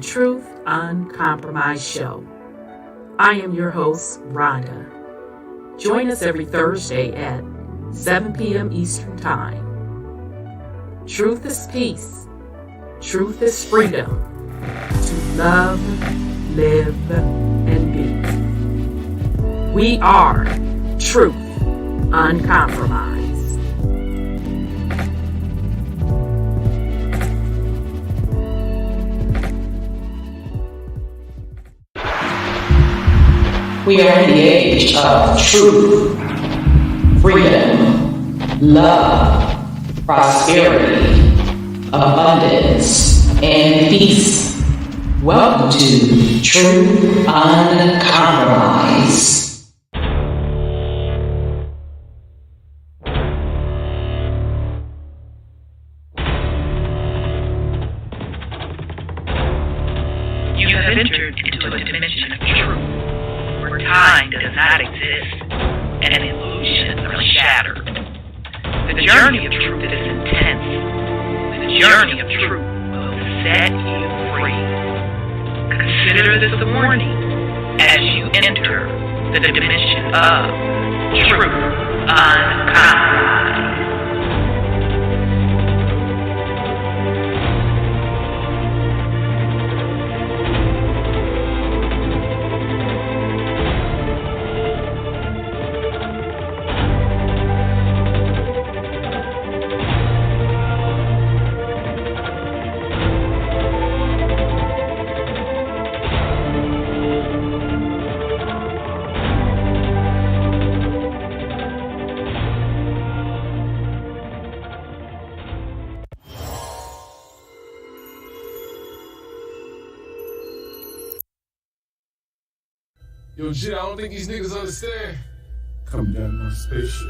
the Truth Uncompromised Show. I am your host, Rhonda. Join us every Thursday at 7 p.m. Eastern Time. Truth is peace. Truth is freedom. To love, live, and be. We are Truth Uncompromised. We are in the age of truth, freedom, love, prosperity, abundance, and peace. Welcome to Truth Uncompromised. You have entered into a dimension of truth. Time does not exist, and illusions are shattered. The journey of truth is intense. The journey of truth will set you free. Consider this a warning as you enter the dimension of truth uncompromised. Yo, shit, I don't think these niggas understand. Come down my spaceship.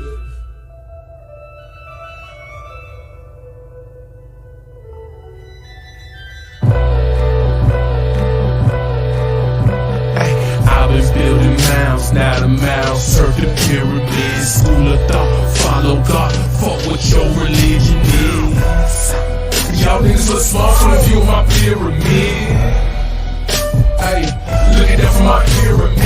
I've been building mounds, now the mounds serve the pyramids. School of thought, follow God, fuck what your religion is. Y'all niggas look small from the view of my pyramid. Hey, look at that from my pyramid.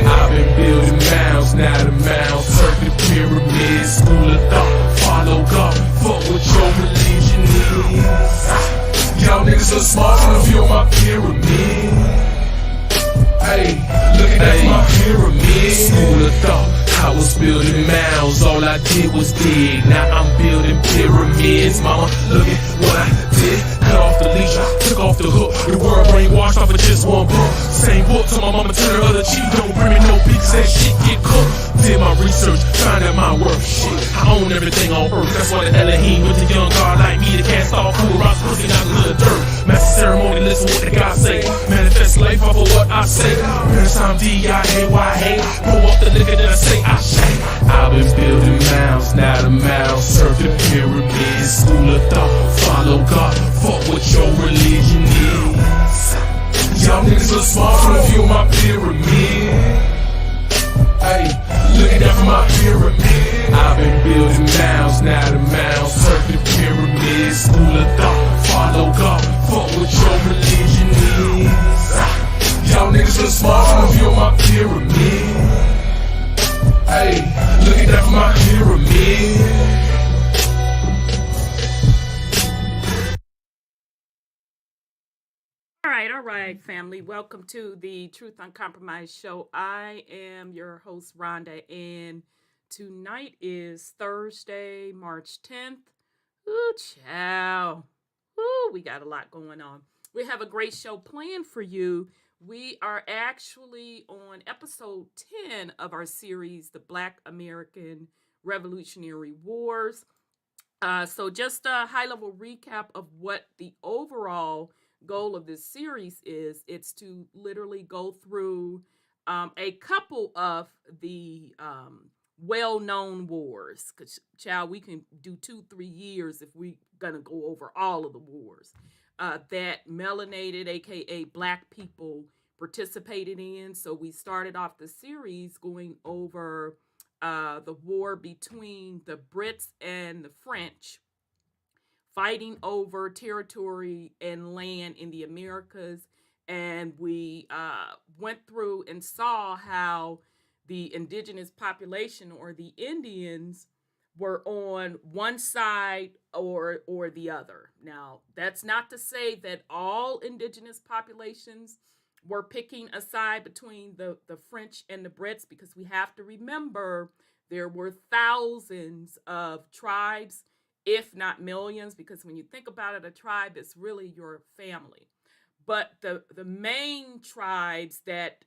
I've been building mounds, now the mounds serve the pyramids. School of thought, follow God, fuck what your religion is. Y'all niggas look small from the view of my pyramid. Hey, look at that from my pyramid. School of thought, I was building mounds, all I did was dig. Now I'm building pyramids, mama, look at what I did. Cut off the leash, took off the hook. The world brainwashed off of just one book. Same book, told my mama turn her other cheek. Don't bring me no beats, that shit get cooked. Did my research, found out my worth. Shit, I own everything on earth. That's why the Elohim with the young God like me to cast off cool rocks, pussy, not the dirt. Master ceremony, listen what the God say. Manifest life off of what I say. Parents time D-I-A-Y-A. Pull off the liquor that I say I shake. I've been building mounds, now the mounds serve the pyramids. School of thought, follow God, fuck what your religion is. Y'all niggas look small from the view of my pyramid. Hey, look at that from my pyramid. I've been building mounds, now the mounds serve the pyramids. School of thought, follow God, fuck what your religion is. Y'all niggas look small from the view of my pyramid. Hey, look at that from my pyramid. All right, family. Welcome to the Truth Uncompromised Show. I am your host, Rhonda, and tonight is Thursday, March 10th. Ooh, child. Ooh, we got a lot going on. We have a great show planned for you. We are actually on episode 10 of our series, The Black American Revolutionary Wars. So just a high-level recap of what the overall goal of this series is. It's to literally go through a couple of the well-known wars. Because, child, we can do 2-3 years if we're going to go over all of the wars that melanated, aka Black people, participated in. So we started off the series going over the war between the Brits and the French, fighting over territory and land in the Americas. and we went through and saw how the indigenous population or the Indians were on one side or the other. Now, that's not to say that all indigenous populations were picking a side between the French and the Brits, because we have to remember there were thousands of tribes, if not millions, because when you think about it, a tribe is really your family. But the main tribes that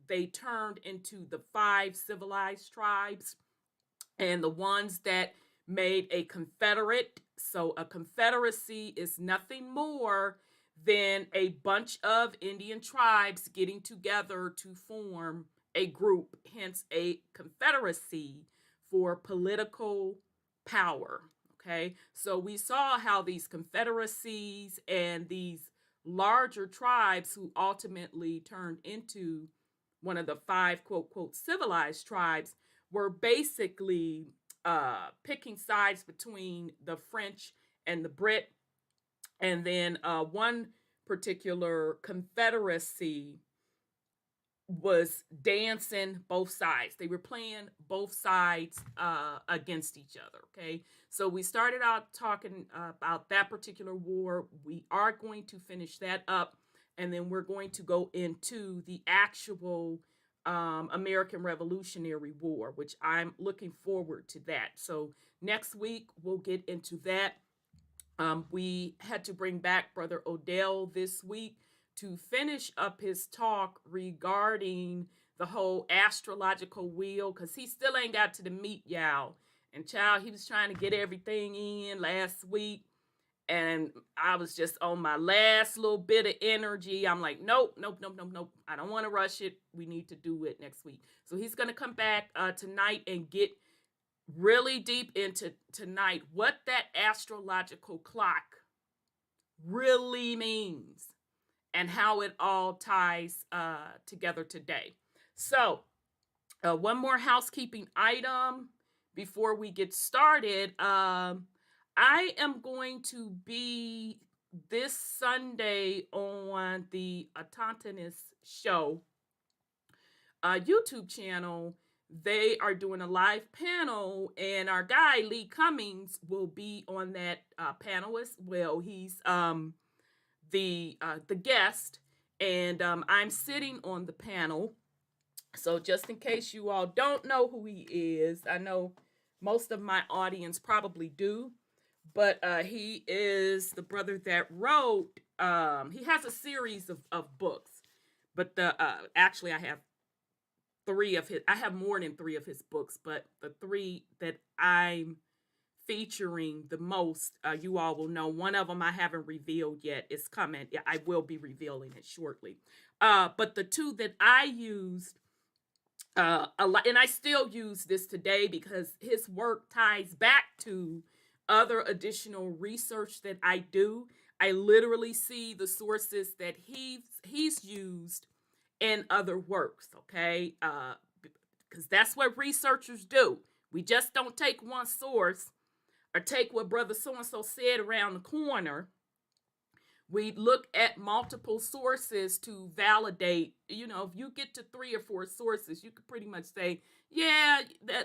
they turned into the 5 civilized tribes, and the ones that made a confederate. So a confederacy is nothing more than a bunch of Indian tribes getting together to form a group, hence a confederacy for political power. Okay, so we saw how these confederacies and these larger tribes, who ultimately turned into one of the 5 quote quote civilized tribes, were basically picking sides between the French and the Brit. And then one particular confederacy was dancing both sides. They were playing both sides against each other. Okay, so we started out talking about that particular war. We are going to finish that up, and then we're going to go into the actual American Revolutionary War, which I'm looking forward to that. So next week we'll get into that. We had to bring back Brother Odel this week to finish up his talk regarding the whole astrological wheel, because he still ain't got to the meat, y'all. And child, he was trying to get everything in last week, and I was just on my last little bit of energy. I'm like, nope. I don't want to rush it. We need to do it next week. So he's going to come back tonight and get really deep into tonight what that astrological clock really means and how it all ties together today. So one more housekeeping item before we get started. I am going to be this Sunday on the Atantanis Show YouTube channel. They are doing a live panel, and our guy Lee Cummings will be on that panel as well. He's the guest, and I'm sitting on the panel. So just in case you all don't know who he is, I know most of my audience probably do, but he is the brother that wrote. He has a series of books, but actually I have 3 of his. I have more than 3 of his books, but the 3 that I'm featuring the most, you all will know. One of them I haven't revealed yet. It's coming. I will be revealing it shortly. But the 2 that I used a lot, and I still use this today because his work ties back to other additional research that I do. I literally see the sources that he's used in other works, okay? Because that's what researchers do. We just don't take one source or take what brother so-and-so said around the corner. We look at multiple sources to validate. You know, if you get to 3 or 4 sources, you could pretty much say, yeah,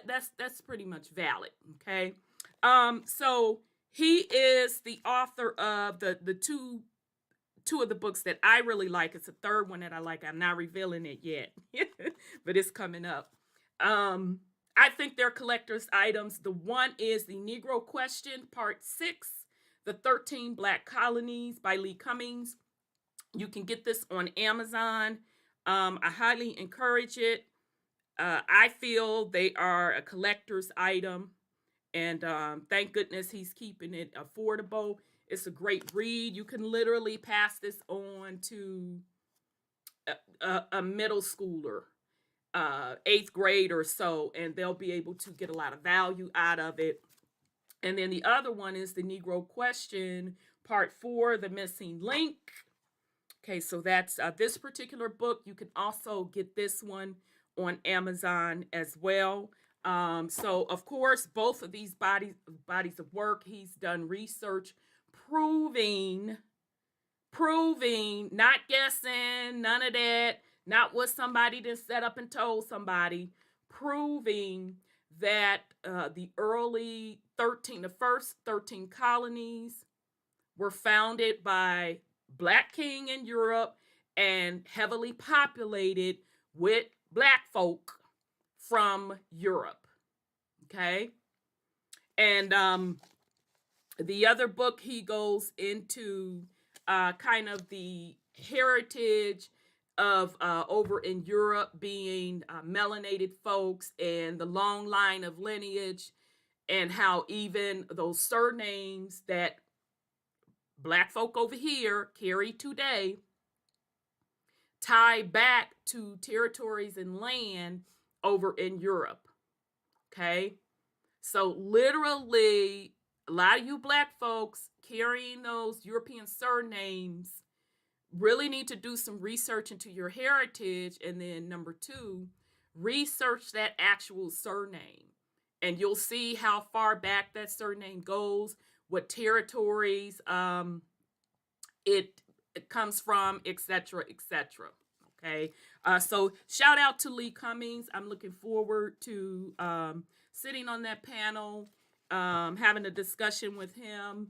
that's pretty much valid, okay? So he is the author of the two of the books that I really like. It's a third one that I like. I'm not revealing it yet, but it's coming up. I think they're collector's items. The one is The Negro Question, Part 6, The 13 Black Colonies by Lee Cummings. You can get this on Amazon. I highly encourage it. I feel they are a collector's item, and thank goodness he's keeping it affordable. It's a great read. You can literally pass this on to a middle schooler, 8th grade or so, and they'll be able to get a lot of value out of it. And then the other one is The Negro Question, Part 4, The Missing Link. Okay, so that's this particular book. You can also get this one on Amazon as well. So, of course, both of these bodies of work, he's done research proving proving, not guessing, none of that, not what somebody just set up and told somebody, proving that the first 13 colonies were founded by Black king in Europe and heavily populated with Black folk from Europe. Okay. And the other book, he goes into kind of the heritage of over in Europe being melanated folks and the long line of lineage, and how even those surnames that Black folk over here carry today tie back to territories and land over in Europe. Okay. So literally, a lot of you Black folks carrying those European surnames really need to do some research into your heritage. And then number 2, research that actual surname. And you'll see how far back that surname goes, what territories it comes from, etc., etc. Okay. So shout out to Lee Cummings. I'm looking forward to sitting on that panel, having a discussion with him.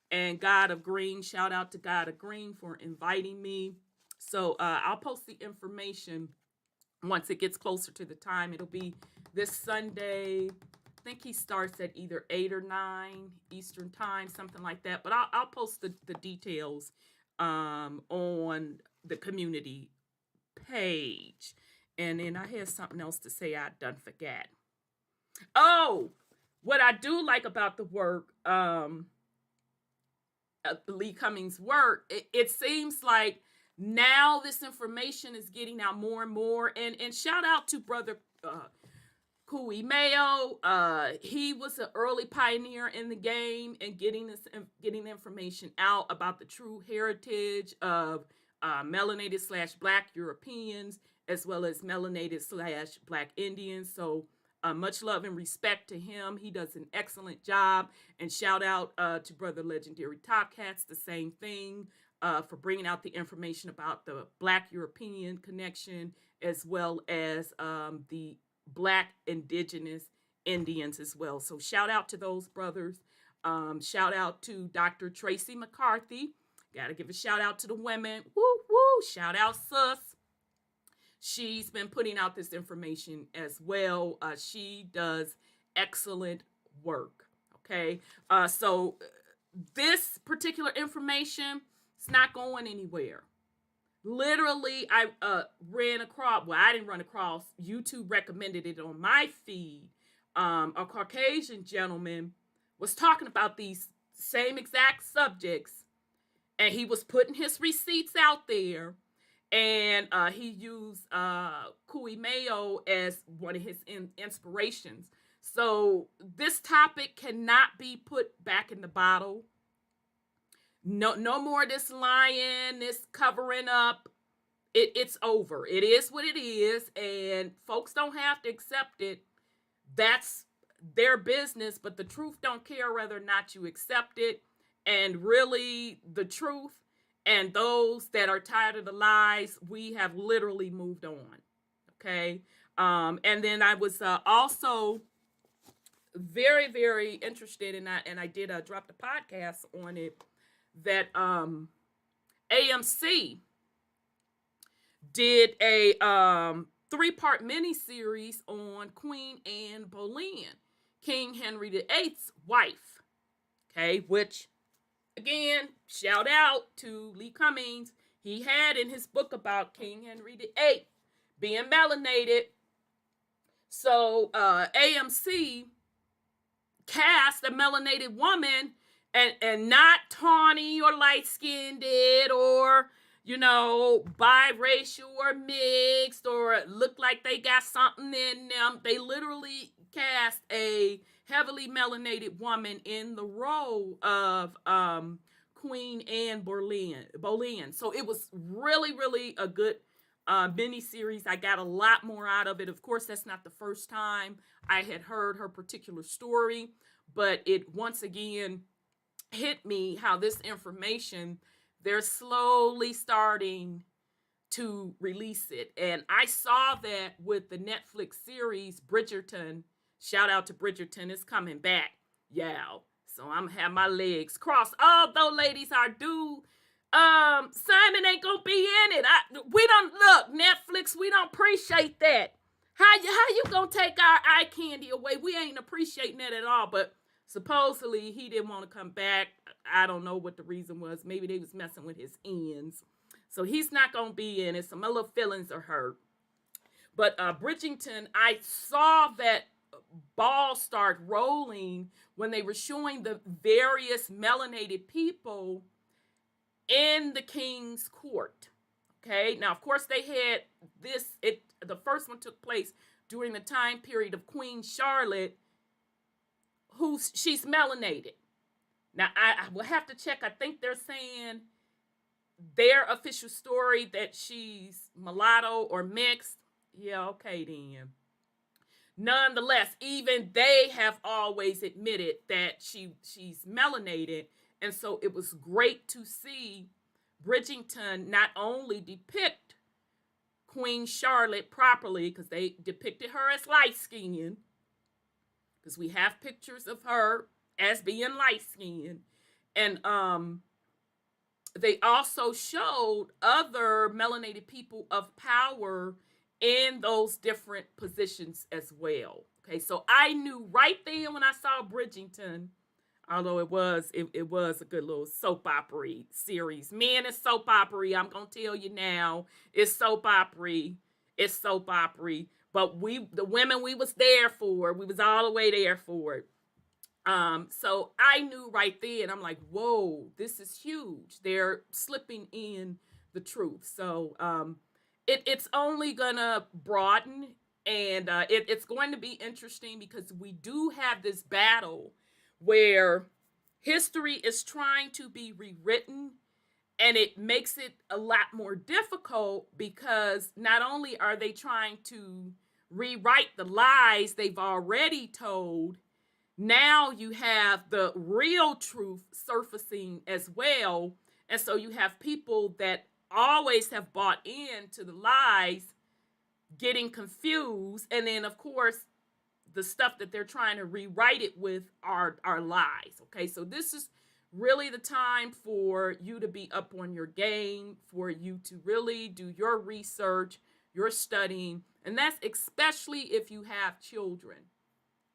And God of Green, shout out to God of Green for inviting me. So I'll post the information once it gets closer to the time. It'll be this Sunday. I think he starts at either 8 or 9 Eastern time, something like that. But I'll post the details on the community page. And then I had something else to say I done forgot. Oh, what I do like about the work, Lee Cummings' work, it seems like now this information is getting out more and more. And shout out to Brother Kui Mayo. He was an early pioneer in the game and getting the information out about the true heritage of melanated / Black Europeans, as well as melanated / Black Indians. So much love and respect to him. He does an excellent job. And shout out to Brother Legendary Top Cats, the same thing, for bringing out the information about the Black European connection, as well as the Black indigenous Indians as well. So shout out to those brothers. Shout out to Dr. Tracy McCarthy. Got to give a shout out to the women. Woo, woo. Shout out, sus. She's been putting out this information as well. She does excellent work. Okay. So this particular information is not going anywhere. Literally, I ran across, well, I didn't run across, YouTube recommended it on my feed. A Caucasian gentleman was talking about these same exact subjects, and he was putting his receipts out there. And he used Kui Mayo as one of his inspirations. So this topic cannot be put back in the bottle. No more this lying, this covering up. It's over. It is what it is, and folks don't have to accept it. That's their business, but the truth don't care whether or not you accept it. And really, the truth and those that are tired of the lies, we have literally moved on. Okay. And then I was also very, very interested in that, and I did drop the podcast on it, that AMC did a 3-part miniseries on Queen Anne Boleyn, King Henry VIII's wife. Okay, which, again, shout out to Lee Cummings. He had in his book about King Henry VIII being melanated. So AMC cast a melanated woman, and not tawny or light-skinned or, biracial or mixed or look like they got something in them. They literally cast a heavily melanated woman in the role of Queen Anne Boleyn. So it was really, really a good mini-series. I got a lot more out of it. Of course, that's not the first time I had heard her particular story, but it once again hit me how this information they're slowly starting to release it. And I saw that with the Netflix series Bridgerton. Shout out to Bridgerton. It's coming back. Yeah. So I'm gonna have my legs crossed. Although, ladies, our dude, Simon ain't gonna be in it. We don't look, Netflix, we don't appreciate that. How you gonna take our eye candy away? We ain't appreciating that at all. But supposedly he didn't want to come back. I don't know what the reason was. Maybe they was messing with his ends. So he's not going to be in it. So my little feelings are hurt. But Bridgerton, I saw that ball start rolling when they were showing the various melanated people in the king's court. Okay. Now, of course, they had this. The first one took place during the time period of Queen Charlotte, she's melanated. Now, I will have to check. I think they're saying their official story that she's mulatto or mixed. Yeah, okay then. Nonetheless, even they have always admitted that she's melanated. And so it was great to see Bridgerton not only depict Queen Charlotte properly, because they depicted her as light-skinned, because we have pictures of her as being light-skinned. And they also showed other melanated people of power in those different positions as well. Okay, so I knew right then when I saw Bridgerton, although it was a good little soap opera series. Man, it's soap opera. I'm gonna tell you now, it's soap opera. It's soap opera. But the women we was there for, we was all the way there for it. So I knew right then, I'm like, whoa, this is huge. They're slipping in the truth. So it's only gonna broaden, and it's going to be interesting because we do have this battle where history is trying to be rewritten, and it makes it a lot more difficult because not only are they trying to rewrite the lies they've already told, now you have the real truth surfacing as well. And so you have people that always have bought into the lies getting confused. And then, of course, the stuff that they're trying to rewrite it with are lies. Okay, so this is really the time for you to be up on your game, for you to really do your research, your studying. And that's especially if you have children.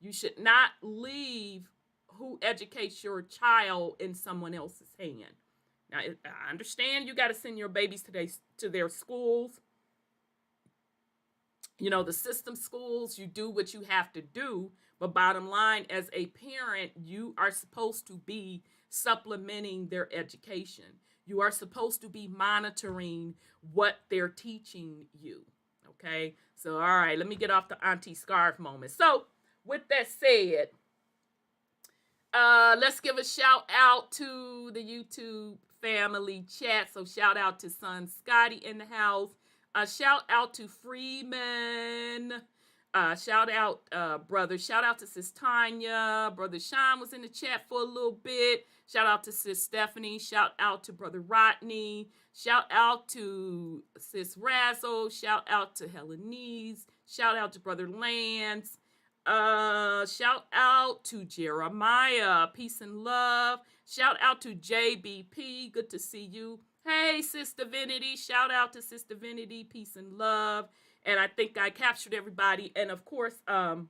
You should not leave who educates your child in someone else's hand. Now, I understand you got to send your babies to their schools. You know, the system schools, you do what you have to do. But bottom line, as a parent, you are supposed to be supplementing their education. You are supposed to be monitoring what they're teaching you. Okay? So, all right, let me get off the Auntie Scarf moment. So, with that said, let's give a shout out to the YouTube family chat. So shout out to son Scotty in the house. Shout out to Freeman. Shout out brother. Shout out to sis Tanya. Brother Sean was in the chat for a little bit. Shout out to sis Stephanie. Shout out to brother Rodney. Shout out to sis Razzle. Shout out to Helenese. Shout out to brother Lance. Shout out to Jeremiah, peace and love. Shout out to JBP, good to see you. Hey, Sis Divinity, shout out to Sis Divinity, peace and love. And I think I captured everybody. And of course, shout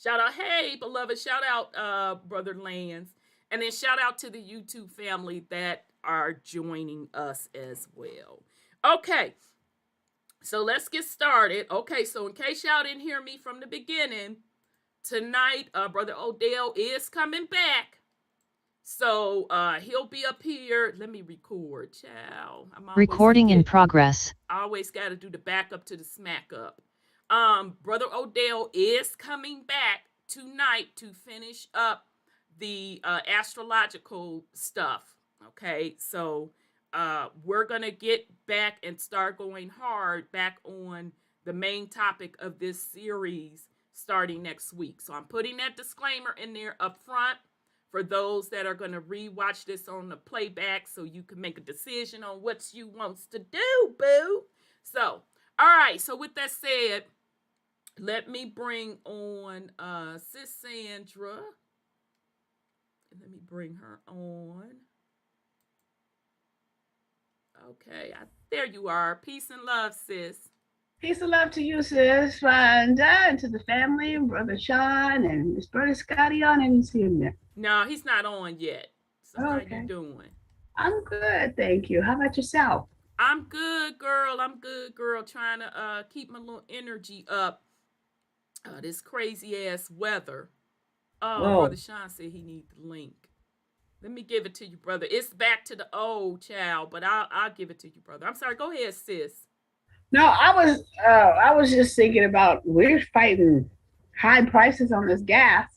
out, hey, beloved, shout out, brother Lance. And then shout out to the YouTube family that are joining us as well. Okay. So let's get started. Okay, so in case y'all didn't hear me from the beginning, tonight, Brother Odel is coming back. So he'll be up here. Let me record, child. Recording in progress. I always got to do the backup to the smack up. Brother Odel is coming back tonight to finish up the astrological stuff. Okay, so we're going to get back and start going hard back on the main topic of this series starting next week. So I'm putting that disclaimer in there up front for those that are going to rewatch this on the playback so you can make a decision on what you wants to do, boo. So, all right. So with that said, let me bring on Sis Sandra. Let me bring her on. Okay, there you are. Peace and love, sis. Peace and love to you, sis Rhonda, and to the family, Brother Sean, and Miss Brother Scotty on. I didn't see him yet. No, he's not on yet. So how you doing? I'm good, thank you. How about yourself? I'm good, girl. I'm good, girl. Trying to keep my little energy up. This crazy ass weather. Brother Sean said he needs the link. Let me give it to you, brother. It's back to the old child, but I'll give it to you, brother. I'm sorry. Go ahead, sis. No, I was just thinking about we're fighting high prices on this gas.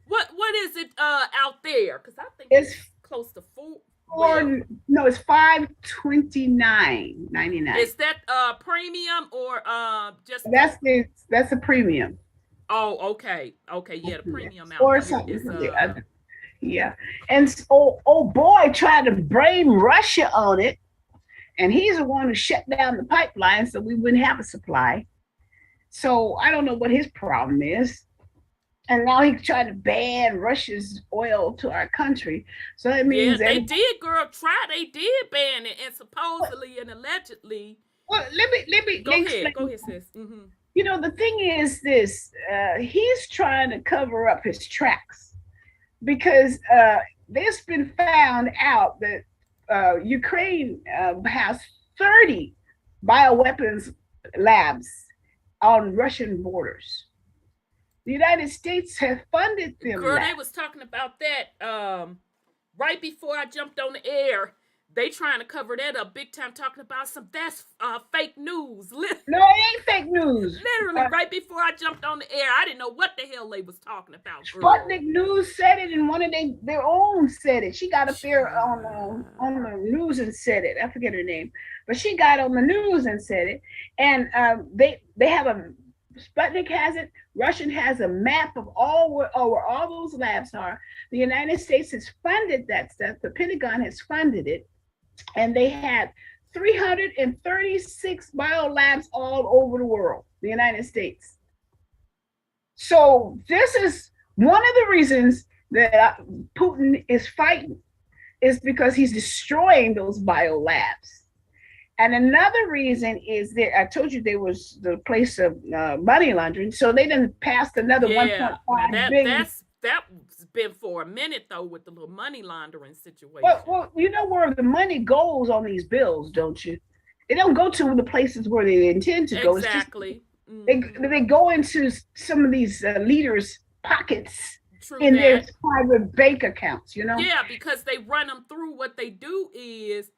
What is it out there? Because I think it's close to no, it's $529.99. Is that premium or just that's a premium. Oh, okay. Yeah, the premium out or here something is yeah. And boy tried to blame Russia on it. And he's the one who shut down the pipeline so we wouldn't have a supply. So I don't know what his problem is. And now he's trying to ban Russia's oil to our country. So that means they did, girl. They did ban it, and supposedly and allegedly. Well, let me go ahead, sis. Mm-hmm. You know, the thing is this: he's trying to cover up his tracks because it's been found out that Ukraine has 30 bioweapons labs on Russian borders. The United States has funded them. Girl, they was talking about that right before I jumped on the air. They trying to cover that up big time, talking about that's fake news. No, it ain't fake news. Literally, right before I jumped on the air, I didn't know what the hell they was talking about. Sputnik News said it, and one of their own said it. She got up there on the news and said it. I forget her name, but she got on the news and said it. And they have a Sputnik has it. Russian has a map of where all those labs are. The United States has funded that stuff. The Pentagon has funded it. And they had 336 biolabs all over the world, the United States. So this is one of the reasons that Putin is fighting, is because he's destroying those biolabs. And another reason is that I told you there was the place of money laundering. So they done passed another 1.5 billion. That's been for a minute, though, with the little money laundering situation. Well, you know where the money goes on these bills, don't you? It don't go to the places where they intend to go. Exactly. They go into some of these leaders' pockets in their private bank accounts, you know? Yeah, because they run them through. What they do is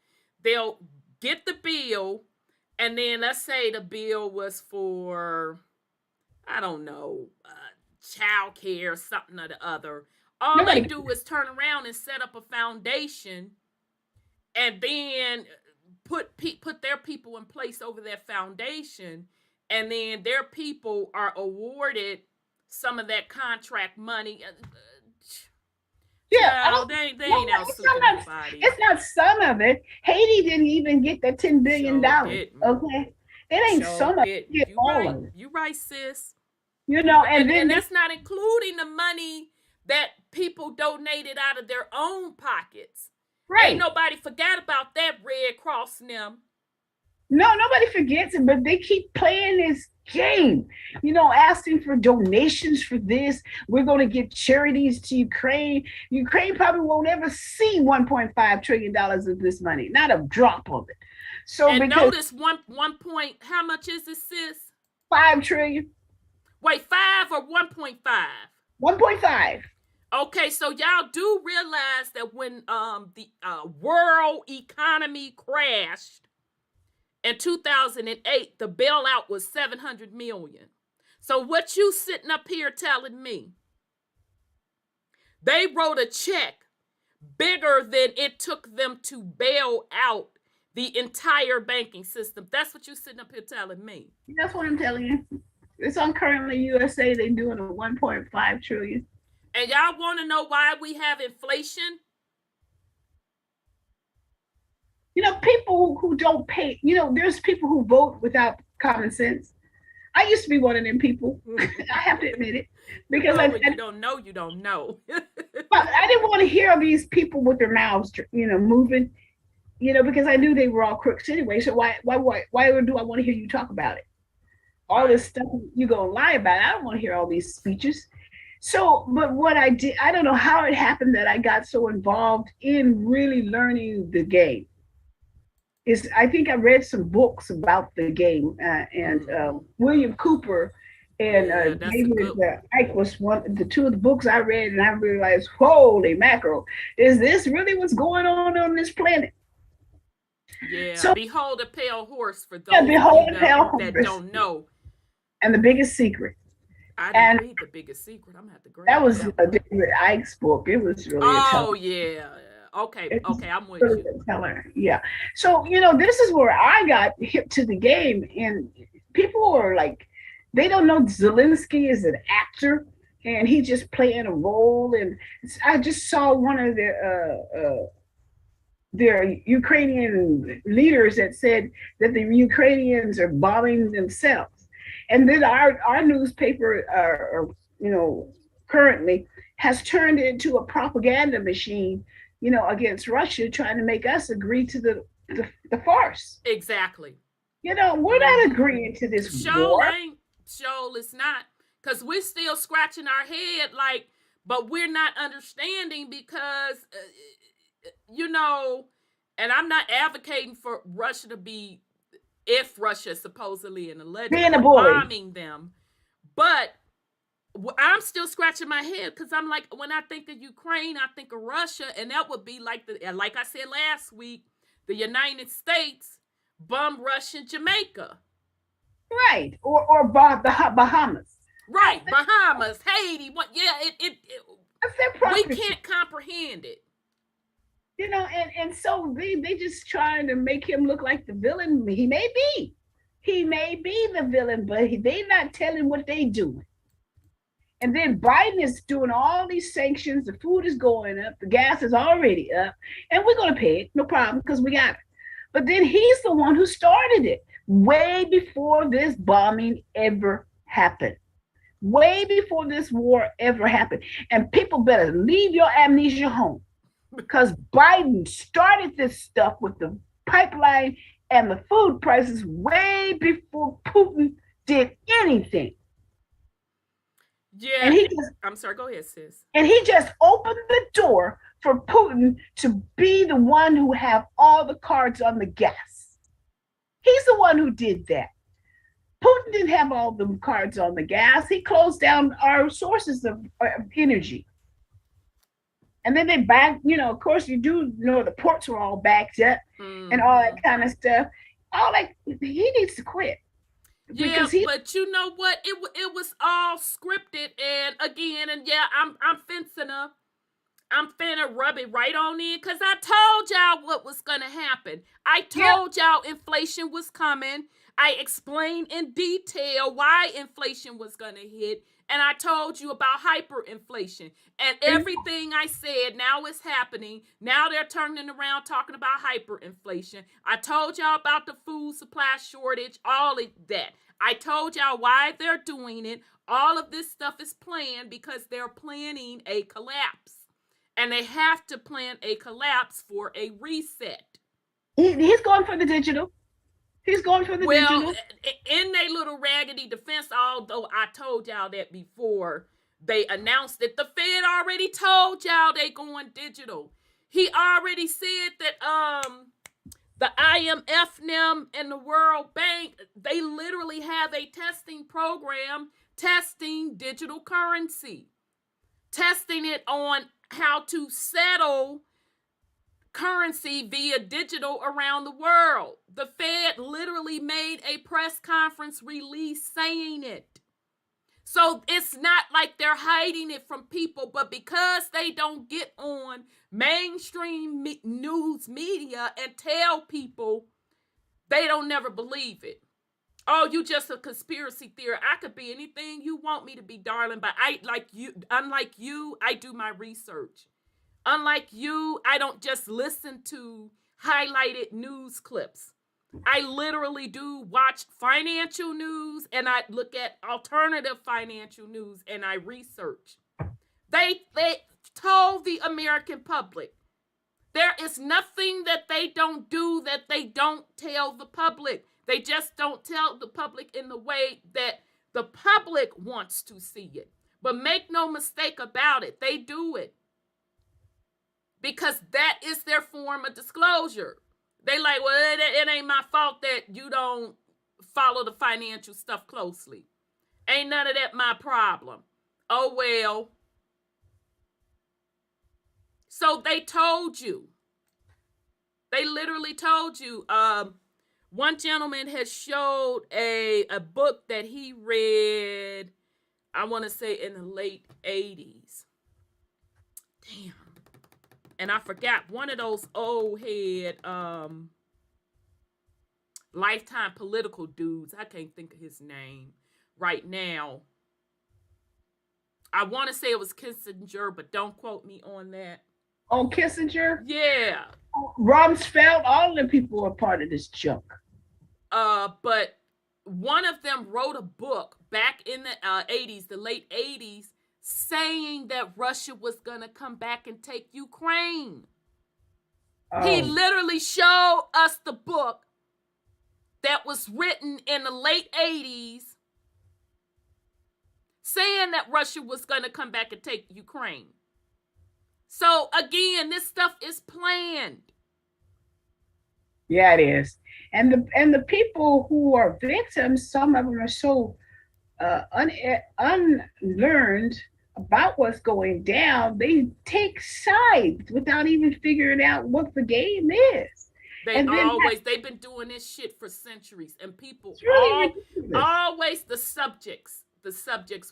they'll get the bill, and then let's say the bill was for, I don't know, child care, something or the other. All they do is turn around and set up a foundation, and then put their people in place over that foundation, and then their people are awarded some of that contract money. Yeah, they ain't out suing anybody. It's not some of it. Haiti didn't even get that $10 billion. Okay, it ain't some of it. You right, sis. You know, and that's not including the money that people donated out of their own pockets. Right. Ain't nobody forgot about that, Red Cross and them. No, nobody forgets it, but they keep playing this game, you know, asking for donations for this. We're going to give charities to Ukraine. Ukraine probably won't ever see $1.5 trillion of this money, not a drop of it. So and notice one point, how much is this, sis? $5 trillion. Wait, 5 or 1.5? 1.5. Okay, so y'all do realize that when the world economy crashed in 2008, the bailout was $700 million. So what you sitting up here telling me? They wrote a check bigger than it took them to bail out the entire banking system. That's what you sitting up here telling me. That's what I'm telling you. It's on Currently USA. They're doing a 1.5 trillion. And y'all want to know why we have inflation? People who don't pay, there's people who vote without common sense. I used to be one of them people. I have to admit it. Because you don't know, you don't know. I didn't want to hear these people with their mouths, moving, because I knew they were all crooks anyway. So why do I want to hear you talk about it? All this stuff you're going to lie about. I don't want to hear all these speeches. So, but what I did, I don't know how it happened that I got so involved in really learning the game. I think I read some books about the game, and William Cooper and David Icke was the two of the books I read, and I realized, holy mackerel, is this really what's going on this planet? Yeah. So, behold a pale horse for those that don't know. And the biggest secret. I didn't read the biggest secret. I'm gonna have to grab that. Was David Icke's book. It was really. Oh yeah. Okay, I'm with you. Yeah. So, this is where I got hip to the game, and people are like, they don't know Zelensky is an actor, and he just playing a role. And I just saw one of their Ukrainian leaders that said that the Ukrainians are bombing themselves, and then our newspaper, currently has turned it into a propaganda machine. Against Russia, trying to make us agree to the farce. Exactly. We're not agreeing to this war. It's not, because we're still scratching our head, but we're not understanding because, and I'm not advocating for Russia to be, if Russia supposedly and allegedly bombing them, but I'm still scratching my head because I'm like, when I think of Ukraine, I think of Russia, and that would be like I said last week, the United States bomb Russia, Jamaica, right, or the Bahamas, right, Bahamas, Haiti. What? Yeah, we can't comprehend it. And so they just trying to make him look like the villain. He may be the villain, but they're not telling what they doing. And then Biden is doing all these sanctions. The food is going up. The gas is already up. And we're going to pay it. No problem, because we got it. But then he's the one who started it way before this bombing ever happened. Way before this war ever happened. And people better leave your amnesia home, because Biden started this stuff with the pipeline and the food prices way before Putin did anything. Yeah, I'm sorry. Go ahead, sis. And he just opened the door for Putin to be the one who have all the cards on the gas. He's the one who did that. Putin didn't have all the cards on the gas. He closed down our sources of energy. And then they back, of course, the ports were all backed up and all that kind of stuff. He needs to quit. Yeah, but you know what? It was all scripted, and again, I'm finna rub it right on in, because I told y'all what was gonna happen. I told y'all inflation was coming. I explained in detail why inflation was gonna hit, and I told you about hyperinflation. And everything I said now is happening. Now they're turning around talking about hyperinflation. I told y'all about the food supply shortage, all of that. I told y'all why they're doing it. All of this stuff is planned because they're planning a collapse. And they have to plan a collapse for a reset. He's going for the digital. Digital. Well, in their little raggedy defense, although I told y'all that before they announced it, the Fed already told y'all they going digital. He already said that the IMF, NIM, and the World Bank, they literally have a testing program testing digital currency, testing it on how to settle currency via digital around the world. The Fed literally made a press conference release saying it. So it's not like they're hiding it from people, but because they don't get on mainstream news media and tell people, they don't never believe it. Oh, you just a conspiracy theorist. I could be anything you want me to be, darling, but unlike you, I do my research. Unlike you, I don't just listen to highlighted news clips. I literally do watch financial news, and I look at alternative financial news, and I research. They told the American public there is nothing that they don't do that they don't tell the public. They just don't tell the public in the way that the public wants to see it. But make no mistake about it, they do it. Because that is their form of disclosure. They like, well, it ain't my fault that you don't follow the financial stuff closely. Ain't none of that my problem. Oh, well. So they told you. They literally told you. One gentleman has showed a book that he read, I want to say in the late 80s. Damn. And I forgot one of those old head Lifetime political dudes. I can't think of his name right now. I want to say it was Kissinger, but don't quote me on that. Oh, Kissinger? Yeah. Rumsfeld, all of the people are part of this junk. But one of them wrote a book back in the 80s, the late 80s, saying that Russia was going to come back and take Ukraine. Oh. He literally showed us the book that was written in the late 80s saying that Russia was going to come back and take Ukraine. So again, this stuff is planned. Yeah, it is. And the people who are victims, some of them are so unlearned about what's going down, they take sides without even figuring out what the game is. They've been doing this shit for centuries, and people really always the subjects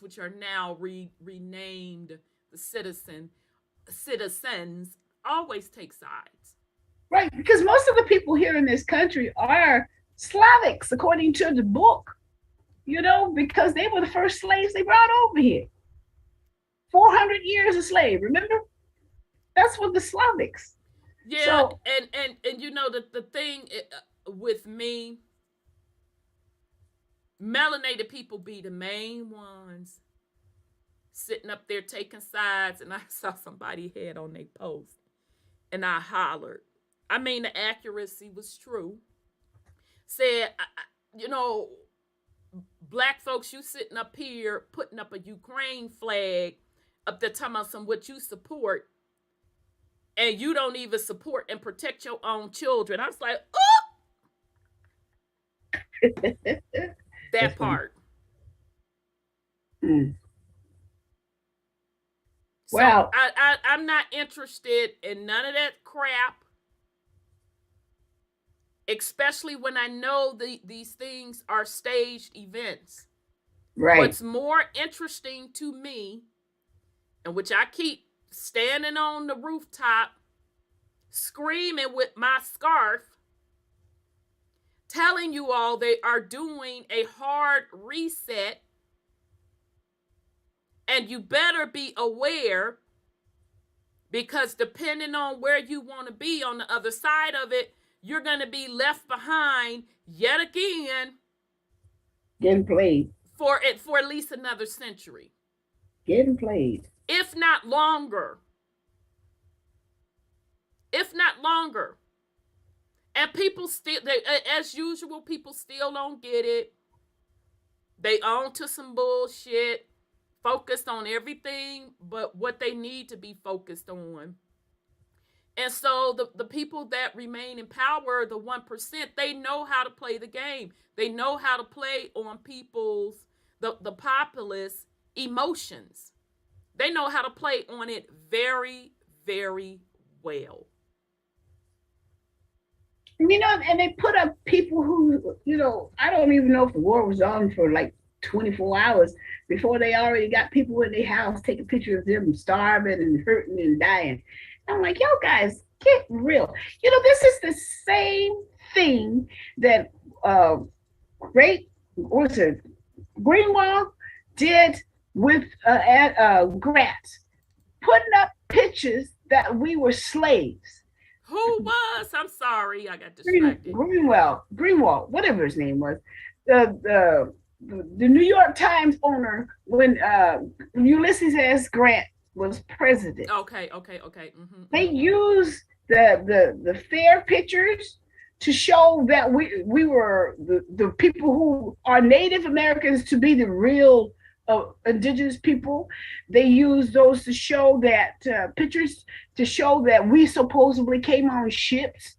which are now renamed the citizens always take sides. Right, because most of the people here in this country are Slavics, according to the book, because they were the first slaves they brought over here. 400 years a slave, remember? That's what the Slavics. Yeah, so, and the thing with me, melanated people be the main ones sitting up there taking sides, and I saw somebody had on their post, and I hollered. I mean, the accuracy was true. Said, black folks, you sitting up here putting up a Ukraine flag up there talking about what you support, and you don't even support and protect your own children. I was like, oh! That part. Mm. So well, I'm not interested in none of that crap. Especially when I know these things are staged events. Right. What's more interesting to me, and which I keep standing on the rooftop, screaming with my scarf, telling you all they are doing a hard reset, and you better be aware, because depending on where you want to be on the other side of it, you're going to be left behind yet again. Getting played. For at least another century. Getting played. If not longer. And people still, as usual, people still don't get it. They on to some bullshit, focused on everything but what they need to be focused on. And so the people that remain in power, the 1%, they know how to play the game. They know how to play on people's, the populace emotions. They know how to play on it very, very well. And they put up people who, I don't even know if the war was on for like 24 hours before they already got people in their house taking pictures of them starving and hurting and dying. I'm like, yo, guys, get real. This is the same thing that great what's it? Greenwald did with Grant, putting up pictures that we were slaves. Who was? I'm sorry, I got distracted. Greenwald, whatever his name was, the New York Times owner when Ulysses S. Grant was president. Okay. Mm-hmm. They used the fair pictures to show that we were the people who are Native Americans to be the real indigenous people. They used those to show that pictures to show that we supposedly came on ships.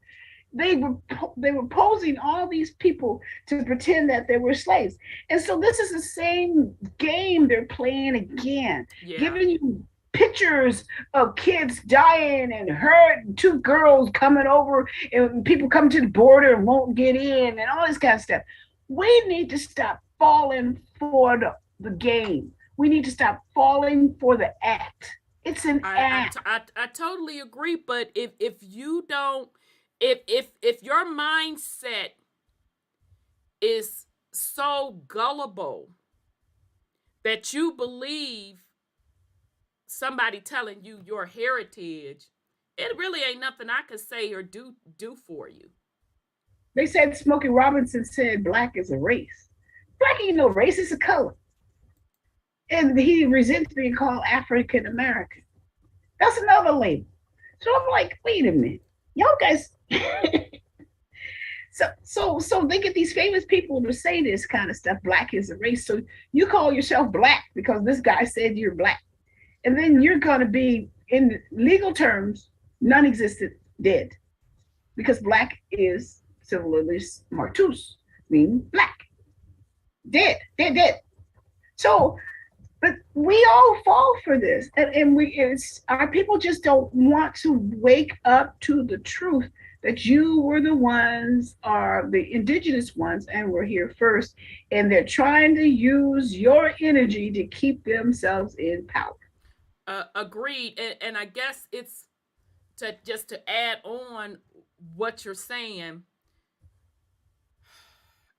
They were posing all these people to pretend that they were slaves. And so this is the same game they're playing again, giving you pictures of kids dying and hurt, and 2 girls coming over, and people come to the border and won't get in, and all this kind of stuff. We need to stop falling for the game. We need to stop falling for the act. It's an act. I totally agree, but if you don't, if your mindset is so gullible that you believe somebody telling you your heritage, it really ain't nothing I can say or do for you. They said Smokey Robinson said black is a race. Black ain't no race, it's a color. And he resents being called African American. That's another label. So I'm like, wait a minute, y'all guys. So they get these famous people to say this kind of stuff. Black is a race. So you call yourself black because this guy said you're black. And then you're going to be, in legal terms, non-existent, dead. Because black is civilis mortus, meaning black. Dead. So, but we all fall for this. And our people just don't want to wake up to the truth that you were the ones, are the indigenous ones, and we're here first. And they're trying to use your energy to keep themselves in power. Agreed. And I guess it's to add on what you're saying.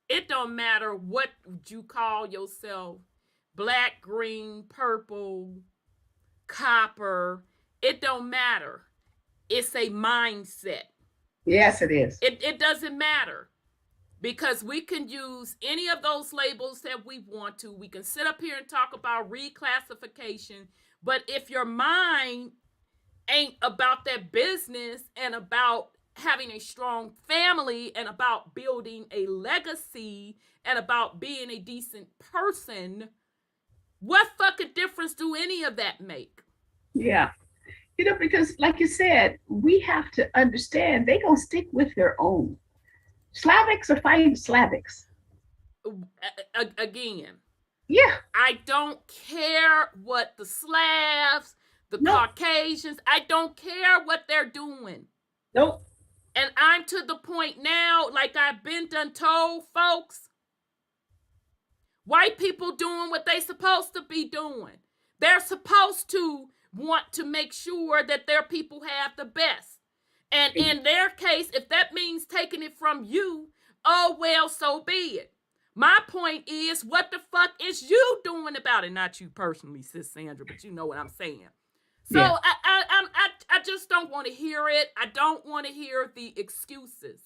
It don't matter what you call yourself, black, green, purple, copper. It don't matter. It's a mindset. Yes, it is. It doesn't matter, because we can use any of those labels that we want to. We can sit up here and talk about reclassification. But if your mind ain't about that business and about having a strong family and about building a legacy and about being a decent person, what fucking difference do any of that make? Yeah. Because like you said, we have to understand they're going to stick with their own. Slavics are fighting Slavics. Again. Yeah. I don't care what the Slavs, the Caucasians, I don't care what they're doing. Nope. And I'm to the point now, like I've been done told folks, white people doing what they supposed to be doing. They're supposed to want to make sure that their people have the best. And in their case, if that means taking it from you, oh, well, so be it. My point is, what the fuck is you doing about it? Not you personally, Sis Sandra, but you know what I'm saying. So yeah. I just don't want to hear it. I don't want to hear the excuses.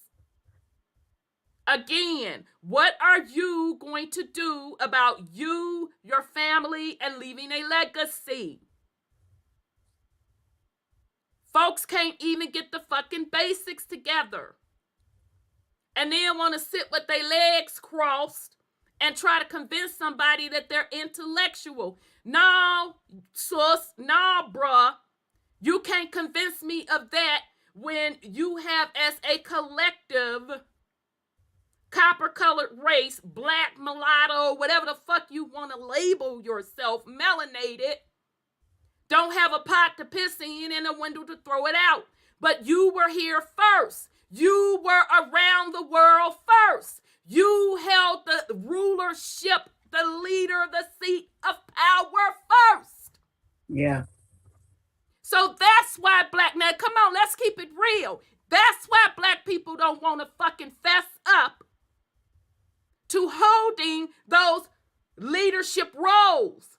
Again, what are you going to do about you, your family, and leaving a legacy? Folks can't even get the fucking basics together. And then want to sit with their legs crossed and try to convince somebody that they're intellectual. No, sus, no, bruh. You can't convince me of that when you have, as a collective, copper-colored race, black, mulatto, whatever the fuck you want to label yourself, melanated, don't have a pot to piss in and a window to throw it out. But you were here first. You were around the world first. You held the rulership, the leader, the seat of power first. Yeah. So that's why now come on, let's keep it real. That's why black people don't want to fucking fess up to holding those leadership roles.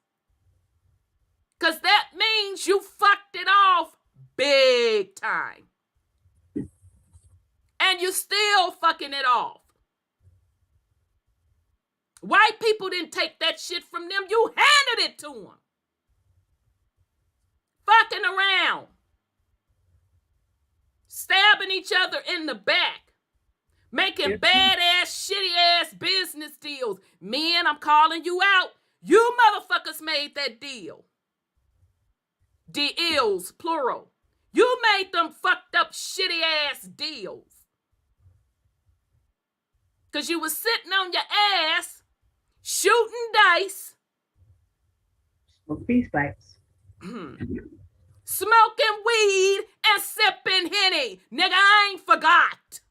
Because that means you fucked it off big time. And you still fucking it off. White people didn't take that shit from them. You handed it to them. Fucking around. Stabbing each other in the back. Making badass, shitty-ass business deals. Men, I'm calling you out. You motherfuckers made that deal. Deals, plural. You made them fucked up, shitty-ass deals. Because you was sitting on your ass, shooting dice. Smoke peace pipes. Smoking weed and sipping Henny. Nigga, I ain't forgot.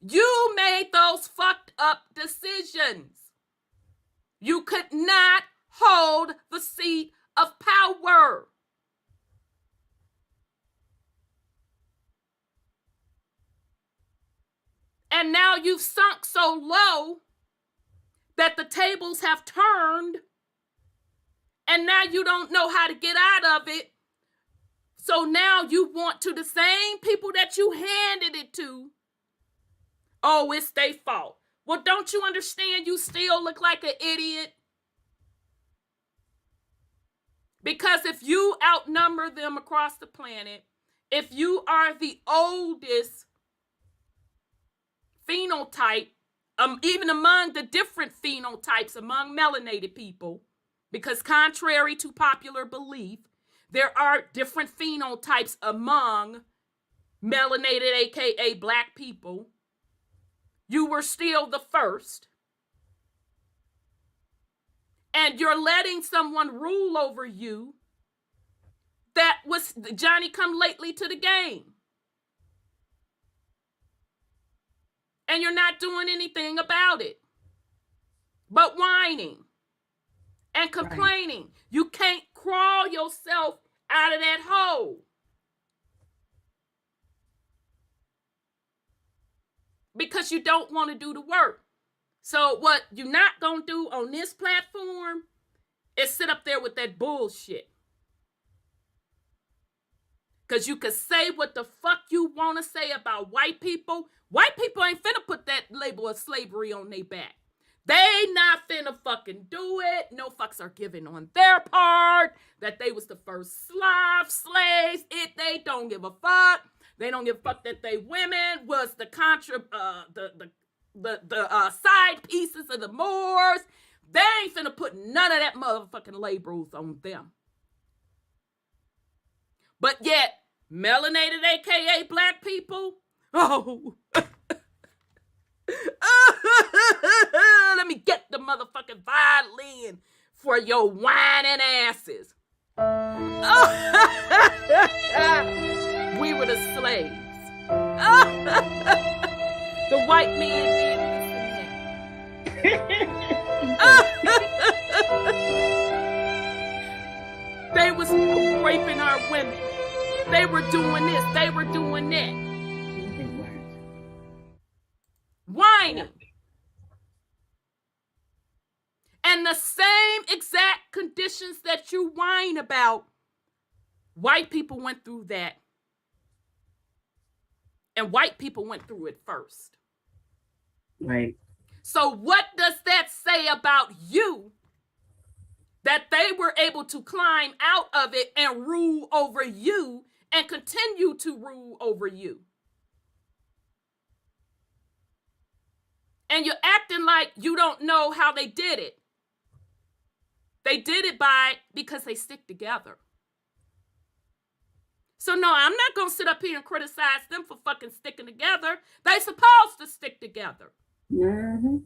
You made those fucked up decisions. You could not hold the seat of power. And now you've sunk so low that the tables have turned, and now you don't know how to get out of it. So now you want to the same people that you handed it to. Oh, it's their fault. Well, don't you understand you still look like an idiot? Because if you outnumber them across the planet, if you are the oldest phenotype, even among the different phenotypes among melanated people, because contrary to popular belief, there are different phenotypes among melanated, aka black people. You were still the first. And you're letting someone rule over you that was Johnny come lately to the game. And you're not doing anything about it. But whining and complaining. Right. You can't crawl yourself out of that hole. Because you don't want to do the work. So what you're not going to do on this platform is sit up there with that bullshit. Because you can say what the fuck you want to say about white people. White people ain't finna put that label of slavery on their back. They not finna fucking do it. No fucks are given on their part. That they was the first slaves. They don't give a fuck. They don't give a fuck that they women was the side pieces of the Moors. They ain't finna put none of that motherfucking labels on them. But yet, melanated, aka black people, oh. Let me get the motherfucking violin for your whining asses. Oh. We were the slaves. The white man did this and that. They was raping our women. They were doing this. They were doing that. Whining. And the same exact conditions that you whine about, white people went through that. And white people went through it first. Right. So what does that say about you? That they were able to climb out of it and rule over you and continue to rule over you. And you're acting like you don't know how they did it. They did it because they stick together. So no, I'm not going to sit up here and criticize them for fucking sticking together. They supposed to stick together. Mm-hmm.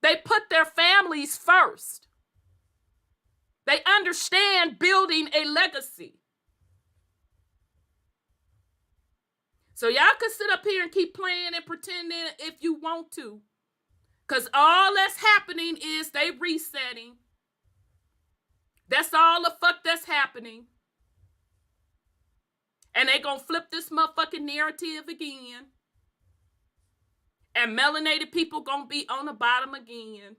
They put their families first. They understand building a legacy. So y'all can sit up here and keep playing and pretending if you want to. Because all that's happening is they resetting. That's all the fuck that's happening. And they gonna flip this motherfucking narrative again. And melanated people gonna be on the bottom again.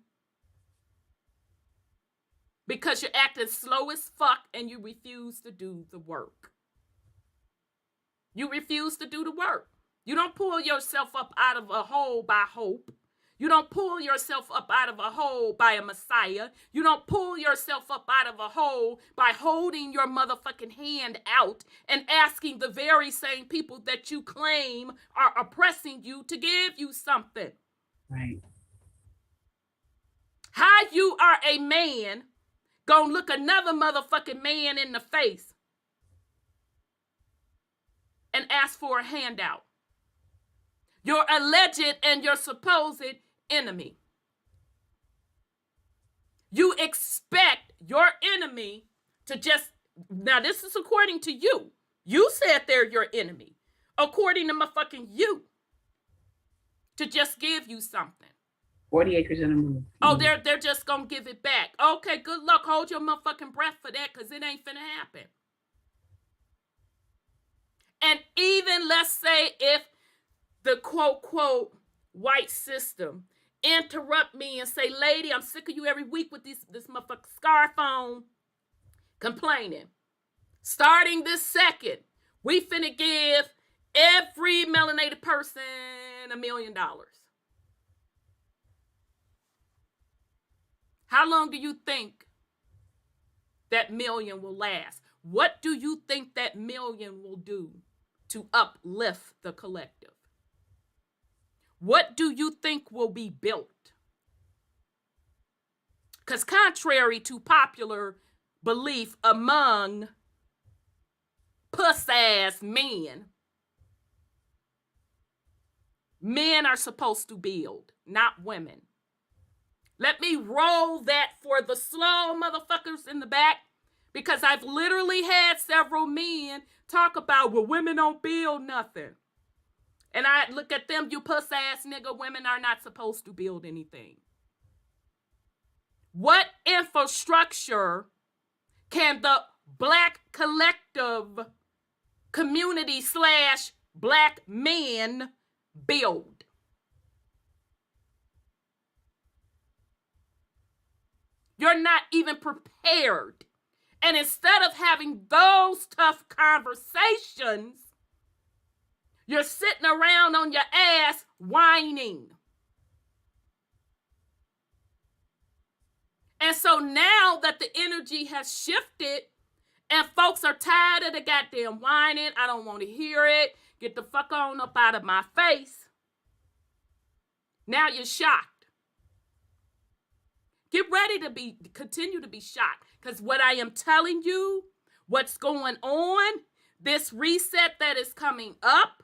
Because you're acting slow as fuck and you refuse to do the work. You refuse to do the work. You don't pull yourself up out of a hole by hope. You don't pull yourself up out of a hole by a Messiah. You don't pull yourself up out of a hole by holding your motherfucking hand out and asking the very same people that you claim are oppressing you to give you something. Right. How you are a man gonna look another motherfucking man in the face and ask for a handout? Your alleged and your supposed enemy. You expect your enemy to just, now this is according to you. You said they're your enemy. According to motherfucking you. To just give you something. 40 acres and a move. Oh, they're just gonna give it back. Okay, good luck. Hold your motherfucking breath for that, because it ain't finna happen. And even let's say if the quote white system interrupt me and say, lady, I'm sick of you every week with this motherfucking scarf on, complaining. Starting this second, we finna give every melanated person $1 million. How long do you think that million will last? What do you think that million will do to uplift the collective? What do you think will be built? Because contrary to popular belief among puss-ass men, men are supposed to build, not women. Let me roll that for the slow motherfuckers in the back, because I've literally had several men talk about, well, women don't build nothing. And I look at them, you puss-ass nigga, women are not supposed to build anything. What infrastructure can the black collective community / black men build? You're not even prepared. And instead of having those tough conversations, you're sitting around on your ass whining. And so now that the energy has shifted and folks are tired of the goddamn whining, I don't want to hear it, get the fuck on up out of my face. Now you're shocked. Get ready to continue to be shocked. Because what I am telling you, what's going on, this reset that is coming up,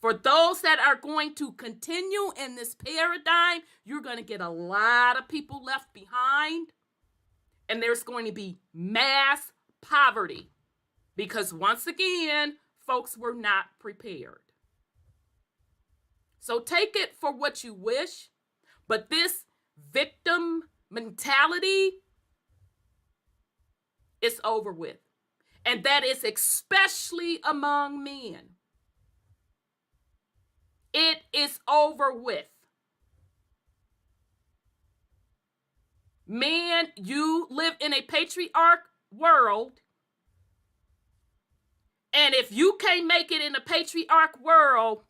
for those that are going to continue in this paradigm, you're going to get a lot of people left behind. And there's going to be mass poverty. Because once again, folks were not prepared. So take it for what you wish. But this victim mentality is over with. And that is especially among men. It is over with. Men, you live in a patriarch world. And if you can't make it in a patriarch world,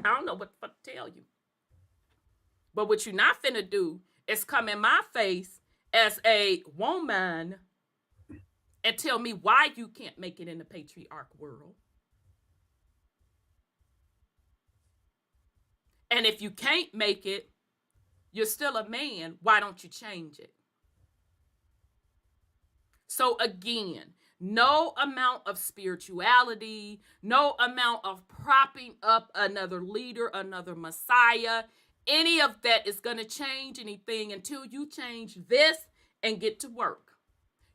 I don't know what the fuck to tell you. But what you're not finna do is come in my face as a woman and tell me why you can't make it in the patriarch world. And if you can't make it, you're still a man. Why don't you change it? So again, no amount of spirituality, no amount of propping up another leader, another Messiah, any of that is going to change anything until you change this and get to work.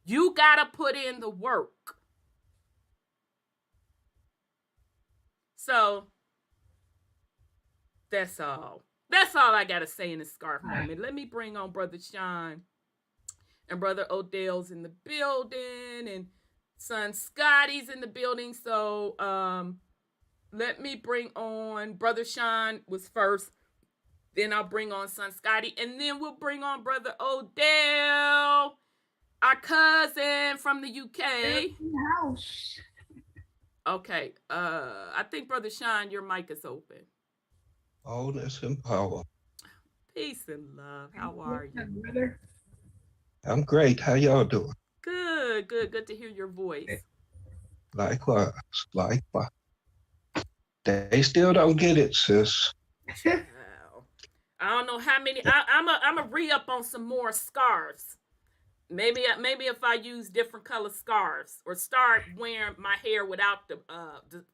You got to put in the work. So that's all. That's all I got to say in this scarf moment. Let me bring on Brother Sean. And Brother Odel's in the building, and son Scotty's in the building. So let me bring on Brother Sean was first. Then I'll bring on son Scotty, and then we'll bring on Brother Odel, our cousin from the UK. House. Okay. I think Brother Sean, your mic is open. Wholeness and power. Peace and love. How are you? Brother? I'm great. How y'all doing? Good, good, good to hear your voice. Likewise, likewise. They still don't get it, sis. Wow. I don't know how many. I'm a re-up on some more scarves. Maybe if I use different color scarves or start wearing my hair without the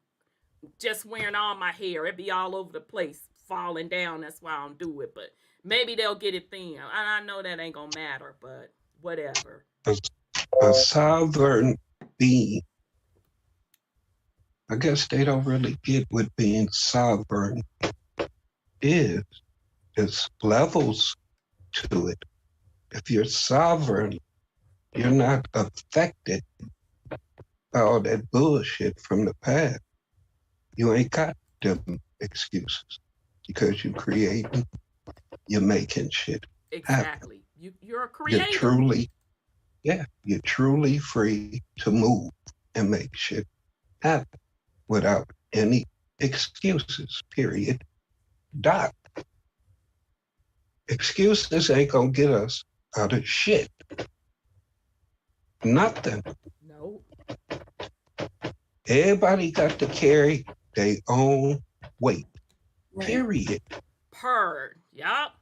just wearing all my hair. It'd be all over the place, falling down. That's why I don't do it. But maybe they'll get it thin. I know that ain't gonna matter, but whatever. A sovereign being. I guess they don't really get what being sovereign is. There's levels to it. If you're sovereign, you're not affected by all that bullshit from the past. You ain't got them excuses because you're creating, you're making shit Exactly. happen. You're a creator. You're truly free to move and make shit happen without any excuses, period. Dot. Excuses ain't gonna get us out of shit. Nothing. No. Everybody got to carry their own weight. Right. Period. Yup.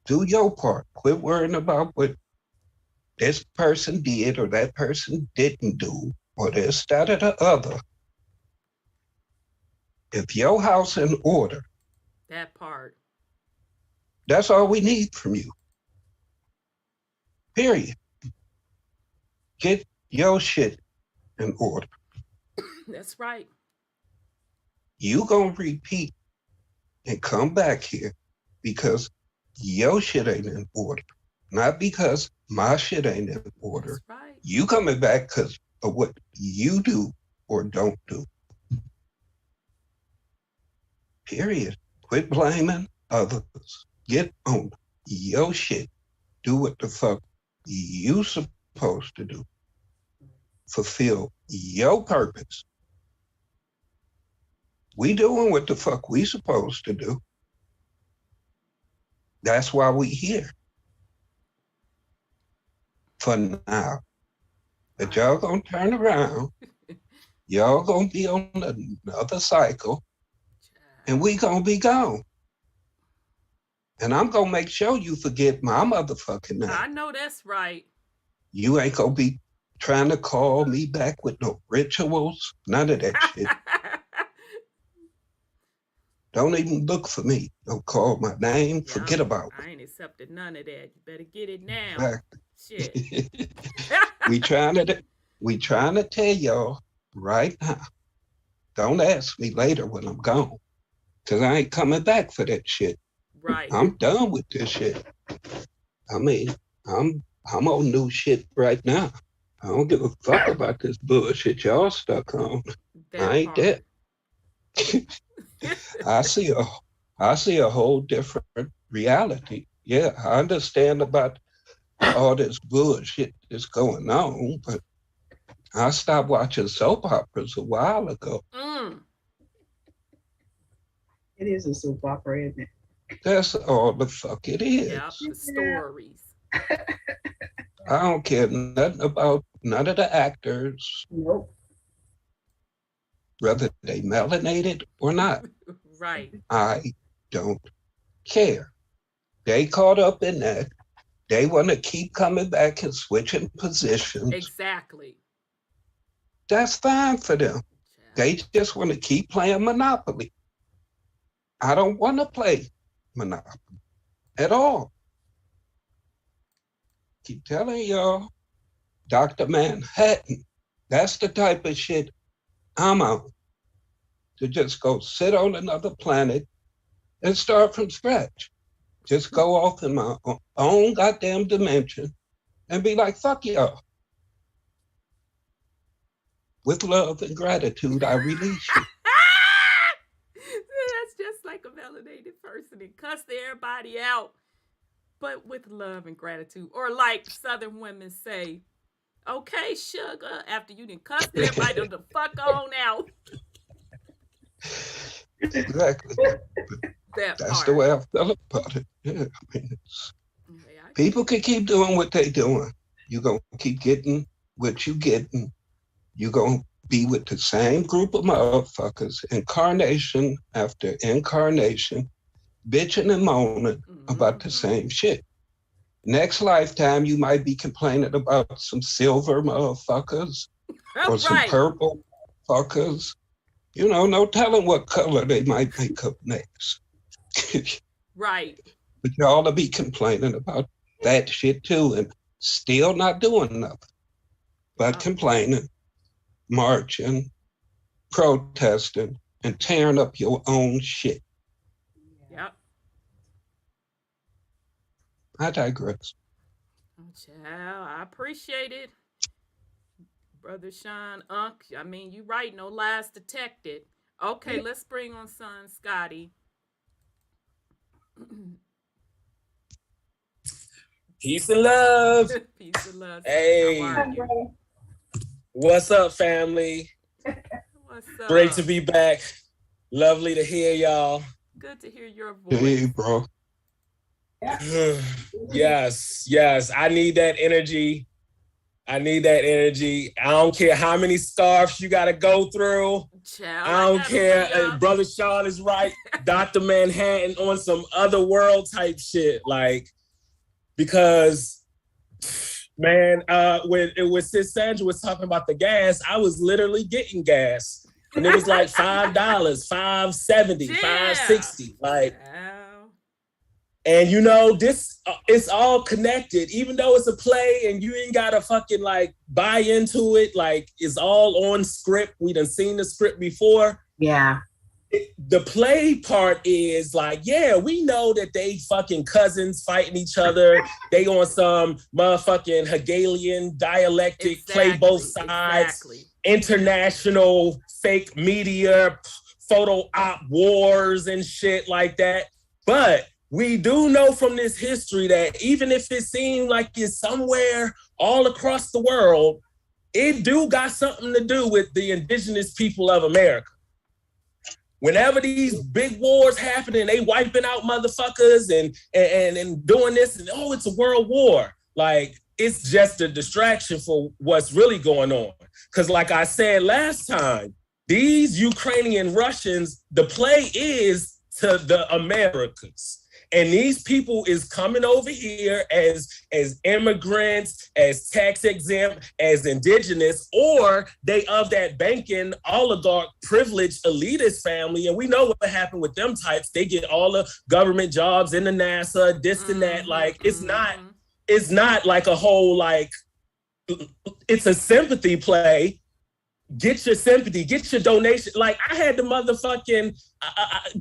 Do your part. Quit worrying about what this person did or that person didn't do or this, that, or the other. If your house in order, That part. that's all we need from you. Period. Get your shit in order. That's right. You gonna repeat and come back here because your shit ain't in order. Not because my shit ain't in order. That's right. You coming back because of what you do or don't do. Period. Quit blaming others. Get on your shit. Do what the fuck you supposed to do. Fulfill your purpose. We doing what the fuck we supposed to do. That's why we here. For now. But y'all gonna turn around. Y'all gonna be on another cycle. And we gonna be gone. And I'm gonna make sure you forget my motherfucking name. I know that's right. You ain't gonna be trying to call me back with no rituals. None of that shit. Don't even look for me. Don't call my name. Yeah, Forget about me. I ain't accepted none of that. You better get it now. Exactly. Shit. we trying to tell y'all right now. Don't ask me later when I'm gone. Cause I ain't coming back for that shit. Right. I'm done with this shit. I mean, I'm on new shit right now. I don't give a fuck about this bullshit y'all stuck on. I ain't that. I see a whole different reality. Yeah, I understand about all this bullshit that's going on, but I stopped watching soap operas a while ago. It is a soap opera, isn't it? That's all the fuck it is. Yep, the stories. I don't care nothing about none of the actors. Nope. Whether they melanated or not. Right. I don't care. They caught up in that. They want to keep coming back and switching positions. Exactly. That's fine for them. Yeah. They just want to keep playing Monopoly. I don't want to play Monopoly at all. Keep telling y'all, Dr. Manhattan, that's the type of shit I'm on. To just go sit on another planet and start from scratch. just go off in my own goddamn dimension and be like, fuck y'all. With love and gratitude, I release you. That's just like a melanated person and cuss everybody out, but with love and gratitude. Or like Southern women say, okay, sugar, after you done cussed everybody the fuck on out. Exactly. That's the way I felt about it. Yeah, I mean, people can keep doing what they doing. You're going to keep getting what you getting. You're going to be with the same group of motherfuckers, incarnation after incarnation, bitching and moaning about the same shit. Next lifetime, you might be complaining about some silver motherfuckers or some purple fuckers. You know, no telling what color they might make up next. Right. But y'all will be complaining about that shit too and still not doing nothing but complaining, marching, protesting, and tearing up your own shit. Yep. I digress. Oh, child, I appreciate it. Brother Sean, I mean, you right, no lies detected. Okay, let's bring on son Scotty. Peace and love. Peace and love. Hey. What's up, family? What's up? Great to be back. Lovely to hear y'all. Good to hear your voice. Hey, bro. Yes. I need that energy. I don't care how many scarves you got to go through. Child, I don't care. Brother Sean is right. Dr. Manhattan on some other world type shit. Like, because, man, when Sis Sandra was talking about the gas, I was literally getting gas. And it was like $5, $5.70, $5.60. Like, and you know, this it's all connected. Even though it's a play and you ain't gotta fucking like buy into it, like it's all on script. We done seen the script before. Yeah. The play part is like, yeah, we know that they fucking cousins fighting each other. They on some motherfucking Hegelian dialectic, play both sides. International fake media, photo op wars and shit like that. But we do know from this history that even if it seemed like it's somewhere all across the world, it do got something to do with the indigenous people of America. Whenever these big wars happening, they wiping out motherfuckers and doing this, and it's a world war. Like, it's just a distraction for what's really going on. Because like I said last time, these Ukrainian Russians, the play is to the Americas. And these people is coming over here as immigrants, as tax exempt, as indigenous, or they of that banking oligarch privileged elitist family. And we know what happened with them types. They get all the government jobs in the NASA, this and that. Like, it's not like a whole, like, it's a sympathy play. Get your sympathy, get your donation. Like, I had to motherfucking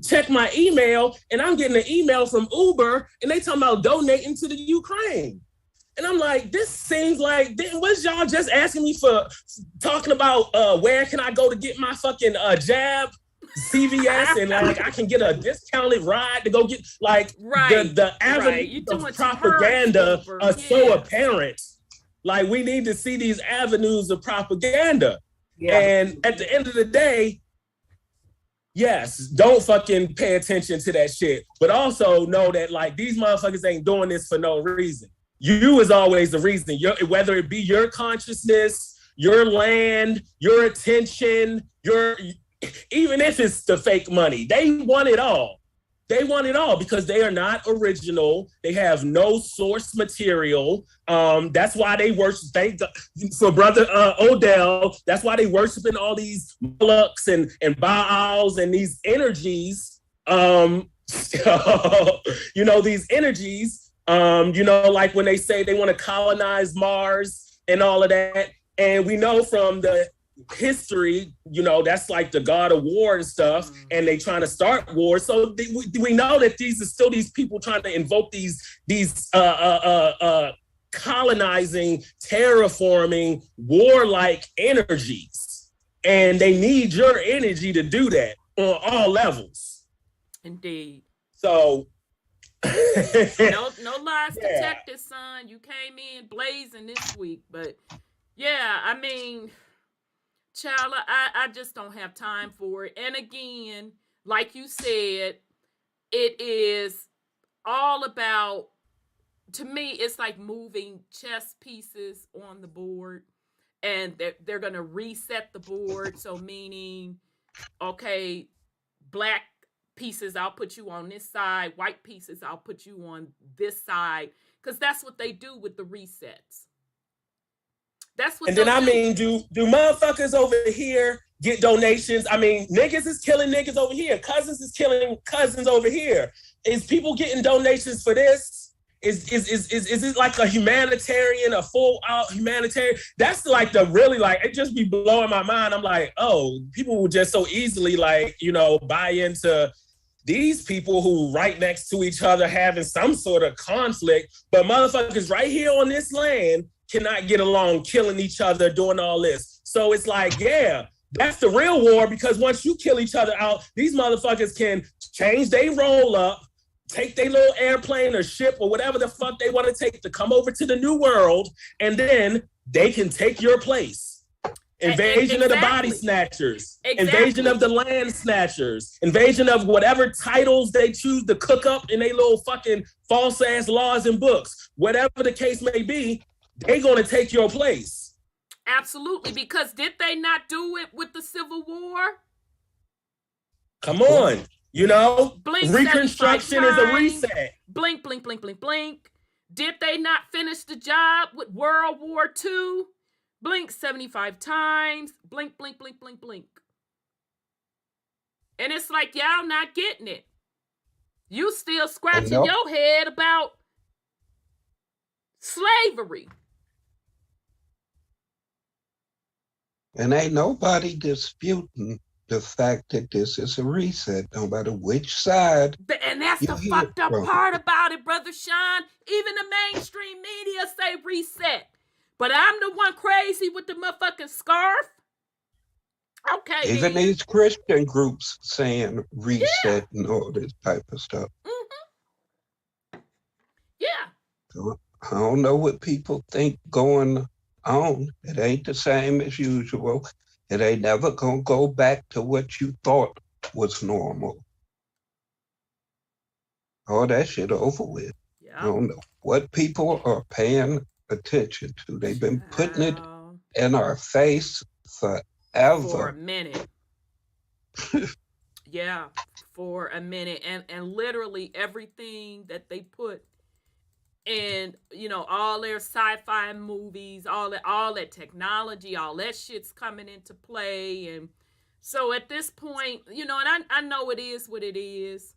check my email, and I'm getting an email from Uber, and they talking about donating to the Ukraine. And I'm like, this seems like, was y'all just asking me for talking about where can I go to get my fucking jab, CVS, and like I can get a discounted ride to go get, like, the avenue of propaganda are so apparent. Like, we need to see these avenues of propaganda. Yeah. And at the end of the day, yes, don't fucking pay attention to that shit. But also know that, like, these motherfuckers ain't doing this for no reason. You is always the reason. Whether it be your consciousness, your land, your attention, even if it's the fake money, they want it all. They want it all because they are not original. They have no source material. That's why they worship. For Brother Odel, that's why they worshiping all these Molochs and Baals and these energies. These energies. Like when they say they want to colonize Mars and all of that. And we know from the history, you know, that's like the god of war and stuff, and they trying to start war. So we know that these are still these people trying to invoke these colonizing, terraforming, warlike energies, and they need your energy to do that on all levels. Indeed. So no lies detected, son. You came in blazing this week, but yeah, I mean, child, I just don't have time for it. And again, like you said, it is all about, to me, it's like moving chess pieces on the board, and they're going to reset the board. So meaning, okay, black pieces, I'll put you on this side. White pieces, I'll put you on this side. Because that's what they do with the resets. That's what. And then I mean, do motherfuckers over here get donations? I mean, niggas is killing niggas over here. Cousins is killing cousins over here. Is people getting donations for this? Is it like a humanitarian, a full out humanitarian? That's like the really, like, it just be blowing my mind. I'm like, oh, people will just so easily, like, you know, buy into these people who right next to each other having some sort of conflict, but motherfuckers right here on this land cannot get along, killing each other, doing all this. So it's like, yeah, that's the real war, because once you kill each other out, these motherfuckers can change their roll up, take their little airplane or ship or whatever the fuck they want to take to come over to the new world, and then they can take your place. Invasion of the body snatchers, invasion of the land snatchers, invasion of whatever titles they choose to cook up in their little fucking false ass laws and books. Whatever the case may be, they gonna take your place. Absolutely, because did they not do it with the Civil War? Come on, you know, blink Reconstruction is a reset. Blink, blink, blink, blink, blink. Did they not finish the job with World War II? Blink 75 times. Blink, blink, blink, blink, blink. And it's like, y'all not getting it. You still scratching your head about slavery. And ain't nobody disputing the fact that this is a reset, no matter which side. And that's the fucked up part about it, Brother Sean. Even the mainstream media say reset. But I'm the one crazy with the motherfucking scarf. Okay. Even these Christian groups saying reset and all this type of stuff. Mm-hmm. Yeah. So I don't know what people think going on. It ain't the same as usual. It ain't never gonna go back to what you thought was normal. All that shit over with. Yeah. I don't know what people are paying attention to. They've been putting it in our face forever. For a minute. Yeah, for a minute. And literally everything that they put in, you know, all their sci-fi movies, all that technology, all that shit's coming into play. And so at this point, you know, and I know it is what it is.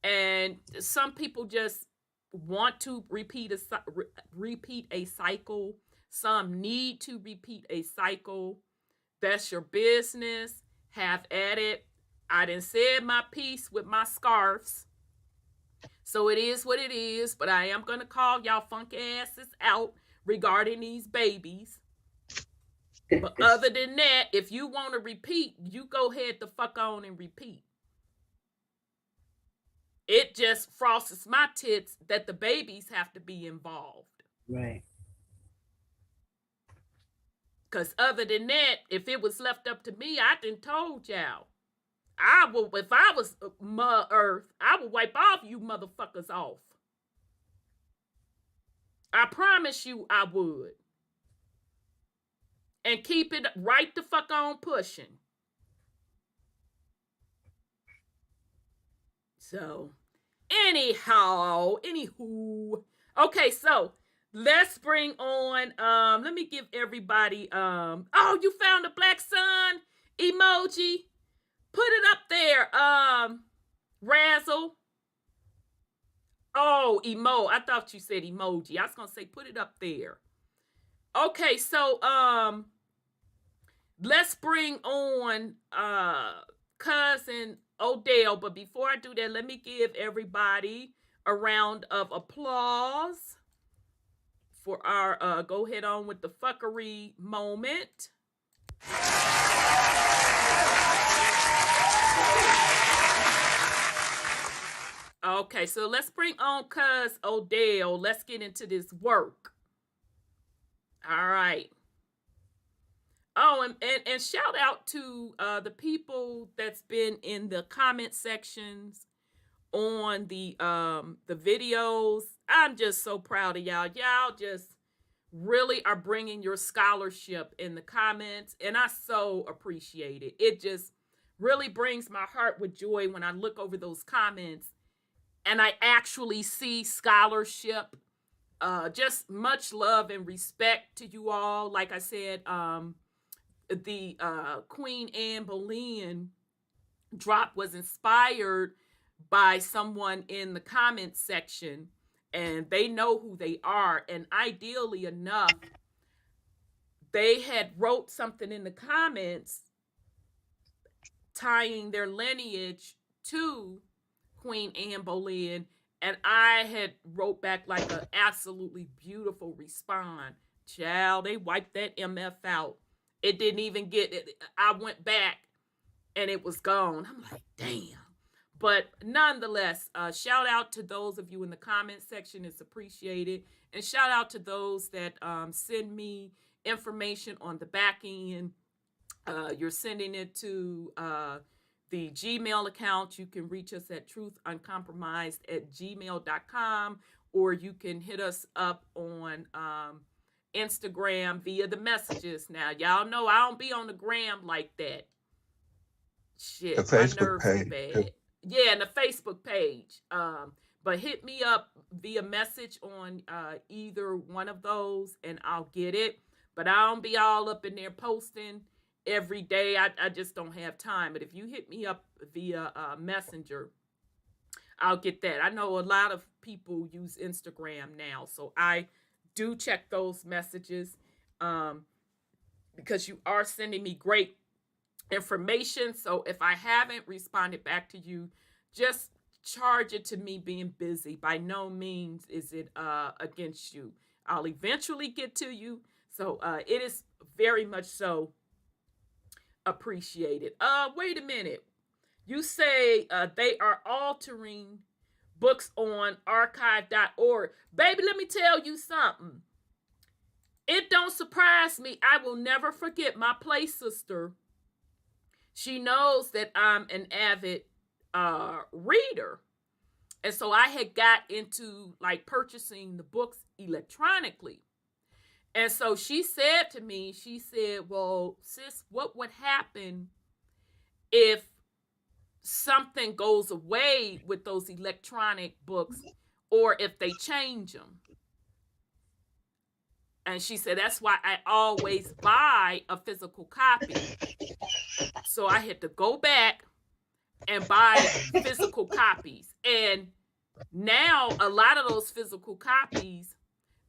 And some people just want to repeat a cycle. Some need to repeat a cycle. That's your business. Have at it. I done said my piece with my scarves. So it is what it is. But I am going to call y'all funky asses out regarding these babies. But other than that, if you want to repeat, you go ahead the fuck on and repeat. It just frosts my tits that the babies have to be involved. Right. Because other than that, if it was left up to me, I done told y'all. I will, if I was Earth, I would wipe all of you motherfuckers off. I promise you I would. And keep it right the fuck on pushing. So, anywho. Okay, so let's bring on, let me give everybody, oh, you found a black sun emoji. Put it up there, Razzle. Oh, I thought you said emoji. I was going to say put it up there. Okay, so, let's bring on cousin Odel. But before I do that, let me give everybody a round of applause for our go ahead on with the fuckery moment. Okay, so let's bring on cuz Odel. Let's get into this work. All right. Oh, and shout out to the people that's been in the comment sections on the videos. I'm just so proud of y'all. Y'all just really are bringing your scholarship in the comments, and I so appreciate it. It just really brings my heart with joy when I look over those comments and I actually see scholarship. Just much love and respect to you all. Like I said, the Queen Anne Boleyn drop was inspired by someone in the comment section, and they know who they are. And ideally enough, they had wrote something in the comments tying their lineage to Queen Anne Boleyn, and I had wrote back like an absolutely beautiful response. Child, they wiped that MF out. It didn't even get it. I went back and it was gone. I'm like, damn. But nonetheless, shout out to those of you in the comment section. It's appreciated. And shout out to those that send me information on the back end. You're sending it to the Gmail account. You can reach us at truthuncompromised@gmail.com, or you can hit us up on Instagram via the messages. Now, y'all know I don't be on the gram like that. Shit, the Facebook my nerves page. are bad. Yeah, and the Facebook page. But hit me up via message on either one of those, and I'll get it. But I don't be all up in there posting every day. I just don't have time. But if you hit me up via Messenger, I'll get that. I know a lot of people use Instagram now, so I do check those messages because you are sending me great information. So if I haven't responded back to you, just charge it to me being busy. By no means is it against you. I'll eventually get to you. So it is very much so appreciated. Wait a minute. You say they are altering books on archive.org. Baby, let me tell you something. It don't surprise me. I will never forget my play sister. She knows that I'm an avid reader. And so I had got into like purchasing the books electronically. And so she said to me, she said, well, sis, what would happen if something goes away with those electronic books or if they change them? And she said, that's why I always buy a physical copy. So I had to go back and buy physical copies. And now a lot of those physical copies,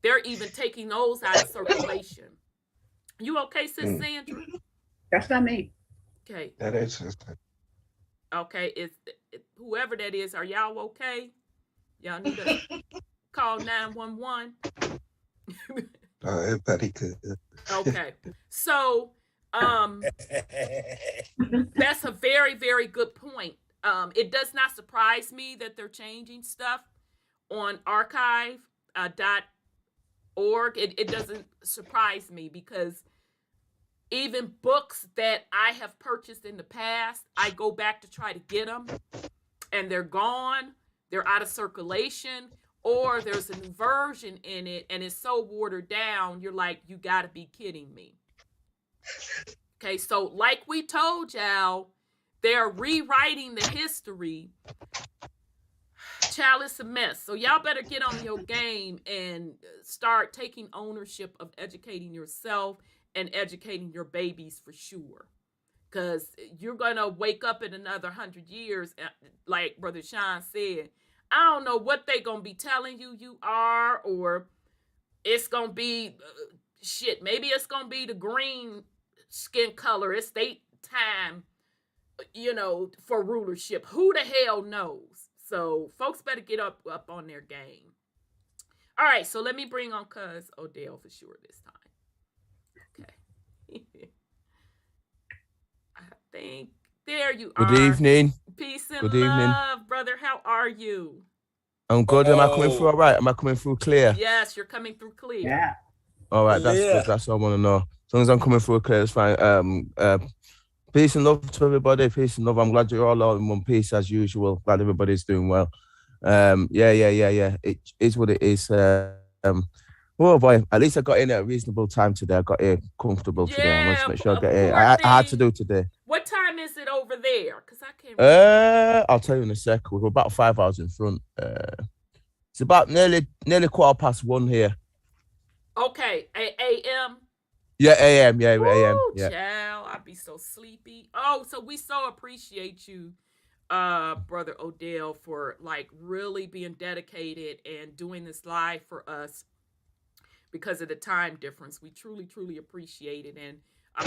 they're even taking those out of circulation. You okay, sis Sandra? That's not me. Okay. That is sister. Okay. It's whoever that is. Are y'all okay? Y'all need to call 911. Everybody good. Okay. So that's a very, very good point. It does not surprise me that they're changing stuff on archive.org. It doesn't surprise me because even books that I have purchased in the past, I go back to try to get them and they're gone. They're out of circulation, or there's a new version in it and it's so watered down. You're like, you got to be kidding me. Okay, so like we told y'all, they're rewriting the history. Child, it's a mess. So y'all better get on your game and start taking ownership of educating yourself and educating your babies for sure. Because you're going to wake up in another 100 years, like Brother Sean said. I don't know what they're going to be telling you are, or it's going to be, shit, maybe it's going to be the green skin color. It's their time, for rulership. Who the hell knows? So folks better get up on their game. All right, so let me bring on Cuz Odel for sure this time. Okay. I think there you are. Good evening. Peace and Good love, evening. brother. How are you? I'm good. Am I coming through all right? Am I coming through clear? Yes, you're coming through clear. Yeah. All right, that's good. That's all I want to know. As long as I'm coming through clear, it's fine. Peace and love to everybody. Peace and love. I'm glad you're all out in one piece as usual. Glad everybody's doing well. Yeah. It is what it is. Oh boy, at least I got in at a reasonable time today. I got here comfortable today. I want to make sure I get here. I had to do today. What time is it over there? Because I can't remember. I'll tell you in a sec. We're about 5 hours in front. It's about nearly 1:15 here. Okay, a.m. Yeah, a.m. Yeah, a.m. Yeah. Child, I'd be so sleepy. Oh, so we so appreciate you, Brother Odel, for like really being dedicated and doing this live for us because of the time difference. We truly, truly appreciate it. And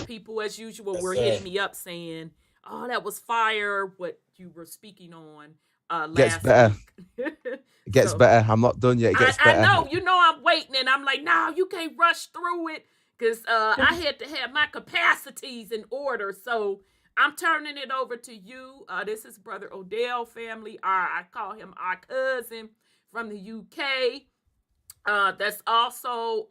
people, as usual, were hitting me up saying, "Oh, that was fire! What you were speaking on last Gets better. week." It gets better. I'm not done yet. It gets better. I know. I'm waiting, and I'm like, no, you can't rush through it because I had to have my capacities in order. So I'm turning it over to you. This is Brother Odel family. I call him our cousin from the UK. That's also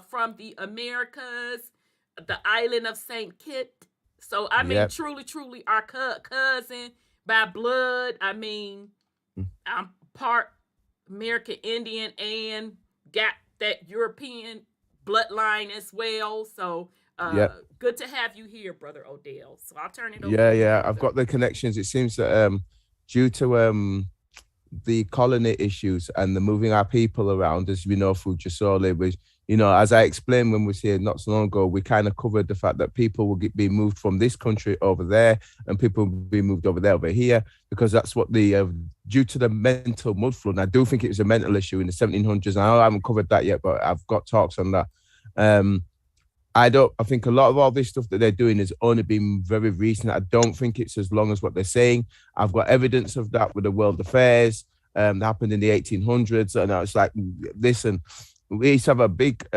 from the Americas, the island of St. Kitts. So, I mean, truly, truly our cousin by blood. I mean, I'm part American Indian and got that European bloodline as well. So, good to have you here, Brother Odel. So, I'll turn it over to you. Yeah. I've got the connections. It seems that due to the colony issues and the moving our people around, as we know through Jasole, which, as I explained when we was here not so long ago, we kind of covered the fact that people will be moved from this country over there and people will be moved over there, over here, because that's what due to the mental mud flood, and I do think it was a mental issue in the 1700s. I haven't covered that yet, but I've got talks on that. I think a lot of all this stuff that they're doing has only been very recent. I don't think it's as long as what they're saying. I've got evidence of that with the world affairs that happened in the 1800s. And it's like, listen, we used to have a big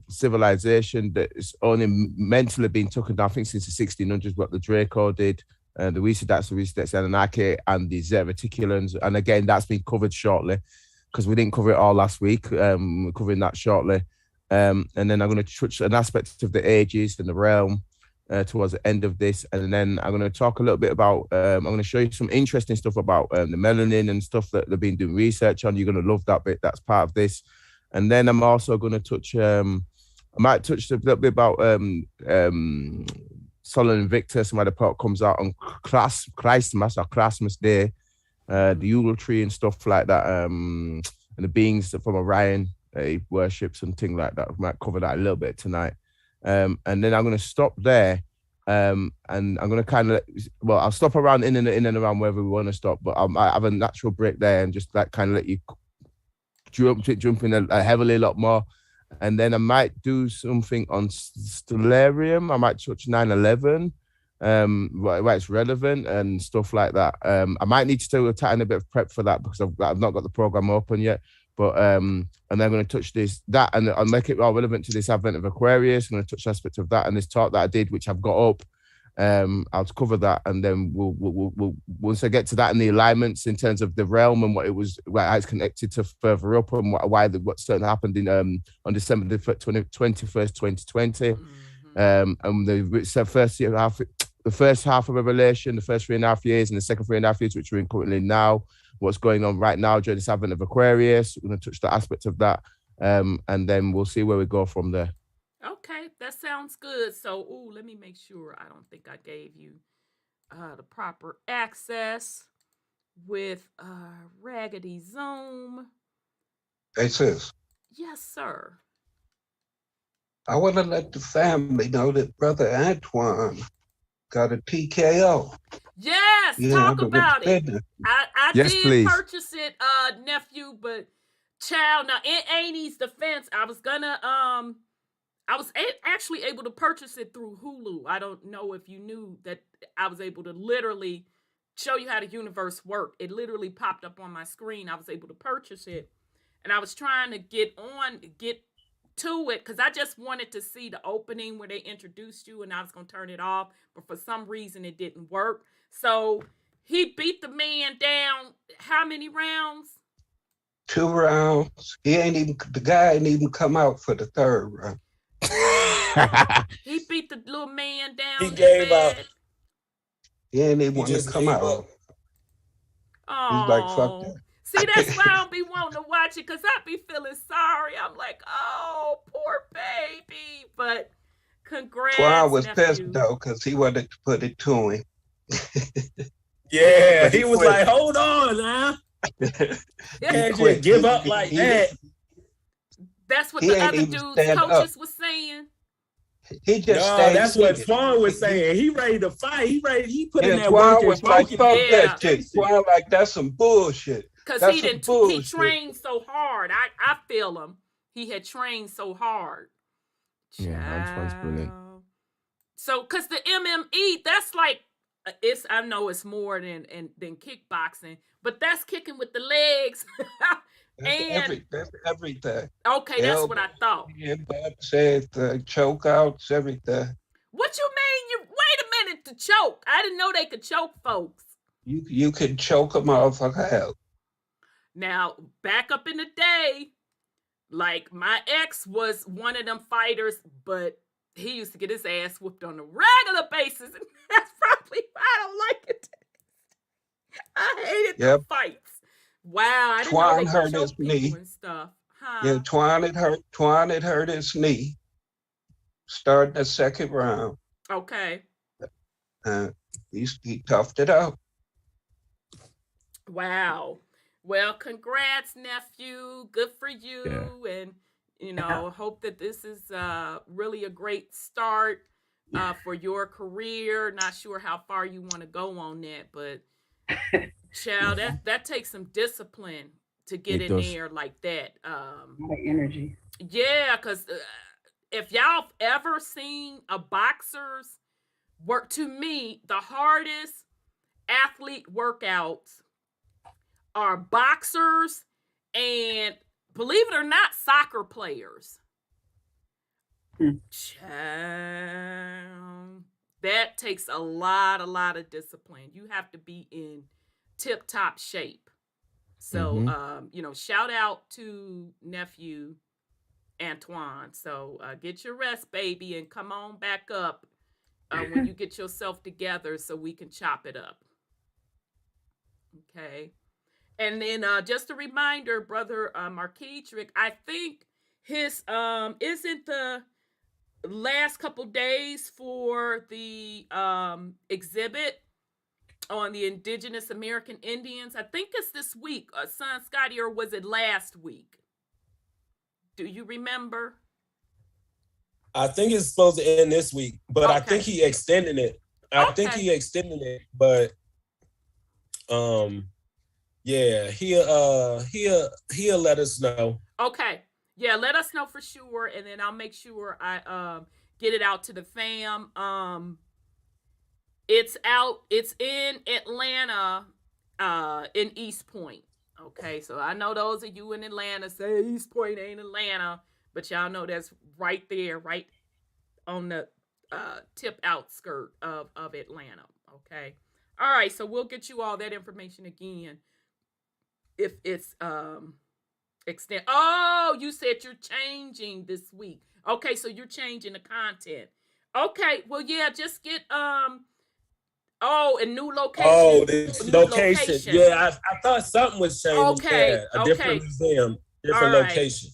civilization that's only mentally been taken down, I think, since the 1600s, what the Draco did, the Weesadats, the Anunnaki, and the Zeraticulans. And again, that's been covered shortly because we didn't cover it all last week. We're covering that shortly. And then I'm going to touch an aspect of the ages and the realm towards the end of this. And then I'm going to talk a little bit about, I'm going to show you some interesting stuff about the melanin and stuff that they've been doing research on. You're going to love that bit. That's part of this. And then I'm also going to touch, I might touch a little bit about Sol Invictus, and why the part comes out on Christmas or Christmas Day, the Yule tree and stuff like that, and the beings from Orion. He worships and things like that. We might cover that a little bit tonight. And then I'm going to stop there. And I'm going to kind of, I'll stop around in and around wherever we want to stop, but I have a natural break there and just like kind of let you jump in heavily a lot more. And then I might do something on Stellarium. I might touch 9/11, why it's relevant and stuff like that. I might need to do a tiny bit of prep for that because I've not got the program open yet. But and then I'm going to touch that and I'll make it all relevant to this advent of Aquarius. I'm going to touch aspects of that and this talk that I did, which I've got up. I'll cover that, and then we'll once I get to that and the alignments in terms of the realm and what it was, how it's connected to further up, and what certain happened in on December 21st, 2020. And the first half of Revelation, the first 3.5 years, and the second 3.5 years, which we're in currently now. What's going on right now during this advent of Aquarius. We're going to touch the aspect of that, and then we'll see where we go from there. Okay, that sounds good. So, let me make sure. I don't think I gave you the proper access with Raggedy Zoom. Hey, sis. Yes, sir. I want to let the family know that Brother Antoine got a TKO. Yes, talk about it. I yes, did please. purchase it, nephew, but child, now in Annie's defense, I was gonna I was actually able to purchase it through Hulu. I don't know if you knew that I was able to literally show you how the universe worked. It literally popped up on my screen. I was able to purchase it. And I was trying to get to it because I just wanted to see the opening where they introduced you, and I was going to turn it off. But for some reason, it didn't work. So he beat the man down how many rounds? 2 rounds. The guy ain't even come out for the 3rd round. He beat the little man down. He gave up. He ain't even want to come out. Oh, he's like, fuck that. See, that's why I don't be wanting to watch it, because I be feeling sorry. I'm like, oh, poor baby. But congrats, Twan was nephew. pissed, though, because he wanted to put it to him. Yeah, he was like, hold on, now. Can't just give up like that. That's what the other dudes' coaches was saying. He just that's what Twan was saying. He ready to fight. He put in that work. Twan was like, fuck that shit. Twan like, that's some bullshit. Because he trained so hard. I feel him. He had trained so hard. Yeah, Twan's brilliant. So, because the MMA, that's like, I know it's more than kickboxing, but that's kicking with the legs. That's everything. Okay, that's what I thought. Yeah, Bob said choke outs, everything. What you mean? Wait a minute, to choke? I didn't know they could choke folks. You can choke a motherfucker out. Now, back up in the day, like my ex was one of them fighters, but he used to get his ass whooped on a regular basis, and that's probably why I don't like it. I hated the fights. Wow, I didn't know they hurt could his choke knee people and stuff. Huh? Yeah, Twan had hurt his knee. Starting the 2nd round. Okay. He toughed it out. Wow. Well, congrats, nephew. Good for you. Yeah. And, hope that this is really a great start for your career. Not sure how far you want to go on that, but child, that takes some discipline to get in there like that. Energy. Yeah, because if y'all ever seen a boxer's work, to me, the hardest athlete workouts are boxers and, believe it or not, soccer players. Child, that takes a lot of discipline. You have to be in tip-top shape. So, shout out to nephew Antoine. So, get your rest, baby, and come on back up when you get yourself together so we can chop it up. Okay. And then just a reminder, brother Marquetrick, I think his isn't the last couple days for the exhibit on the Indigenous American Indians. I think it's this week, son Scotty, or was it last week? Do you remember? I think it's supposed to end this week, but I think he extended it. But yeah, he'll let us know. Okay. Yeah, let us know for sure, and then I'll make sure I get it out to the fam. It's in Atlanta, in East Point. Okay, so I know those of you in Atlanta say East Point ain't Atlanta, but y'all know that's right there, right on the tip outskirt of Atlanta. Okay. All right, so we'll get you all that information again if it's extend. Oh, you said you're changing this week. Okay, so you're changing the content. Okay, well, yeah, just get a new location. Oh, the location. Yeah, I thought something was changing. Okay, yeah, a different museum, different location.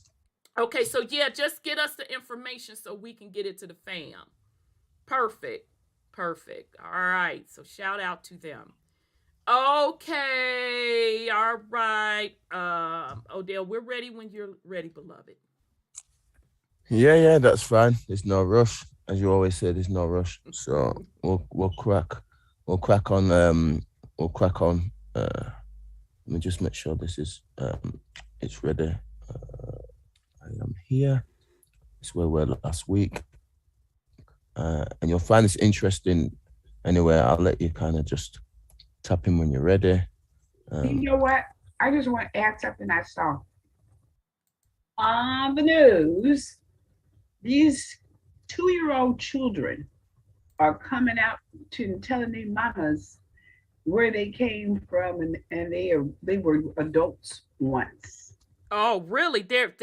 Okay, so yeah, just get us the information so we can get it to the fam. Perfect. All right, so shout out to them. Okay, all right. Odel, we're ready when you're ready, beloved. Yeah, that's fine. There's no rush. As you always say, there's no rush. So we'll crack on. Let me just make sure this is it's ready. I am here. It's where we were last week. And you'll find this interesting. Anyway, I'll let you kind of just tap in when you're ready. You know what? I just want to add something I saw on the news. These 2-year-old children are coming out to telling their mamas where they came from, and they were adults once. Oh, really? They're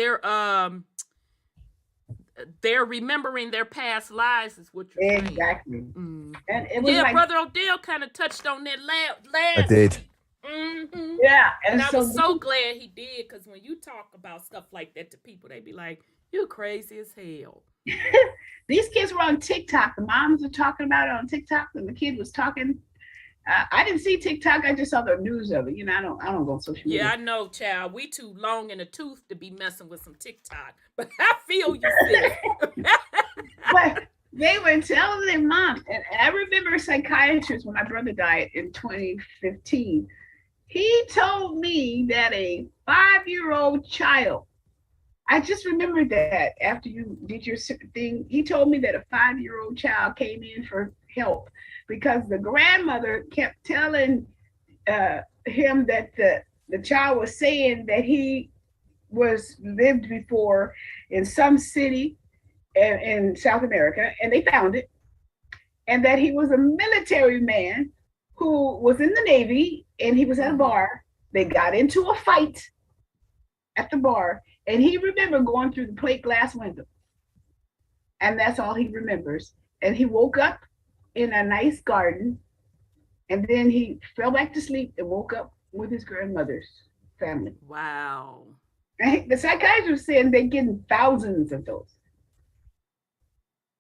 remembering their past lives, is what you're saying. Exactly. Mm. And it was Yeah, like, Brother Odel kind of touched on that last I did. week. Mm-hmm. Yeah, and I was so glad he did, because when you talk about stuff like that to people, they be like, "You crazy as hell." These kids were on TikTok. The moms were talking about it on TikTok, and the kid was talking. I didn't see TikTok. I just saw the news of it. You know, I don't go on social media. Yeah, I know, child. We too long in the tooth to be messing with some TikTok. But I feel you, sis. But they were telling their mom, and I remember a psychiatrist when my brother died in 2015. He told me that a 5-year-old child, I just remembered that after you did your thing, he told me that a 5-year-old child came in for help because the grandmother kept telling him that the child was saying that he was lived before in some city in South America, and they found it, and that he was a military man who was in the Navy, and he was at a bar. They got into a fight at the bar, and he remembered going through the plate glass window. And that's all he remembers. And he woke up in a nice garden, and then he fell back to sleep and woke up with his grandmother's family. Wow. And the psychiatrist was saying they're getting thousands of those.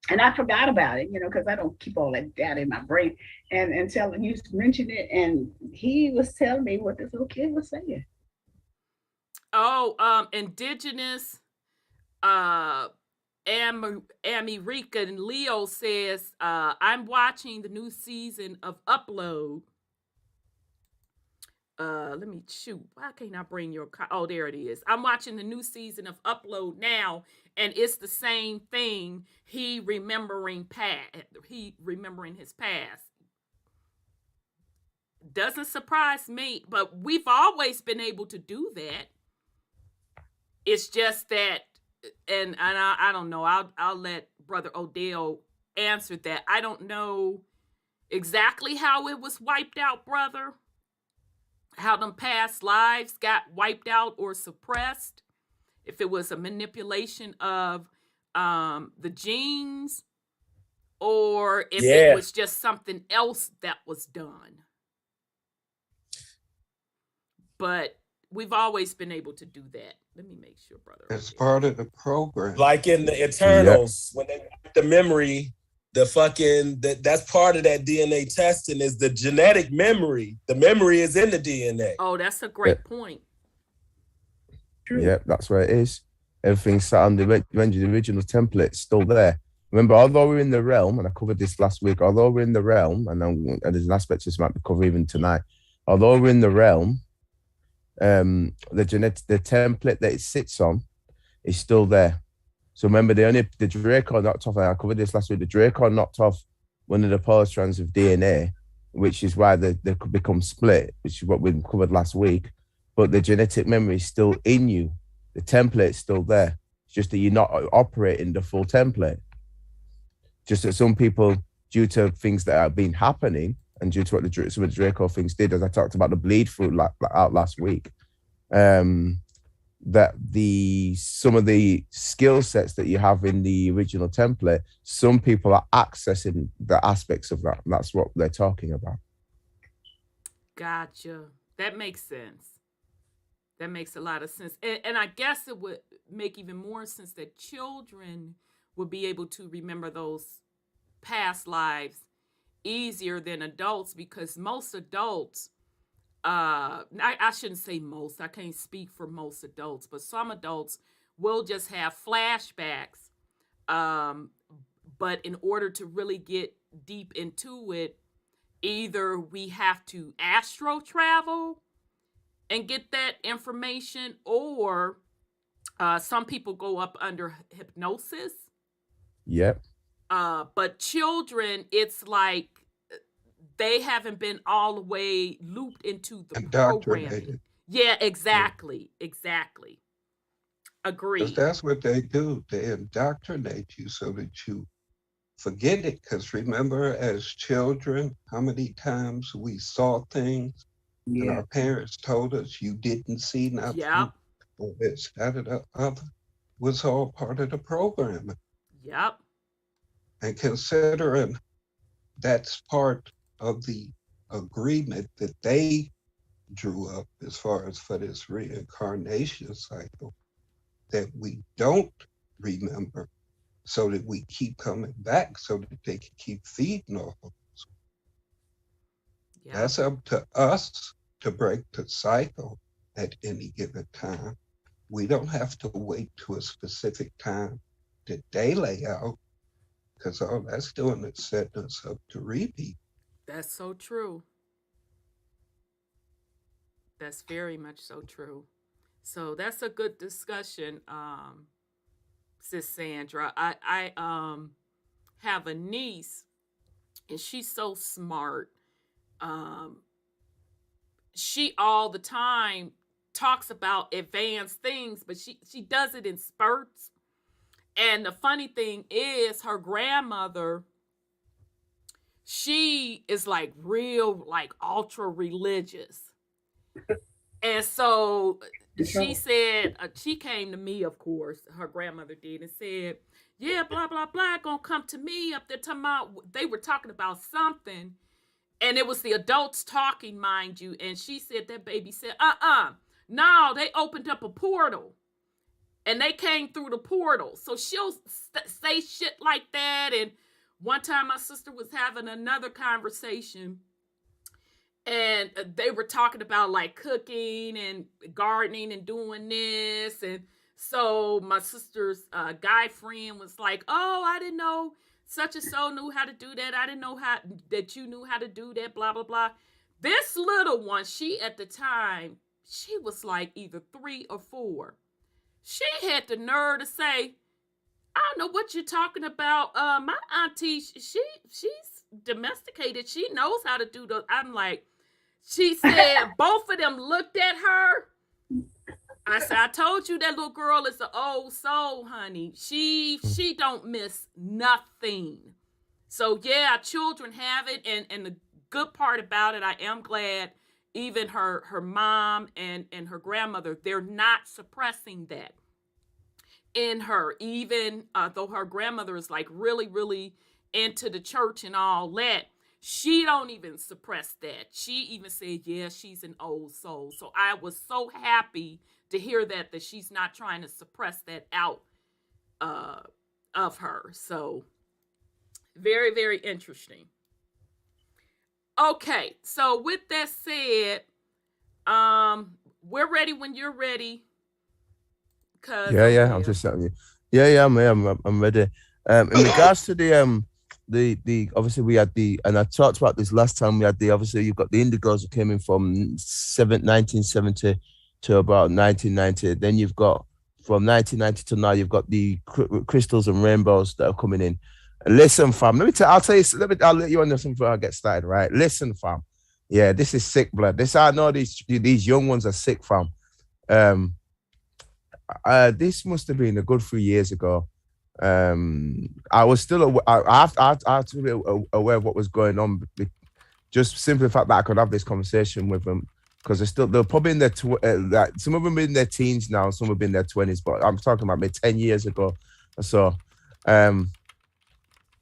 And I forgot about it, because I don't keep all that data in my brain. And until you mentioned it, and he was telling me what this little kid was saying. Oh, indigenous America and Leo says, I'm watching the new season of Upload. Let me shoot. Why can't I bring your oh, there it is. I'm watching the new season of Upload now, and it's the same thing. He remembering his past. Doesn't surprise me, but we've always been able to do that. It's just that, and I don't know. I'll let Brother Odel answer that. I don't know exactly how it was wiped out, brother. How them past lives got wiped out or suppressed. If it was a manipulation of the genes, or if it was just something else that was done. But we've always been able to do that. Let me make sure, brother. It's part of the program. Like in the Eternals, when they wipe the memory, that's part of that DNA testing is the genetic memory. The memory is in the DNA. Oh, that's a great point. True. Yeah, that's where it is. Everything's sat on the original template, still there. Remember, although we're in the realm, and I covered this last week, although we're in the realm, and there's an aspect this might be covered even tonight, although we're in the realm, the template that it sits on is still there. So remember, the Draco knocked off, and I covered this last week, the Draco knocked off one of the polar strands of DNA, which is why they could become split, which is what we covered last week. But the genetic memory is still in you. The template's still there. It's just that you're not operating the full template. Just that some people, due to things that have been happening, and due to what some of the Draco things did, as I talked about the bleed through out last week, that some of the skill sets that you have in the original template, some people are accessing the aspects of that. And that's what they're talking about. Gotcha. That makes sense. That makes a lot of sense. And I guess it would make even more sense that children would be able to remember those past lives easier than adults, because most adults, I shouldn't say most, I can't speak for most adults, but some adults will just have flashbacks. But in order to really get deep into it, either we have to astro travel and get that information, or Some people go up under hypnosis. Yep. But children, it's like they haven't been all the way looped into the programming. Indoctrinated. Yeah, exactly. Exactly. Agreed. Because that's what they do. They indoctrinate you so that you forget it. Because remember, as children, how many times we saw things and our parents told us you didn't see nothing. Yep. Or this, that, or the other was all part of the program. Yep. And considering that's part of the agreement that they drew up as far as for this reincarnation cycle, that we don't remember so that we keep coming back so that they can keep feeding off of us. Yep. That's up to us to break the cycle at any given time. We don't have to wait to a specific time that they lay out, because all that's doing is setting us up to repeat. That's so true. That's very much so true. So that's a good discussion, Sis Sandra. I have a niece, and she's so smart. She all the time talks about advanced things, but she does it in spurts. And the funny thing is, her grandmother, she is like real, like ultra religious. And so she said, she came to me, of course, her grandmother did, and said, yeah, blah, blah, blah, gonna come to me up there talking about, they were talking about something. And it was the adults talking, mind you. And she said, that baby said, no, they opened up a portal. And they came through the portal. So she'll say shit like that. And one time my sister was having another conversation. And they were talking about like cooking and gardening and doing this. And so my sister's guy friend was like, oh, I didn't know such and so knew how to do that. I didn't know that you knew how to do that, blah, blah, blah. This little one, she at the time, she was like either 3 or 4. She had the nerve to say, I don't know what you're talking about. My auntie, she's domesticated. She knows how to do those. I'm like, she said, both of them looked at her. I said, I told you that little girl is an old soul, honey. She don't miss nothing. So yeah, children have it. And the good part about it, I am glad even her mom and her grandmother, they're not suppressing that in her. Even though her grandmother is like really, really into the church and all that, she don't even suppress that. She even said, yeah, she's an old soul. So I was so happy to hear that she's not trying to suppress that out of her. So very, very interesting. Okay, so with that said, we're ready when you're ready. Yeah, I'm just telling you. Yeah, I'm ready. In regards to the obviously we had and I talked about this last time, we had obviously you've got the indigos that came in from 1970 to about 1990. Then you've got from 1990 to now, you've got the crystals and rainbows that are coming in. Listen, fam. I'll let you on this before I get started, right? Listen, fam. Yeah, this is sick blood. I know these young ones are sick, fam. This must have been a good 3 years ago. I was still I had to be aware of what was going on, just simply the fact that I could have this conversation with them, because they're probably in their some of them in their teens now, some have been in their 20s, but I'm talking about maybe 10 years ago or so.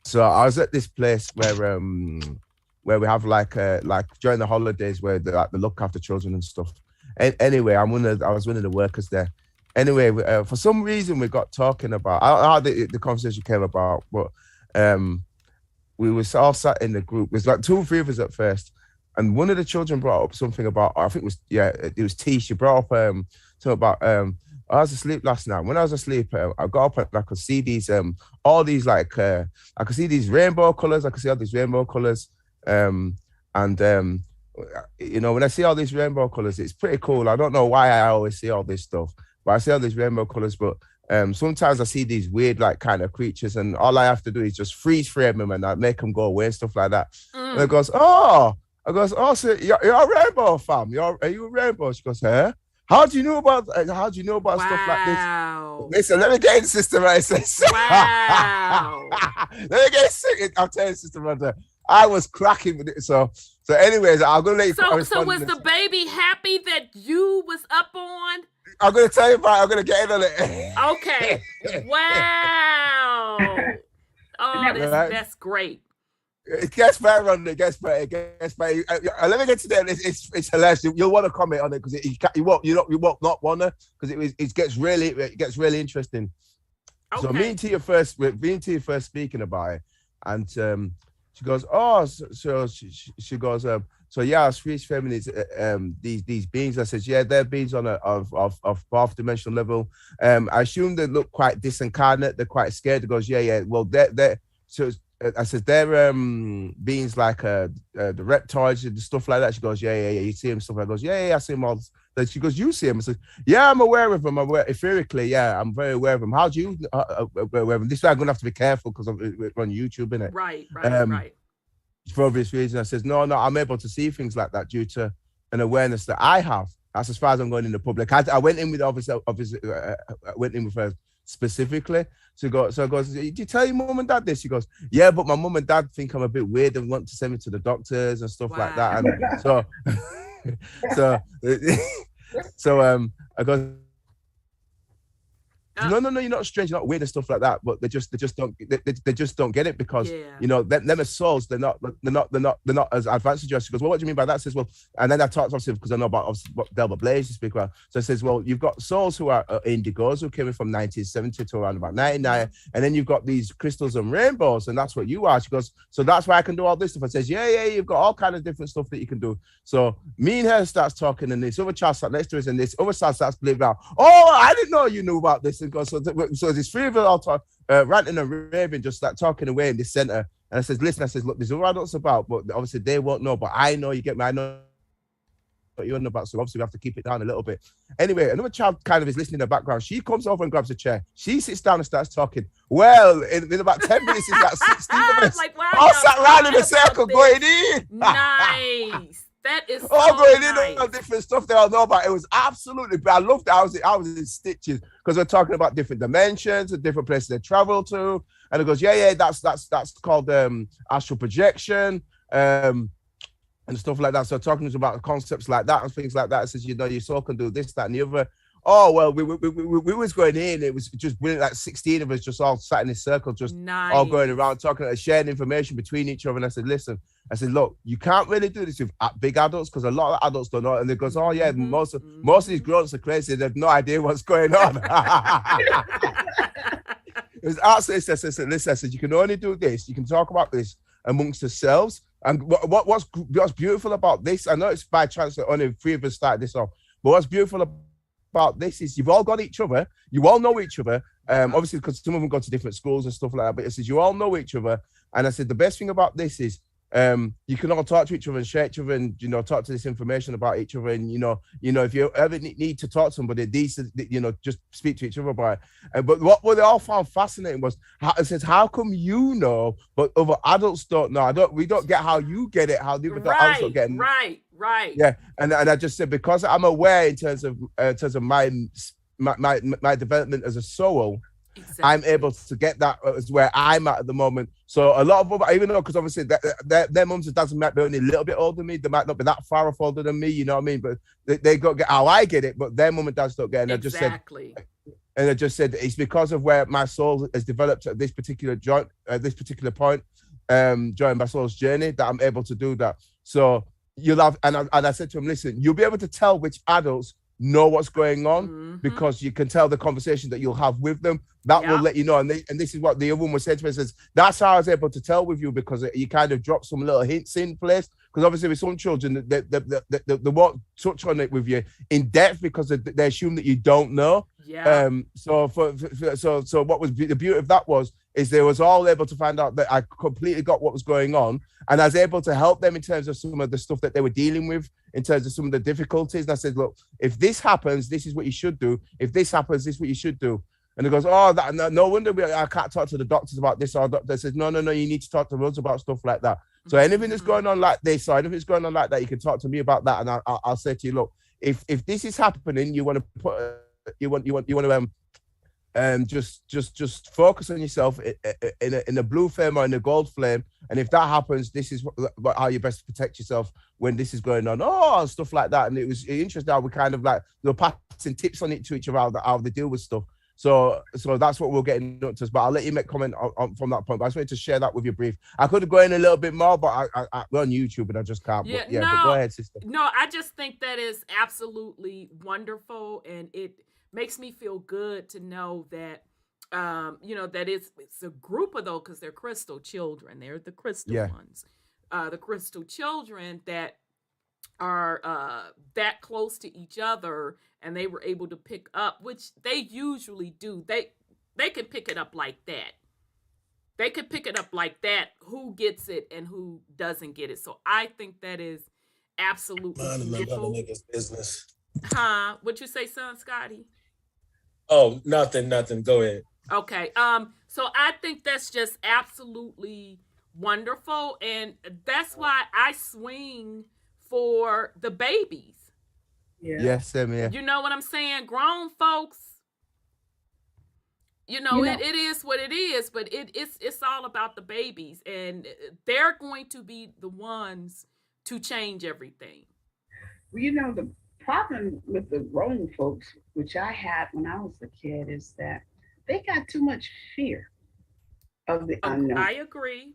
So I was at this place where we have like during the holidays where they look after children and stuff. And anyway, I was one of the workers there. Anyway, for some reason we got talking about how the conversation came about, but we were all sat in the group. It was like 2 or 3 of us at first, and one of the children brought up something about, I think it was T. She brought up something about I was asleep last night. When I was asleep, I got up and I could see these all these I could see these rainbow colors. I could see all these rainbow colors, and you know, when I see all these rainbow colors, it's pretty cool. I don't know why I always see all this stuff, but I see all these rainbow colors. But sometimes I see these weird like kind of creatures, and all I have to do is just freeze frame them and I make them go away and stuff like that. And it goes, oh, so you're a rainbow, fam. Are you a rainbow? She goes, huh? How do you know about stuff like this? Listen, let me get in, Sister Right. Wow. Let me get sick. I'm telling you, Sister Right. I was cracking with it. So anyways, I'm gonna let you. So was the baby happy that you was up on? I'm gonna tell you about it. I'm gonna get in on it. Okay. Wow. Oh, that's great. It gets better on it. It gets better. Let me get to that. It's hilarious. You'll want to comment on it because you won't not want to because it gets really interesting. Okay. So me and Tia first speaking about it, and she goes, oh, so she goes, so yeah, Swedish feminists, these beings. I said, yeah, they're beings on of fourth dimensional level. I assume they look quite disincarnate. They're quite scared. It goes, yeah. Well, they're so. I said, they're beings like the reptiles and stuff like that. She goes, yeah, you see him, stuff like that. I goes, yeah, I see him all. Then she goes, you see him? I said, yeah, I'm aware of him. I'm aware, etherically, yeah, I'm very aware of him. How do you aware of him? This is why I'm going to have to be careful because we're on YouTube, innit? Right. For obvious reasons. I says, no, I'm able to see things like that due to an awareness that I have. That's as far as I'm going in the public. I went in with went in with her specifically. So I goes, did you tell your mum and dad this? She goes, yeah, but my mum and dad think I'm a bit weird and want to send me to the doctors and stuff like that. And so I go, no, you're not strange, you're not weird and stuff like that. But they just don't get it because you know them as souls, they're not as advanced as you. She goes, well, what do you mean by that? I says, well, and then I talked obviously because I know about what Delbert Blaze to speak about. So I says, well, you've got souls who are indigos who came in from 1970 to around about 99, and then you've got these crystals and rainbows, and that's what you are. She goes, so that's why I can do all this stuff. I says, yeah, you've got all kind of different stuff that you can do. So me and her starts talking, and this other child sat next to us, and this other child starts believing out, oh, I didn't know you knew about this. And goes, so these three of us all talk, ranting and raving, just like talking away in the center. And I says, listen, look, there's what adults about, but obviously they won't know. But I know, you get me, I know what you're on about. So obviously we have to keep it down a little bit. Anyway, another child kind of is listening in the background. She comes over and grabs a chair. She sits down and starts talking. Well, in about 10 minutes, it's like 16 of us all sat around in a circle going in. Nice. That is so going nice. in on different stuff they all know about. It was absolutely, but I loved it. I was in stitches because we're talking about different dimensions and different places they travel to. And it goes, yeah, that's called astral projection and stuff like that. So talking about concepts like that and things like that. It says, you know, your soul can do this, that, and the other. Oh, well, we was going in. It was just brilliant, like 16 of us just all sat in this circle, just all going around talking and sharing information between each other. And I said, listen, look, you can't really do this with big adults because a lot of adults don't know. And they goes, oh, yeah, most of these grown-ups are crazy. They have no idea what's going on. It was absolutely, listen, I said, you can only do this. You can talk about this amongst yourselves. And what's beautiful about this, I know it's by chance that only three of us started this off, but what's beautiful about this is you've all got each other, you all know each other, obviously because some of them go to different schools and stuff like that, but it says you all know each other. And I said the best thing about this is you can all talk to each other and share each other and, you know, talk to this information about each other. And, you know, if you ever need to talk to somebody, just speak to each other about it. But what they all found fascinating was, it says, how come you know, but other adults don't know? We don't get how you get it, how the other adults don't get it. Right. Yeah. And I just said, because I'm aware in terms of my development as a soul, exactly. I'm able to get that as where I'm at the moment. So a lot of them, even though, because obviously their mums and dads might be only a little bit older than me, they might not be that far off older than me, you know what I mean? But they got get how I get it, but their mum and dads don't get it. And exactly. I just said it's because of where my soul has developed at this particular point during my soul's journey that I'm able to do that. So you'll have, and I said to him, listen, you'll be able to tell which adults know what's going on because you can tell the conversation that you'll have with them. That will let you know. And this is what the other one was saying to me. Says that's how I was able to tell with you because you kind of dropped some little hints in place. Because obviously with some children, they won't touch on it with you in depth because they assume that you don't know. Yeah. So what was the beauty of that was is they was all able to find out that I completely got what was going on, and I was able to help them in terms of some of the stuff that they were dealing with, in terms of some of the difficulties. And I said, look, if this happens, this is what you should do. If this happens, this is what you should do. And he goes, oh, no wonder I can't talk to the doctors about this. Or doctor says, no, you need to talk to us about stuff like that. So anything that's going on like this, or anything that's going on like that, you can talk to me about that, and I'll say to you, look, if this is happening, you want to put, you want to just focus on yourself in a blue flame or in a gold flame, and if that happens, this is how you best protect yourself when this is going on, and stuff like that. And it was interesting how we kind of like we were passing tips on it to each other, how they deal with stuff. So that's what we're getting up to. But I'll let you make comment on from that point. But I just wanted to share that with you brief. I could go in a little bit more, but we're on YouTube and I just can't. Yeah, but go ahead, sister. No, I just think that is absolutely wonderful, and it makes me feel good to know that that it's a group of those, because they're crystal children. They're the crystal ones, the crystal children that are that close to each other, and they were able to pick up, which they usually do. They can pick it up like that. They could pick it up like that, who gets it and who doesn't get it. So I think that is absolutely beautiful. Niggas business. Huh? What you say, son, Scotty? Oh, nothing. Go ahead. Okay. So I think that's just absolutely wonderful, and that's why I swing for the babies. Yeah. Yes, yeah. You know what I'm saying? Grown folks, it is what it is, but it's all about the babies, and they're going to be the ones to change everything. Well, the problem with the grown folks, which I had when I was a kid, is that they got too much fear of the unknown. I agree.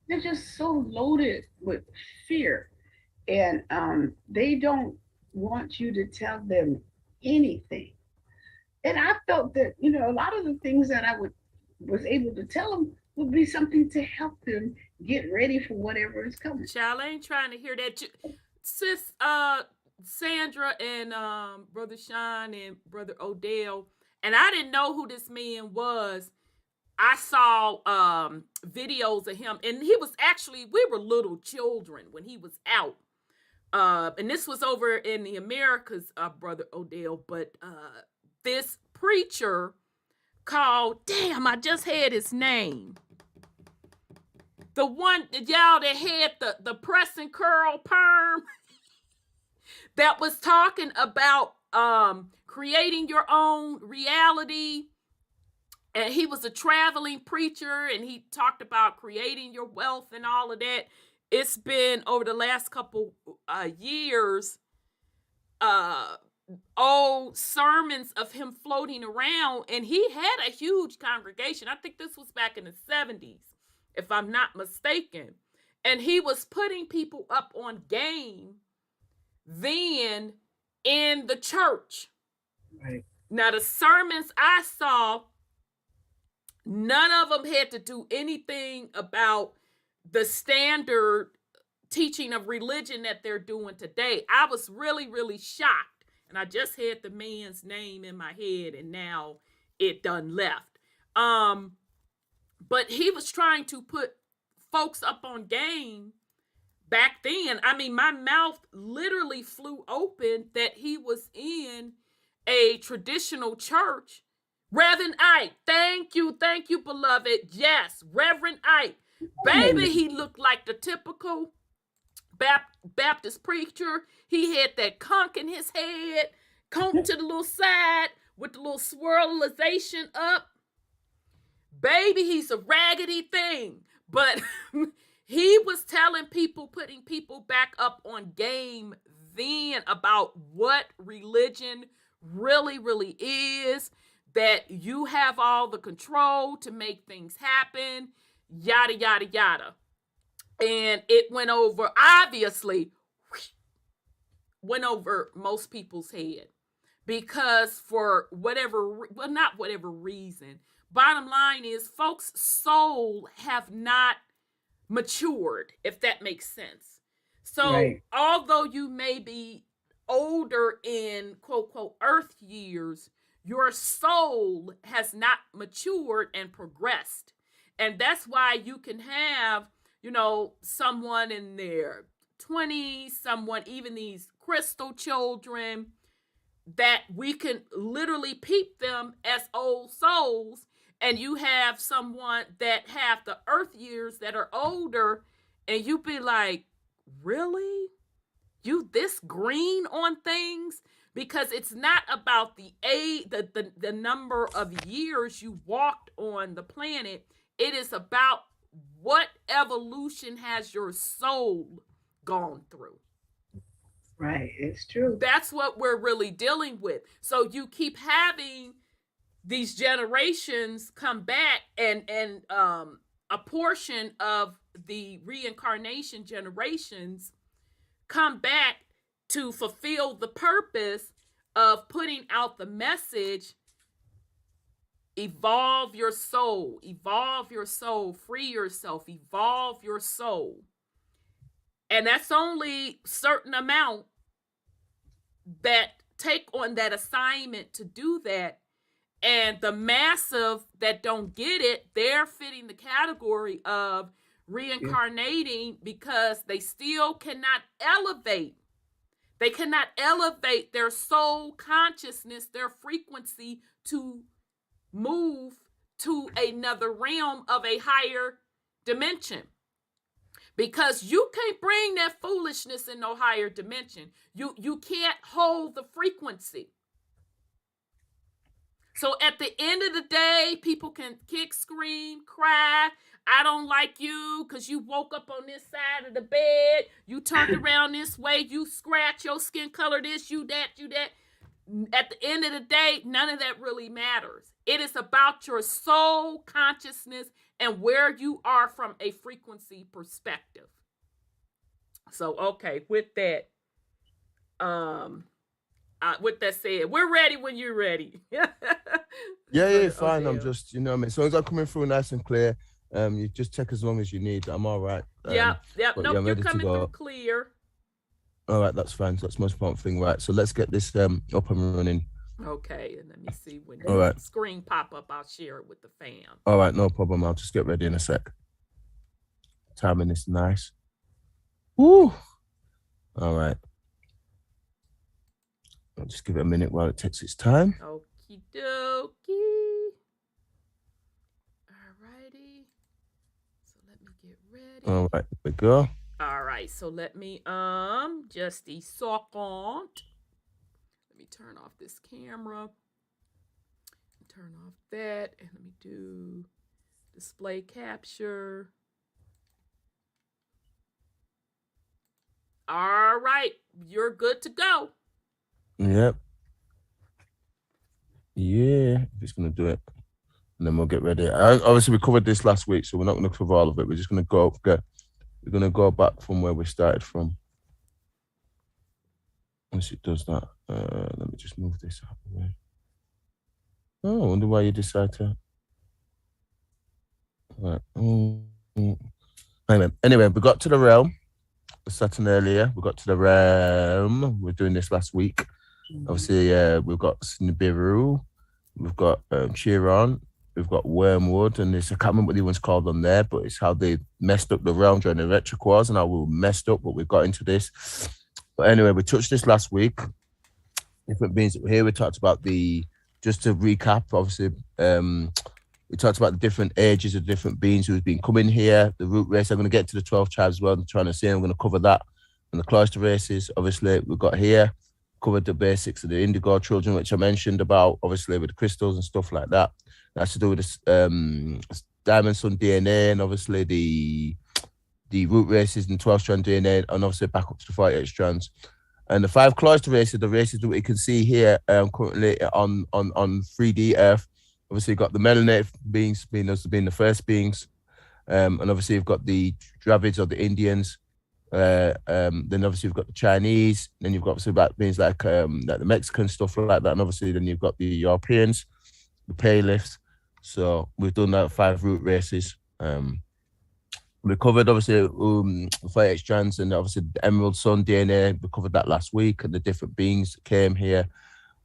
They're just so loaded with fear, and they don't want you to tell them anything. And I felt that a lot of the things that I was able to tell them would be something to help them get ready for whatever is coming. Child, I ain't trying to hear that. Sis, Sandra and Brother Sean and Brother Odel, and I didn't know who this man was. I saw videos of him, and he was actually, we were little children when he was out. And this was over in the Americas, Brother Odel, but this preacher called, damn, I just had his name. The one, y'all, that had the press and curl perm that was talking about creating your own reality. And he was a traveling preacher, and he talked about creating your wealth and all of that. It's been over the last couple years, old sermons of him floating around, and he had a huge congregation. I think this was back in the 70s, if I'm not mistaken. And he was putting people up on game then in the church. Right. Now, the sermons I saw, none of them had to do anything about the standard teaching of religion that they're doing today. I was really, really shocked. And I just had the man's name in my head, and now it done left. But he was trying to put folks up on game back then. I mean, my mouth literally flew open that he was in a traditional church. Reverend Ike, thank you, beloved. Yes, Reverend Ike. Baby, he looked like the typical Baptist preacher. He had that conch in his head, comb to the little side with the little swirlization up. Baby, he's a raggedy thing. But he was telling people, putting people back up on game then about what religion really, really is. That you have all the control to make things happen, yada, yada, yada. And it went over, obviously, went over most people's head. Because for not whatever reason, bottom line is folks' soul have not matured, if that makes sense. So right. Although you may be older in quote, quote, earth years, your soul has not matured and progressed. And that's why you can have, someone in their 20s, someone, even these crystal children, that we can literally peep them as old souls. And you have someone that have the earth years that are older, and you be like, really? You this green on things? Because it's not about the age, the number of years you walked on the planet. It is about what evolution has your soul gone through. Right, it's true. That's what we're really dealing with. So you keep having these generations come back, and a portion of the reincarnation generations come back to fulfill the purpose of putting out the message: evolve your soul, free yourself, evolve your soul. And that's only certain amount that take on that assignment to do that. And the massive that don't get it, they're fitting the category of reincarnating because they still cannot elevate. They cannot elevate their soul consciousness, their frequency, to move to another realm of a higher dimension. Because you can't bring that foolishness in no higher dimension. You can't hold the frequency. So at the end of the day, people can kick, scream, cry. I don't like you because you woke up on this side of the bed. You turned around this way. You scratch your skin color, this, you that. At the end of the day, none of that really matters. It is about your soul consciousness and where you are from a frequency perspective. So, okay, with that said, we're ready when you're ready. Yeah, fine. I'm just, as long as I'm coming through nice and clear, you just take as long as you need. I'm all right. Yep. Nope, you're coming through clear. All right, that's fine. So that's the most important thing, right? So let's get this up and running. Okay, and let me see when the screen pop up. I'll share it with the fam. All right, no problem. I'll just get ready in a sec. Timing is nice. Woo! All right. I'll just give it a minute while it takes its time. Okie dokie. All righty. So let me get ready. All right, here we go. All right, so let me just a second. Let me turn off this camera. Turn off that, and let me do display capture. All right, you're good to go. Yep. Yeah, just gonna do it, and then we'll get ready. Obviously, we covered this last week, so we're not gonna cover all of it. We're just gonna we're gonna go back from where we started from. Once it does that, let me just move this out of the way. Oh, I wonder why you decide to. All right. Hang on. Anyway, we got to the realm. Saturn earlier. We got to the realm. We're doing this last week. Obviously, we've got Nibiru, we've got Chiron, we've got Wormwood, and this, I can't remember what the one's called on there, but it's how they messed up the realm during the retrograde wars and how we were messed up, but we got into this. But anyway, we touched this last week. Different beings that were here. We talked about just to recap, obviously, we talked about the different ages of different beings who've been coming here, the root race. I'm going to get to the 12 tribes as well. I'm trying to say I'm going to cover that. And the cloister races, obviously, we've got here. Covered the basics of the indigo children, which I mentioned about, obviously, with the crystals and stuff like that. That's to do with this diamond sun DNA, and obviously the root races and 12-strand DNA, and obviously back up to the 48 strands. And the 5 cloister races, the races that we can see here currently on 3D Earth. Obviously, you've got the melanated beings being the first beings, and obviously you've got the Dravids or the Indians. Then obviously you've got the Chinese, then you've got obviously about beings like the Mexican stuff like that, and obviously then you've got the Europeans, the Paleoliths. So we've done that 5 root races. We covered obviously 48 strands and obviously the Emerald Sun DNA. We covered that last week, and the different beings that came here.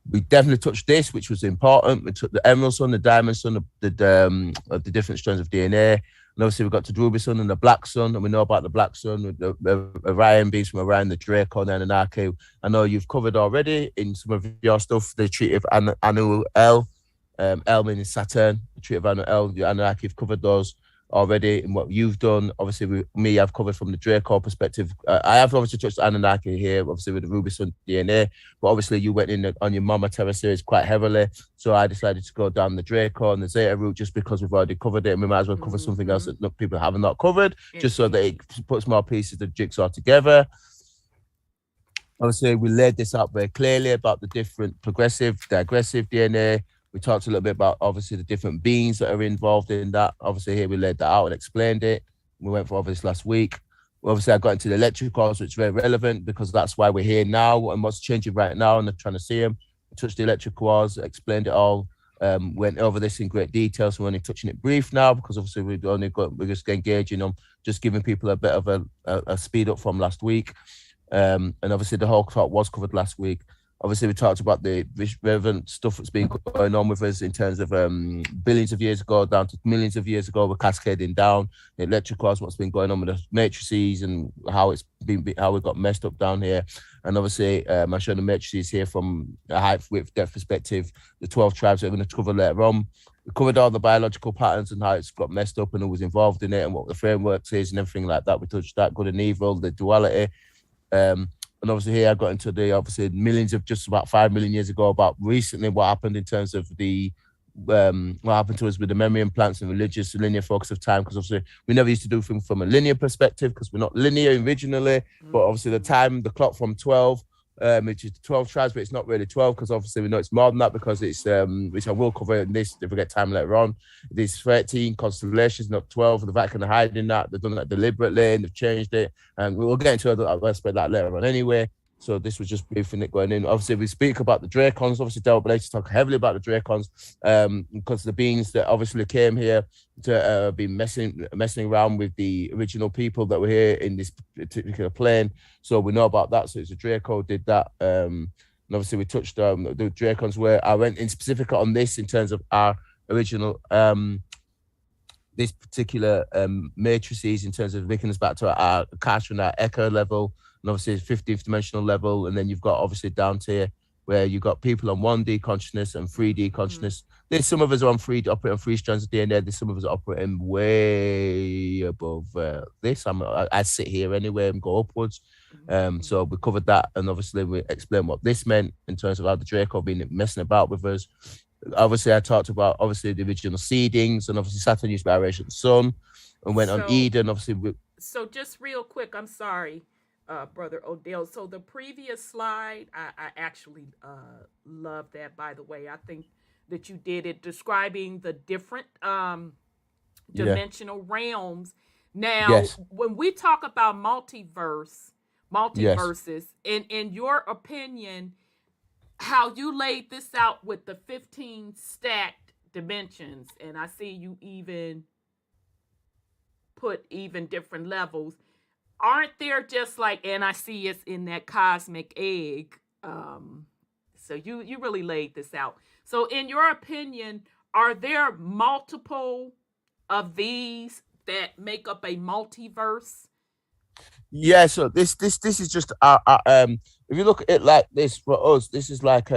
we definitely touched this, which was important. We took the Emerald Sun, the Diamond Sun, the different strands of DNA. And obviously we got to Ruby Sun and the Black Sun, and we know about the Black Sun, with the Orion beings from Orion, the Draco, and Anunnaki. I know you've covered already in some of your stuff the Treaty of Anu El, El meaning Saturn, the Treaty of Anu El, the Anunnaki. You've covered those already in what you've done. Obviously, with me, I've covered from the Draco perspective. I have obviously touched Anunnaki here, obviously with the Ruby Sun DNA, but obviously you went in on your Mama Terra series quite heavily. So I decided to go down the Draco and the Zeta route just because we've already covered it, and we might as well cover something else that people have not covered, just so that it puts more pieces of the jigsaw together. Obviously, we laid this out very clearly about the different progressive, digressive DNA. We talked a little bit about, obviously, the different beings that are involved in that. Obviously, here we laid that out and explained it. We went for this last week. Obviously, I got into the electricals, which is very relevant because that's why we're here now and what's changing right now, and they're trying to see them. I touched the electricals, explained it all, went over this in great detail. So we're only touching it brief now because obviously we're just engaging on just giving people a bit of a speed up from last week. And obviously, the whole talk was covered last week. Obviously, we talked about the relevant stuff that's been going on with us in terms of billions of years ago down to millions of years ago. We're cascading down the electricals, what's been going on with the matrices and how we got messed up down here. And obviously, I'm showing the matrices here from a height, width, depth perspective. The 12 tribes that we're going to cover later on. We covered all the biological patterns and how it's got messed up and who was involved in it and what the framework is and everything like that. We touched that, good and evil, the duality. And obviously here I got into the millions of just about 5 million years ago about recently what happened in terms of the what happened to us with the memory implants and religious linear focus of time, because obviously we never used to do things from a linear perspective because we're not linear originally, but obviously the clock from 12, which is 12 tribes, but it's not really 12 because obviously we know it's more than that because it's which I will cover in this if we get time later on. There's 13 constellations, not 12. The Vatican are hiding that. They've done that deliberately and they've changed it. And we'll get into other aspect that later on anyway. So this was just briefing it going in. Obviously, we speak about the Dracons. Obviously, Del Blake talk heavily about the Dracons because the beings that obviously came here to be messing around with the original people that were here in this particular plane. So we know about that. So it's a Draco did that. And obviously, we touched the Dracons where I went in specific on this in terms of our original this particular matrices in terms of linking us back to our Kasha and our Echo level. And obviously 50th dimensional level, and then you've got obviously down tier where you've got people on 1D consciousness and 3D consciousness. There's some of us are on operating on 3 strands of DNA. There's some of us operating way above this. I sit here anyway and go upwards. So we covered that, and obviously we explained what this meant in terms of how the Draco been messing about with us. Obviously, I talked about obviously the original seedings, and obviously Saturn used by aberration of the sun, and went on Eden. Obviously, so just real quick, I'm sorry. Brother Odel. So the previous slide, I actually love that, by the way. I think that you did it describing the different dimensional realms. Now, when we talk about multiverses, in your opinion, how you laid this out with the 15 stacked dimensions, and I see you even put even different levels. Aren't there just like, and I see it's in that cosmic egg. So you really laid this out. So in your opinion, are there multiple of these that make up a multiverse? Yeah, so this is just if you look at it like this for us, this is like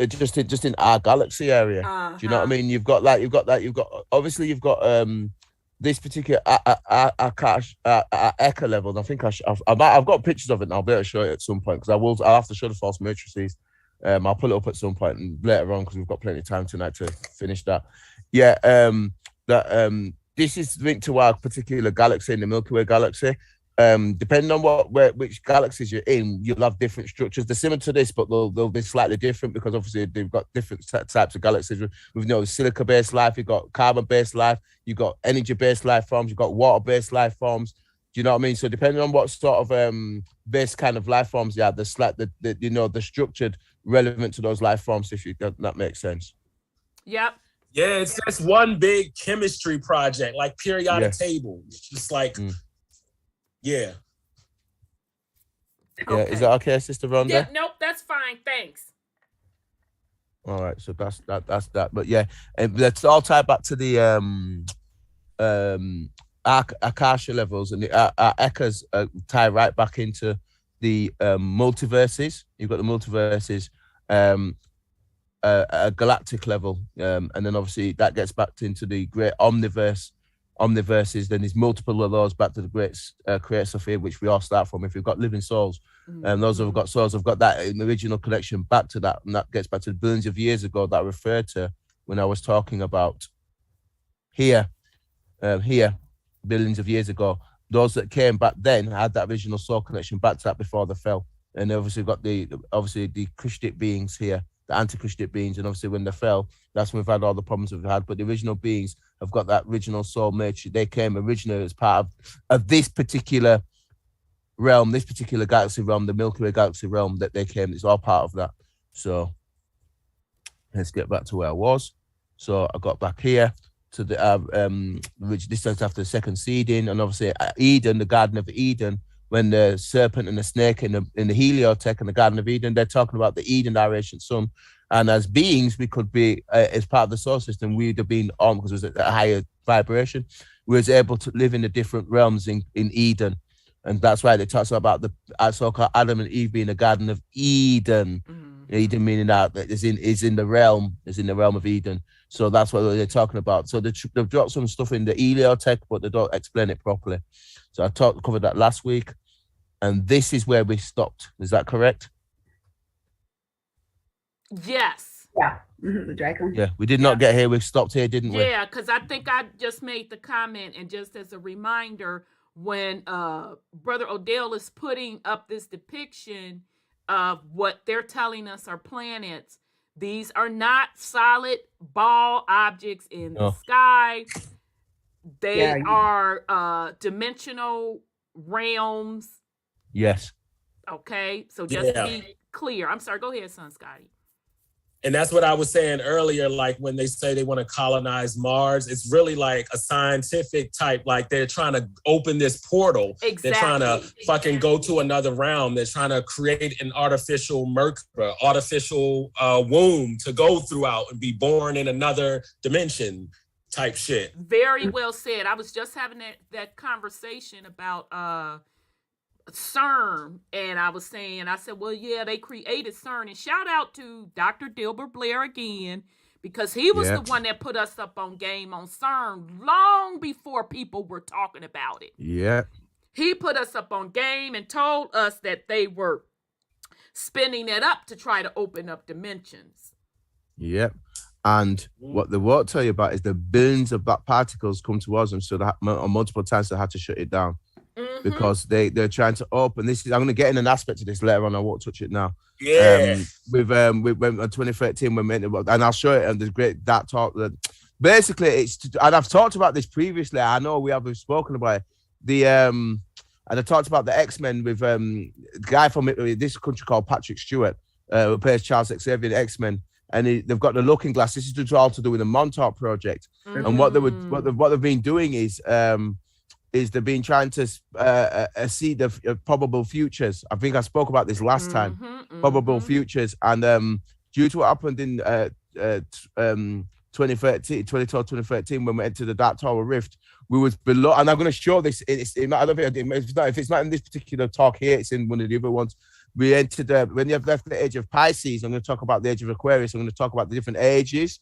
just in our galaxy area. Do you know what I mean? You've got this particular Echo level, and I think I've got pictures of it, and I'll be able to show it at some point because I'll have to show the false matrices. I'll pull it up at some point and later on because we've got plenty of time tonight to finish that. Yeah, this is linked to our particular galaxy in the Milky Way galaxy. Depending on which galaxies you're in, you'll have different structures. They're similar to this, but they'll be slightly different because obviously they've got different types of galaxies. We've silica-based life, you've got carbon-based life, you've got energy-based life forms, you've got water-based life forms. Do you know what I mean? So depending on what sort of base kind of life forms you have, the structured relevant to those life forms. If that makes sense. Yep. Yeah, it's just one big chemistry project, like periodic table. It's just like. Yeah. Yeah. Okay. Is that okay, Sister Rhonda? Yeah, nope, that's fine. Thanks. All right, so that's that. But yeah, and let's all tie back to the Akasha levels, and the Ekas tie right back into the multiverses. You've got the multiverses, a galactic level, and then obviously that gets back into the great omniverses. Then there's multiple of those back to the great creator sphere, which we all start from. If we've got living souls, and those who've got souls have got that original connection back to that, and that gets back to the billions of years ago that I referred to when I was talking about here, billions of years ago. Those that came back then had that original soul connection back to that before they fell. And obviously we've got the Krishtic beings here, the anti-Krishtic beings, and obviously when they fell, that's when we've had all the problems we've had. But the original beings have got that original soul matrix. They came originally as part of this particular realm, this particular galaxy realm, the Milky Way galaxy realm that they came. It's all part of that. So let's get back to where I was. So I got back here to the which this is after the second seeding, and obviously Eden, the Garden of Eden, when the serpent and the snake in the Heliotech and the Garden of Eden, they're talking about the Eden, our ancient sun. And as beings, we could be as part of the solar system, we'd have been on because it was at a higher vibration. We was able to live in the different realms in Eden. And that's why they talk about the so-called Adam and Eve being the Garden of Eden. Eden meaning that is in the realm of Eden. So that's what they're talking about. So they've dropped some stuff in the Heliotech, but they don't explain it properly. So I covered that last week, and this is where we stopped. Is that correct? Yes. Yeah. The dragon. Yeah, we did not get here. We stopped here, didn't we? Yeah, because I think I just made the comment, and just as a reminder, when Brother Odel is putting up this depiction of what they're telling us are planets, these are not solid ball objects in the sky. They are dimensional realms. Yes. Okay, so just to be clear. I'm sorry, go ahead, son Scotty. And that's what I was saying earlier, like when they say they want to colonize Mars, it's really like a scientific type, like they're trying to open this portal. Exactly. They're trying to fucking go to another realm. They're trying to create an artificial artificial womb to go throughout and be born in another dimension type shit. Very well said. I was just having that conversation about CERN, and I said, well, yeah, they created CERN, and shout out to Dr. Dilbert Blair again, because he was the one that put us up on game on CERN long before people were talking about it. Yeah. He put us up on game and told us that they were spinning it up to try to open up dimensions. Yep. And what they won't tell you about is the billions of black particles come towards them, so that on multiple times they had to shut it down. Because they're trying to open this. I'm going to get in an aspect of this later on. I won't touch it now. Yeah. We went on 2013. We meant, and I'll show it. And there's great that talk. That basically and I've talked about this previously. I know we've spoken about it. And I talked about the X-Men with the guy from this country called Patrick Stewart, who plays Charles Xavier in X-Men. And they've got the Looking Glass. This is all to do with the Montauk Project. And what they've been doing is they've been trying to see the probable futures. I think I spoke about this last time. Probable futures, and due to what happened in 2013, when we entered the Dark Tower Rift, we was below. And I'm going to show this. I don't think if it's not in this particular talk here, it's in one of the other ones. We entered when you have left the age of Pisces. I'm going to talk about the age of Aquarius. I'm going to talk about the different ages.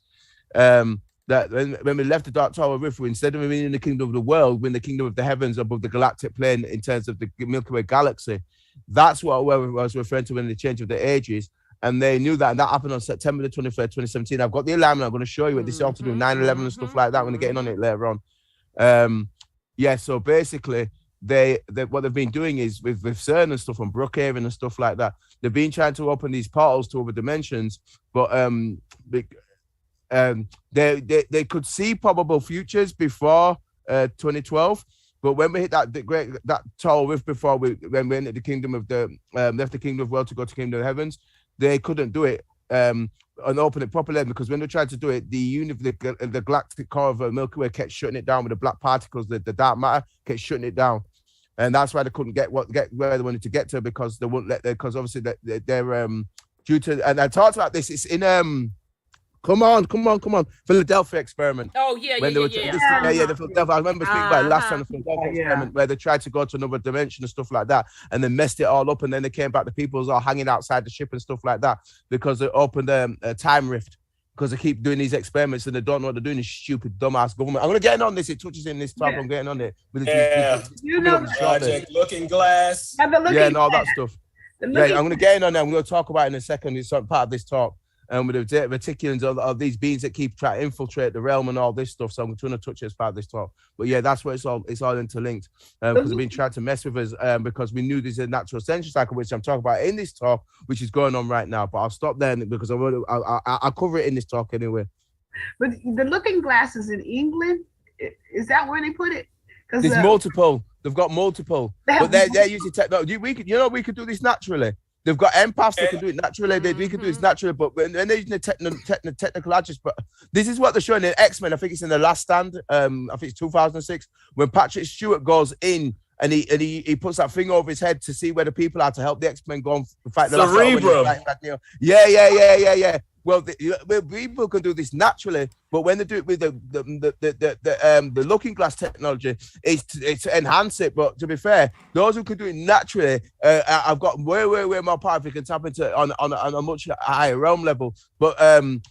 That when we left the Dark Tower Rift, instead of being in the kingdom of the world, we're in the kingdom of the heavens above the galactic plane in terms of the Milky Way galaxy. That's what I was referring to when the change of the ages. And they knew that, and that happened on September the 23rd, 2017. I've got the alignment. I'm going to show you it. This is all to do with 9/11 and stuff like that. When they're getting on it later on. So basically, what they've been doing is with CERN and stuff and Brookhaven and stuff like that. They've been trying to open these portals to other dimensions, but they could see probable futures before 2012, but when we hit that Tower Rift before when we entered the kingdom of left the kingdom of the world to go to kingdom of heavens, they couldn't do it and open it properly, because when they tried to do it, the galactic core of the Milky Way kept shutting it down with the black particles, the dark matter kept shutting it down, and that's why they couldn't get where they wanted to get to, because they wouldn't let because obviously they're due to, and I talked about this. It's in Come on. Philadelphia experiment. Oh yeah, When they were the Philadelphia. I remember speaking about it last time, the Philadelphia experiment, where they tried to go to another dimension and stuff like that, and then messed it all up, and then they came back. The people was all hanging outside the ship and stuff like that because they opened a time rift. Because they keep doing these experiments and they don't know what they're doing. This stupid dumbass government. I'm gonna get in on this. It touches in this topic. I'm getting on it. You know, Project Looking Glass. And all that stuff. I'm gonna get in on that. I'm gonna talk about it in a second. It's part of this talk. With the reticulans of these beings that keep trying to infiltrate the realm and all this stuff. So I'm trying to touch it as part of this talk. But yeah, that's where it's all interlinked. Because they've been trying to mess with us because we knew there's a natural ascension cycle, which I'm talking about in this talk, which is going on right now. But I'll stop there because I'll cover it in this talk anyway. But the looking glasses in England, is that where they put it? There's multiple. They've got multiple. But they're using technology. We could do this naturally. They've got empaths that can do it naturally. We can do it naturally, but when they're using the technical adjust, but this is what they're showing in X-Men. I think it's in The Last Stand. I think it's 2006 when Patrick Stewart goes in and he puts that thing over his head to see where the people are to help the X-Men go and fight the Cerebrum. Yeah. Well, people can do this naturally, but when they do it with the looking glass technology, it's to enhance it. But to be fair, those who can do it naturally, I've got way more power if you can tap into on a much higher realm level. But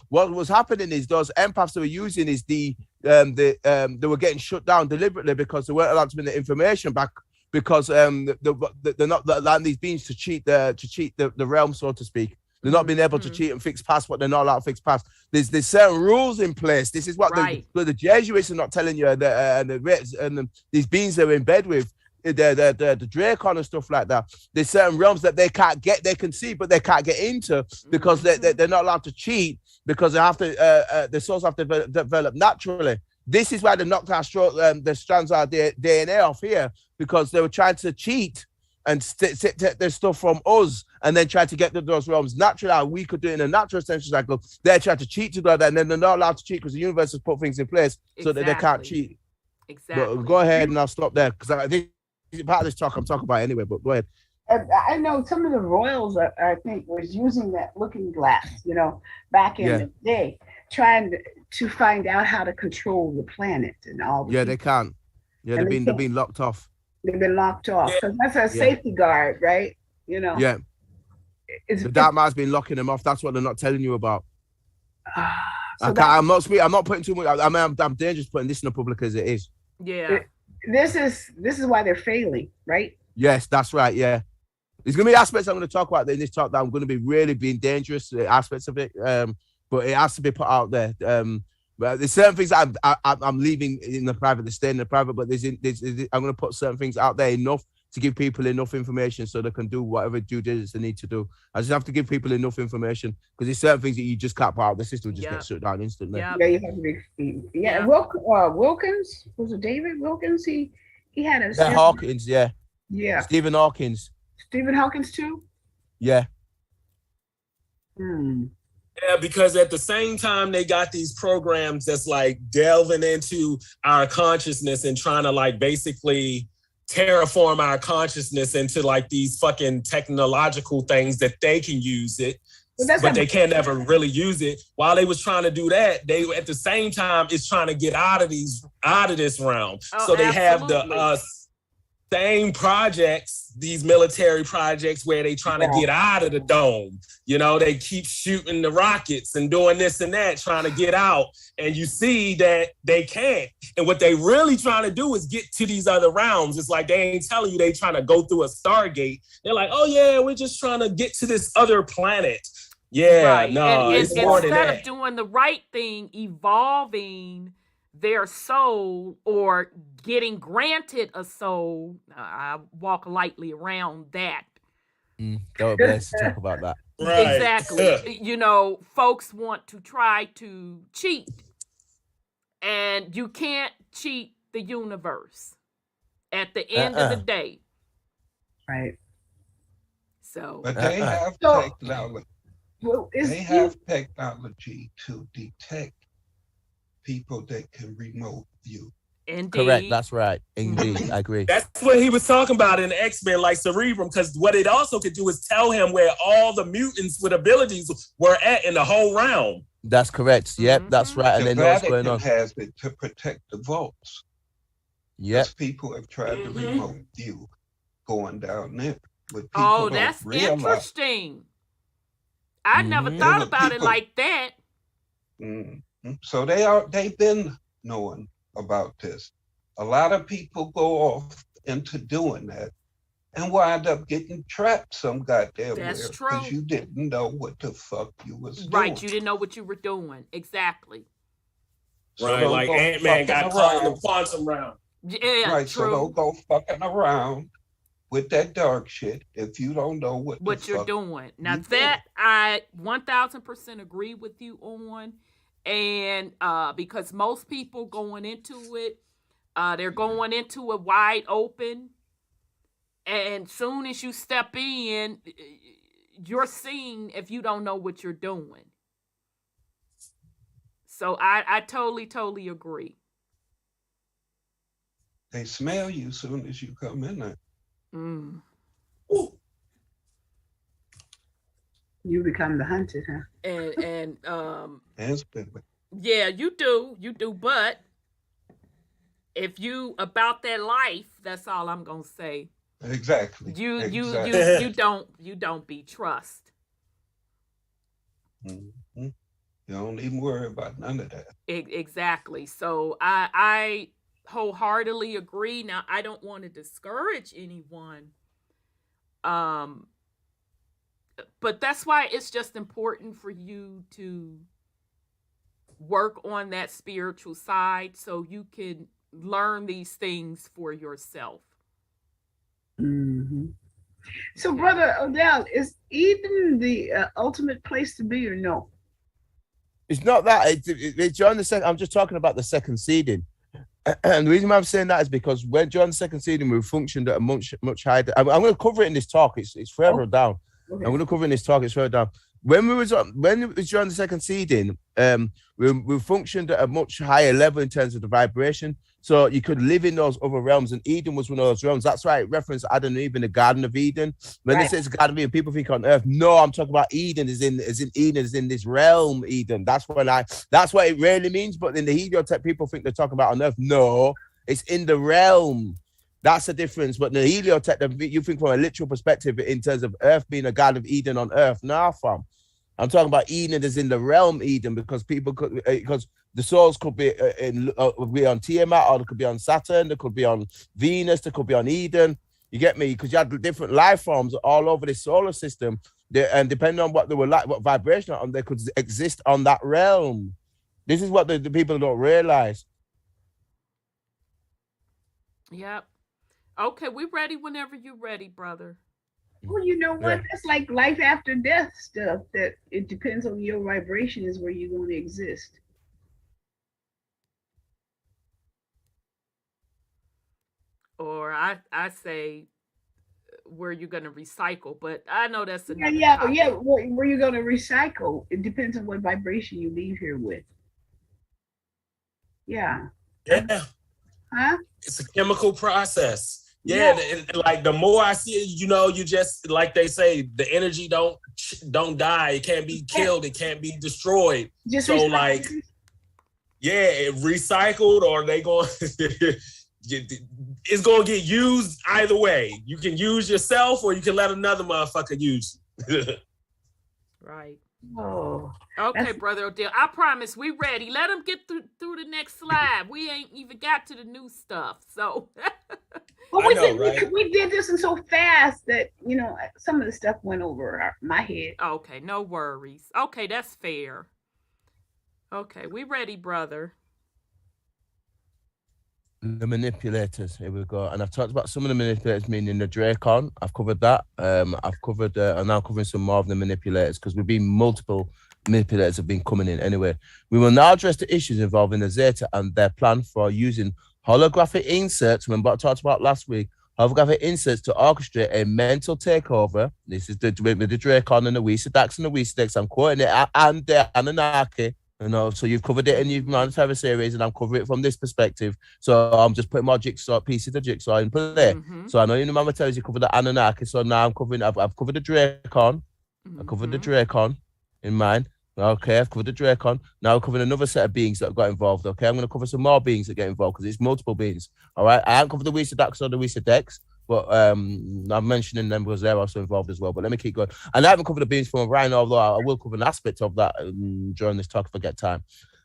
what was happening is those empaths they were using is they were getting shut down deliberately because they weren't allowed to bring the information back because they're not allowing these beings to cheat the realm, so to speak. They're not being able to cheat and fix past what they're not allowed to fix past. There's certain rules in place. This is what the Jesuits are not telling you, and these beings they're in bed with, the Dracon and stuff like that. There's certain realms that they can't get, they can see, but they can't get into because they're not allowed to cheat because they have to. The souls have to develop naturally. This is why they knocked our the strands of our DNA off here because they were trying to cheat and take their stuff from us and then try to get to those realms naturally. We could do it in a natural ascension cycle. They're trying to cheat to do that, and then they're not allowed to cheat because the universe has put things in place so that they can't cheat. Exactly. But go ahead and I'll stop there because I think part of this talk I'm talking about anyway, but go ahead. I know some of the royals, I think, was using that looking glass, back in the day, trying to find out how to control the planet and all. They can't. Yeah, they've been locked off. They've been locked off because that's a safety guard, right? Yeah. The dark man's been locking them off. That's what they're not telling you about. I'm not putting too much. I'm dangerous putting this in the public as it is. Yeah. This is why they're failing, right? Yes, that's right. Yeah. There's gonna be aspects I'm gonna talk about in this talk that I'm gonna be really being dangerous aspects of it. But it has to be put out there. But there's certain things I'm leaving in the private, they stay in the private, but I'm going to put certain things out there enough to give people enough information so they can do whatever due diligence they need to do. I just have to give people enough information because there's certain things that you just can't put out. The system just gets shut down instantly. Yeah, you have to be. Yeah. Wilkins, was it David Wilkins? He had a Hawkins, yeah. Stephen Hawkins too. Yeah. Yeah, because at the same time they got these programs that's like delving into our consciousness and trying to like basically terraform our consciousness into like these fucking technological things that they can use it, but they can't ever really use it. While they was trying to do that, they at the same time is trying to get out of this realm. So they have the same projects, these military projects where they trying to get out of the dome. They keep shooting the rockets and doing this and that, trying to get out. And you see that they can't. And what they really trying to do is get to these other realms. It's like they ain't telling you they trying to go through a Stargate. They're like, oh yeah, we're just trying to get to this other planet. Yeah, no, it's more than that. Instead of doing the right thing, evolving their soul or getting granted a soul, I walk lightly around that. Don't be nice to talk about that. Right. Exactly. Folks want to try to cheat, and you can't cheat the universe at the end of the day. Right. So, but they have technology. They have technology to detect people that can remote view. Indeed. Correct. That's right. Indeed. I agree. That's what he was talking about in X-Men, like Cerebrum, because what it also could do is tell him where all the mutants with abilities were at in the whole realm. That's correct. Yep, that's right. And The they know what's going Vatican on. has it to protect the vaults. Yep. Because people have tried to remote you going down there. But people Oh, don't that's realize. interesting. I never thought about it like that. So they've been knowing about this. A lot of people go off into doing that and wind up getting trapped some goddamn That's where true. because you didn't know what the fuck you was doing. Right, you didn't know what you were doing. Exactly. So Right, don't like go Ant-Man got fucking caught in around. the quantum realm. Yeah, Right, true. so don't go fucking around with that dark shit if you don't know what you're fuck doing. Now you that I 1000% agree with you on, and because most people going into it, they're going into it wide open, and soon as you step in, you're seen if you don't know what you're doing. So I totally agree. They smell you soon as you come in there. You become the hunted, huh? And yeah, you do, but if you about that life, that's all I'm gonna say. Exactly. You don't be trust. You don't even worry about none of that. Exactly. So I wholeheartedly agree. Now I don't want to discourage anyone. But that's why it's just important for you to work on that spiritual side so you can learn these things for yourself. So, Brother Odel, is Eden the ultimate place to be or no? It's not that. It's during the second. I'm just talking about the second seeding. And the reason why I'm saying that is because when during the second seeding, we functioned at a much higher. I'm going to cover it in this talk. It's further down. Okay. I'm going to cover it in this talk. It's further down. When it was during the second seeding, we functioned at a much higher level in terms of the vibration. So you could live in those other realms, and Eden was one of those realms. That's why it referenced Adam and Eve in the Garden of Eden. When it says Garden of Eden, people think on Earth. No, I'm talking about Eden. Is in Eden is in this realm. Eden. That's what it really means. But in the heliotech, people think they're talking about on Earth. No, it's in the realm. That's the difference. But the heliotech, you think from a literal perspective in terms of Earth being a Garden of Eden on Earth. Nah, fam. I'm talking about Eden is in the realm Eden because people could because the souls could be on Tiamat, or they could be on Saturn, they could be on Venus, they could be on Eden. You get me? Because you had different life forms all over the solar system, and depending on what they were like, what vibration on, they could exist on that realm. This is what the people don't realize. Yep. Okay, we're ready whenever you're ready, brother. Well, you know what? It's like life after death stuff. That it depends on your vibration is where you're going to exist. Or I say where you're going to recycle, but I know that's another where you're going to recycle. It depends on what vibration you leave here with. Yeah. Huh? It's a chemical process. Yeah, like the more I see it, you just, like they say, the energy don't die. It can't be killed. It can't be destroyed. Just so like, it recycled, or they going it's going to get used either way. You can use yourself, or you can let another motherfucker use you. Right. Oh. Okay, Brother Odel. I promise we ready. Let them get through the next slide. We ain't even got to the new stuff. So we did this and so fast that some of the stuff went over my head. Okay, no worries. Okay, that's fair. Okay, we ready, brother. The manipulators. Here we go. And I've talked about some of the manipulators, meaning the Dracon. I've covered that. I've covered. I'm now covering some more of the manipulators because we've been multiple manipulators have been coming in anyway. We will now address the issues involving the Zeta and their plan for using holographic inserts. Remember I talked about last week. Holographic inserts to orchestrate a mental takeover. This is with the Dracon and the Weesadex and the Weesadex. I'm quoting it and the Anunnaki. You know, so you've covered it in your monetary series, and I'm covering it from this perspective. So I'm just putting my jigsaw pieces of jigsaw in play. So I know in the monetary you covered the Anunnaki, so now I'm covering. I've covered the Dracon. I covered the Dracon in mine. Okay, I've covered the Dracon. Now I'm covering another set of beings that got involved. Okay, I'm going to cover some more beings that get involved because it's multiple beings. All right, I haven't covered the Weesadex or the Weesadex, but I'm mentioning them because they're also involved as well. But let me keep going. And I haven't covered the beings from Orion, although I will cover an aspect of that during this talk if I get time.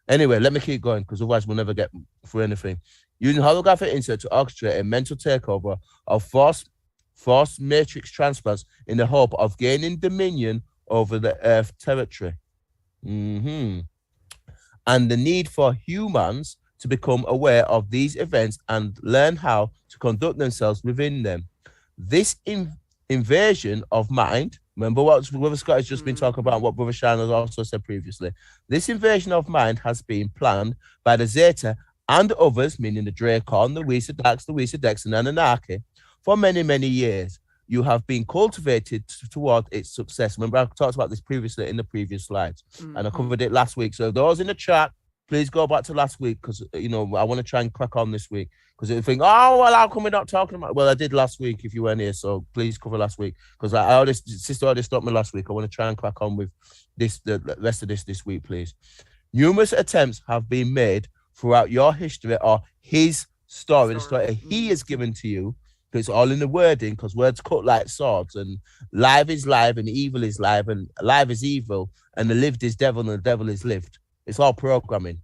Anyway, let me keep going because otherwise we'll never get through anything. Using holographic insert to orchestrate a mental takeover of forced matrix transplants in the hope of gaining dominion over the Earth territory. And the need for humans to become aware of these events and learn how to conduct themselves within them. This invasion of mind, remember what Brother Scott has just been talking about, what Brother Shine has also said previously. This invasion of mind has been planned by the Zeta and others, meaning the Dracon, the Weesadex, and Anunnaki, for many, many years. You have been cultivated toward its success. Remember, I talked about this previously in the previous slides, and I covered it last week. So those in the chat, please go back to last week because, you know, I want to try and crack on this week because you think, oh, well, how come we're not talking about? Well, I did last week if you weren't here, so please cover last week because Sister already stopped me last week. I want to try and crack on with the rest of this week, please. Numerous attempts have been made throughout your history or his story, the story he has given to you. It's all in the wording because words cut like swords, and live is live and evil is live and live is evil and the lived is devil and the devil is lived. It's all programming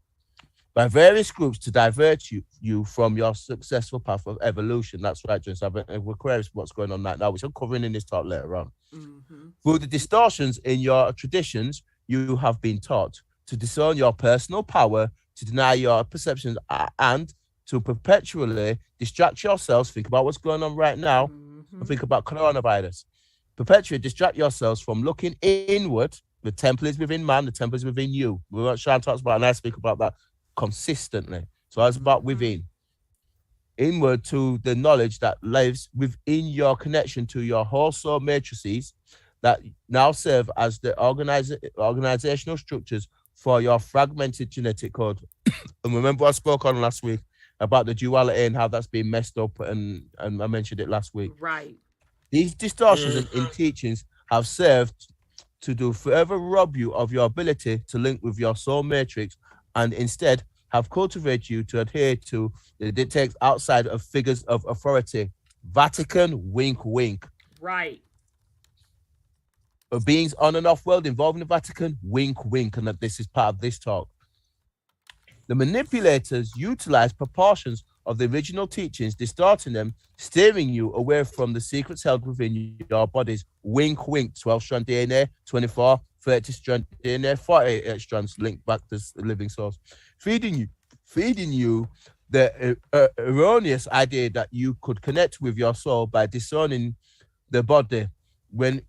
by various groups to divert you from your successful path of evolution. That's right, James. We're curious what's going on right now, which I'm covering in this talk later on. Through the distortions in your traditions, you have been taught to disown your personal power, to deny your perceptions, and to perpetually distract yourselves. Think about what's going on right now and think about coronavirus. Perpetually distract yourselves from looking inward. The temple is within man, the temple is within you. What Sean talks about, and I speak about that consistently. So it's about within. Inward to the knowledge that lives within your connection to your whole soul matrices that now serve as the organizational structures for your fragmented genetic code. And remember I spoke on last week about the duality and how that's been messed up, and I mentioned it last week. Right. These distortions in teachings have served to forever rob you of your ability to link with your soul matrix, and instead have cultivated you to adhere to the dictates outside of figures of authority. Vatican, wink, wink. Right. Beings on and off world involving the Vatican, wink, wink, and that this is part of this talk. The manipulators utilize proportions of the original teachings, distorting them, steering you away from the secrets held within your bodies. Wink, wink. 12-strand DNA, 24, 30-strand DNA, 48 strands linked back to the living source. Feeding you the erroneous idea that you could connect with your soul by disowning the body, when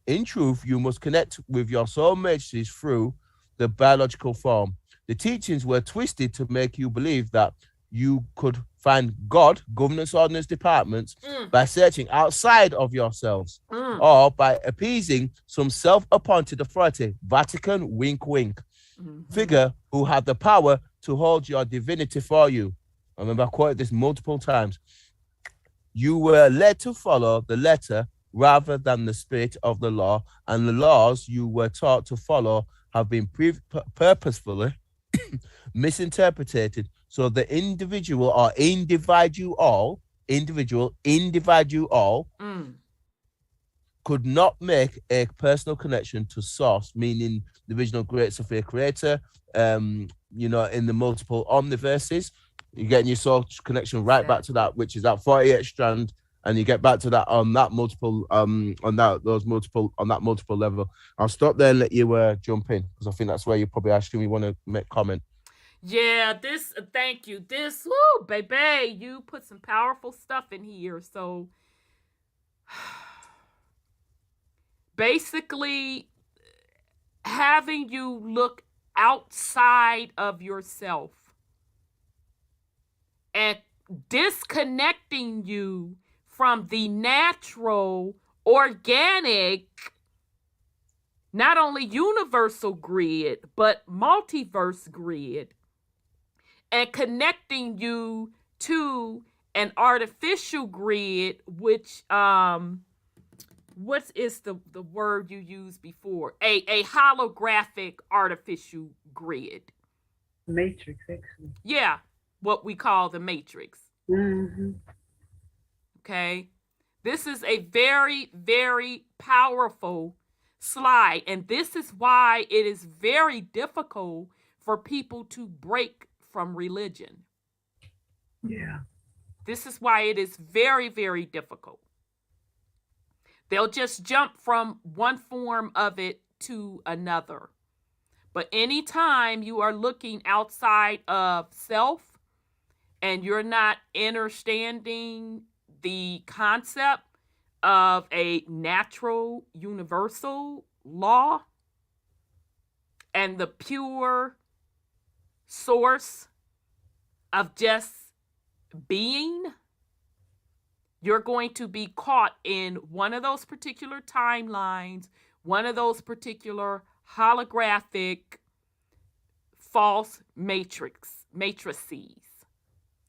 in truth you must connect with your soul matrices through the biological form. The teachings were twisted to make you believe that you could find God, governance, ordinance, departments, by searching outside of yourselves or by appeasing some self-appointed authority, Vatican, wink, wink, figure who had the power to hold your divinity for you. I remember I quoted this multiple times. You were led to follow the letter rather than the spirit of the law, and the laws you were taught to follow have been purposefully misinterpreted, so the individual or individe you all could not make a personal connection to source, meaning the original Great Sophia creator. You know, in the multiple omniverses, you're getting your soul connection right back to that, which is that 48 strand, and you get back to that on that multiple on that multiple level. I'll stop there and let you jump in, because I think that's where you probably actually want to make comment. Yeah, thank you. Woo, baby, you put some powerful stuff in here. So basically, having you look outside of yourself and disconnecting you from the natural, organic not only universal grid, but multiverse grid, and connecting you to an artificial grid, which what is the word you used before? A holographic artificial grid. Matrix, actually. Yeah, what we call the matrix. Mm-hmm. Okay. This is a very, very powerful slide. And this is why it is very difficult for people to break from religion. Yeah. This is why it is very, very difficult. They'll just jump from one form of it to another. But anytime you are looking outside of self and you're not understanding the concept of a natural universal law and the pure source of just being, you're going to be caught in one of those particular timelines, one of those particular holographic false matrices.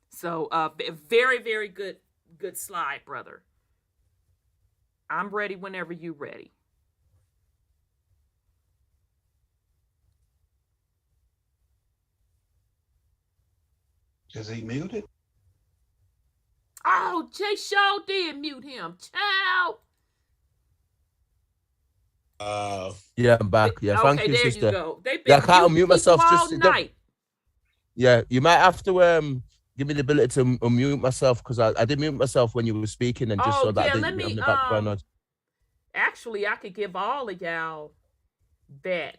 So very, very good slide, brother. I'm ready whenever you're ready. Is he muted? Oh, Jay Shaw did mute him. Ciao. Yeah, I'm back. Yeah, thank you, there sister. You go. They've been I can't unmute myself all just night. Yeah, you might have to give me the ability to unmute myself, because I did mute myself when you were speaking, and just so that I didn't have the background noise. Actually, I could give all of y'all that.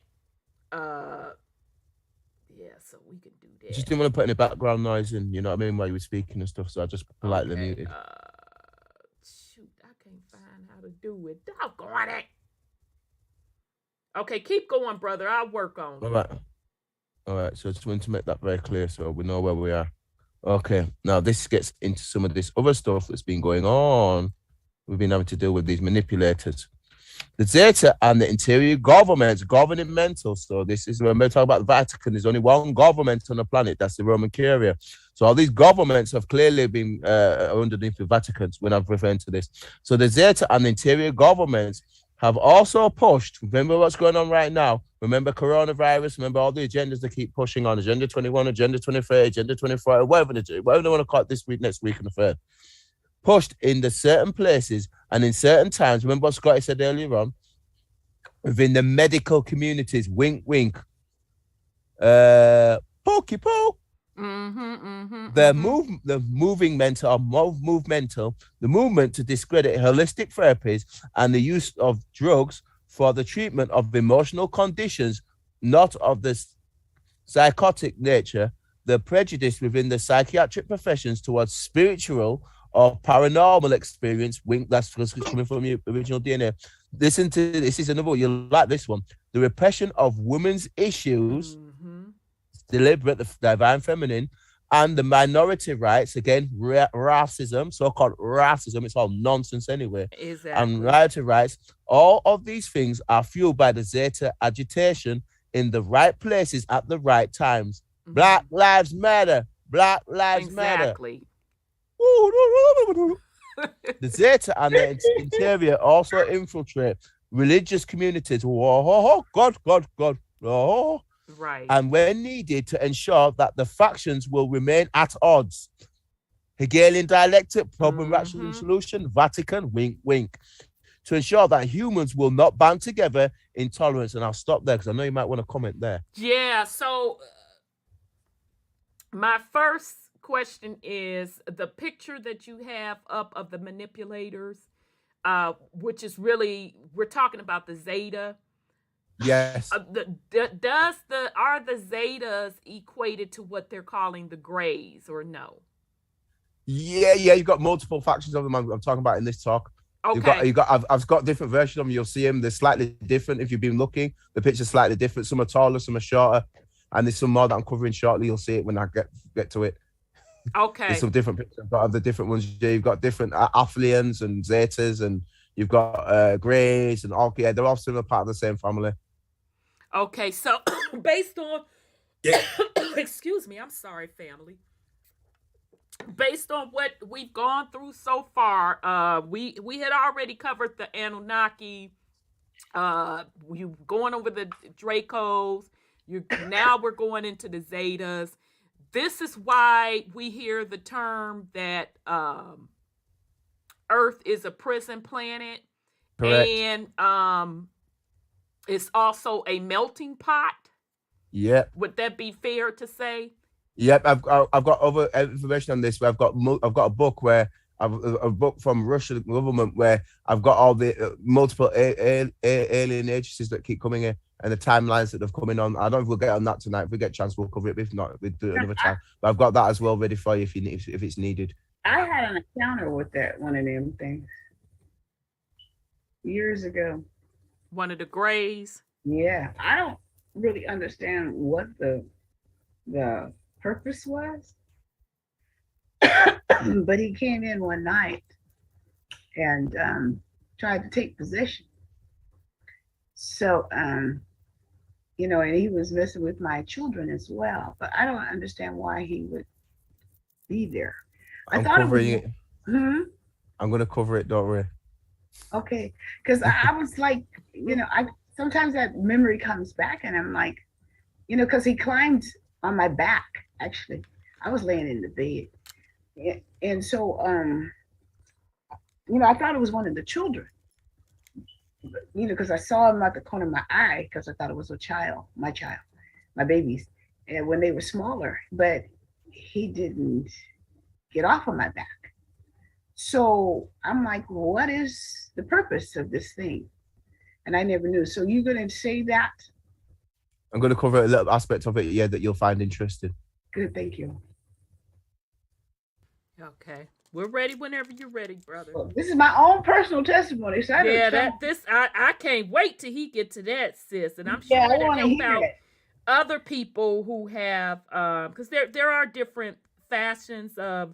Yeah, so we can do that. Just didn't want to put any background noise in, you know what I mean, while you were speaking and stuff, so I just politely muted. Shoot, I can't find how to do it. Doggone it. Okay, keep going, brother. I'll work on it. All right, so I just wanted to make that very clear so we know where we are. Okay, now this gets into some of this other stuff that's been going on. We've been having to deal with these manipulators. The Zeta and the interior governments, governmental. So this is, when we talk about the Vatican, there's only one government on the planet, that's the Roman Curia. So all these governments have clearly been underneath the Vatican when I'm referring to this. So the Zeta and the interior governments have also pushed, remember what's going on right now? Remember coronavirus, remember all the agendas they keep pushing on, Agenda 21, Agenda 23, Agenda 24, whatever they do, whatever they want to call it this week, next week, and the third. Pushed in the certain places and in certain times. Remember what Scotty said earlier on? Within the medical communities, wink, wink. Pokey poke. The movement to discredit holistic therapies and the use of drugs for the treatment of emotional conditions, not of the psychotic nature, the prejudice within the psychiatric professions towards spiritual or paranormal experience. Wink, that's coming from your original DNA. Listen to this, is another one. You'll like this one. The repression of women's issues, deliberate, the divine feminine, and the minority rights, again, racism, so-called racism, it's all nonsense anyway. Exactly. And minority rights, all of these things are fueled by the Zeta agitation in the right places at the right times. Black Lives Matter. Black Lives Matter. Exactly. The Zeta and the interior also infiltrate religious communities. Oh, God. Oh. Right. And when needed, to ensure that the factions will remain at odds. Hegelian dialectic, problem rational solution, Vatican, wink, wink. To ensure that humans will not band together in tolerance. And I'll stop there because I know you might want to comment there. Yeah, so my first question is the picture that you have up of the manipulators, which is really, we're talking about the Zeta. Yes. Are the Zetas equated to what they're calling the Greys, or no? Yeah. You've got multiple factions of them. I'm talking about in this talk. Okay. I've got different versions of them. You'll see them. They're slightly different. If you've been looking, the picture's slightly different. Some are taller, some are shorter, and there's some more that I'm covering shortly. You'll see it when I get to it. Okay. There's some different pictures of the different ones. You've got different Aphelians and Zetas and You've got Grays and all. Yeah, they're all similar part of the same family. Okay, so based on, Yeah. excuse me, I'm sorry, family. Based on what we've gone through so far, we had already covered the Anunnaki. You going over the Dracos. Now we're going into the Zetas. This is why we hear the term that Earth is a prison planet. Correct. And it's also a melting pot. Yep. Would that be fair to say? Yep. I've got other information on this. Where I've got a book where a book from Russian government where I've got all the multiple alien agencies that keep coming in and the timelines that have come in on. I don't know if we'll get on that tonight. If we get a chance, we'll cover it. If not, we'll do it another time. But I've got that as well ready for you if it's needed. I had an encounter with one of them things years ago. One of the Greys. Yeah, I don't really understand what the purpose was, but he came in one night and tried to take possession. So, and he was messing with my children as well. But I don't understand why he would be there. I'm covering it. Hmm? I'm going to cover it, don't worry. Okay, because I was like, I sometimes that memory comes back and I'm like, because he climbed on my back, actually. I was laying in the bed. And so, I thought it was one of the children, because I saw him at the corner of my eye because I thought it was my babies, and when they were smaller, but he didn't get off of my back. So I'm like, what is the purpose of this thing? And I never knew. So you're going to say that? I'm going to cover a little aspect of it, yeah, that you'll find interesting. Good, thank you. Okay, we're ready whenever you're ready, brother. Well, this is my own personal testimony. So I can't wait till he get to that, sis, and I'm sure to help out other people who have, because there are different fashions of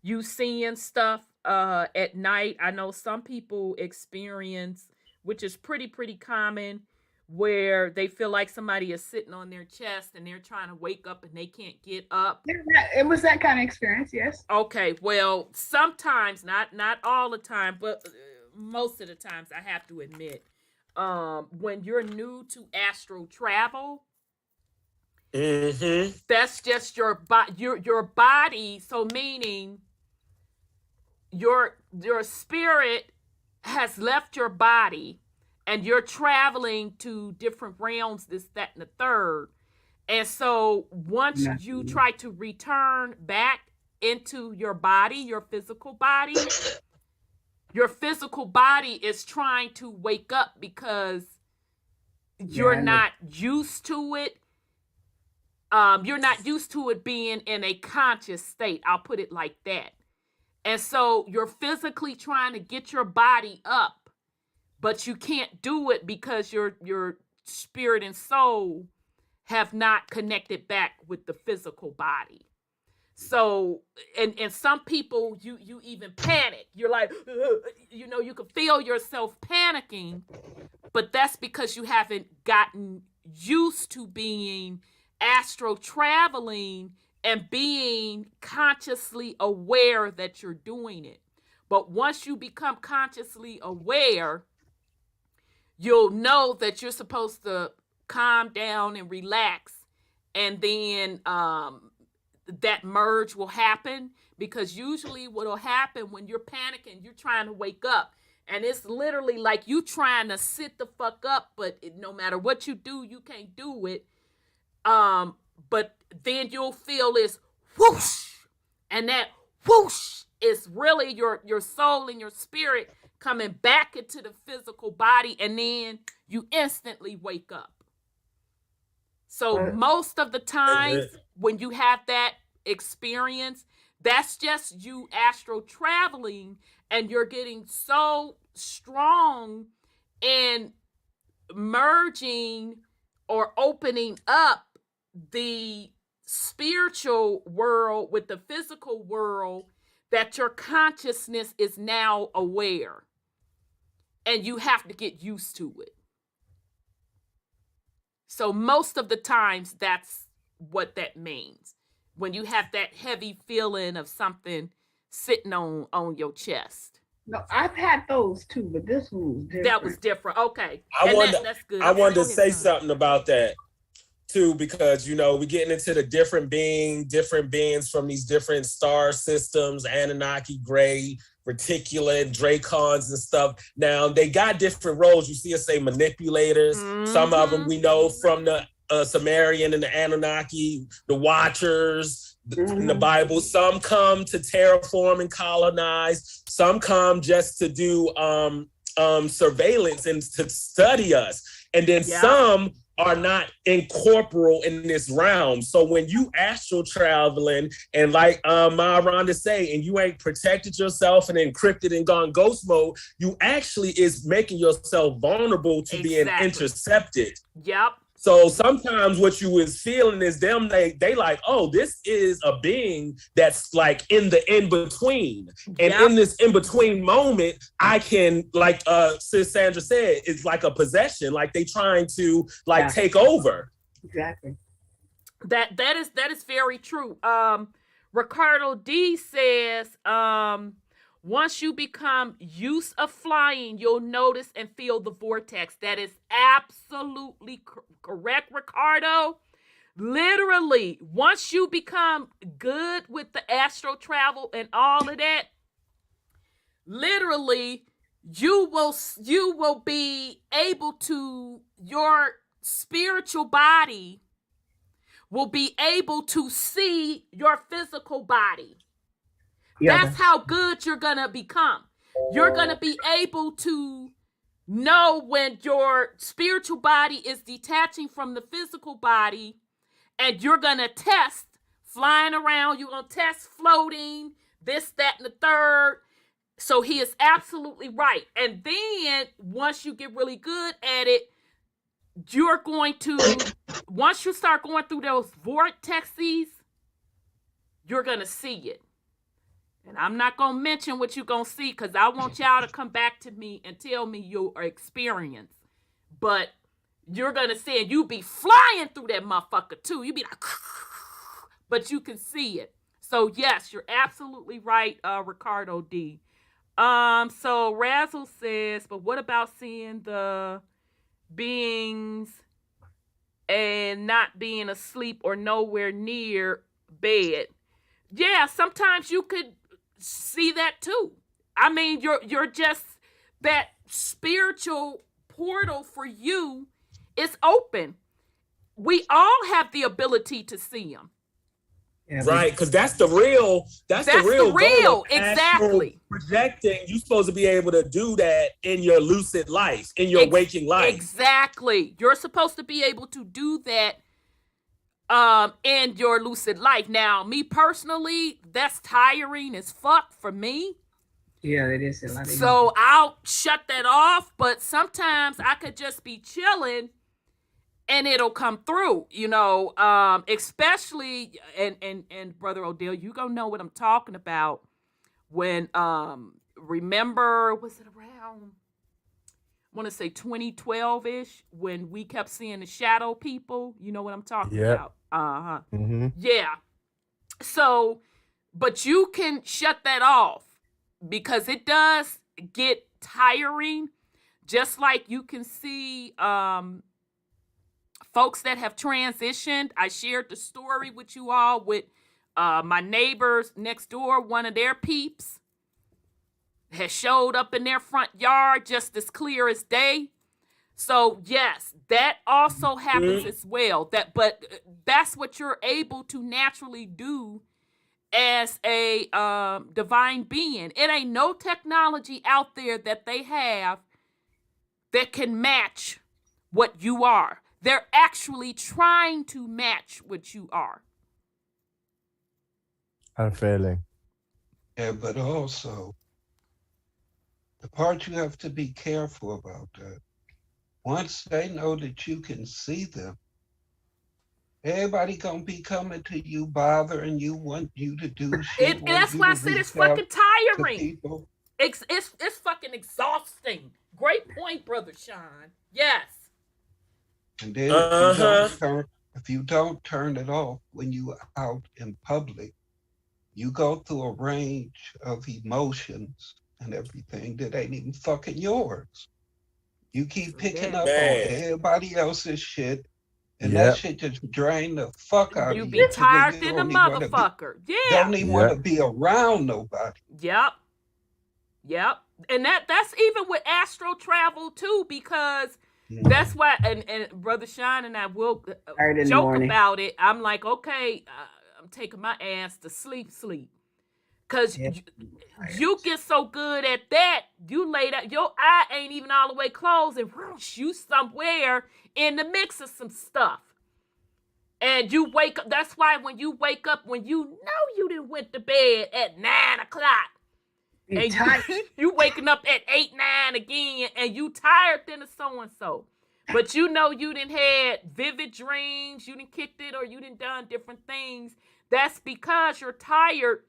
you seeing stuff at night. I know some people experience, which is pretty common, where they feel like somebody is sitting on their chest and they're trying to wake up and they can't get up. It was that kind of experience, yes. Okay, well, sometimes, not all the time, but most of the times, I have to admit, when you're new to astral travel, that's just your body. So meaning your spirit has left your body and you're traveling to different realms, this, that, and the third. And so once you try to return back into your body, your physical body is trying to wake up because you're not used to it. You're not used to it being in a conscious state. I'll put it like that. And so you're physically trying to get your body up, but you can't do it because your spirit and soul have not connected back with the physical body. So, and some people, you even panic. You're like, you can feel yourself panicking, but that's because you haven't gotten used to being astral traveling and being consciously aware that you're doing it. But once you become consciously aware, you'll know that you're supposed to calm down and relax, and then that merge will happen, because usually what will happen when you're panicking, you're trying to wake up, and it's literally like you trying to sit the fuck up, but no matter what you do, you can't do it. But then you'll feel this whoosh, and that whoosh is really your soul and your spirit coming back into the physical body, and then you instantly wake up. So most of the times when you have that experience, that's just you astral traveling, and you're getting so strong in merging or opening up the spiritual world with the physical world that your consciousness is now aware, and you have to get used to it. So most of the times, that's what that means. When you have that heavy feeling of something sitting on your chest. No, I've had those too, but this one was different. That was different. Okay. That's good. I wanted to say something about that too, because we're getting into the different beings from these different star systems, Anunnaki, Gray, Reticulate, Dracons and stuff. Now they got different roles. You see us say manipulators. Some of them we know from the Sumerian and the Anunnaki, the Watchers in the Bible. Some come to terraform and colonize. Some come just to do surveillance and to study us. And then some are not incorporeal in this realm. So when you astral traveling and like Ma Rhonda say, and you ain't protected yourself and encrypted and gone ghost mode, you actually is making yourself vulnerable to being intercepted. Yep. So sometimes what you is feeling is them, they like, oh, this is a being that's like in the in-between. And in this in-between moment, I can, like Sis Sandra said, it's like a possession, like they trying to like take over. Exactly. That is very true. Ricardo D says, once you become used of flying, you'll notice and feel the vortex. That is absolutely correct, Ricardo. Literally, once you become good with the astral travel and all of that, literally, you will be able to, your spiritual body will be able to see your physical body. That's how good you're going to become. You're going to be able to know when your spiritual body is detaching from the physical body, and you're going to test flying around. You're going to test floating, this, that, and the third. So he is absolutely right. And then once you get really good at it, you're going to, once you start going through those vortexes, you're going to see it. And I'm not going to mention what you're going to see because I want y'all to come back to me and tell me your experience. But you're going to see it. You be flying through that motherfucker too. You be like, but you can see it. So yes, you're absolutely right, Ricardo D. So Razzle says, but what about seeing the beings and not being asleep or nowhere near bed? Yeah, sometimes you could see that too. I mean, you're just, that spiritual portal for you is open. We all have the ability to see them. Yeah, right, because that's the real goal. Exactly. Projecting, you're supposed to be able to do that in your lucid life, in your waking life. Exactly. You're supposed to be able to do that in your lucid life. Now, me personally, that's tiring as fuck for me. Yeah, it is a lot. So I'll shut that off, but sometimes I could just be chilling and it'll come through, especially, and Brother Odel, you gonna know what I'm talking about when, remember, was it around, I want to say 2012-ish, when we kept seeing the shadow people? You know what I'm talking about? Uh-huh. Mm-hmm. Yeah. So, but you can shut that off because it does get tiring. Just like you can see folks that have transitioned. I shared the story with you all with my neighbors next door. One of their peeps has showed up in their front yard just as clear as day. So yes, that also happens as well. But that's what you're able to naturally do as a divine being. It ain't no technology out there that they have that can match what you are. They're actually trying to match what you are. Unfailing. Yeah, but also the part you have to be careful about that. Once they know that you can see them, Everybody gonna be coming to you, bothering you, want you to do shit. That's why I said it's fucking tiring. It's fucking exhausting. Great point, Brother Sean. Yes. And then if you don't turn it off when you out in public, you go through a range of emotions and everything that ain't even fucking yours. You keep picking up on everybody else's shit, and that shit just drain the fuck out of you. You be tired than a motherfucker. Don't even want to be around nobody. Yep. And that's even with astro travel too, because that's why, and Brother Sean and I will joke about it. I'm like, okay, I'm taking my ass to sleep. Because you get so good at that, you laid out, your eye ain't even all the way closed, and you somewhere in the mix of some stuff. And you wake up, that's why when you wake up, when you know you didn't went to bed at 9 o'clock, and you waking up at 8, 9 again, and you tired than a so-and-so. But you know you didn't had vivid dreams, you didn't kicked it, or you didn't done different things. That's because you're tired,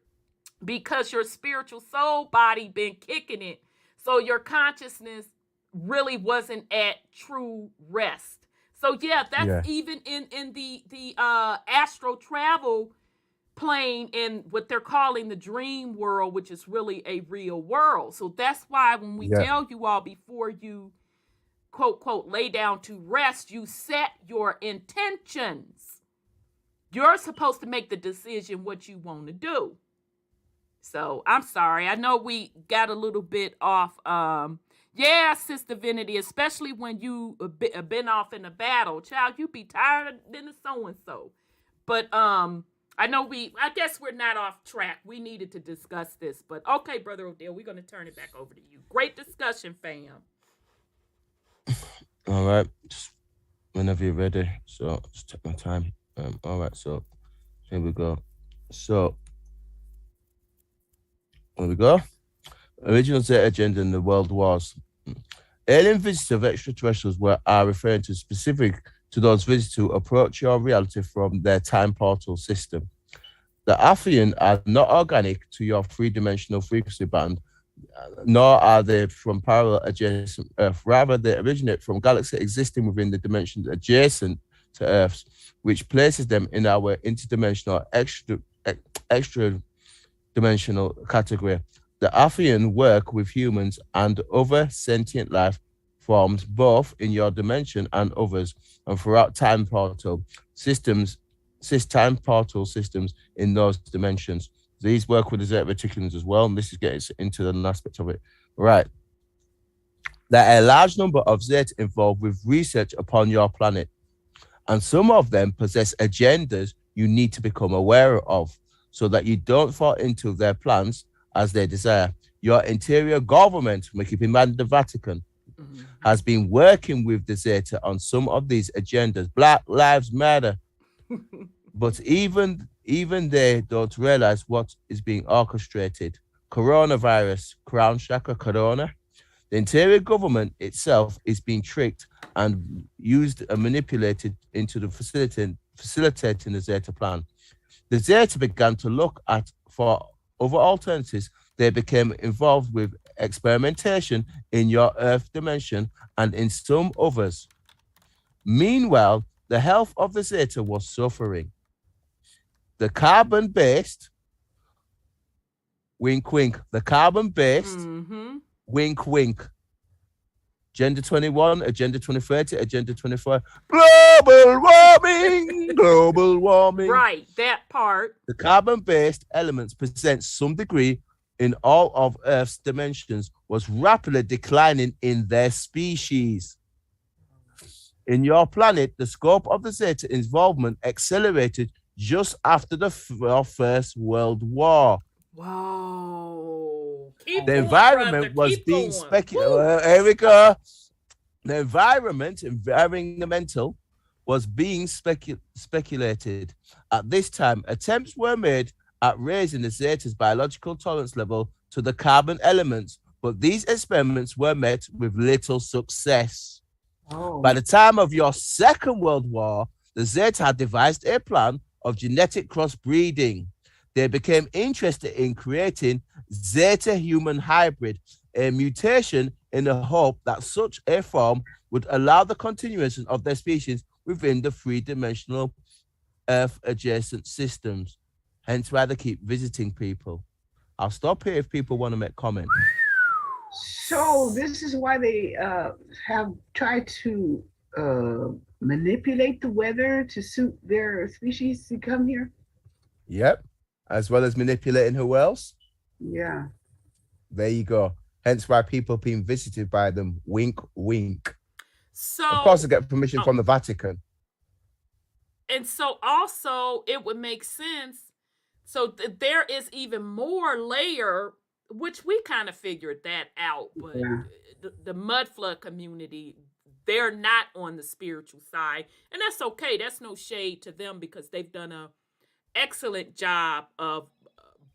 because your spiritual soul body been kicking it. So your consciousness really wasn't at true rest. So that's even in the astral travel plane in what they're calling the dream world, which is really a real world. So that's why when we tell you all before you quote, quote, lay down to rest, you set your intentions. You're supposed to make the decision what you want to do. So I'm sorry. I know we got a little bit off. Sister Divinity, especially when you been off in a battle. Child, you be tired than a so-and-so. But I know I guess we're not off track. We needed to discuss this. But okay, Brother Odel, we're going to turn it back over to you. Great discussion, fam. All right. Just whenever you're ready. So just take my time. All right. So here we go. So here we go. Original Zeta agenda in the world wars. Alien visitors of extraterrestrials are referring to specific to those visitors who approach your reality from their time portal system. The Athian are not organic to your three-dimensional frequency band, nor are they from parallel adjacent Earth. Rather, they originate from galaxies existing within the dimensions adjacent to Earth's, which places them in our interdimensional extra-dimensional category. The Athian work with humans and other sentient life forms both in your dimension and others, and throughout time portal systems, time portal systems in those dimensions. These work with the Zeta Reticulans as well, and this is getting into an aspect of it. Right. There are a large number of Zeta involved with research upon your planet, and some of them possess agendas you need to become aware of so that you don't fall into their plans as they desire. Your interior government, we keep in mind the Vatican, has been working with the Zeta on some of these agendas. Black Lives Matter. But even they don't realize what is being orchestrated. Coronavirus, Crown Chakra Corona. The interior government itself is being tricked and used and manipulated into the facilitating the Zeta plan. The Zeta began to look for other alternatives. They became involved with experimentation in your Earth dimension and in some others. Meanwhile, the health of the Zeta was suffering. The carbon-based, wink, wink, the carbon-based, wink, wink, Agenda 21, Agenda 2030, Agenda 24, global warming. Right, that part. The carbon-based elements present some degree in all of Earth's dimensions was rapidly declining in their species. In your planet, the scope of the Zeta involvement accelerated just after the First World War. Wow. The environment was being speculated. Here we go. The environmental was being speculated. At this time, attempts were made at raising the Zeta's biological tolerance level to the carbon elements, but these experiments were met with little success. By the time of your Second World War, the Zeta had devised a plan of genetic crossbreeding. They became interested in creating Zeta-human hybrid, a mutation in the hope that such a form would allow the continuation of their species within the three-dimensional Earth-adjacent systems. Hence why they keep visiting people. I'll stop here if people want to make comment. So this is why they have tried to manipulate the weather to suit their species to come here. Yep. As well as manipulating who else? Yeah. There you go. Hence why people being visited by them. Wink, wink. So, of course, they get permission from the Vatican. And so also it would make sense. So there is even more layer, which we kind of figured that out, but the mud flood community, they're not on the spiritual side, and that's okay. That's no shade to them because they've done a excellent job of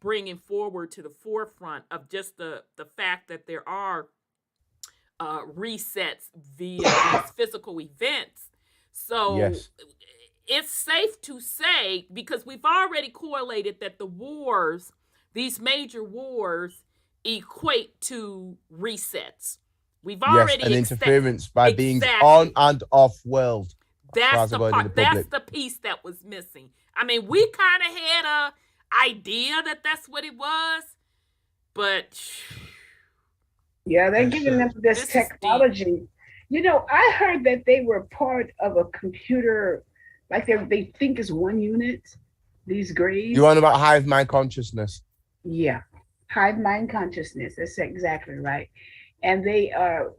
bringing forward to the forefront of just the fact that there are resets via these physical events. So yes. It's safe to say, because we've already correlated that the wars, these major wars, equate to resets. We've already an interference by beings on and off world. That's the part. That's the piece that was missing. I mean, we kind of had a idea that that's what it was, but yeah, they're giving them this technology. You know, I heard that they were part of a computer, like they think is one unit. These grays. You want about hive mind consciousness? Yeah, hive mind consciousness. That's exactly right. And they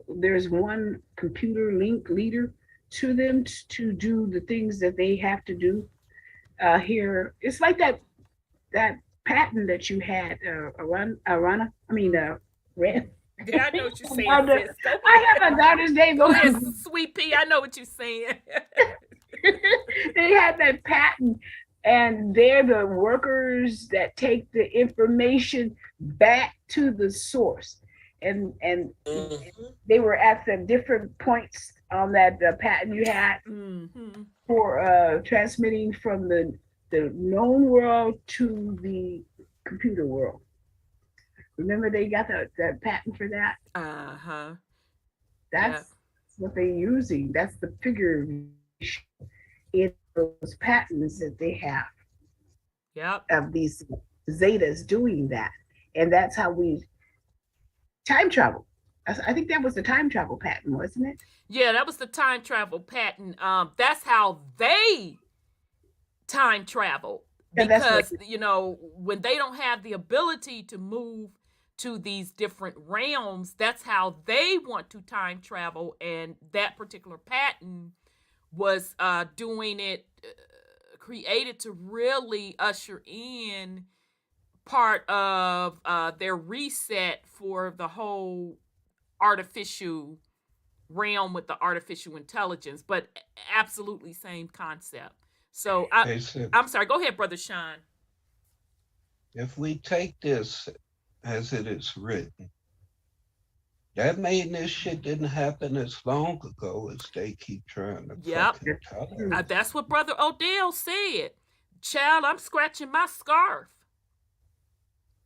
there's one computer link leader to them to do the things that they have to do here. It's like that patent that you had, Arana. I mean, Red. Yeah, I know what you're saying. I have a daughter's name. Go ahead, Sweet Pea. I know what you're saying. They had that patent, and they're the workers that take the information back to the source. And they were at the different points on that patent you had for transmitting from the known world to the computer world. Remember they got that patent for that? That's what they're using. That's the figure in those patents that they have. Yep. Of these zetas doing that. And that's how we time travel. I think that was the time travel patent, wasn't it? Yeah, that was the time travel patent. That's how they time travel. Because, you know, when they don't have the ability to move to these different realms, that's how they want to time travel. And that particular patent was doing it, created to really usher in part of their reset for the whole artificial realm with the artificial intelligence, but absolutely same concept. So I'm sorry, go ahead, Brother Sean. If we take this as it is written, that mean this shit didn't happen as long ago as they keep trying to fucking tell us. That's what Brother Odel said. Child, I'm scratching my scarf.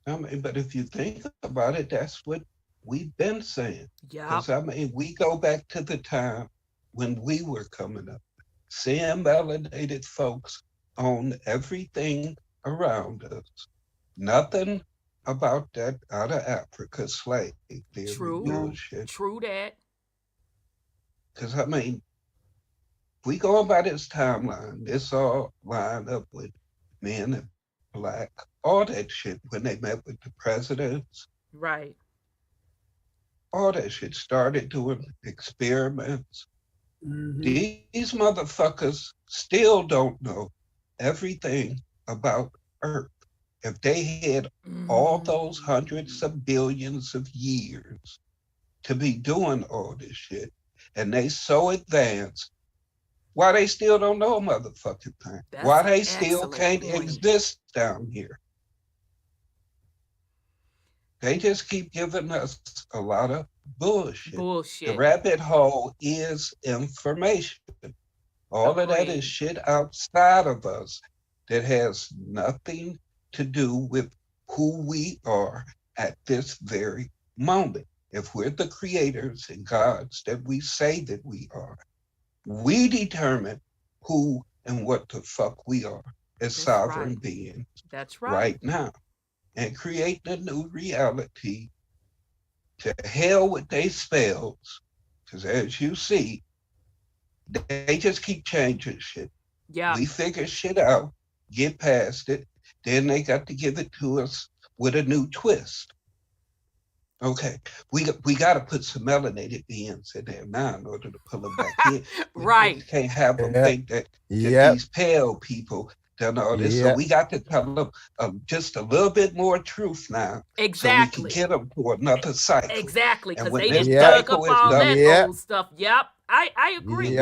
I mean, but if you think about it, that's what we've been saying. Yeah. Because I mean, we go back to the time when we were coming up, seeing melanated folks own everything around us. Nothing about that out of Africa slave. True. Bullshit. True that. Because I mean, we go by this timeline, this all lined up with men and Black, all that shit when they met with the presidents. Right. All that shit started doing experiments. These motherfuckers still don't know everything about Earth. If they had all those hundreds of billions of years to be doing all this shit, and they so advanced, why they still don't know a motherfucking thing? Why they still can't exist down here? They just keep giving us a lot of bullshit. The rabbit hole is information. All of that is shit outside of us that has nothing to do with who we are at this very moment. If we're the creators and gods that we say that we are, we determine who and what the fuck we are as sovereign beings. That's right now. And create a new reality. To hell with they spells, because as you see, they just keep changing shit. Yeah. We figure shit out, get past it, then they got to give it to us with a new twist. Okay, we got to put some melanated beings in there now in order to pull them back in. Right. We can't have them think that these pale people done all this. So we got to tell them just a little bit more truth now. Exactly. So we can get them to another cycle. Exactly, because when they this just dug up cycle is all done, that old stuff. Yep, I agree.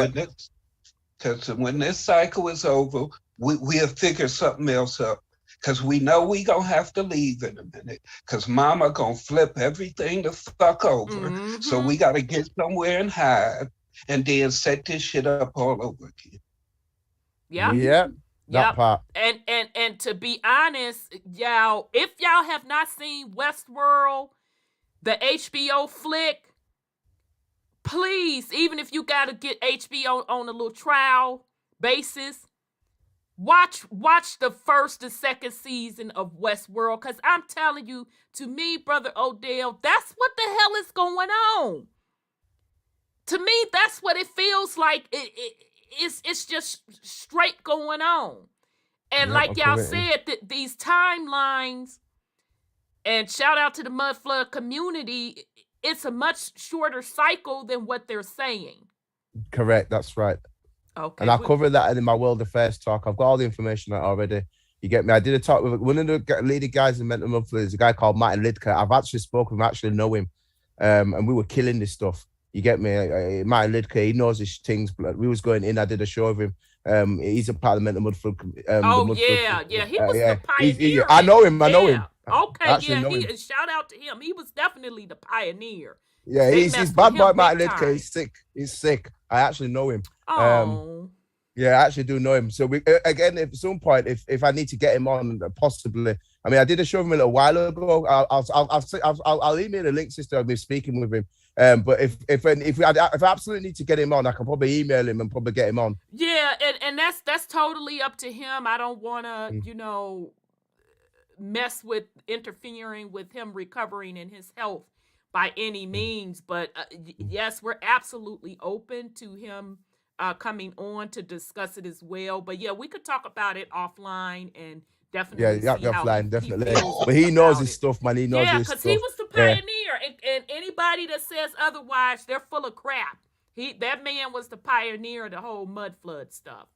Because when this cycle is over, we'll figure something else up. Because we know we gonna have to leave in a minute. Because mama gonna flip everything the fuck over. So we gotta get somewhere and hide, and then set this shit up all over again. Yeah. Yeah. That part. And to be honest, y'all, if y'all have not seen Westworld, the HBO flick, please, even if you gotta get HBO on a little trial basis, watch the first and second season of Westworld, because I'm telling you, to me, Brother Odel, that's what the hell is going on. To me, that's what it feels like. It's just straight going on. And like y'all said, these timelines, and shout out to the Mud Flood community, it's a much shorter cycle than what they're saying. Correct, that's right. Okay. And I covered that in my World Affairs talk. I've got all the information already. You get me? I did a talk with one of the leading guys in Mental Monthly. There's a guy called Martin Lidker. I've actually spoken with him, actually know him. And we were killing this stuff. You get me? Martin Lidker, he knows his things. We was going in. I did a show of him. He's a part of the Mental Monthly. He was the pioneer. I know him. Okay, shout out to him. He was definitely the pioneer. Yeah, he's bad boy Martin Lidker. He's sick. I actually know him. Yeah, I actually do know him. So we again, at some point, if I need to get him on, possibly. I mean, I did a show of him a little while ago. I'll email a link, sister. I'll be speaking with him. But if I absolutely need to get him on, I can probably email him and probably get him on. Yeah, and that's totally up to him. I don't want to, mess with interfering with him recovering in his health by any means. But yes, we're absolutely open to him coming on to discuss it as well. But yeah, we could talk about it offline and definitely. Yeah, offline, definitely. But he knows his stuff, man. He knows his stuff. Yeah, because he was the pioneer, and anybody that says otherwise, they're full of crap. That man was the pioneer of the whole mud flood stuff.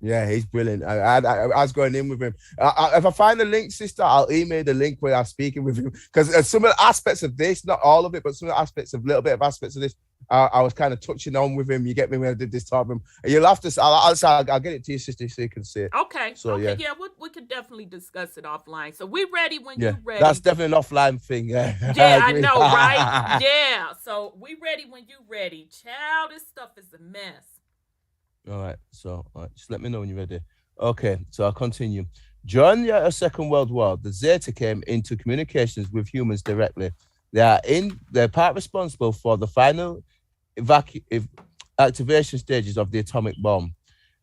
Yeah, he's brilliant. I was going in with him. If I find the link, sister, I'll email the link where I'm speaking with him. Because some of the aspects of this, not all of it, but some of the aspects of little bit of aspects of this, I was kind of touching on with him. You get me when I did this talk with him. And you'll have to. I'll get it to your sister so you can see it. Okay. So yeah, we could definitely discuss it offline. So we're ready when you're ready. That's definitely an offline thing. Yeah, I know, right? Yeah. So we ready when you're ready. Child, this stuff is a mess. All right, just let me know when you're ready. Okay, so I'll continue. During the Second World War, the Zeta came into communications with humans directly. They're part responsible for the final activation stages of the atomic bomb.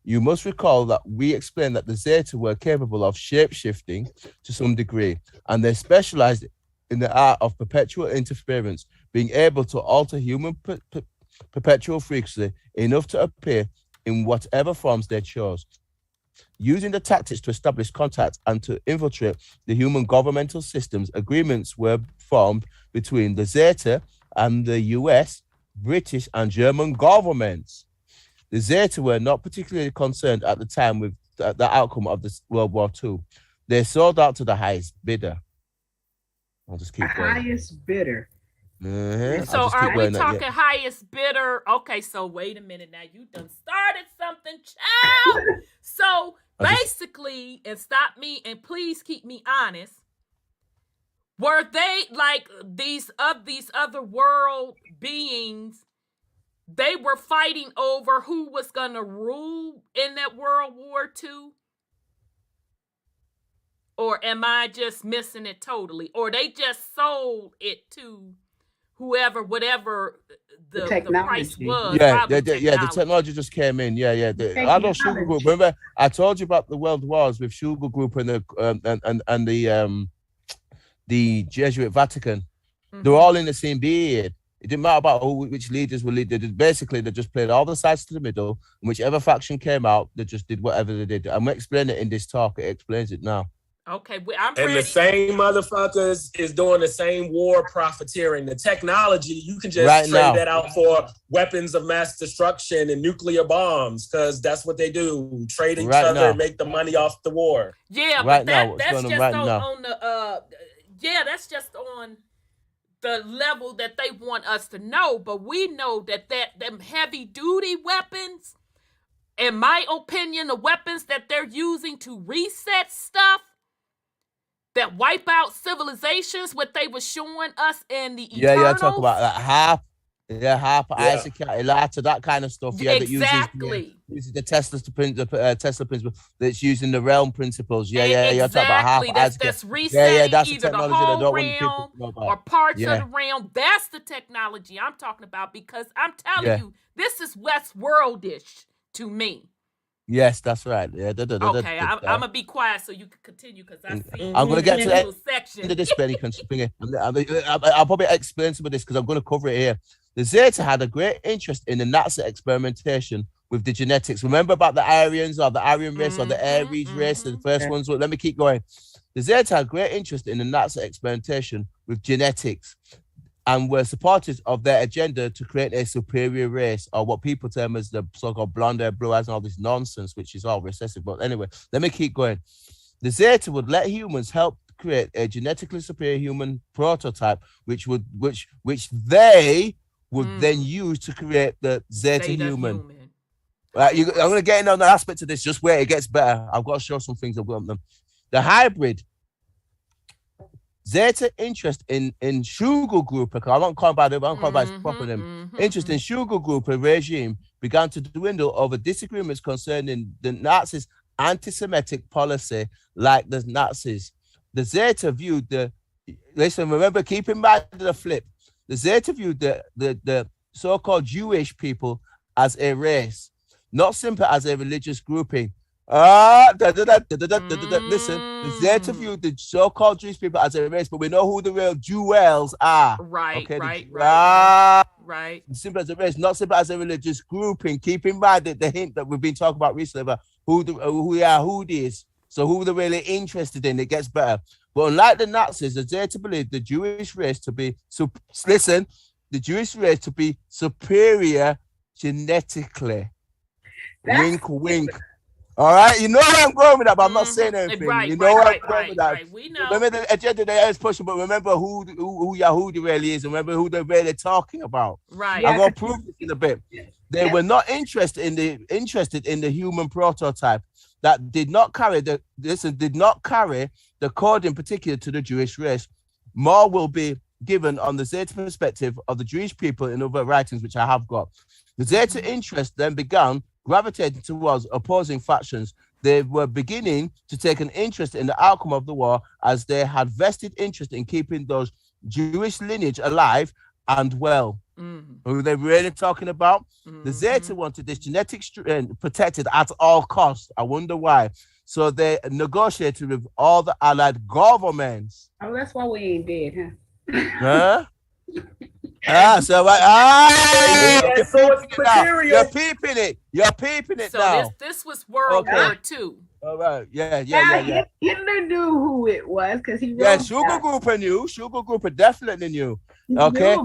You must recall that we explained that the Zeta were capable of shape-shifting to some degree, and they specialized in the art of perpetual interference, being able to alter human perpetual frequency enough to appear in whatever forms they chose. Using the tactics to establish contact and to infiltrate the human governmental systems, agreements were formed between the Zeta and the US, British, and German governments. The Zeta were not particularly concerned at the time with the outcome of the World War II. They sold out to the highest bidder. I'll just keep going. Highest bidder. So are we talking highest bidder? Okay, so wait a minute now. You done started something, child. So basically, and stop me and please keep me honest, were they like these other world beings they were fighting over who was going to rule in that World War II? Or am I just missing it totally? Or they just sold it to whoever, whatever the price was. The technology just came in. I know Sugar Group. Remember, I told you about the World Wars with Sugar Group and the Jesuit Vatican. Mm-hmm. They were all in the same period. It didn't matter about which leaders were leading. Basically, they just played all the sides to the middle, and whichever faction came out, they just did whatever they did. I'm explaining it in this talk. It explains it now. Okay, and the same motherfuckers is doing the same war profiteering. The technology, you can just trade that out for weapons of mass destruction and nuclear bombs, because that's what they do. Trade each other and make the money off the war. Yeah, but that's just on the that's just on the level that they want us to know. But we know that them heavy duty weapons, in my opinion, the weapons that they're using to reset stuff, that wipe out civilizations, what they were showing us in the Eternals. Yeah, talk about that. Harper, Isaac, Elata, that kind of stuff. Yeah, exactly. That uses the Tesla principle that's using the realm principles. Exactly. Talk about Harper, that's resetting that's either the whole realm or parts of the realm. That's the technology I'm talking about, because I'm telling you, this is Westworldish to me. Yes, that's right. Yeah. Okay, I'm gonna be quiet so you can continue, because I see. I'm gonna get to that section. Into this, Benny. I'll probably explain some of this because I'm gonna cover it here. The Zeta had a great interest in the Nazi experimentation with the genetics. Remember about the Aryans or the Aryan race or the Aries race? The first ones. Let me keep going. The Zeta had great interest in the Nazi experimentation with genetics, and were supporters of their agenda to create a superior race, or what people term as the so-called blonde hair, blue eyes, and all this nonsense, which is all recessive. But anyway, let me keep going. The Zeta would let humans help create a genetically superior human prototype, which they would then use to create the Zeta human. I'm going to get in on the aspect of this. Just wait, it gets better. I've got to show some things I've got them. The hybrid Zeta interest in Sugar Group, because I don't call by its proper name. Interest in Sugar Group regime began to dwindle over disagreements concerning the Nazis' anti-Semitic policy, like the Nazis. The Zeta viewed remember, keep in mind the flip. The Zeta viewed the so-called Jewish people as a race, not simply as a religious grouping. Listen, the Zeta viewed the so-called Jewish people as a race, but we know who the real Jewels are. Right. Simple as a race, not simple as a religious grouping. Keep in mind that the hint that we've been talking about recently about who it is. So who they're really interested in, it gets better. But unlike the Nazis, the Zeta believed the Jewish race to be superior genetically. Wink, wink. All right, you know where I'm going with that, but I'm not saying anything. You know where I'm going with that. We know. Remember the agenda they is pushing, but remember who Yahudi really is, and remember who they're really talking about. Right. I'm gonna prove this in a bit. They were not interested in the human prototype that did not carry the coding particular to the Jewish race. More will be given on the Zeta perspective of the Jewish people in other writings, which I have got. The Zeta interest then began gravitating towards opposing factions. They were beginning to take an interest in the outcome of the war, as they had vested interest in keeping those Jewish lineage alive and well. Who are they really talking about? The Zeta wanted this genetic strain protected at all costs. I wonder why. So they negotiated with all the allied governments. Oh, that's why we ain't dead, huh? You're peeping it. So now. This was World War II. All right. Yeah. Hitler knew who it was because he wrote Sugar Group definitely knew. Okay.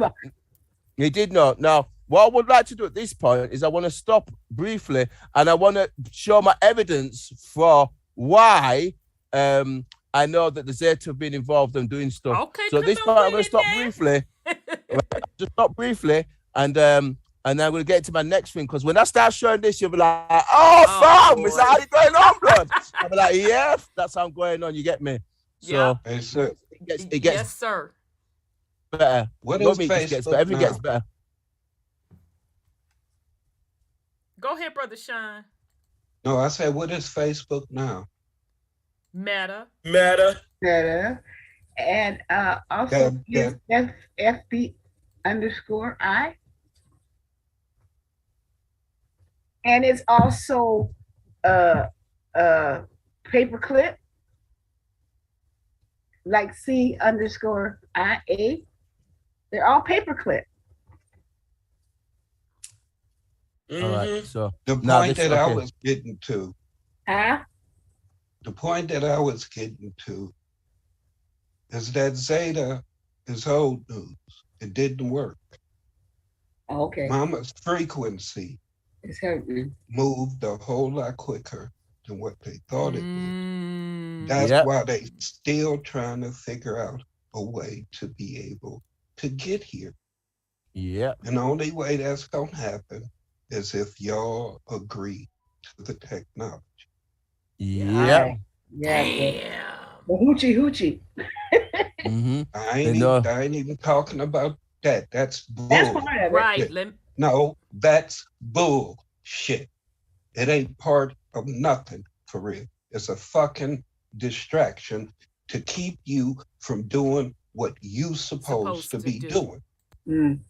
He did not. Now, what I would like to do at this point is I want to stop briefly and I want to show my evidence for why I know that the Zeta have been involved in doing stuff. Okay, so at this point, I'm going to stop briefly. Just stop briefly, and I'm going to get to my next thing, because when I start showing this, you'll be like, fam, is that how you going on, blood? I'll be like, yeah, that's how I'm going on. You get me? So it gets yes, sir. Better. What is Facebook? Everything gets better. Go ahead, Brother Sean. No, I said, what is Facebook now? Meta. And also FB_I. And it's also paperclip, like C_IA. They're all paperclip. All right. So the point that I was getting to. The point that I was getting to is that Zeta is old news. It didn't work. Okay. Mama's frequency moved a whole lot quicker than what they thought it would. That's why they still trying to figure out a way to be able to get here. Yeah. And the only way that's going to happen is if y'all agree to the technology. Yeah. Damn. The hoochie. I ain't even talking about that. That's bull. That's part of it. Right. No, that's bullshit. It ain't part of nothing for real. It's a fucking distraction to keep you from doing what you supposed to be doing. They ain't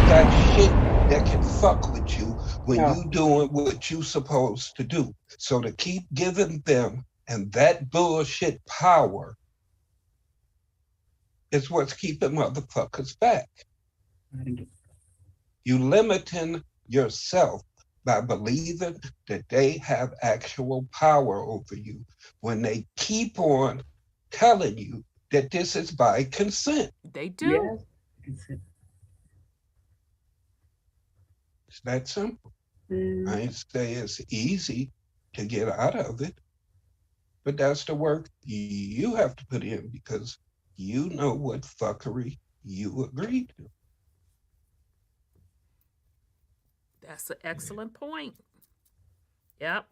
got shit that can fuck with you when you doing what you supposed to do. So to keep giving them and that bullshit power is what's keeping motherfuckers back. You limiting yourself by believing that they have actual power over you when they keep on telling you that this is by consent. They do. Yes. It's that simple. I ain't say it's easy to get out of it, but that's the work you have to put in because you know what fuckery you agreed to. That's an excellent point. Yep,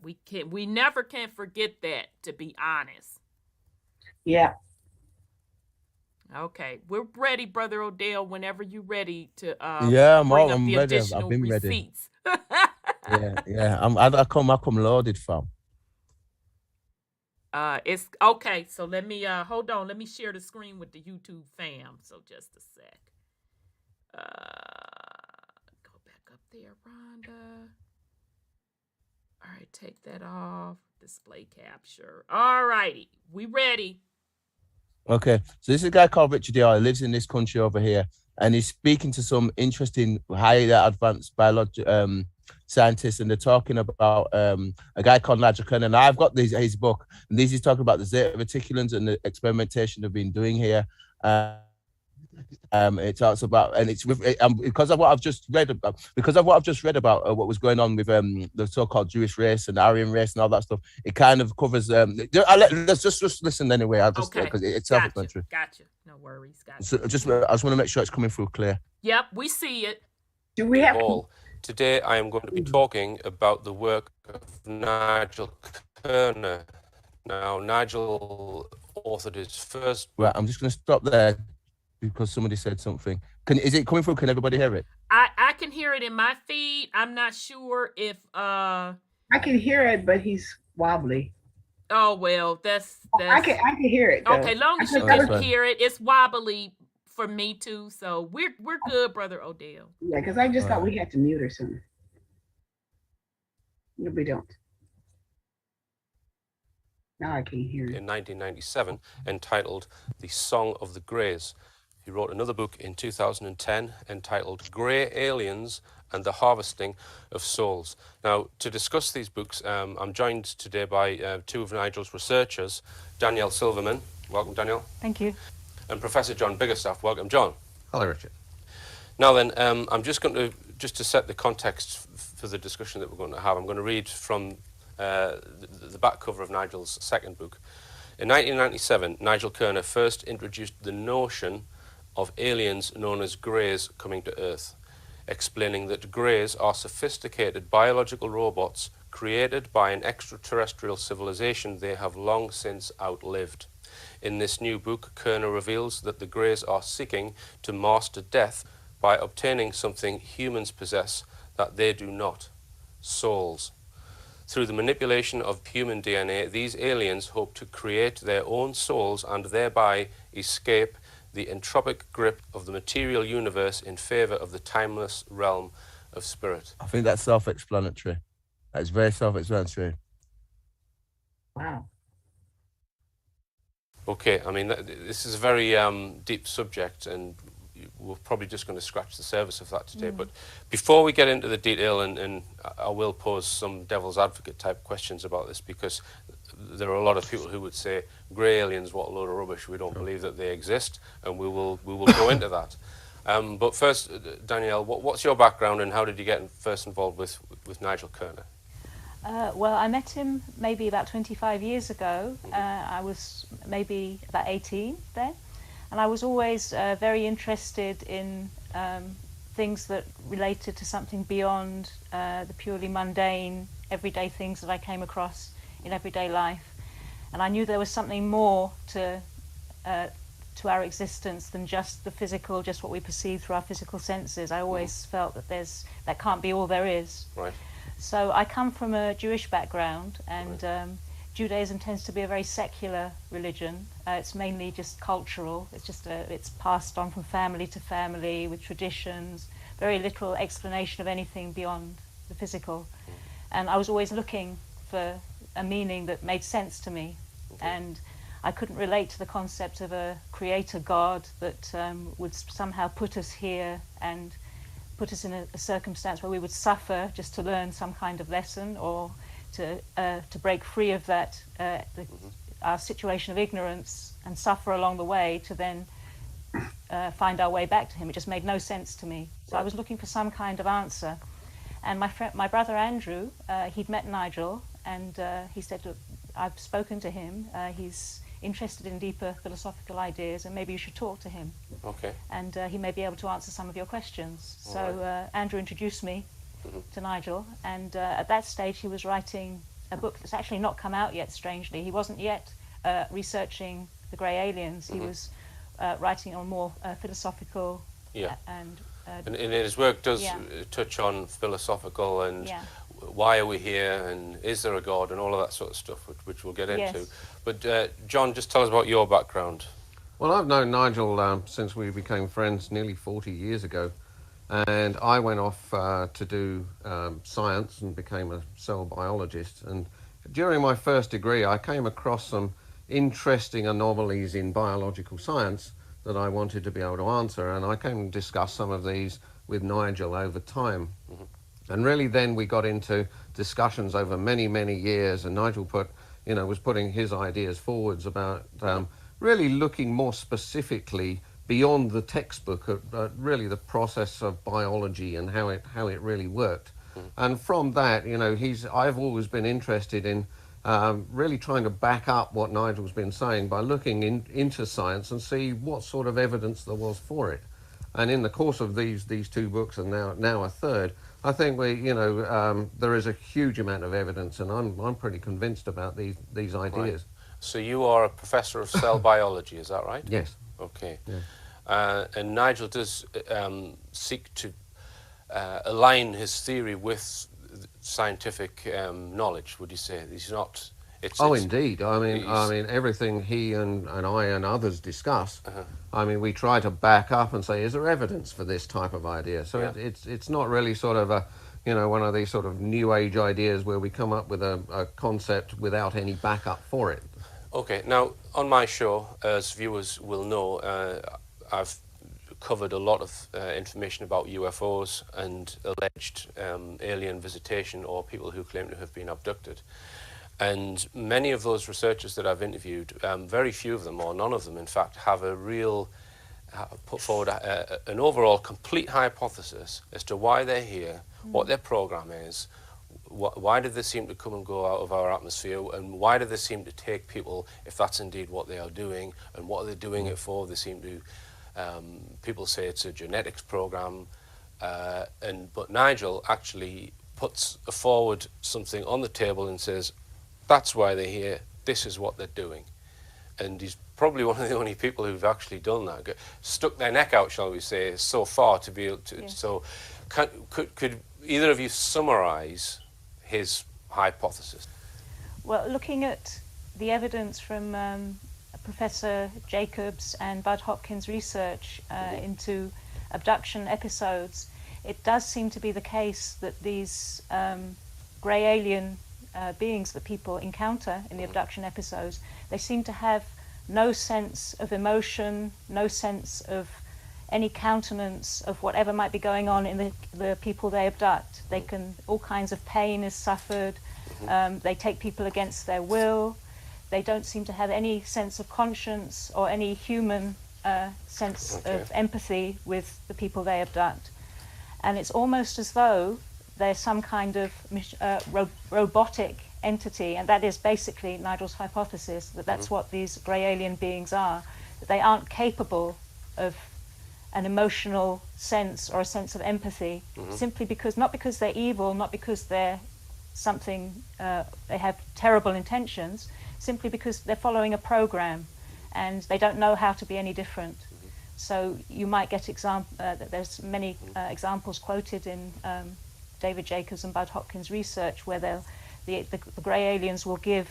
we never can forget that, to be honest. Yeah. Okay, we're ready, Brother Odel, whenever you're ready to I'm bring up the ready. additional I've been receipts. ready. yeah. I come loaded, fam. It's okay, so let me hold on, let me share the screen with the YouTube fam. So just a sec. Go back up there, Rhonda. All right, take that off. Display capture. All righty, we ready. Okay, so this is a guy called Richard Dale. He lives in this country over here, and he's speaking to some interesting, highly advanced biological scientists, and they're talking about a guy called Nigel Kerner. And I've got his book, and he's talking about the zeta reticulans and the experimentation they've been doing here. It talks about, and it's because of what I've just read about, what was going on with the so-called Jewish race and Aryan race and all that stuff. It kind of covers. Let's just listen anyway. I'll just because it's self-explanatory. Gotcha. No worries. Gotcha. So I just want to make sure it's coming through clear. Yep, we see it. Do we have all? Today I am going to be talking about the work of Nigel Kerner. Now, Nigel authored his first. Right, I'm just going to stop there. Because somebody said something. Is it coming through? Can everybody hear it? I can hear it in my feed. I'm not sure if I can hear it, but he's wobbly. Oh well, that's I can hear it. Though. Okay, long as you can hear it, it's wobbly for me too. So we're good, Brother Odel. Yeah, because I just thought we had to mute or something. No, we don't. Now I can hear it. In 1997, entitled "The Song of the Greys." He wrote another book in 2010 entitled Grey Aliens and the Harvesting of Souls. Now, to discuss these books, I'm joined today by two of Nigel's researchers, Danielle Silverman. Welcome, Danielle. Thank you. And Professor John Biggerstaff. Welcome, John. Hello, Richard. Now then, I'm just going to set the context for the discussion that we're going to have. I'm going to read from the back cover of Nigel's second book. In 1997, Nigel Kerner first introduced the notion of aliens known as greys coming to Earth, explaining that greys are sophisticated biological robots created by an extraterrestrial civilization they have long since outlived. In this new book, Kerner reveals that the greys are seeking to master death by obtaining something humans possess that they do not, souls. Through the manipulation of human DNA, these aliens hope to create their own souls and thereby escape the entropic grip of the material universe in favor of the timeless realm of spirit. I think that's self-explanatory. That's very self-explanatory. Wow. Okay, I mean, this is a very deep subject, and we're probably just going to scratch the surface of that today. But before we get into the detail, and I will pose some devil's advocate type questions about this, because there are a lot of people who would say, grey aliens, what a load of rubbish, we don't believe that they exist, and we will go into that. But first, Danielle, what's your background, and how did you get first involved with Nigel Kerner? Well, I met him maybe about 25 years ago. I was maybe about 18 then. And I was always very interested in things that related to something beyond the purely mundane, everyday things that I came across in everyday life. And I knew there was something more to our existence than just the physical, just what we perceive through our physical senses. I always felt that that can't be all there is. Right. So I come from a Jewish background, and Judaism tends to be a very secular religion. It's mainly just cultural. It's passed on from family to family with traditions, very little explanation of anything beyond the physical. And I was always looking for a meaning that made sense to me. And I couldn't relate to the concept of a creator God that would somehow put us here and put us in a circumstance where we would suffer just to learn some kind of lesson, or to break free of that our situation of ignorance and suffer along the way to then find our way back to him. It just made no sense to me. So I was looking for some kind of answer. And my brother Andrew, he'd met Nigel, and he said, look, I've spoken to him. He's interested in deeper philosophical ideas, and maybe you should talk to him. Okay. And he may be able to answer some of your questions. So Andrew introduced me to Nigel, and at that stage he was writing a book that's actually not come out yet, strangely. He wasn't yet researching the grey aliens. He was writing on more philosophical and his work does touch on philosophical and why are we here, and is there a God, and all of that sort of stuff, which we'll get into. But John, just tell us about your background. Well, I've known Nigel since we became friends nearly 40 years ago, and I went off to do science and became a cell biologist. And during my first degree, I came across some interesting anomalies in biological science that I wanted to be able to answer, and I came and discussed some of these with Nigel over time. And really then we got into discussions over many, many years, and Nigel was putting his ideas forwards about really looking more specifically beyond the textbook at really the process of biology and how it really worked. And from that, I've always been interested in really trying to back up what Nigel's been saying by looking into science and see what sort of evidence there was for it. And in the course of these two books, and now a third, I think there is a huge amount of evidence, and I'm pretty convinced about these ideas. Right. So you are a professor of cell biology, is that right? Yes. Okay. Yeah. And Nigel does seek to align his theory with scientific knowledge. Would you say he's not? Indeed. I mean, everything he and I and others discuss. I mean, we try to back up and say, is there evidence for this type of idea? So it's not really sort of one of these sort of new age ideas where we come up with a concept without any backup for it. Okay. Now, on my show, as viewers will know, I've covered a lot of information about UFOs and alleged alien visitation, or people who claim to have been abducted. And many of those researchers that I've interviewed, very few of them, or none of them in fact, have put forward an overall complete hypothesis as to why they're here, what their program is, why did they seem to come and go out of our atmosphere, and why do they seem to take people, if that's indeed what they are doing, and what are they doing it for. They seem to, people say it's a genetics program, but Nigel actually puts forward something on the table and says, that's why they're here, this is what they're doing. And he's probably one of the only people who've actually done that, stuck their neck out, shall we say, so far to be able to. So could either of you summarize his hypothesis? Well, looking at the evidence from Professor Jacobs and Bud Hopkins' research into abduction episodes, it does seem to be the case that these grey alien beings that people encounter in the abduction episodes, they seem to have no sense of emotion, no sense of any countenance of whatever might be going on in the people they abduct. They can, all kinds of pain is suffered, they take people against their will, they don't seem to have any sense of conscience or any human sense of empathy with the people they abduct. And it's almost as though they're some kind of robotic entity, and that is basically Nigel's hypothesis, that that's what these grey alien beings are, that they aren't capable of an emotional sense or a sense of empathy, simply because, not because they're evil, not because they're something, they have terrible intentions, simply because they're following a program and they don't know how to be any different. So you might get there's many examples quoted in David Jacobs and Bud Hopkins' research where the grey aliens will give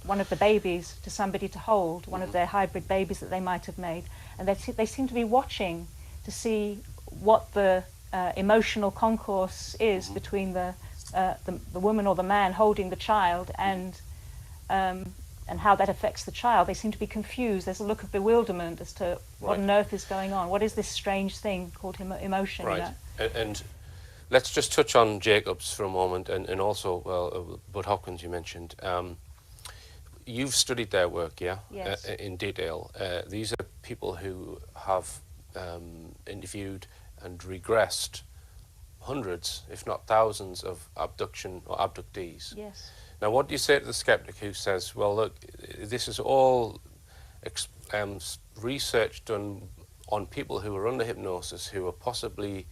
one of the babies to somebody to hold, one of their hybrid babies that they might have made, and they seem to be watching to see what the emotional concourse is between the woman or the man holding the child and how that affects the child. They seem to be confused. There's a look of bewilderment as to what on earth is going on. What is this strange thing called emotion? Right. You know? And let's just touch on Jacobs for a moment, and also Bud Hopkins you mentioned. You've studied their work, yeah? Yes. In detail. These are people who have interviewed and regressed hundreds, if not thousands, of abduction or abductees. Yes. Now, what do you say to the skeptic who says, well, look, this is all research done on people who are under hypnosis, who are possibly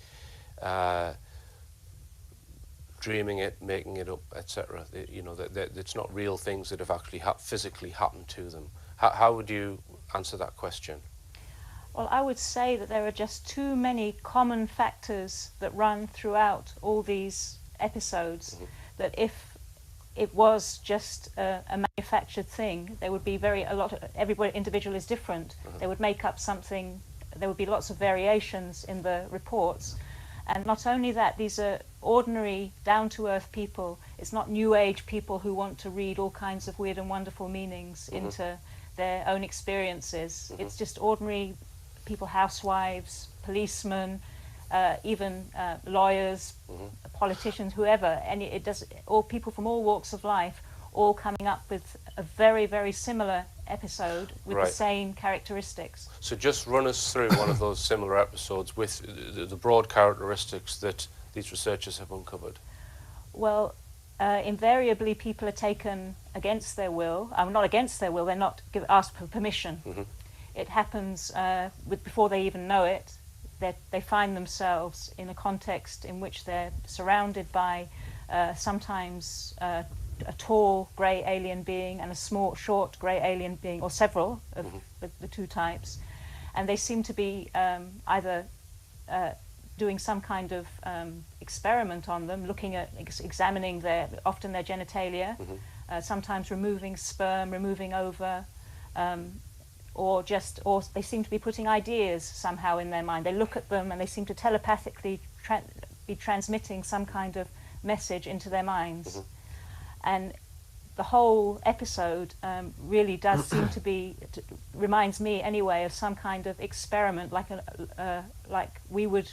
dreaming it, making it up, etc. You know, that it's not real things that have actually physically happened to them. How would you answer that question? Well, I would say that there are just too many common factors that run throughout all these episodes, that if it was just a manufactured thing, there would be every individual is different. They would make up something, there would be lots of variations in the reports. And not only that, these are ordinary, down-to-earth people. It's not New Age people who want to read all kinds of weird and wonderful meanings into their own experiences. It's just ordinary people, housewives, policemen, even lawyers, politicians, whoever, and all people from all walks of life, all coming up with a very, very similar episode with the same characteristics. So just run us through one of those similar episodes with the broad characteristics that these researchers have uncovered. Well, invariably people are taken against their will. Not against their will, they're not asked for permission. It happens before they even know it. They find themselves in a context in which they're surrounded by sometimes a tall grey alien being and a small, short grey alien being, or several of the two types. And they seem to be either doing some kind of experiment on them, looking at, examining often their genitalia, sometimes removing sperm, removing ova, or they seem to be putting ideas somehow in their mind. They look at them and they seem to telepathically be transmitting some kind of message into their minds. And the whole episode really does seem to be, reminds me anyway, of some kind of experiment, like we would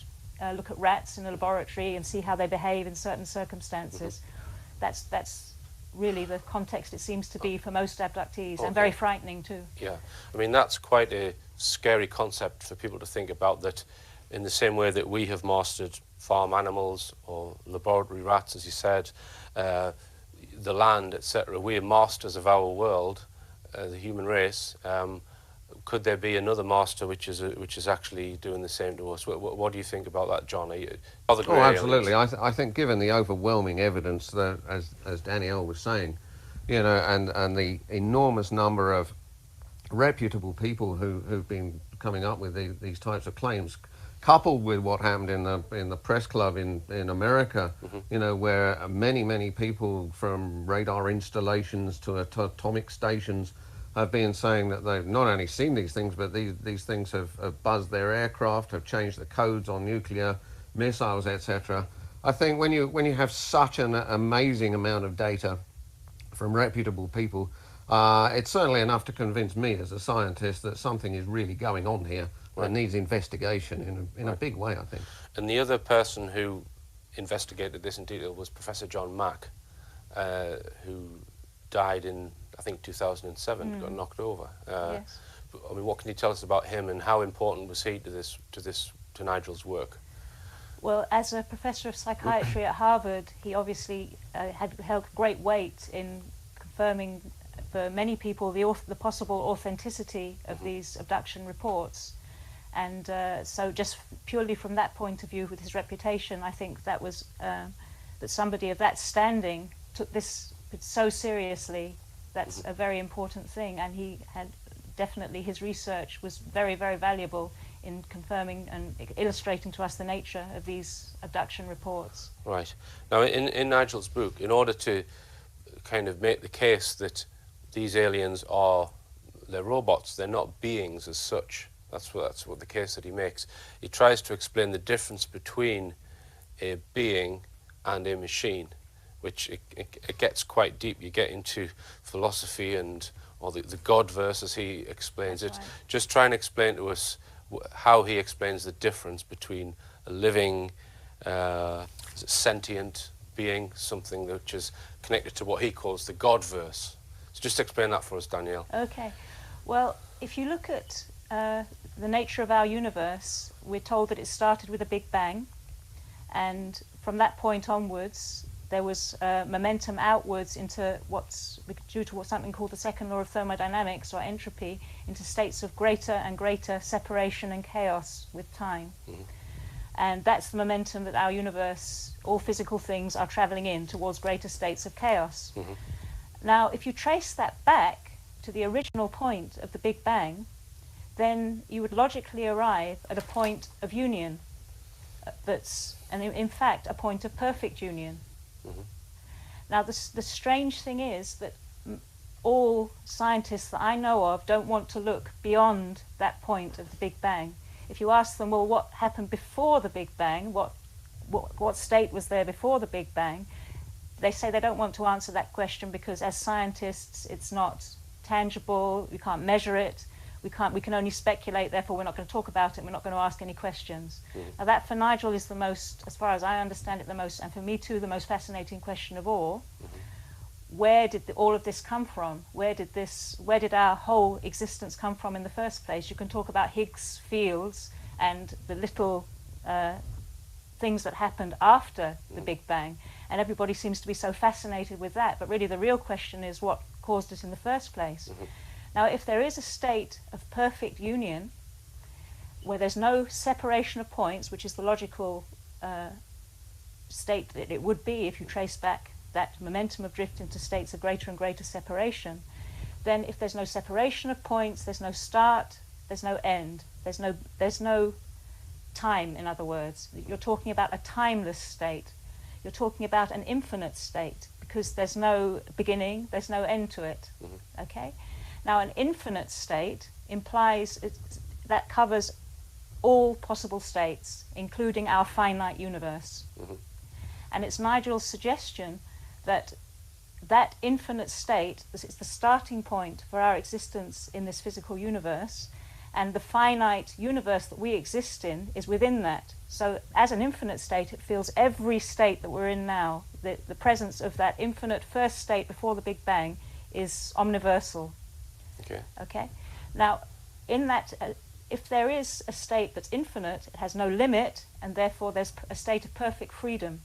look at rats in a laboratory and see how they behave in certain circumstances. That's really the context it seems to be for most abductees, and very frightening too. Yeah, I mean, that's quite a scary concept for people to think about, that in the same way that we have mastered farm animals or laboratory rats, as you said, the land, etc., we are masters of our world, the human race. Could there be another master which is actually doing the same to us? What do you think about that, John? Absolutely. I think given the overwhelming evidence that, as Danielle was saying, you know, and the enormous number of reputable people who've been coming up with these types of claims, coupled with what happened in the press club in America, you know, where many people from radar installations to atomic stations have been saying that they've not only seen these things, but these things have buzzed their aircraft, have changed the codes on nuclear missiles, etc. I think when you have such an amazing amount of data from reputable people, it's certainly enough to convince me as a scientist that something is really going on here that needs investigation in a big way, I think. And the other person who investigated this in detail was Professor John Mack, who died in, I think, 2007, got knocked over. Yes. I mean, what can you tell us about him, and how important was he to Nigel's work? Well, as a professor of psychiatry at Harvard, he obviously had held great weight in confirming for many people the possible authenticity of these abduction reports. And so just purely from that point of view, with his reputation, I think that was that somebody of that standing took this so seriously. That's a very important thing, and he had definitely, his research was very, very valuable in confirming and illustrating to us the nature of these abduction reports. Right. Now, in Nigel's book, in order to kind of make the case that these aliens they're robots, they're not beings as such, that's what the case that he makes. He tries to explain the difference between a being and a machine, which it gets quite deep. You get into philosophy or the God verse, as he explains it. Right. Just try and explain to us how he explains the difference between a living, sentient being, something which is connected to what he calls the God verse. So just explain that for us, Danielle. Okay. Well, if you look at the nature of our universe, we're told that it started with a Big Bang, and from that point onwards, there was momentum outwards into due to something called the second law of thermodynamics, or entropy, into states of greater and greater separation and chaos with time. And that's the momentum that our universe, all physical things, are traveling in towards greater states of chaos. Now, if you trace that back to the original point of the Big Bang, then you would logically arrive at a point of union and in fact, a point of perfect union. Now, the strange thing is that all scientists that I know of don't want to look beyond that point of the Big Bang. If you ask them, well, what happened before the Big Bang? What state was there before the Big Bang? They say they don't want to answer that question because, as scientists, it's not tangible. We can't measure it. We can only speculate. Therefore, we're not going to talk about it. We're not going to ask any questions. Now, that for Nigel is the most, as far as I understand it, the most, and for me too, the most fascinating question of all. Where did all of this come from? Where did our whole existence come from in the first place? You can talk about Higgs fields and the little things that happened after the Big Bang, and everybody seems to be so fascinated with that. But really, the real question is what caused it in the first place. Now, if there is a state of perfect union, where there's no separation of points, which is the logical state that it would be if you trace back that momentum of drift into states of greater and greater separation, then if there's no separation of points, there's no start, there's no end, there's no time, in other words. You're talking about a timeless state. You're talking about an infinite state, because there's no beginning, there's no end to it. Okay? Now, an infinite state implies that covers all possible states, including our finite universe. And it's Nigel's suggestion that that infinite state is the starting point for our existence in this physical universe, and the finite universe that we exist in is within that. So as an infinite state, it feels every state that we're in now, the presence of that infinite first state before the Big Bang is omniversal. Okay. Now, in that, if there is a state that's infinite, it has no limit, and therefore there's a state of perfect freedom.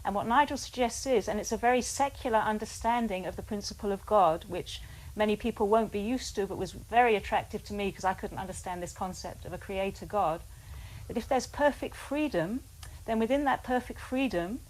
And what Nigel suggests is, and it's a very secular understanding of the principle of God, which many people won't be used to, but was very attractive to me because I couldn't understand this concept of a creator God, that if there's perfect freedom, then within that perfect freedom,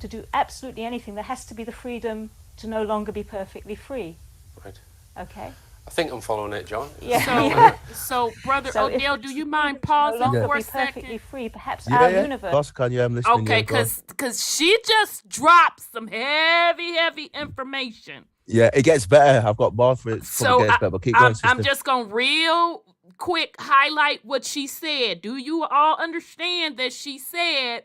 to do absolutely anything, there has to be the freedom to no longer be perfectly free. Right. Okay? I think I'm following it, John. Yeah. So Brother So Odell, do you mind pausing no for a perfectly second? free? Perhaps Yeah, our yeah. universe. Of course, can you? I'm listening. Okay, because she just dropped some heavy information. Yeah, it gets better. I've got more for it. So It gets better, but keep going, sister. I'm just going to real quick highlight what she said. Do you all understand that she said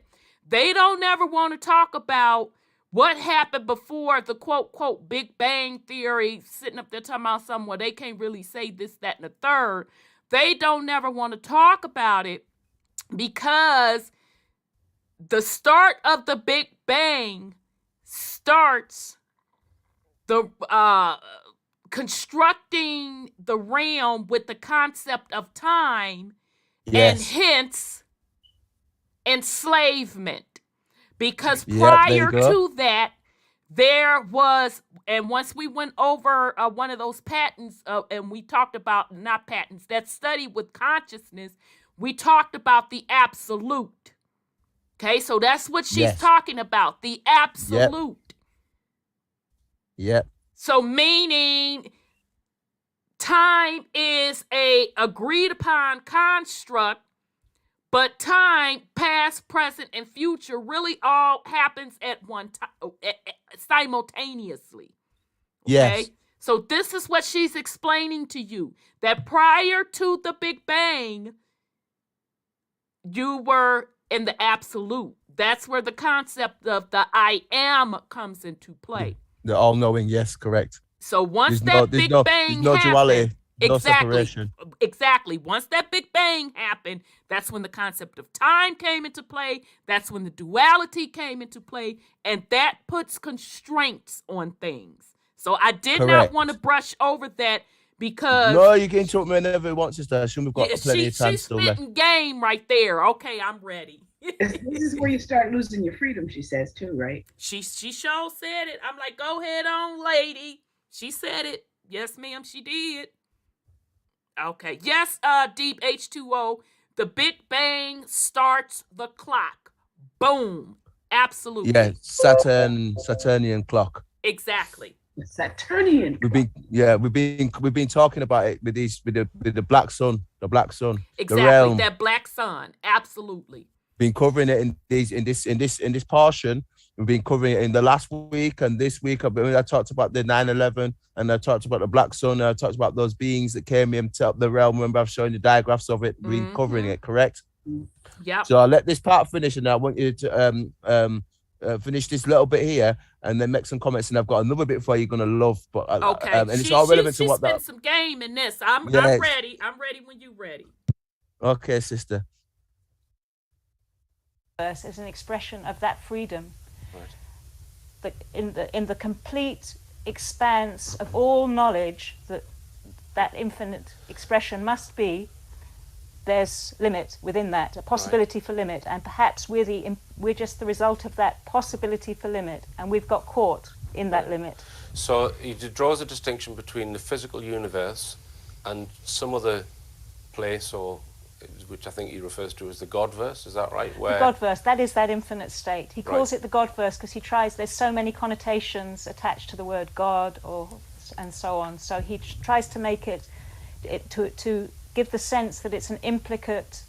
they don't ever want to talk about what happened before the quote Big Bang Theory, sitting up there talking about something where they can't really say this, that, and the third. They don't never want to talk about it because the start of the Big Bang starts the constructing the realm with the concept of time, and hence enslavement. Because prior to that, there was, and once we went over one of those patents, and we talked about, not patents, that study with consciousness, we talked about the absolute. Okay, so that's what she's talking about, the absolute. Yep. So meaning time is a agreed upon construct, but time, past, present, and future really all happens at one time, simultaneously. Okay? Yes. So this is what she's explaining to you, that prior to the Big Bang, you were in the absolute. That's where the concept of the I am comes into play. The all-knowing, yes, correct. So once Big Bang no happened, duality, no exactly, separation. Exactly. Once that Big Bang happened, that's when the concept of time came into play. That's when the duality came into play, and that puts constraints on things. So I did not want to brush over that because no, you can talk me whenever you want, sister. I assume we've got plenty of time still left. She's spitting game right there. Okay, I'm ready. This is where you start losing your freedom, she says too, right? She sure said it. I'm like, go ahead on, lady. She said it. Yes, ma'am, she did. Okay. Yes, Deep H2O. The Big Bang starts the clock. Boom. Absolutely. Yeah, Saturnian clock. Exactly. Saturnian. We've been talking about it with the black sun, Exactly. the realm. That black sun. Absolutely. Been covering it in this portion. We've been covering it in the last week and this week. I talked about the 9/11 and I talked about the black sun. And I talked about those beings that came into the realm. Remember, I've shown you diagraphs of it. We've been covering it, correct? Yeah. So I'll let this part finish, and I want you to finish this little bit here, and then make some comments. And I've got another bit for you. You're gonna love, but okay. And it's all relevant to what that. Some game in this. I'm ready. I'm ready when you're ready. Okay, sister. As an expression of that freedom, right. in the complete expanse of all knowledge that infinite expression must be, there's limit within that, a possibility for limit, and perhaps we're just the result of that possibility for limit, and we've got caught in that limit. So he draws a distinction between the physical universe and some other place, or which I think he refers to as the Godverse, is that right? The Godverse, that is that infinite state. He calls it the Godverse because he there's so many connotations attached to the word God and so on. So he tries to make it to give the sense that it's an implicate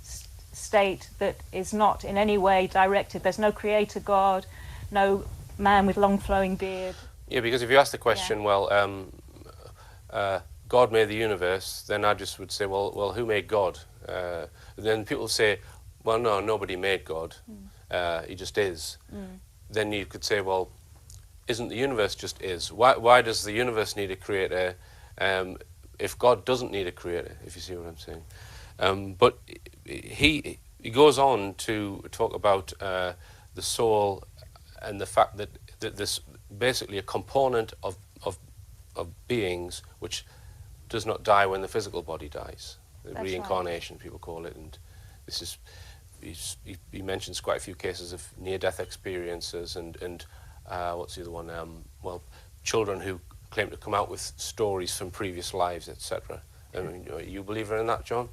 state that is not in any way directed. There's no creator God, no man with long flowing beard. Yeah, because if you ask the question, God made the universe, then I just would say, well, who made God? Then people say, well, no, nobody made God. He just is. Then you could say, well, isn't the universe just is? Why does the universe need a creator if God doesn't need a creator, if you see what I'm saying? But he goes on to talk about the soul and the fact that there's basically a component of beings which does not die when the physical body dies. That's reincarnation, right. People call it, and this is he mentions quite a few cases of near-death experiences and what's the other one? Children who claim to come out with stories from previous lives, etc. I mean, are you a believer in that, John?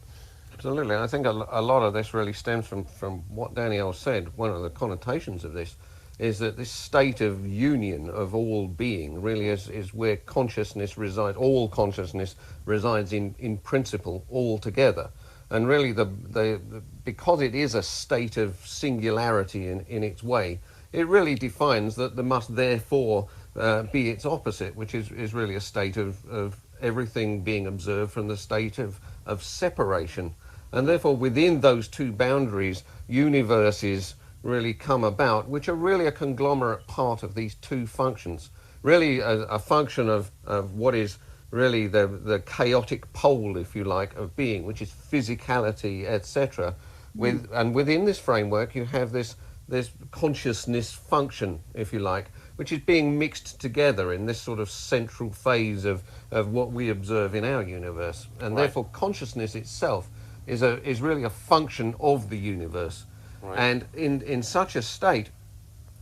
Absolutely. I think a lot of this really stems from what Danielle said. One of the connotations of this is that this state of union of all being really is where consciousness resides. All consciousness resides in principle all together. And really, because it is a state of singularity in its way, it really defines that there must therefore be its opposite, which is really a state of everything being observed from the state of separation. And therefore, within those two boundaries, universes really come about, which are really a conglomerate part of these two functions. Really a function of what is really the chaotic pole, if you like, of being, which is physicality, etc. And within this framework, you have this consciousness function, if you like, which is being mixed together in this sort of central phase of what we observe in our universe. And therefore, consciousness itself is really a function of the universe. Right. And in such a state,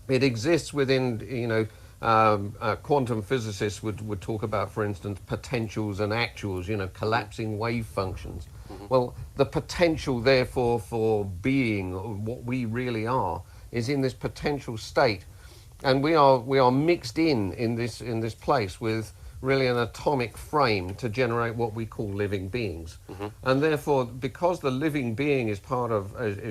it exists within, quantum physicists would talk about, for instance, potentials and actuals, collapsing wave functions. Mm-hmm. Well, the potential, therefore, for being what we really are is in this potential state. And we are mixed in this place with really an atomic frame to generate what we call living beings. Mm-hmm. And therefore, because the living being is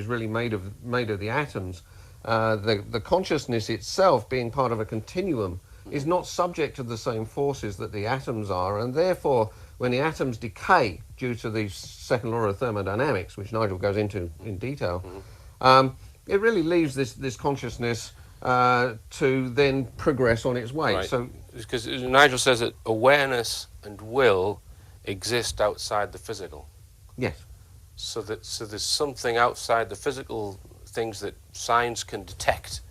really made of the atoms, the consciousness itself, being part of a continuum, is not subject to the same forces that the atoms are. And therefore, when the atoms decay due to the second law of thermodynamics, which Nigel goes into in detail, it really leaves this consciousness to then progress on its way. Right. So, because Nigel says that awareness and will exist outside the physical. Yes. So there's something outside the physical things that science can detect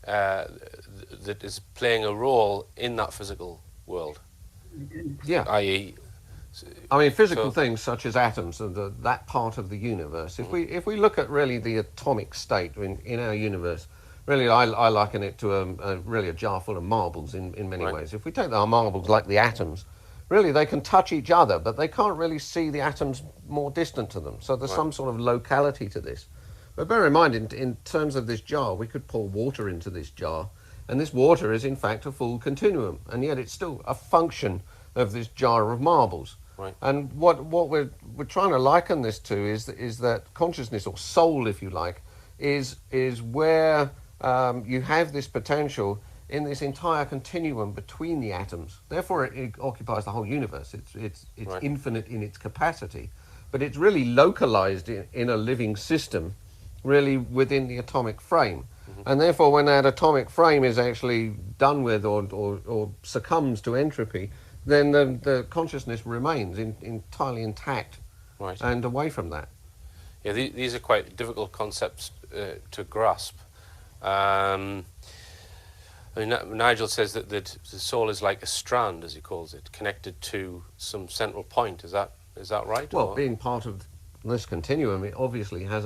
that is playing a role in that physical world. Yeah. I.e., physical things such as atoms and that part of the universe. If we look at really the atomic state in our universe, really I liken it to a jar full of marbles in many ways. If we take our marbles like the atoms, really they can touch each other, but they can't really see the atoms more distant to them. So there's some sort of locality to this. But bear in mind, in terms of this jar, we could pour water into this jar, and this water is in fact a full continuum, and yet it's still a function of this jar of marbles. Right. And what we're trying to liken this to is that consciousness, or soul, if you like, is where you have this potential in this entire continuum between the atoms. Therefore, it occupies the whole universe. It's infinite in its capacity, but it's really localized in a living system, really within the atomic frame. Mm-hmm. And therefore, when that atomic frame is actually done with or succumbs to entropy, then the consciousness remains entirely intact and away from that. Yeah, these are quite difficult concepts to grasp. Nigel says that the soul is like a strand, as he calls it, connected to some central point. Is that right? Well, being part of this continuum, it obviously has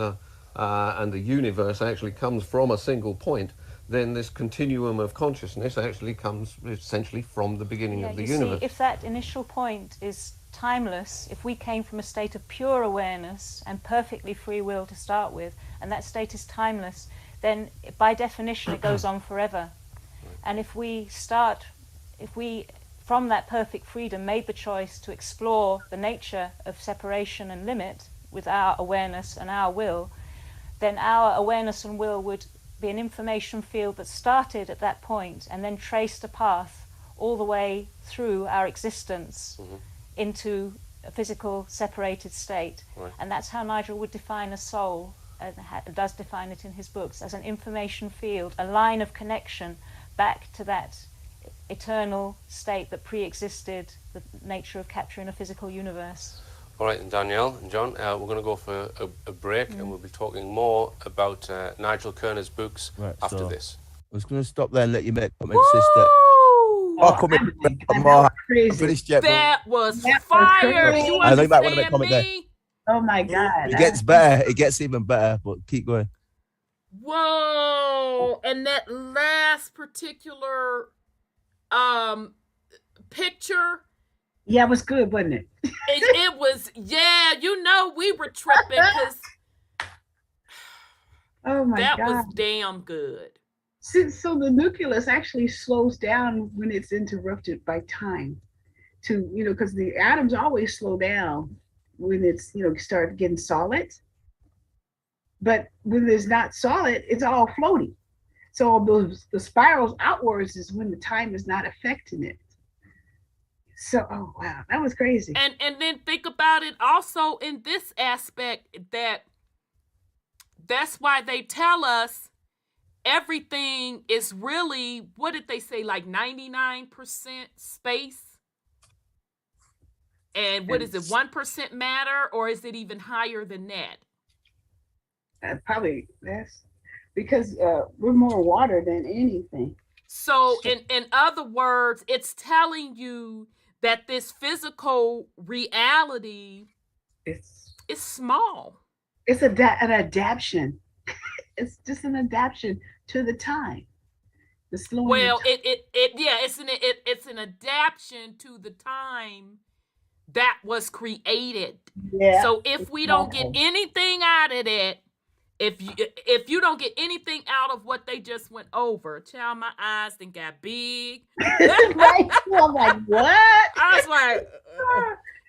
and the universe actually comes from a single point. Then this continuum of consciousness actually comes essentially from the beginning of the universe. See, if that initial point is timeless, if we came from a state of pure awareness and perfectly free will to start with, and that state is timeless, then by definition it goes on forever. And if we from that perfect freedom made the choice to explore the nature of separation and limit with our awareness and our will, then our awareness and will would be an information field that started at that point and then traced a path all the way through our existence into a physical separated state. Right. And that's how Nigel would define a soul, and does define it in his books, as an information field, a line of connection back to that eternal state that pre-existed the nature of capturing a physical universe. All right, and Danielle and John, we're going to go for a break, and we'll be talking more about Nigel Kerner's books after this. I was going to stop there and let you make comments, sister. That was fire. You I think that want to make comment there. Oh my God. It gets better. It gets even better, but keep going. Whoa. And that last particular picture. Yeah, it was good, wasn't it? It was, yeah, we were tripping because oh my God. That was damn good. So the nucleus actually slows down when it's interrupted by time. Because the atoms always slow down when it's start getting solid. But when it's not solid, it's all floating. So the spirals outwards is when the time is not affecting it. So, oh wow, that was crazy. And then think about it also in this aspect that's why they tell us everything is really, what did they say, like 99% space? And what is it, 1% matter, or is it even higher than that? Probably that's because we're more water than anything. So in other words, it's telling you that this physical reality is small. It's an adaptation. It's just an adaptation to the time. The slowing. Well, it's an adaptation to the time that was created. Yeah. So if we don't get anything out of that, if you don't get anything out of what they just went over, child, my eyes then got big. Right? I'm like, what? I was like,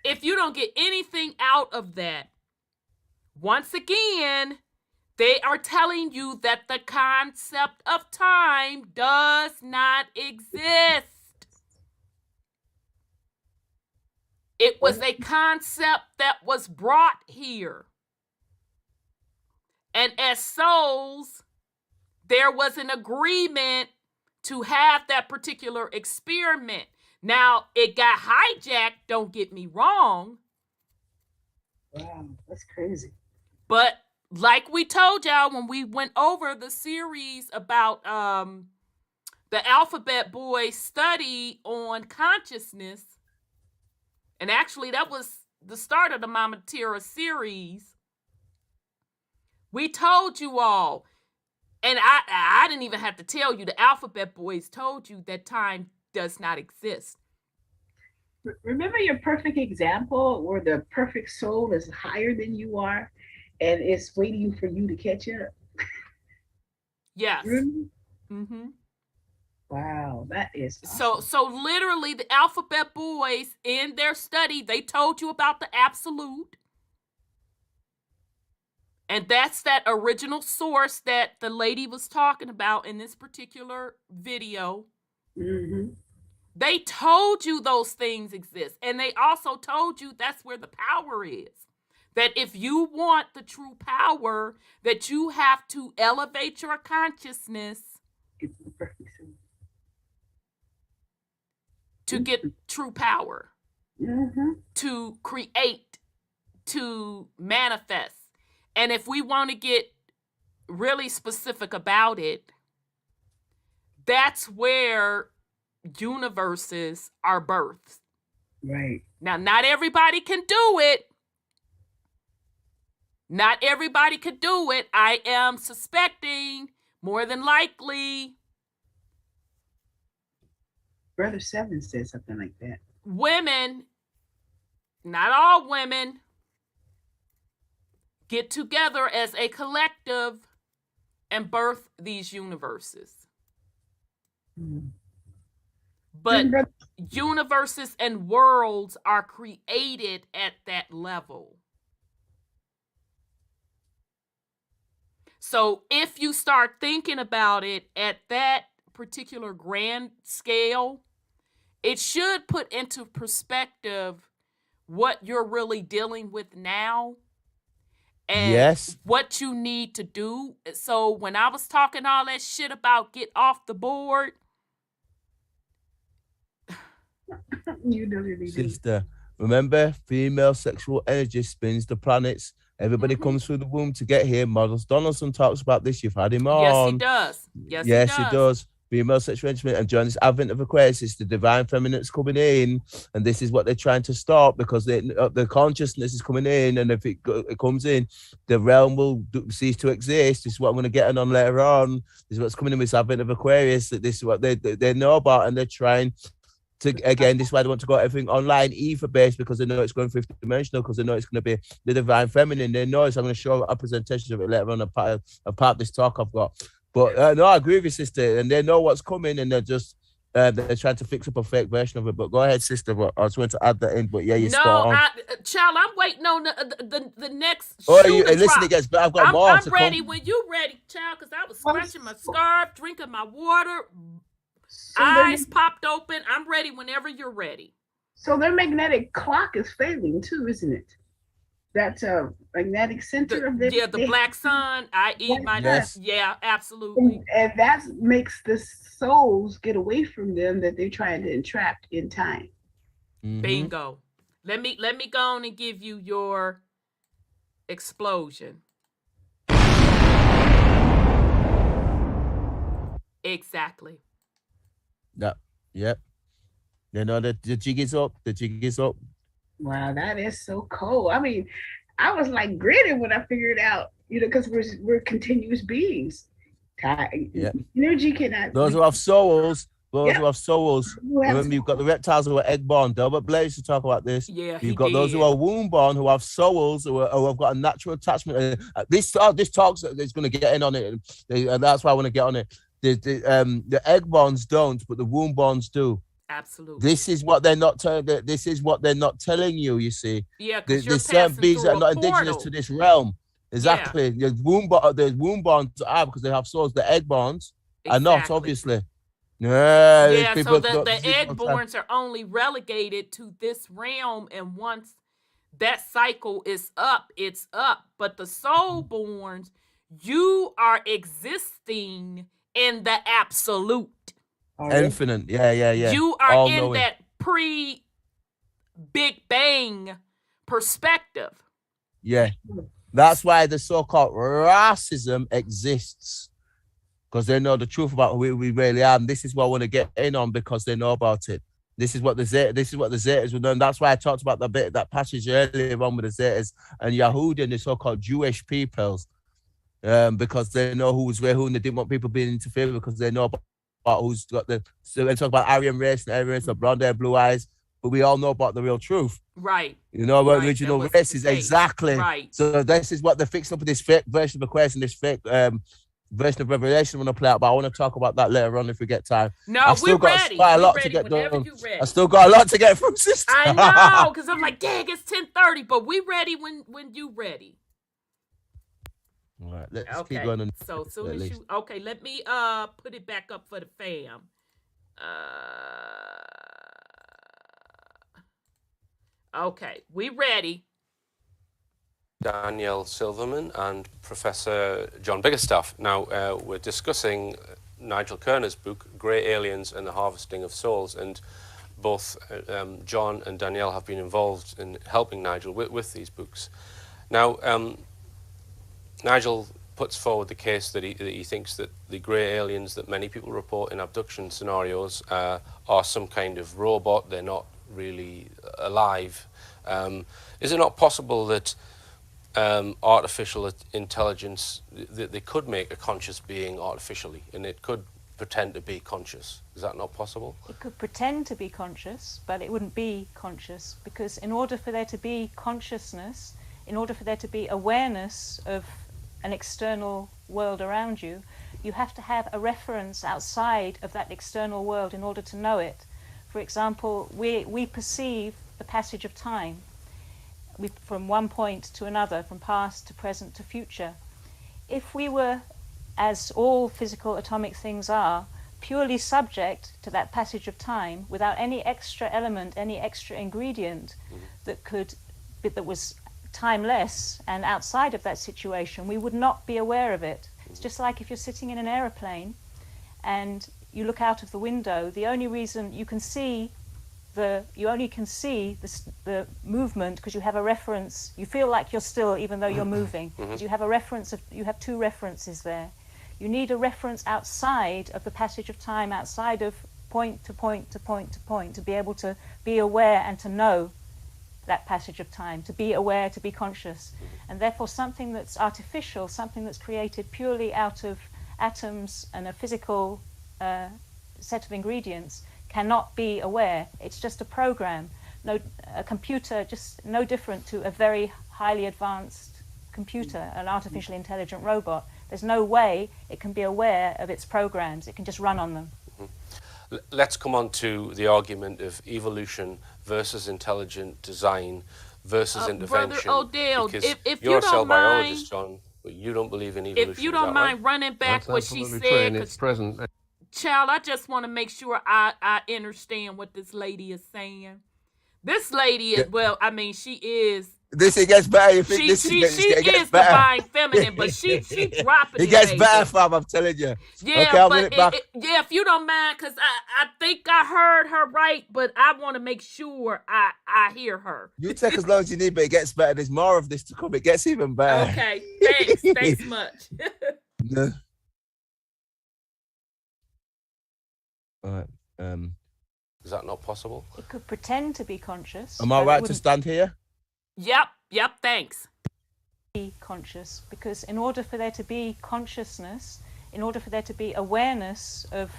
if you don't get anything out of that, once again, they are telling you that the concept of time does not exist. It was a concept that was brought here. And as souls, there was an agreement to have that particular experiment. Now, it got hijacked, don't get me wrong. Wow, that's crazy. But like we told y'all when we went over the series about the Alphabet Boys study on consciousness, and actually that was the start of the Mama Tira series, we told you all, and I didn't even have to tell you, the Alphabet Boys told you that time does not exist. Remember your perfect example where the perfect soul is higher than you are and it's waiting for you to catch up? Yes. Mm-hmm. Wow, that is awesome. So literally the Alphabet Boys in their study, they told you about the absolute. And that's that original source that the lady was talking about in this particular video. Mm-hmm. They told you those things exist. And they also told you that's where the power is. That if you want the true power, that you have to elevate your consciousness to get true power, to create, to manifest. And if we want to get really specific about it, that's where universes are birthed. Right. Now, not everybody can do it. Not everybody could do it. I am suspecting, more than likely, Brother Seven said something like that. Women, not all women, get together as a collective and birth these universes. Mm. But universes and worlds are created at that level. So if you start thinking about it at that particular grand scale, it should put into perspective what you're really dealing with now and what you need to do. So when I was talking all that shit about get off the board, you know what sister, remember, female sexual energy spins the planets. Everybody comes through the womb to get here. Models Donaldson talks about this. You've had him on. Yes, he does. Yes, he does. Female sexual energy, and during this advent of Aquarius, it's the divine feminine's coming in, and this is what they're trying to stop because the consciousness is coming in, and if it comes in, the realm will cease to exist. This is what I'm going to get on later on. This is what's coming in with this advent of Aquarius. That this is what they know about, and they're trying to, again, this is why they want to go everything online, ether based, because they know it's going fifth dimensional, because they know it's going to be the divine feminine. They know it's, I'm going to show a presentation of it later on, a part of this talk I've got. But no, I agree with you, sister. And they know what's coming, and they're just they're trying to fix up a fake version of it. But go ahead, sister. But I just want to add that in. But yeah, you're spot on. Child, I'm waiting on the next Oh, shoe to listen, drop. it gets better. I've got more. I'm ready when you ready, child. Because I was scratching my scarf, drinking my water, eyes popped open. I'm ready whenever you're ready. So their magnetic clock is failing too, isn't it? That's a magnetic center of the black sun, i.e. yeah, absolutely. And that makes the souls get away from them that they're trying to entrap in time. Mm-hmm. Bingo. Let me go on and give you your explosion. Exactly. Yep. You know the jig is up. The jig is up. Wow, that is so cool. I mean, I was like grinning when I figured out, because we're continuous beings. Energy cannot. Those who have souls. Who have souls. Remember, you've got the reptiles who are egg born. Delbert Blaze to talk about this. Yeah, you've got those who are womb born who have souls who have got a natural attachment. This talks is going to get in on it, and that's why I want to get on it. The egg borns don't, but the womb borns do. Absolutely. This is what they're not telling. This is what they're not telling you. You see, yeah, because there's certain beings that are not indigenous to this realm. Exactly. Yeah. The womb borns are because they have souls. The egg borns are not, obviously. Yeah. So the egg borns are only relegated to this realm, and once that cycle is up, it's up. But the soul borns, you are existing in the absolute. Infinite, yeah. You are in that pre-Big Bang perspective. Yeah, that's why the so-called racism exists, because they know the truth about who we really are. And this is what I want to get in on, because they know about it. This is what the Zetas will know. And that's why I talked about that passage earlier on with the Zetas and Yahudi and the so-called Jewish peoples, because they know who's where, who, and they didn't want people being interfered with, because they know about who's got so they talk about Aryan race and Aryan race, of blonde hair, blue eyes, but we all know about the real truth. Right. What original race is exactly. Right. So this is what they're fixing up with this fake version of Aquarius and this fake version of Revelation when I play out, but I want to talk about that later on if we get time. No, we're ready. I still got a lot to get from, sister. I know, because I'm like, dang, it's 10:30, but we ready when you ready. All right, let's keep going on. So as soon as let me put it back up for the fam. Okay, we ready. Danielle Silverman and Professor John Biggerstaff. Now, we're discussing Nigel Kerner's book, Grey Aliens and the Harvesting of Souls, and both John and Danielle have been involved in helping Nigel with these books. Now, Nigel puts forward the case that he thinks that the grey aliens that many people report in abduction scenarios are some kind of robot. They're not really alive. Is it not possible that artificial intelligence, they could make a conscious being artificially, and it could pretend to be conscious? Is that not possible? It could pretend to be conscious, but it wouldn't be conscious, because in order for there to be consciousness, in order for there to be awareness of an external world around you, you have to have a reference outside of that external world in order to know it. For example, we perceive the passage of time from one point to another, from past to present to future. If we were, as all physical atomic things are, purely subject to that passage of time without any extra element, any extra ingredient that was timeless and outside of that situation, we would not be aware of it. It's just like if you're sitting in an aeroplane and you look out of the window, the only reason you can see the movement because you have a reference. You feel like you're still, even though you're moving, because you have a reference you have two references there. You need a reference outside of the passage of time, outside of point to point to point to point, to be able to be aware and to know that passage of time, to be aware, to be conscious. And therefore something that's artificial, something that's created purely out of atoms and a physical set of ingredients, cannot be aware. It's just a program. A computer, just no different to a very highly advanced computer, an artificially intelligent robot. There's no way it can be aware of its programs. It can just run on them. Let's come on to the argument of evolution versus intelligent design versus intervention. Brother Odel, because if you're you a cell don't mind, biologist, John, but you don't believe in evolution. if you don't mind running back That's what she absolutely said, true, and it's 'cause, present. child, I just want to make sure I understand what this lady is saying. This lady is, well, I mean, she is. This it gets better. You think She this she it gets is better. divine feminine, but she dropping It gets baby. better, fam. I'm telling you. Yeah, okay, I'll but run it back. yeah, if you don't mind, because I think I heard her right, but I want to make sure I hear her. You take as long as you need, but it gets better. There's more of this to come. It gets even better. Okay, thanks much. Yeah. All right. Is that not possible? It could pretend to be conscious. Am I right to stand here? Yep, thanks. Be conscious, because in order for there to be consciousness, in order for there to be awareness of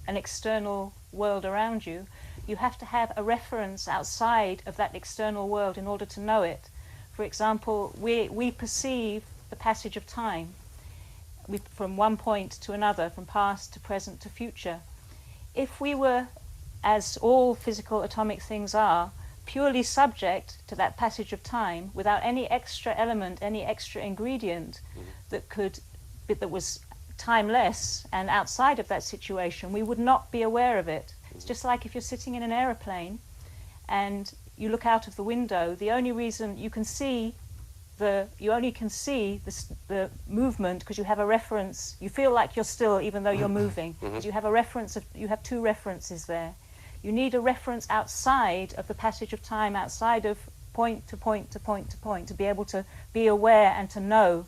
an external world around you, you have to have a reference outside of that external world in order to know it. For example, we perceive the passage of time from one point to another, from past to present to future. If we were, as all physical atomic things are, purely subject to that passage of time without any extra element, any extra ingredient that was timeless and outside of that situation, we would not be aware of it. It's just like if you're sitting in an aeroplane and you look out of the window, the only reason you can see the movement because you have a reference. You feel like you're still even though you're moving, because you have a reference you have two references there. You need a reference outside of the passage of time, outside of point to point to point to point, to be able to be aware and to know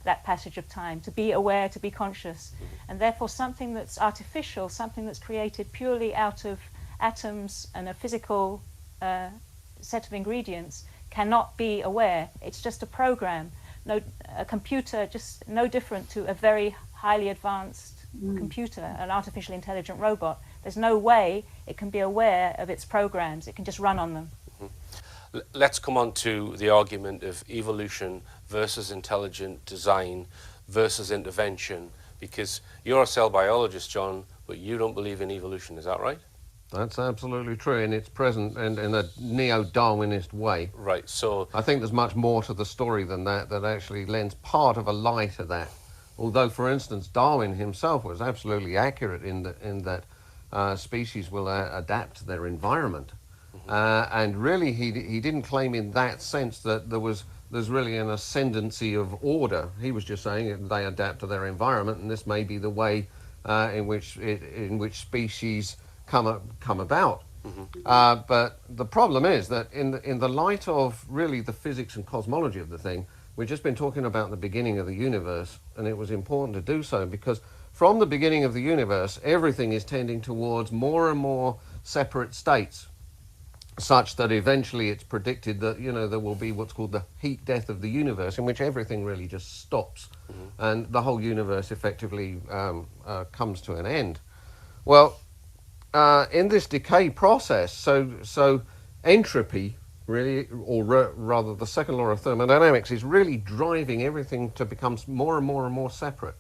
that passage of time, to be aware, to be conscious. And therefore something that's artificial, something that's created purely out of atoms and a physical set of ingredients cannot be aware. It's just a program. A computer, just no different to a very highly advanced computer, an artificially intelligent robot. There's no way it can be aware of its programs. It can just run on them. Let's come on to the argument of evolution versus intelligent design versus intervention, because you're a cell biologist, John, but you don't believe in evolution. Is that right? That's absolutely true, and it's present and in a neo-Darwinist way. Right, so I think there's much more to the story than that actually lends part of a lie to that. Although, for instance, Darwin himself was absolutely accurate in that species will adapt to their environment. And really, he didn't claim in that sense that there's really an ascendancy of order. He was just saying that they adapt to their environment, and this may be the way in which species come about. But the problem is that in the light of really the physics and cosmology of the thing, we've just been talking about the beginning of the universe, and it was important to do so because from the beginning of the universe, everything is tending towards more and more separate states, such that eventually it's predicted that there will be what's called the heat death of the universe, in which everything really just stops, and the whole universe effectively comes to an end. Well, in this decay process, so entropy really, or rather the second law of thermodynamics, is really driving everything to become more and more and more separate.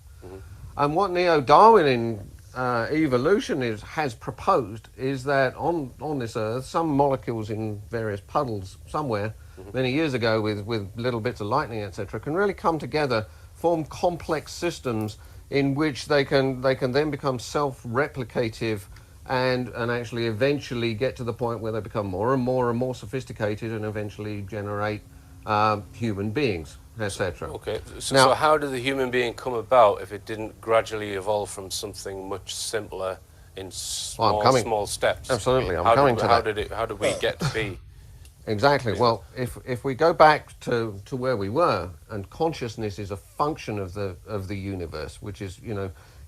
And what neo-Darwin evolution has proposed is that on this Earth, some molecules in various puddles somewhere many years ago with little bits of lightning, etc., can really come together, form complex systems in which they can then become self-replicative and actually eventually get to the point where they become more and more and more sophisticated and eventually generate human beings, etc. Okay, so how did the human being come about if it didn't gradually evolve from something much simpler in small steps? Absolutely, I'm coming to that. How did we get to be? Exactly. Well, if we go back to where we were, and consciousness is a function of the universe, which is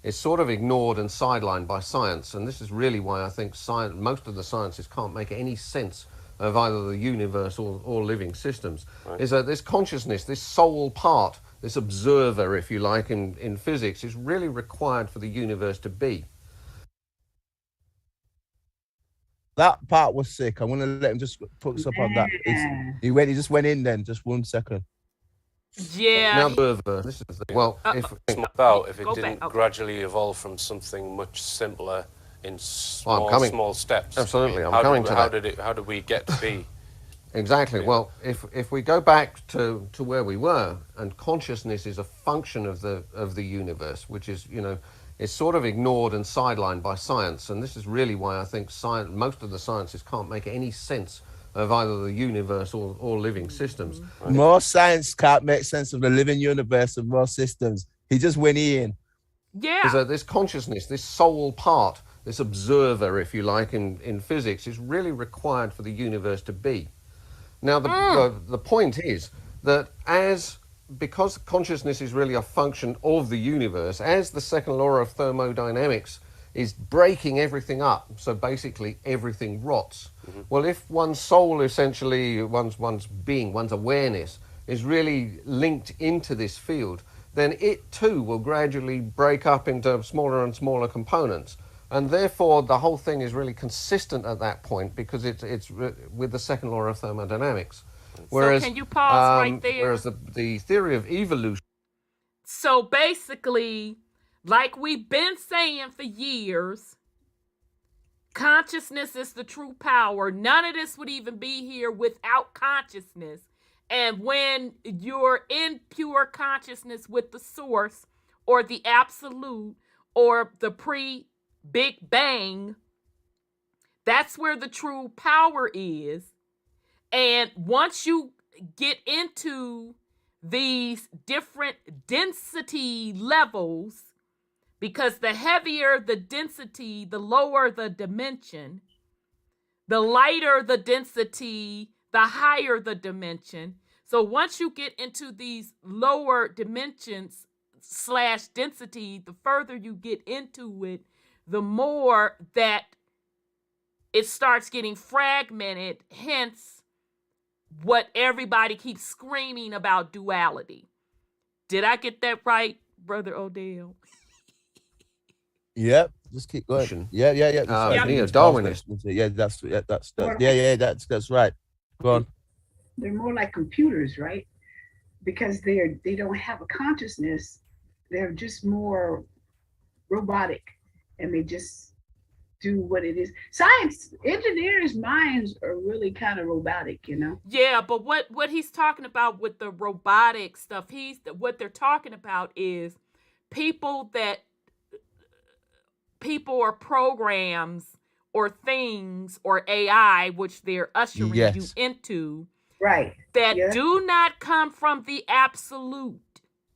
is sort of ignored and sidelined by science, and this is really why I think most of the sciences can't make any sense of either the universe or living systems. Right. Is that this consciousness, this soul part, this observer, if you like, in physics, is really required for the universe to be. That part was sick. I want to let him just focus up on that. He just went in then, just 1 second. Yeah. This is the thing. Well, if it didn't gradually evolve from something much simpler in small steps. Absolutely, I'm coming to that. How did we get to be? Exactly. Well, if we go back to where we were, and consciousness is a function of the universe, which is, is sort of ignored and sidelined by science, and this is really why I think most of the sciences can't make any sense of either the universe or living systems. Right? More science can't make sense of the living universe and more systems. He just went in. Yeah. So this consciousness, this soul part, this observer, if you like, in physics, is really required for the universe to be. Now, the point is that because consciousness is really a function of the universe, as the second law of thermodynamics is breaking everything up, so basically everything rots. Mm-hmm. Well, if one's soul, essentially, one's being, one's awareness, is really linked into this field, then it too will gradually break up into smaller and smaller components. And therefore, the whole thing is really consistent at that point because it's with the second law of thermodynamics. Whereas, so can you pause right there? Whereas the theory of evolution. So basically, like we've been saying for years, consciousness is the true power. None of this would even be here without consciousness. And when you're in pure consciousness with the source or the absolute or the pre-Big Bang, that's where the true power is. And once you get into these different density levels, because the heavier the density, the lower the dimension, the lighter the density, the higher the dimension. So once you get into these lower dimensions / density, the further you get into it, the more that it starts getting fragmented, hence what everybody keeps screaming about duality. Did I get that right, Brother Odel? Yep, just keep going. Yeah. Darwinist. Yeah, that's right. Go on. They're more like computers, right? Because they don't have a consciousness. They're just more robotic, and they just do what it is. Science engineers' minds are really kind of robotic, Yeah, but what he's talking about with the robotic stuff, what they're talking about is people or programs or things or AI, which they're ushering you into, right? That do not come from the absolute.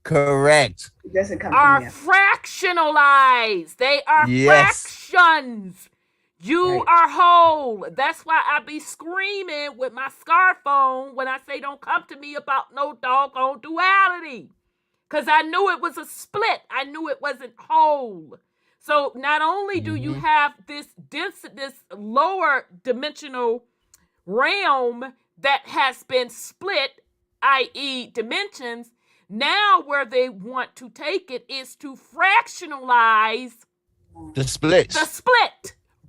Correct. It doesn't come are from fractionalized. They are fractions. You are whole. That's why I be screaming with my scarf on when I say don't come to me about no doggone duality. Because I knew it was a split. I knew it wasn't whole. So not only do you have this lower dimensional realm that has been split, i.e. dimensions, now where they want to take it is to fractionalize the split.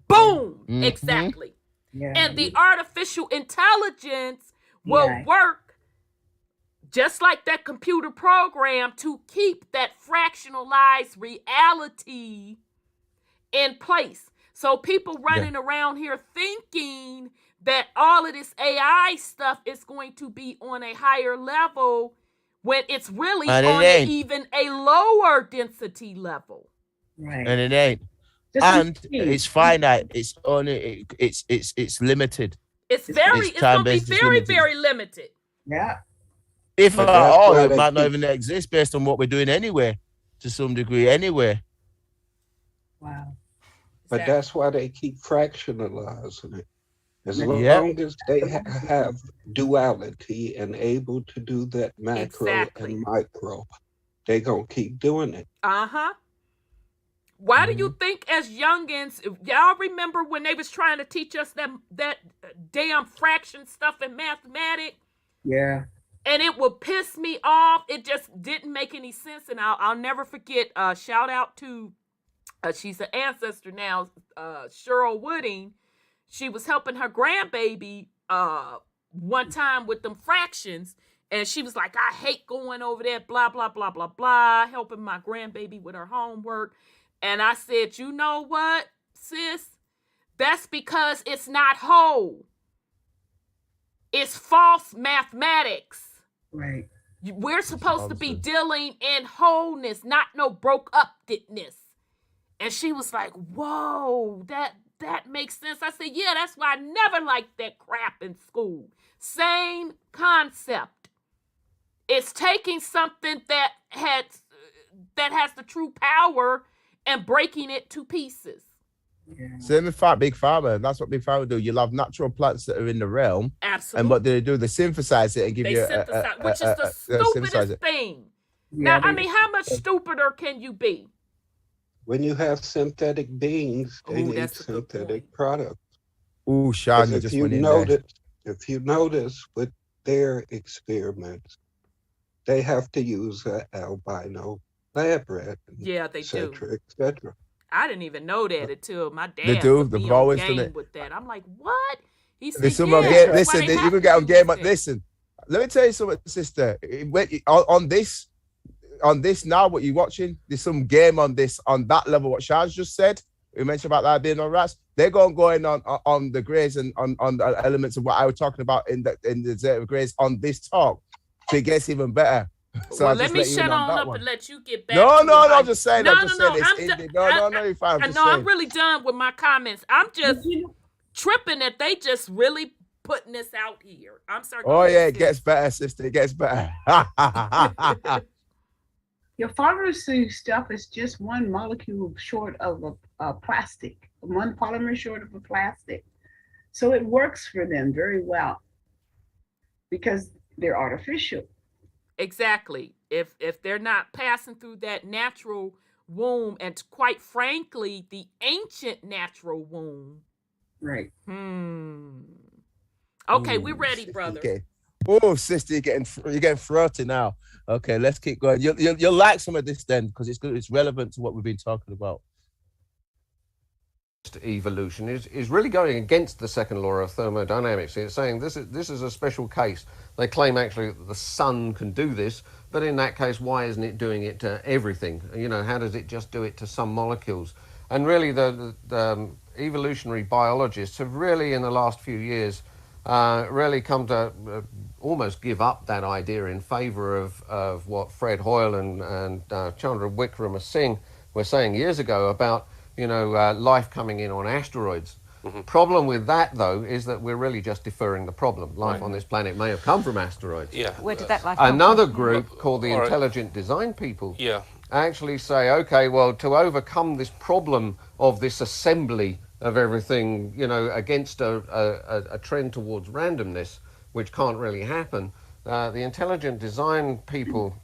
Boom. Exactly. Yeah. And the artificial intelligence will work just like that computer program to keep that fractionalized reality in place. So people running around here thinking that all of this AI stuff is going to be on a higher level when it's really on even a lower density level. Right. And it ain't. And it's finite. It's only it's limited. It's gonna be very, very limited. Yeah. If at all, it might not even exist based on what we're doing anyway, to some degree anyway. Wow. But that's why they keep fractionalizing it. As long as they have duality and able to do that macro and micro, they gonna keep doing it. Why do you think as youngins, y'all remember when they was trying to teach us that damn fraction stuff in mathematics? Yeah. And it would piss me off. It just didn't make any sense. And I'll never forget, shout out to, she's an ancestor now, Cheryl Wooding. She was helping her grandbaby one time with them fractions. And she was like, I hate going over there, blah, blah, blah, blah, blah, helping my grandbaby with her homework. And I said, you know what, sis? That's because it's not whole. It's false mathematics. Right. We're supposed to be dealing in wholeness, not no broke upness. And she was like, whoa, that makes sense. I said, yeah, that's why I never liked that crap in school. Same concept. It's taking something that has the true power and breaking it to pieces. Yeah. Same with Big Pharma. That's what Big Pharma do. You'll have natural plants that are in the realm. Absolutely. And what do they do? They synthesize it and give you which is the stupidest thing. Yeah, now, I mean, how much stupider can you be? When you have synthetic beings, they need synthetic products. Ooh, Sean, you just went in there. If you notice with their experiments, they have to use an albino lab rat. Yeah, they do. Et cetera. I didn't even know that until my dad. They do. Would be They've on always game done it. with that. I'm like, what? He said, Listen, yeah, listen, you can get on game. Listen, let me tell you something, sister. On this now, what you're watching, there's some game on that level. What Sean's just said, we mentioned about that being on rats. They're going on the grays and on the elements of what I was talking about in the zero grays on this talk. So it gets even better. So well, let me shut on up and let you get back. No, I'm just saying. No, you're fine. No, I'm really done with my comments. I'm just tripping that they just really putting this out here. I'm sorry. Oh yeah, it gets better, sister. It gets better. Your pharmacy stuff is just one molecule short of a plastic, one polymer short of a plastic. So it works for them very well because they're artificial. Exactly. If they're not passing through that natural womb, and quite frankly, the ancient natural womb. Right. Okay, we're ready, brother. Okay. Oh, sister, you're getting throaty now. Okay, let's keep going. You'll like some of this then, because it's good. It's relevant to what we've been talking about. Evolution is really going against the second law of thermodynamics. It's saying this is a special case. They claim actually that the sun can do this, but in that case, why isn't it doing it to everything? You know, how does it just do it to some molecules? And really, the evolutionary biologists have really, in the last few years, really come to almost give up that idea in favor of what Fred Hoyle and Chandra Wickramasinghe were saying years ago about, you know, life coming in on asteroids. Problem with that, though, is that we're really just deferring the problem. Life on this planet may have come from asteroids. Yeah. Where did that life come Another from? group called the intelligent design people Yeah. actually say, okay, well, to overcome this problem of this assembly of everything, you know, against a trend towards randomness, which can't really happen, the intelligent design people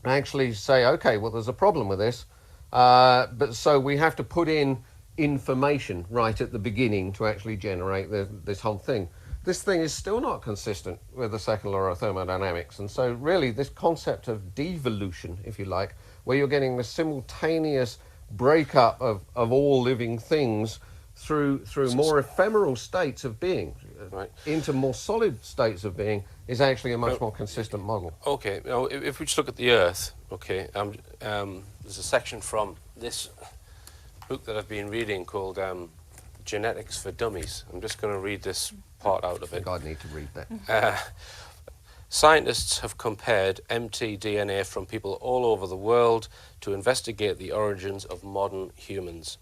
actually say, okay, well, there's a problem with this, but so we have to put in information right at the beginning to actually generate this whole thing. This thing is still not consistent with the second law of thermodynamics, and so really this concept of devolution, if you like, where you're getting the simultaneous breakup of all living things through more ephemeral states of being into more solid states of being, is actually a much more consistent model. Okay, now if we just look at the Earth, okay, there's a section from this book that I've been reading called Genetics for Dummies. I'm just going to read this part out of it. I need to read that. Scientists have compared mtDNA from people all over the world to investigate the origins of modern humans.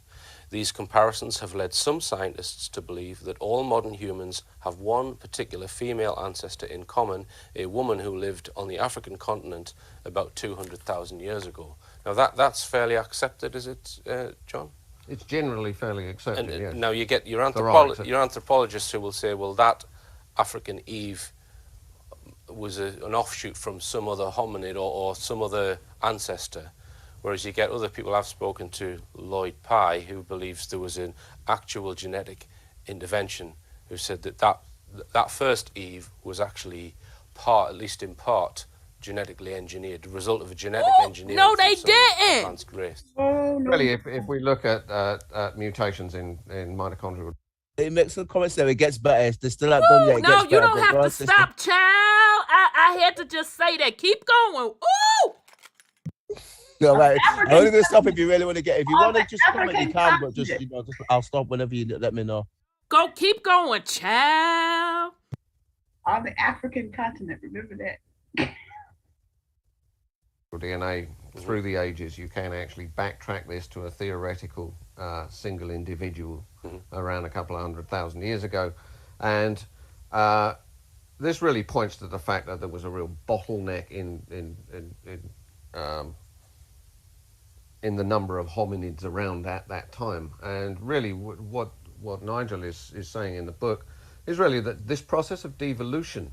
These comparisons have led some scientists to believe that all modern humans have one particular female ancestor in common, a woman who lived on the African continent about 200,000 years ago. Now that's fairly accepted, is it, John? It's generally fairly accepted, and, yes. Now you get your Right. anthropologists who will say, well, that African Eve was an offshoot from some other hominid or some other ancestor. Whereas you get other people, I've spoken to Lloyd Pye, who believes there was an actual genetic intervention, who said that first Eve was actually at least in part, genetically engineered, the result of a genetic engineering. No, they didn't. Advanced race. Oh, no. Really, if we look at mutations in mitochondrial... It makes some comments there. It gets better. They're still not done yet. It No, gets you better, don't but have go to on, sister. stop, child. I had to just say that. Keep going. Ooh! No, like, African I'm only gonna stop if you really want to get. If you On want to the just comment, you African can. But just continent. I'll stop whenever you let me know. Go, keep going, child. On the African continent, remember that. DNA through the ages, you can actually backtrack this to a theoretical single individual around a couple of 100,000 years ago, and this really points to the fact that there was a real bottleneck in the number of hominids around at that time. And really, what Nigel is saying in the book is really that this process of devolution.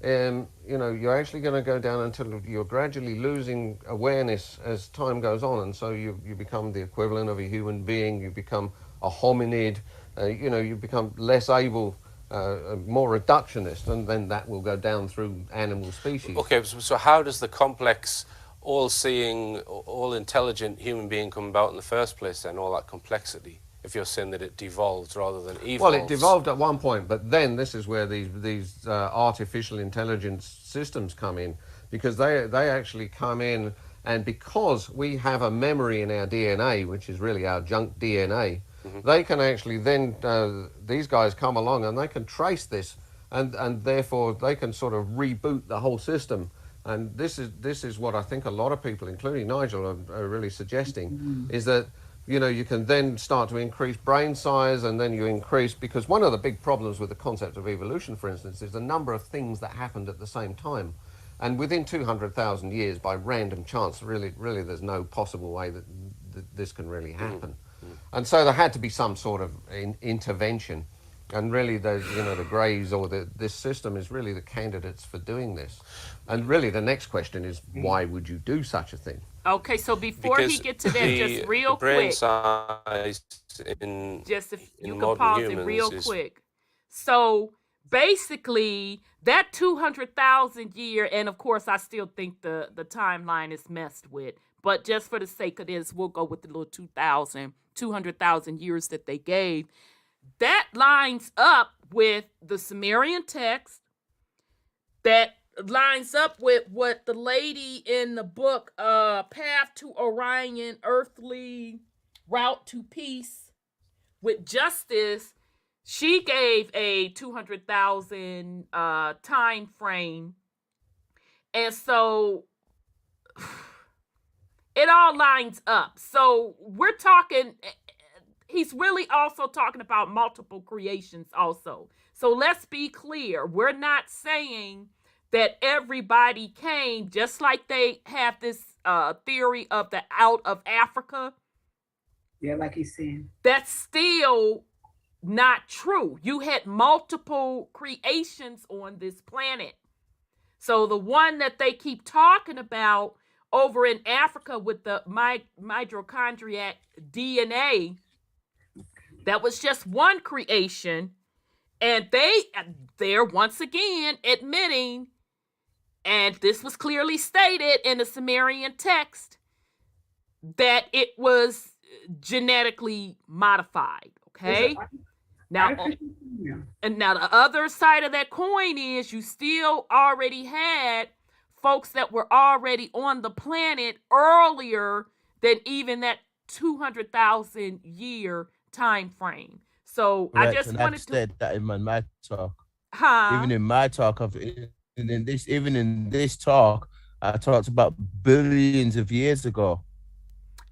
You're actually going to go down until you're gradually losing awareness as time goes on, and so you become the equivalent of a human being. You become a hominid. You become less able, more reductionist, and then that will go down through animal species. Okay, so how does the complex, all-seeing, all-intelligent human being come about in the first place? Then all that complexity, if you're saying that it devolved rather than evolved. Well, it devolved at one point, but then this is where these artificial intelligence systems come in, because they actually come in, and because we have a memory in our DNA, which is really our junk DNA, they can actually then, these guys come along and they can trace this, and therefore they can sort of reboot the whole system. And this is what I think a lot of people, including Nigel, are really suggesting, is that you can then start to increase brain size, and then you increase, because one of the big problems with the concept of evolution, for instance, is the number of things that happened at the same time. And within 200,000 years, by random chance, really there's no possible way that this can really happen. And so there had to be some sort of intervention. And really, the Greys or this system is really the candidates for doing this. And really, the next question is, why would you do such a thing? Okay, so before he gets to that, just real the brain quick. size in Just if you in can modern pause it humans real is- quick. So basically, that 200,000 year, and of course, I still think the timeline is messed with, but just for the sake of this, we'll go with the little 200,000 years that they gave. That lines up with the Sumerian text. That lines up with what the lady in the book, Path to Orion, Earthly Route to Peace with Justice, she gave a 200,000 time frame. And so it all lines up. So we're talking, he's really also talking about multiple creations also. So let's be clear. We're not saying that everybody came, just like they have this theory of the out of Africa. Yeah, like he's saying. That's still not true. You had multiple creations on this planet. So the one that they keep talking about over in Africa with the mitochondriac DNA, that was just one creation. And they're once again admitting, and this was clearly stated in the Sumerian text, that it was genetically modified. Okay? Now, and now the other side of that coin is you still already had folks that were already on the planet earlier than even that 200,000 year time frame. So Correct. I just and wanted I've to said that in my talk. Huh? Even in my talk, in this talk, I talked about billions of years ago.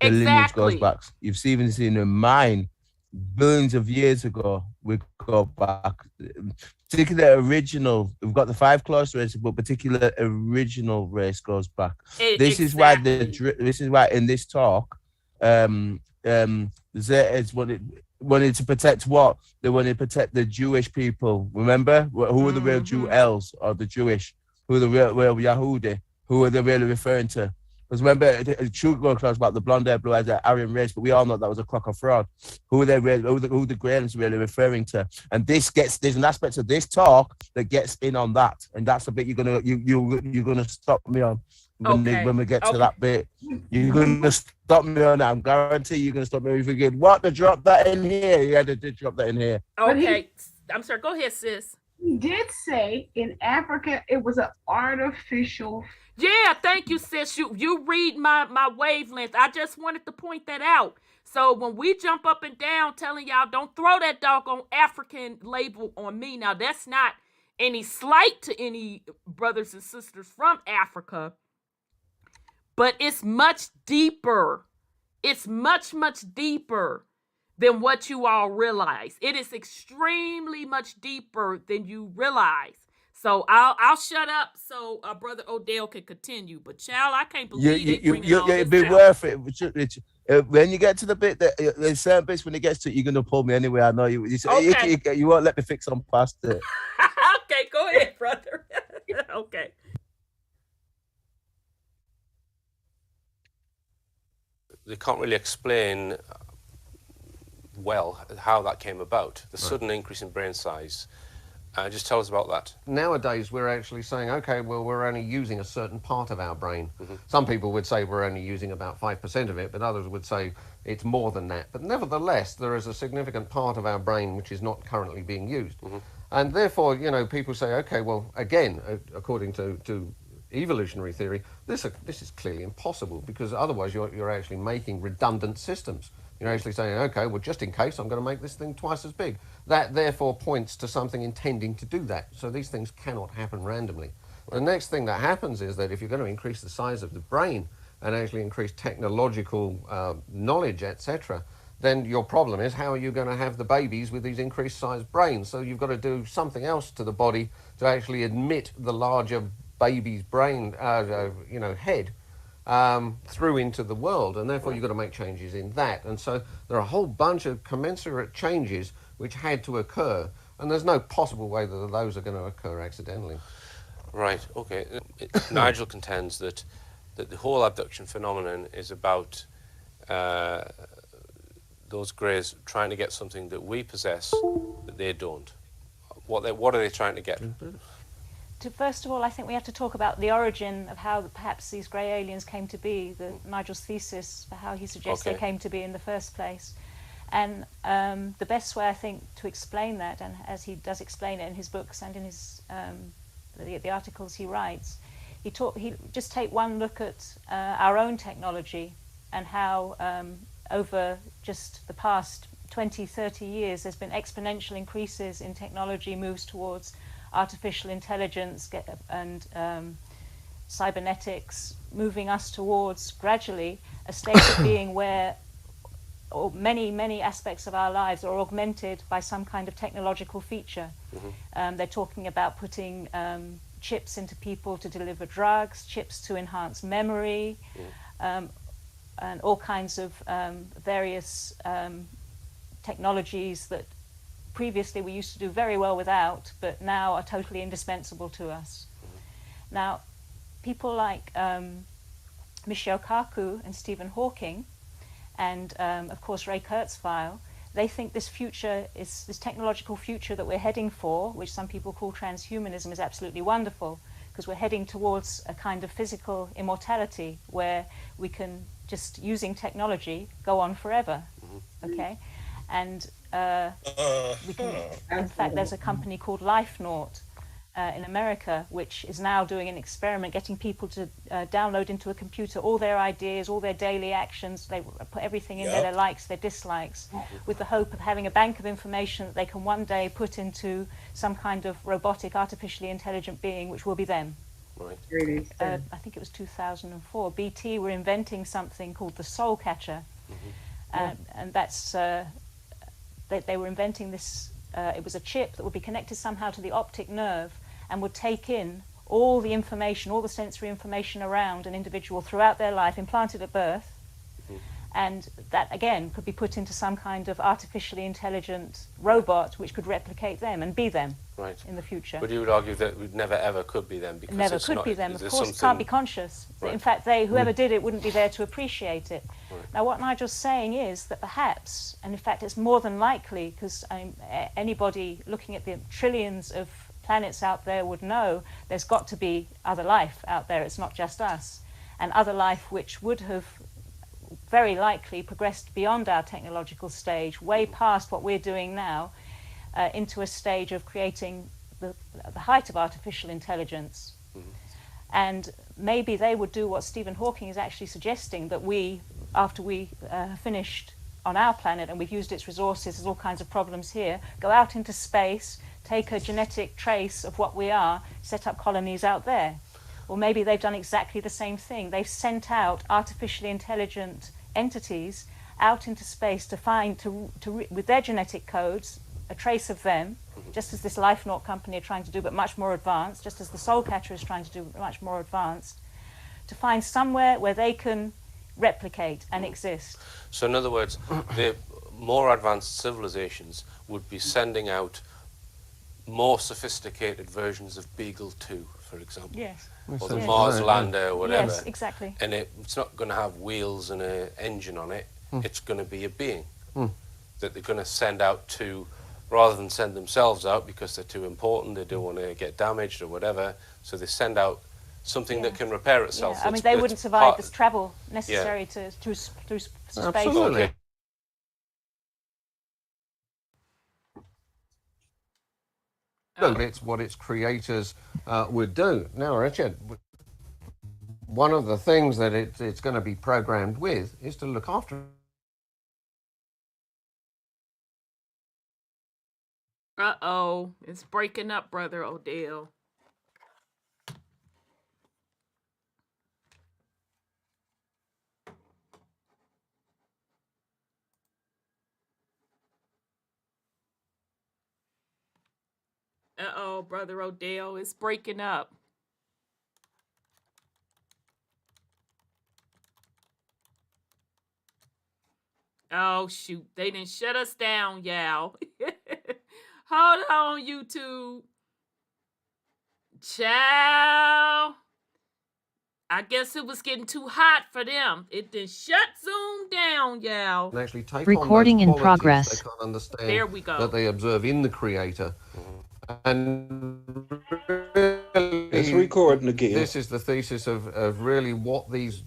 The lineage goes back. You've even seen in mine, billions of years ago, we go back. Particular original, we've got the 5 close race, but particular original race goes back. This is why in this talk, is wanted to protect what? They wanted to protect the Jewish people. Remember? Who were the real Jewels or the Jewish? Who are the real Yahudi? Who are they really referring to? Because remember, the truth was about the blonde hair, blue eyes, the Aryan race, but we all know that was a crock of fraud. Who are they really, who the Graham's really referring to? And there's an aspect of this talk that gets in on that, and that's the bit you're gonna stop me on when we get to that bit. You're gonna stop me on that. I'm guarantee you're gonna stop me if you get what to drop that in here. Yeah, they did drop that in here. Okay, I'm sorry. Go ahead, sis. He did say in Africa it was an artificial. Yeah, thank you, sis. You read my wavelength. I just wanted to point that out. So when we jump up and down telling y'all don't throw that doggone African label on me. Now that's not any slight to any brothers and sisters from Africa, but it's much deeper. It's much, much deeper than what you all realize. It is extremely much deeper than you realize. So I'll shut up so Brother Odel can continue. But child, I can't believe they bringing all this it'd be out. worth it. When you get to the bit that there's certain bits when it gets to it, you're gonna pull me anyway. I know you. Okay. You won't let me fix on past it. Okay, go ahead, brother. Okay. They can't really explain well how that came about. The sudden increase in brain size. Just tell us about that. Nowadays, we're actually saying, okay, well, we're only using a certain part of our brain. Some people would say we're only using about 5% of it, but others would say it's more than that. But nevertheless, there is a significant part of our brain which is not currently being used. And therefore, you know, people say, okay, well, again, according to evolutionary theory, this is clearly impossible, because otherwise you're actually making redundant systems. You're actually saying, okay, well, just in case, I'm going to make this thing twice as big. That therefore points to something intending to do that. So these things cannot happen randomly. The next thing that happens is that if you're going to increase the size of the brain and actually increase technological knowledge, etc., then your problem is, how are you going to have the babies with these increased sized brains? So you've got to do something else to the body to actually admit the larger baby's brain, head through into the world, and therefore you've got to make changes in that. And so there are a whole bunch of commensurate changes which had to occur, and there's no possible way that those are going to occur accidentally. Right, okay. Nigel contends that the whole abduction phenomenon is about those greys trying to get something that we possess that they don't. What are they trying to get? First of all, I think we have to talk about the origin of how perhaps these grey aliens came to be, Nigel's thesis for how he suggests they came to be in the first place. And the best way, I think, to explain that, and as he does explain it in his books and in his the articles he writes, he just take one look at our own technology and how over just the past 20, 30 years there's been exponential increases in technology, moves towards artificial intelligence and cybernetics, moving us towards gradually a state of being where many aspects of our lives are augmented by some kind of technological feature. They're talking about putting chips into people to deliver drugs, chips to enhance memory, and all kinds of various technologies that previously we used to do very well without, but now are totally indispensable to us. Now, people like Michio Kaku and Stephen Hawking, and of course Ray Kurzweil, they think this technological future that we're heading for, which some people call transhumanism, is absolutely wonderful, because we're heading towards a kind of physical immortality where we can, just using technology, go on forever. Okay? And we can, in fact, there's a company called LifeNaut in America, which is now doing an experiment, getting people to download into a computer all their ideas, all their daily actions. They put everything in there, their likes, their dislikes, with the hope of having a bank of information that they can one day put into some kind of robotic, artificially intelligent being, which will be them. Right. I think it was 2004. BT were inventing something called the Soul Catcher, and that's they were inventing this. It was a chip that would be connected somehow to the optic nerve and would take in all the information, all the sensory information around an individual throughout their life, implanted at birth, and that again could be put into some kind of artificially intelligent robot which could replicate them and be them in the future. But you would argue that we never ever could be them, because never it's could not, be them. Of course, something... it can't be conscious. Right. In fact, whoever did it wouldn't be there to appreciate it. Right. Now, what Nigel's saying is that perhaps, and in fact, it's more than likely, because anybody looking at the trillions of planets out there would know there's got to be other life out there. It's not just us, and other life which would have very likely progressed beyond our technological stage, way past what we're doing now, into a stage of creating the height of artificial intelligence. And maybe they would do what Stephen Hawking is actually suggesting, that we, after we finished on our planet and we've used its resources, there's all kinds of problems here, go out into space, take a genetic trace of what we are, set up colonies out there. Or maybe they've done exactly the same thing. They've sent out artificially intelligent entities out into space to find, with their genetic codes, a trace of them, just as this LifeNaut company are trying to do, but much more advanced, just as the Soul Catcher is trying to do, but much more advanced, to find somewhere where they can replicate and exist. So in other words, the more advanced civilizations would be sending out more sophisticated versions of Beagle 2, for example. Yes. Or the Mars Lander or whatever. Yes, exactly. And it's not going to have wheels and an engine on it. It's going to be a being that they're going to send out to, rather than send themselves out because they're too important, they don't want to get damaged or whatever, so they send out something that can repair itself. Yeah. I mean, they wouldn't survive this travel necessary through space. Absolutely. Okay. It's what its creators would do. Now, Richard, one of the things that it's going to be programmed with is to look after. Uh-oh, it's breaking up, Brother Odel. Uh-oh, Brother Odel, it's breaking up. Oh, shoot. They didn't shut us down, y'all. Hold on, YouTube. Ciao. I guess it was getting too hot for them. It didn't shut Zoom down, y'all. And actually take Recording on in those progress. they can't understand There we go. that they observe in the creator. And really, It's recording again. this is the thesis of really what these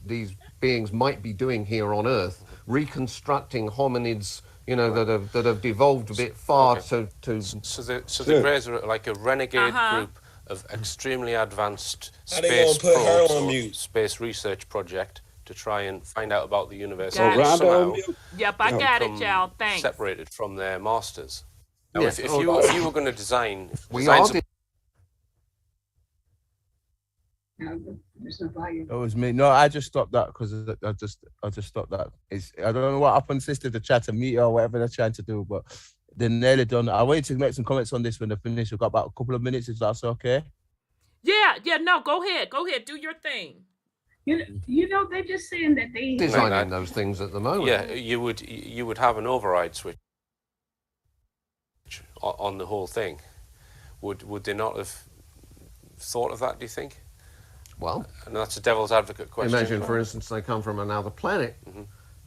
beings might be doing here on Earth, reconstructing hominids, you know, that have devolved a bit far to. So the Greys are like a renegade group of extremely advanced How they gonna space put her probes on or mute? space research project to try and find out about the universe. Got and it. somehow Yep, I got it, become y'all. Thanks. separated from their masters. Now, Yes. if you were going to design We design are some- There's no volume. It was me. No, I just stopped that because I just stopped that. I don't know what happened, sister, to try to meet or whatever they're trying to do, but they're nearly done. I waited to make some comments on this when they finish. We've got about a couple of minutes. Is that okay? Yeah, no, go ahead, do your thing. You know, they're just saying that they designing those things at the moment. Yeah, you would have an override switch on the whole thing. Would they not have thought of that, do you think? Well, and that's a devil's advocate question. Imagine, for instance, they come from another planet,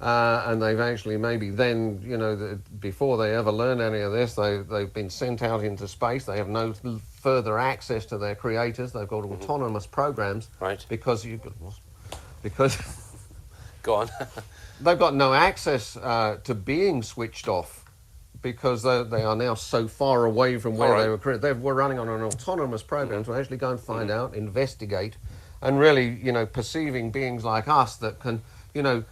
and they've actually maybe then, you know, before they ever learn any of this, they've been sent out into space. They have no further access to their creators. They've got autonomous programs, right? Because go on. They've got no access to being switched off. Because they are now so far away from where they were created. We're running on an autonomous program to actually go and find out, investigate, and really, you know, perceiving beings like us that can, you know,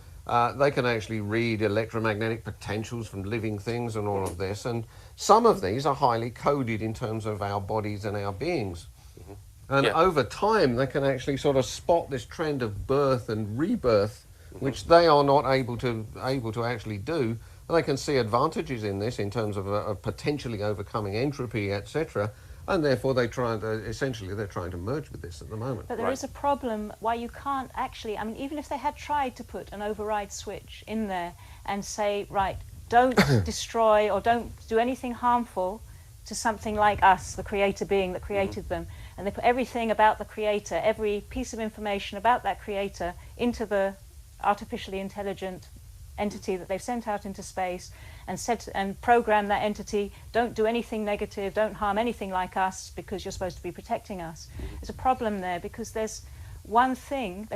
they can actually read electromagnetic potentials from living things and all of this. And some of these are highly coded in terms of our bodies and our beings. And over time, they can actually sort of spot this trend of birth and rebirth, which they are not able to actually do. They can see advantages in this in terms of potentially overcoming entropy, etc. And therefore, they're trying to merge with this at the moment. But there is a problem why you can't actually, I mean, even if they had tried to put an override switch in there and say, right, don't destroy or don't do anything harmful to something like us, the creator being that created them, and they put everything about the creator, every piece of information about that creator into the artificially intelligent entity that they've sent out into space and program that entity, don't do anything negative, don't harm anything like us because you're supposed to be protecting us. There's a problem there because there's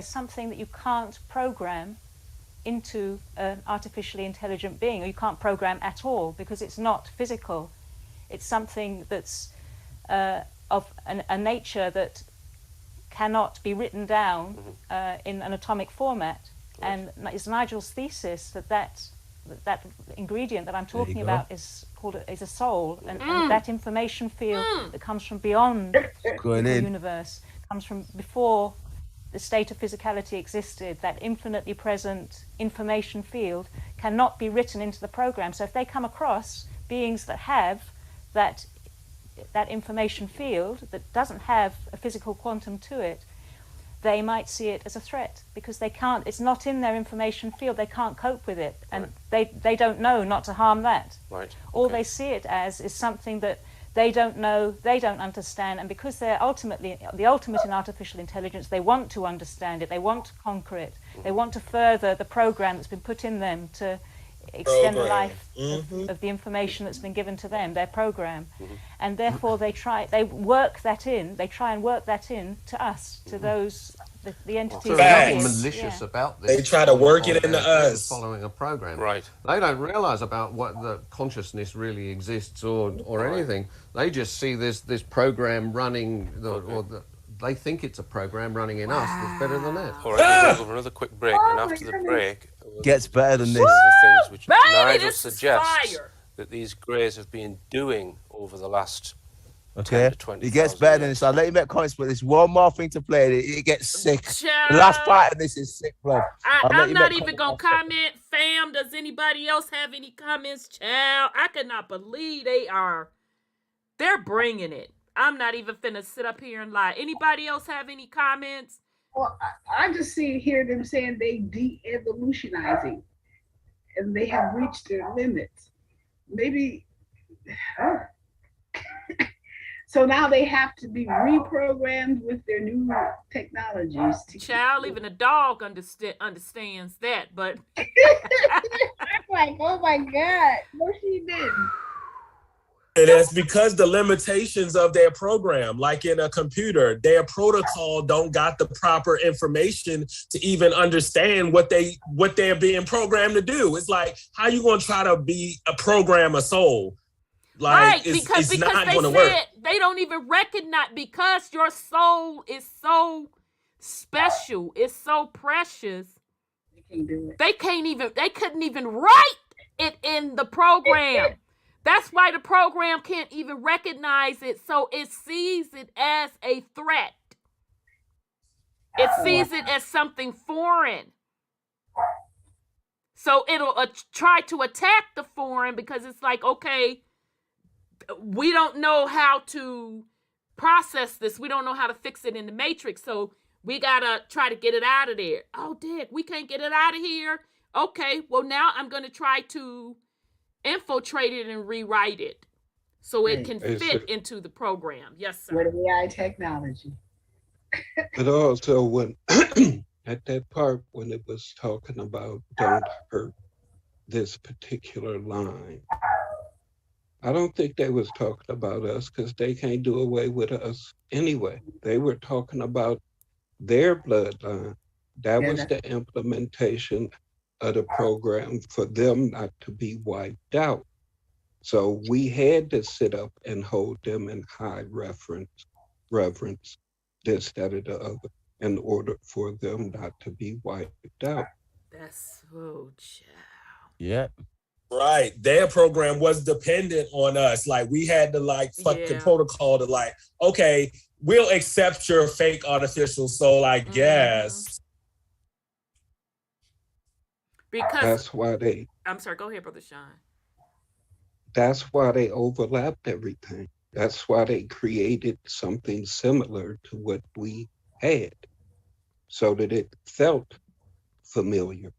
something that you can't program into an artificially intelligent being, or you can't program at all because it's not physical. It's something that's of a nature that cannot be written down in an atomic format. And it's Nigel's thesis that ingredient that I'm talking about is a soul, and that information field that comes from beyond the universe, comes from before the state of physicality existed. That infinitely present information field cannot be written into the program. So if they come across beings that have that information field that doesn't have a physical quantum to it, they might see it as a threat because they can't, it's not in their information field, they can't cope with it, and they don't know not to harm that. All they see it as is something that they don't know, they don't understand, and because they're ultimately the ultimate in artificial intelligence, they want to understand it, they want to conquer it, they want to further the program that's been put in them to extend the life of the information that's been given to them, their program. And therefore they try and work that in to us, to those, the entities. So they're not malicious about this. They try to work it into us. Following a program. Right. They don't realize about what the consciousness really exists or anything. They just see this program running, they think it's a program running in us that's better than that. All right, we'll go for another quick break, and after the break, gets better than this. The things which Baby, Nigel this is suggests fire. that these greys have been doing over the last Okay, 10 to 20 it gets better than this. I'll let you make comments, but there's one more thing to play. It gets sick. Child. The last part of this is sick, bro. I'm not even gonna comment. Fam, does anybody else have any comments? Child, I cannot believe they're bringing it. I'm not even finna sit up here and lie. Anybody else have any comments? Well, I just hear them saying they de-evolutionizing and they have reached their limits. Maybe, so now they have to be reprogrammed with their new technologies. Child, even a dog understands that, but I'm like, oh my God, no, she didn't. And that's because the limitations of their program, like in a computer, their protocol don't got the proper information to even understand what they're being programmed to do. It's like, how you gonna try to program a soul? Like, right, it's because not they gonna work. They don't even recognize, because your soul is so special, it's so precious. They can't do it. They couldn't even write it in the program. That's why the program can't even recognize it, so it sees it as a threat. It sees it as something foreign. So it'll try to attack the foreign because it's like, okay, we don't know how to process this. We don't know how to fix it in the matrix, so we gotta try to get it out of there. Oh, Dick, we can't get it out of here. Okay, well, now I'm going to try to infiltrate it and rewrite it so it can fit into the program. Yes, sir. With AI technology. But also when at that part when it was talking about don't hurt this particular line, I don't think they was talking about us because they can't do away with us anyway. They were talking about their bloodline. That was the implementation of the program for them not to be wiped out. So we had to sit up and hold them in high reverence, this, that, or the other, in order for them not to be wiped out. That's so child. Yeah. Right. Their program was dependent on us. Like, we had to fuck the protocol to okay, we'll accept your fake artificial soul, I guess. Because that's why I'm sorry, go ahead, Brother Sean. That's why they overlapped everything. That's why they created something similar to what we had, so that it felt familiar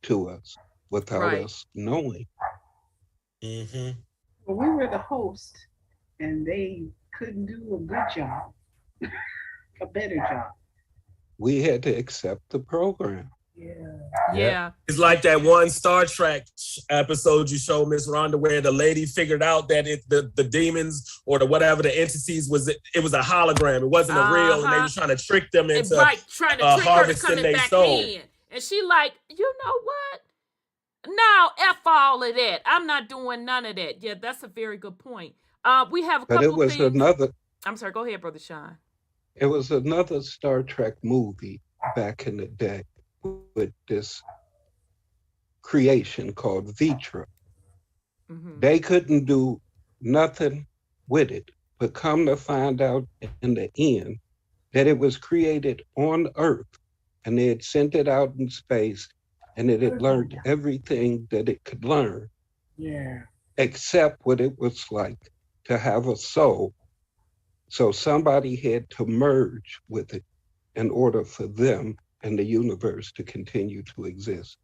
to us without us knowing. Mm-hmm. Well, we were the host, and they couldn't do a good job, a better job. We had to accept the program. Yeah. It's like that one Star Trek episode you showed, Miss Rhonda, where the lady figured out that the demons or the whatever the entities was, it was a hologram. It wasn't a real, and they were trying to trick them into trying to trick harvesting their soul. And she like, you know what? No, F all of that. I'm not doing none of that. Yeah, that's a very good point. We have a couple But it was things. I'm sorry, go ahead, Brother Sean. It was another Star Trek movie back in the day with this creation called Vitra. Mm-hmm. They couldn't do nothing with it, but come to find out in the end that it was created on Earth, and they had sent it out in space, and it had learned everything that it could learn, except what it was like to have a soul. So somebody had to merge with it in order for them and the universe to continue to exist.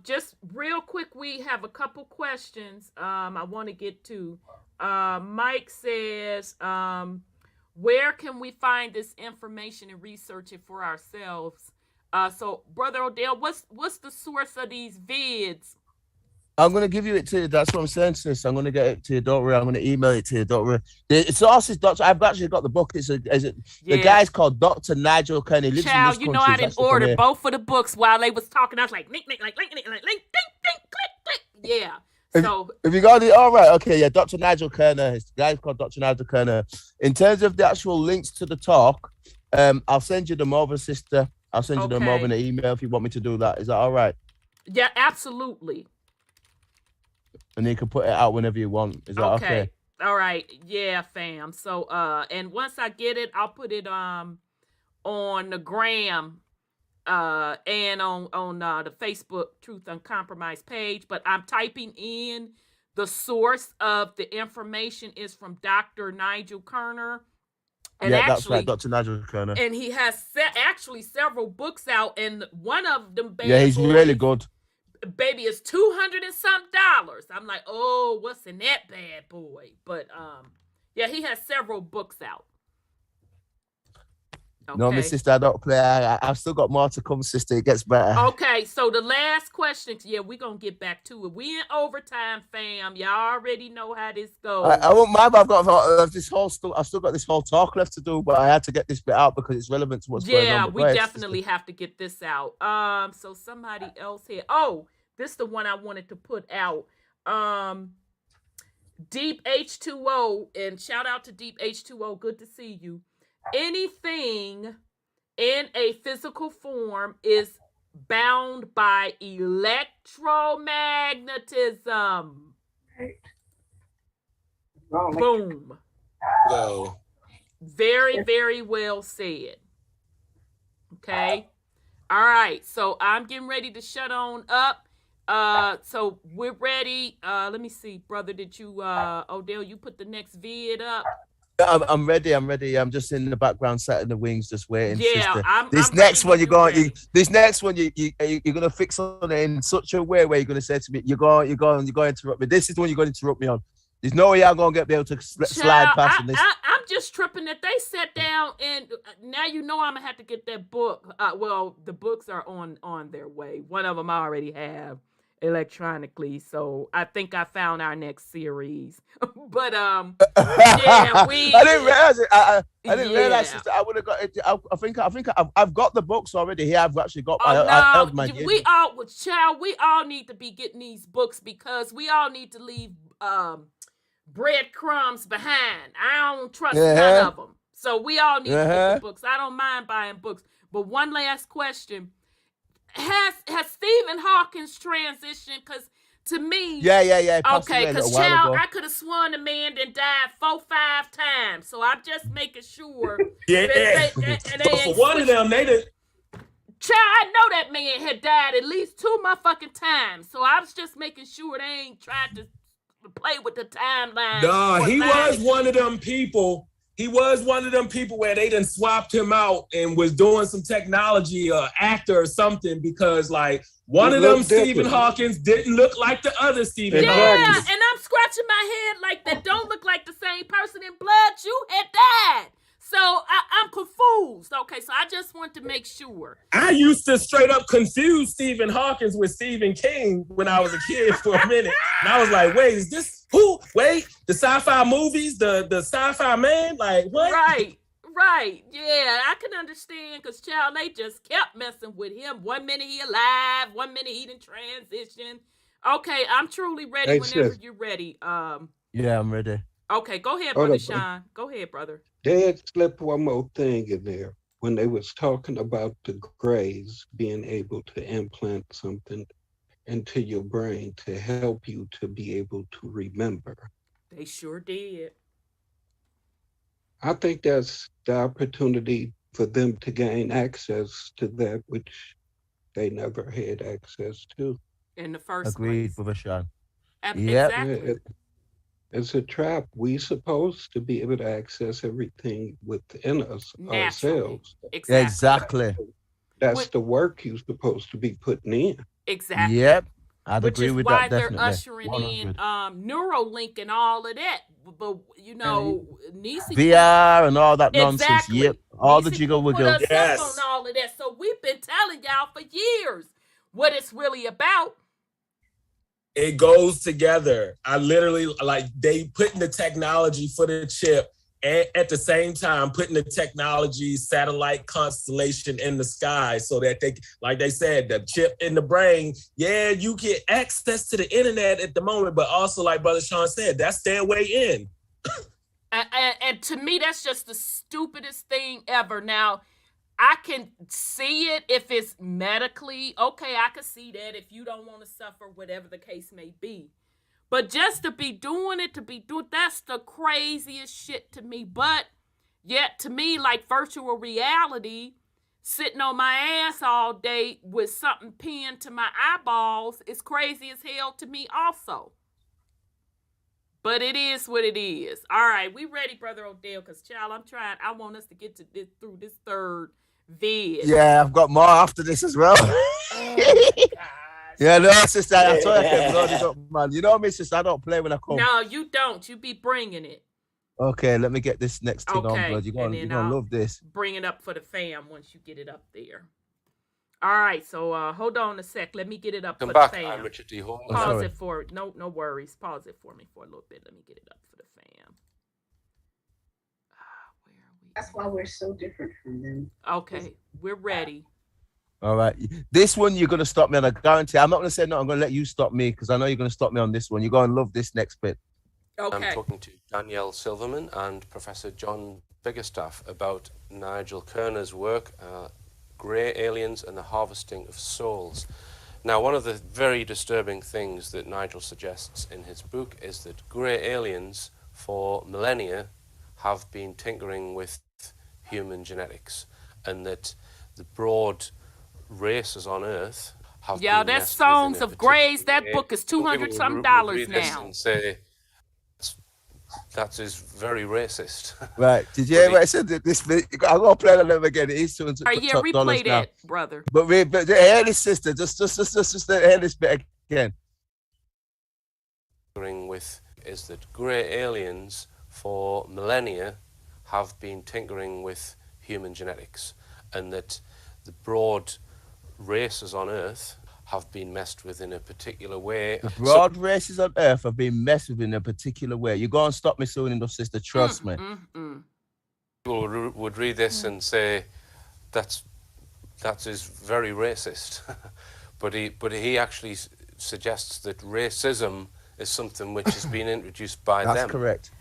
Just real quick, we have a couple questions I want to get to. Mike says, where can we find this information and research it for ourselves? So, Brother Odel, what's the source of these vids? I'm gonna give you it to you. That's what I'm saying, sis. I'm gonna get it to you. Don't worry. I'm gonna email it to you. Don't worry. The source is Doctor. I've actually got the book. The guy's called Dr. Nigel Kenny. Lives Child, in this you know country. I didn't order both of the books while they was talking. I was like, link, click. Yeah. So if you got it, all right, okay, yeah. Dr. Nigel Kerner. His guy's called Dr. Nigel Kerner. In terms of the actual links to the talk, I'll send you them over, sister. I'll send you them over in an email if you want me to do that. Is that all right? Yeah, absolutely. And you can put it out whenever you want. Is that okay? All right. Yeah, fam. So and once I get it, I'll put it on the gram and on the Facebook Truth Uncompromised page. But I'm typing in the source of the information is from Dr. Nigel Kerner. And yeah, actually, that's right, Dr. Nigel Kerner. And he has actually several books out, and one of them, he's really good. Baby, is $200 and some dollars. I'm like, oh, what's in that bad boy? But yeah, he has several books out. Okay. No, my sister, I don't play. I've still got more to come, sister. It gets better. Okay, so the last question, yeah, we're gonna get back to it. We in overtime, fam. Y'all already know how this goes. I won't mind, but I've got this whole I've still got this whole talk left to do, but I had to get this bit out because it's relevant to what's going on. Yeah, we definitely have to get this out. So somebody else here. Oh, this is the one I wanted to put out. Deep H2O, and shout out to Deep H2O. Good to see you. Anything in a physical form is bound by electromagnetism. Boom. Whoa. Very, very well said. Okay. All right. So I'm getting ready to shut on up. So we're ready. Let me see, brother. Did you, Odel, you put the next vid up? I'm ready. I'm just in the background, setting the wings, just waiting. Yeah, sister. This next one, you're gonna fix on it in such a way where you're gonna say to me, you're going to interrupt me. This is the one you're going to interrupt me on. There's no way I'm gonna be able to slide past this. I'm just tripping that they sat down, and now you know I'm gonna have to get that book. Well, the books are on their way. One of them I already have electronically, so I think I found our next series. But yeah, I didn't realize it. I didn't realize it. I would have got it. I think I've got the books already here. I've actually got. We all need to be getting these books because we all need to leave breadcrumbs behind. I don't trust none of them, so we all need to get the books. I don't mind buying books. But one last question. Has Stephen Hawking's transitioned? Because to me, yeah. Okay, because child, I could have sworn the man done died 4-5 times. So I'm just making sure. Yeah. For one of them, they did. Child, I know that man had died at least 2 motherfucking times. So I was just making sure they ain't tried to play with the timeline. No, he was one of them people. He was one of them people where they done swapped him out and was doing some technology or actor or something because like one of them Stephen Hawkins didn't look like the other Stephen Hawkins. Yeah, and I'm scratching my head like that don't look like the same person in Blood You had died. So I'm confused. Okay, so I just want to make sure. I used to straight up confuse Stephen Hawkins with Stephen King when I was a kid for a minute. And I was like, wait, is this who? Wait, the sci-fi movies, the sci-fi man? Like, what? Right. Yeah, I can understand because, child, they just kept messing with him. 1 minute he alive, 1 minute he didn't transition. Okay, I'm truly ready whenever you're ready. Yeah, I'm ready. Okay, go ahead, Hold Brother up. Sean. Go ahead, brother. They had slipped one more thing in there when they was talking about the Greys being able to implant something into your brain to help you to be able to remember. They sure did. I think that's the opportunity for them to gain access to that which they never had access to. In the first Agreed, place. Brother Sean. Yep. Exactly. It's a trap. We supposed to be able to access everything within us Naturally. ourselves. Exactly. That's the work you're supposed to be putting in. Exactly. Yep. I'd Which agree is with why that, they're definitely. ushering 100. in Neuralink and all of that. But you know, Nisi VR and all that nonsense. exactly. Yep. All the Nisi jiggle put wiggle. us up Yes. on all of that. So we've been telling y'all for years what it's really about. It goes together. I literally, like, they putting the technology for the chip and at the same time putting the technology satellite constellation in the sky so that they, like they said, the chip in the brain, yeah, you get access to the internet at the moment, but also, like Brother Sean said, that's their way in. And to me, that's just the stupidest thing ever. Now, I can see it if it's medically okay. I can see that if you don't want to suffer, whatever the case may be. But just to be doing it, that's the craziest shit to me. But yet, to me, like virtual reality, sitting on my ass all day with something pinned to my eyeballs is crazy as hell to me also. But it is what it is. All right, we ready, Brother Odel, because, child, I want us to get to this through this third vid. Yeah, I've got more after this as well. Oh, gosh. Yeah, no, sister, I told you I kept loaded up, man. You know me, sister, I don't play when I come. No, you don't. You be bringing it. Okay, let me get this next thing on, Okay, blood. You're and gonna then love this. Bring it up for the fam once you get it up there. All right, so hold on a sec. Let me get it up Come for back, the fam. I'm Richard D. Hall. Pause it for no worries. Pause it for me for a little bit. Let me get it up for the fam. Where are we? That's why we're so different from them. Okay, we're ready. All right. This one you're gonna stop me on, I guarantee. I'm not gonna say no, I'm gonna let you stop me because I know you're gonna stop me on this one. You're gonna love this next bit. Okay. I'm talking to Danielle Silverman and Professor John Biggerstaff about Nigel Kerner's work, Grey Aliens and the Harvesting of Souls. Now, one of the very disturbing things that Nigel suggests in his book is that grey aliens for millennia have been tinkering with human genetics, and that the broad races on Earth have Yeah, been that's Songs of Greys. That book is $200 now. And say that is very racist. Right. Did you hear what I said? This bit, I'm gonna play it again. It is $200 yeah, replay now. that, brother. But hear this, sister. Just hear this bit again. With is that grey aliens for millennia have been tinkering with human genetics, and that the broad races on Earth have been messed with in a particular way. The broad races on Earth have been messed with in a particular way. You're going to stop me soon enough, sister. Trust me. People would read this and say that is very racist, but he actually suggests that racism is something which has been introduced by them. That's correct.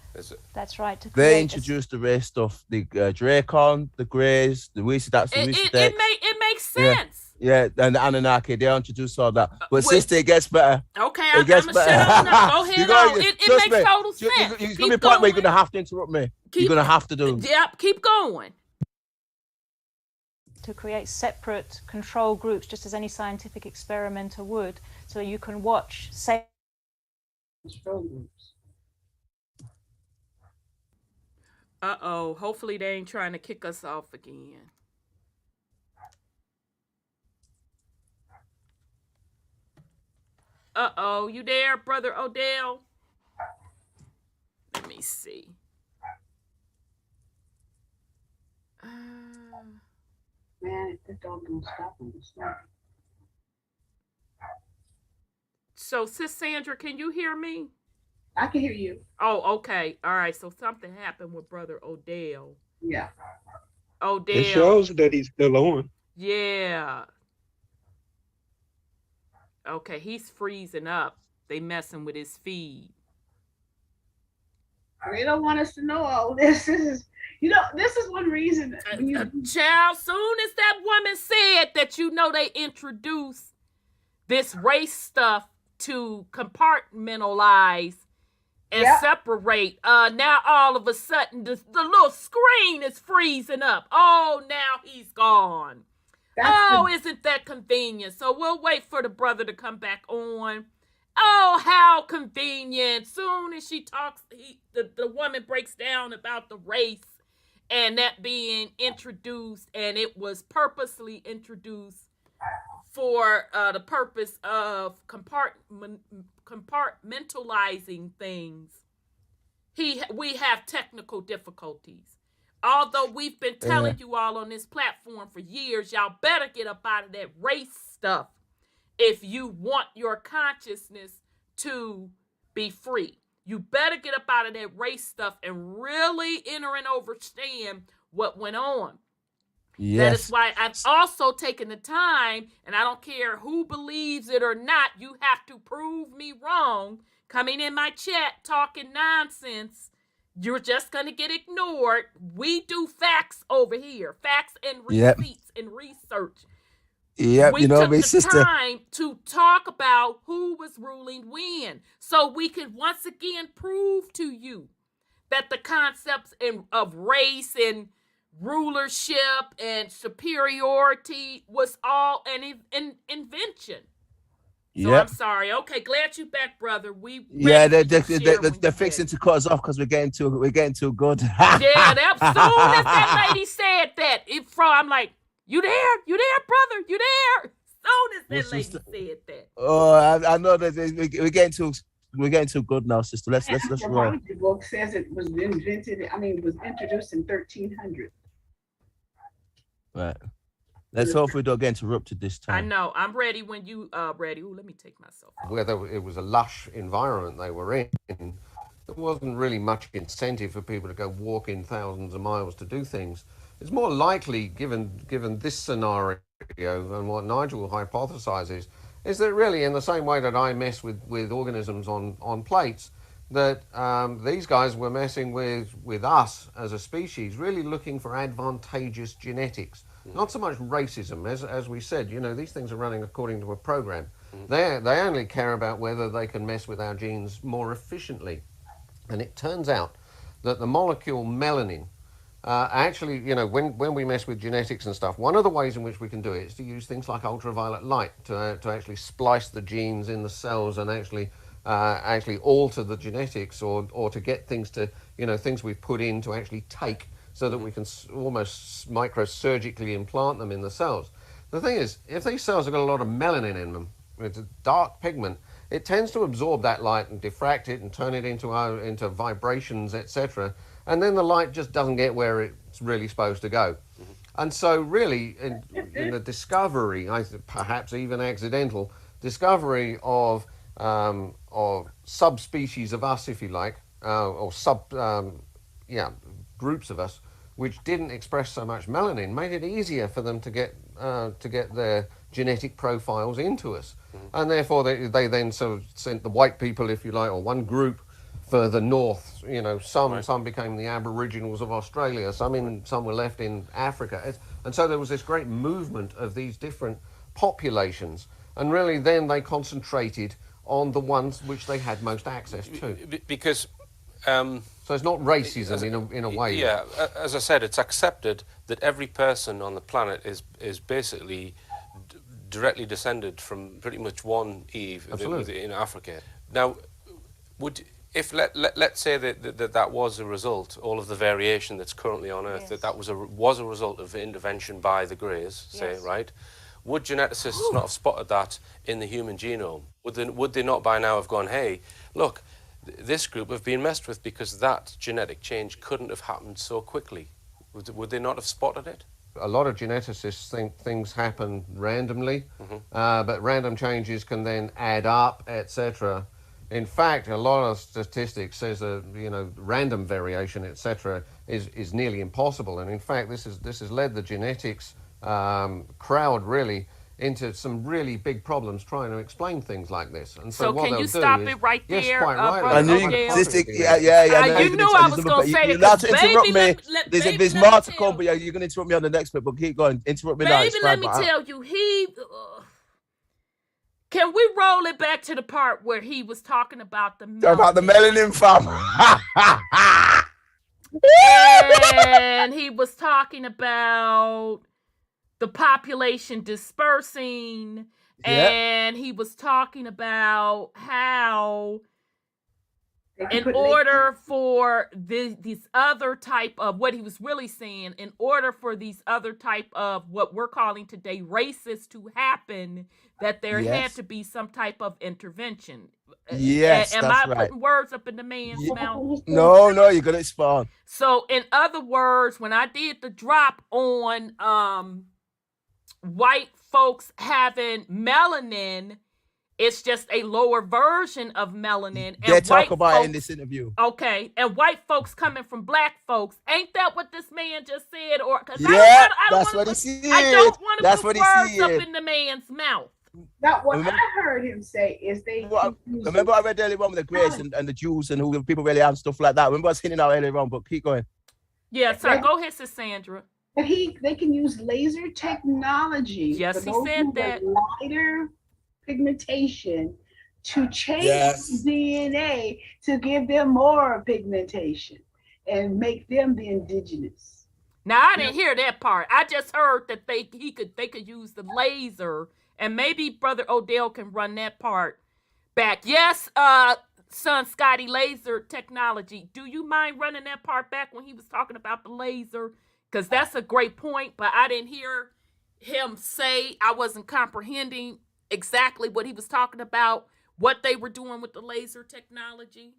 That's right. They introduced the race stuff, the Dracon, the Greys, the Weezy. It makes sense. Yeah, and the Anunnaki, they introduced all that. But sister, it gets better. Okay, it gets better. Shut up. Go ahead on. It makes total sense. You're going to be point where you're going to have to interrupt me. You're going to have to do. Yep, keep going. To create separate control groups, just as any scientific experimenter would, so you can watch, say, control groups. Uh-oh. Hopefully they ain't trying to kick us off again. Uh-oh. You there, Brother Odel? Let me see. Man, the dog don't stop on the stop. So, Sis Sandra, can you hear me? I can hear you. Oh, okay. All right. So something happened with Brother Odel. Yeah. Odel. It shows that he's still on. Yeah. Okay, he's freezing up. They messing with his feed. They don't want us to know all this. This is one reason. Child, soon as that woman said that, they introduced this race stuff to compartmentalize and separate. Now all of a sudden the little screen is freezing up. Oh, now he's gone. Isn't that convenient? So we'll wait for the brother to come back on. Oh, how convenient. Soon as she talks, the woman breaks down about the race and that being introduced, and it was purposely introduced for the purpose of compartmentalizing things. We have technical difficulties. Although we've been telling you all on this platform for years, y'all better get up out of that race stuff if you want your consciousness to be free. You better get up out of that race stuff and really enter and understand what went on. Yes. That is why I've also taken the time, and I don't care who believes it or not, you have to prove me wrong. Coming in my chat talking nonsense, you're just going to get ignored. We do facts over here, facts and receipts and research. Yep, we took the sister. time to talk about who was ruling when, so we could once again prove to you that the concepts of race and rulership and superiority was all an invention. So I'm sorry. Okay, glad you back, brother. They're fixing to cut us off because we're getting too good. As soon as that lady said that, I'm like, you there, brother, you there? As soon as that lady said that. Oh, I know that we're getting too good now, sister. Let's roll. The book says it was introduced in 1300. Right. Let's hope we don't get interrupted this time. I know. I'm ready when you ready. Ooh, let me take myself off. Whether it was a lush environment they were in, there wasn't really much incentive for people to go walking thousands of miles to do things. It's more likely, given this scenario and what Nigel hypothesizes, is that really in the same way that I mess with organisms on plates, that these guys were messing with us as a species, really looking for advantageous genetics. Not so much racism, as we said, these things are running according to a program. They only care about whether they can mess with our genes more efficiently. And it turns out that the molecule melanin, actually, when we mess with genetics and stuff, one of the ways in which we can do it is to use things like ultraviolet light to actually splice the genes in the cells and actually alter the genetics or to get things to, things we've put in to actually take so that we can almost microsurgically implant them in the cells. The thing is, if these cells have got a lot of melanin in them, it's a dark pigment, it tends to absorb that light and diffract it and turn it into vibrations, etc. And then the light just doesn't get where it's really supposed to go. And so really, in the discovery, perhaps even accidental, discovery of subspecies of us, if you like, or groups of us, which didn't express so much melanin, made it easier for them to get their genetic profiles into us. And therefore they then sort of sent the white people, if you like, or one group further north. Some became the Aboriginals of Australia, some were left in Africa. And so there was this great movement of these different populations, and really then they concentrated on the ones which they had most access to. Because so it's not racism in a way. Yeah, as I said, it's accepted that every person on the planet is basically directly descended from pretty much one Eve in Africa. Now, let's say that was a result, all of the variation that's currently on Earth, that was a result of intervention by the Greys, say, right? Would geneticists not have spotted that in the human genome? Would they not by now have gone, hey, look, this group have been messed with because that genetic change couldn't have happened so quickly? Would they not have spotted it? A lot of geneticists think things happen randomly, but random changes can then add up, etc. In fact, a lot of statistics says that random variation, etc., is nearly impossible. And in fact, this has led the genetics crowd really into some really big problems trying to explain things like this. And So what can they'll you do stop is, it right yes, there, quite right. Brother I knew Odel? you knew I was going to say you're that. allowed to interrupt Baby, me. There's let more me to tell come, but you're going to interrupt me on the next bit. But keep going. Interrupt me now. Baby, It's let fine, me but tell you, can we roll it back to the part where he was talking about the melanin? About the melanin fam. And he was talking about the population dispersing, and he was talking about how in order for these other type of, what he was really saying, in order for these other type of what we're calling today races to happen, that there had to be some type of intervention. Yes, Am that's I right. putting words up in the man's mouth? No, you're gonna expound. So, in other words, when I did the drop on white folks having melanin, it's just a lower version of melanin. They talk about it in this interview. Okay, and white folks coming from black folks. Ain't that what this man just said? Or that's what he said. I don't want to put words said. up in the man's mouth. Now, what I heard him say is remember I read earlier on with the Greys and the Jews and who people really have stuff like that. Remember I was hitting out earlier on, but keep going. Yeah, sorry, go ahead, Sis Sandra. They can use laser technology. Yes, he said that. Lighter pigmentation to change DNA to give them more pigmentation and make them the indigenous. Now I didn't hear that part. I just heard that they could use the laser, and maybe Brother Odel can run that part back. Yes, son Scotty, laser technology. Do you mind running that part back when he was talking about the laser? Because that's a great point, but I didn't hear him say, I wasn't comprehending exactly what he was talking about, what they were doing with the laser technology.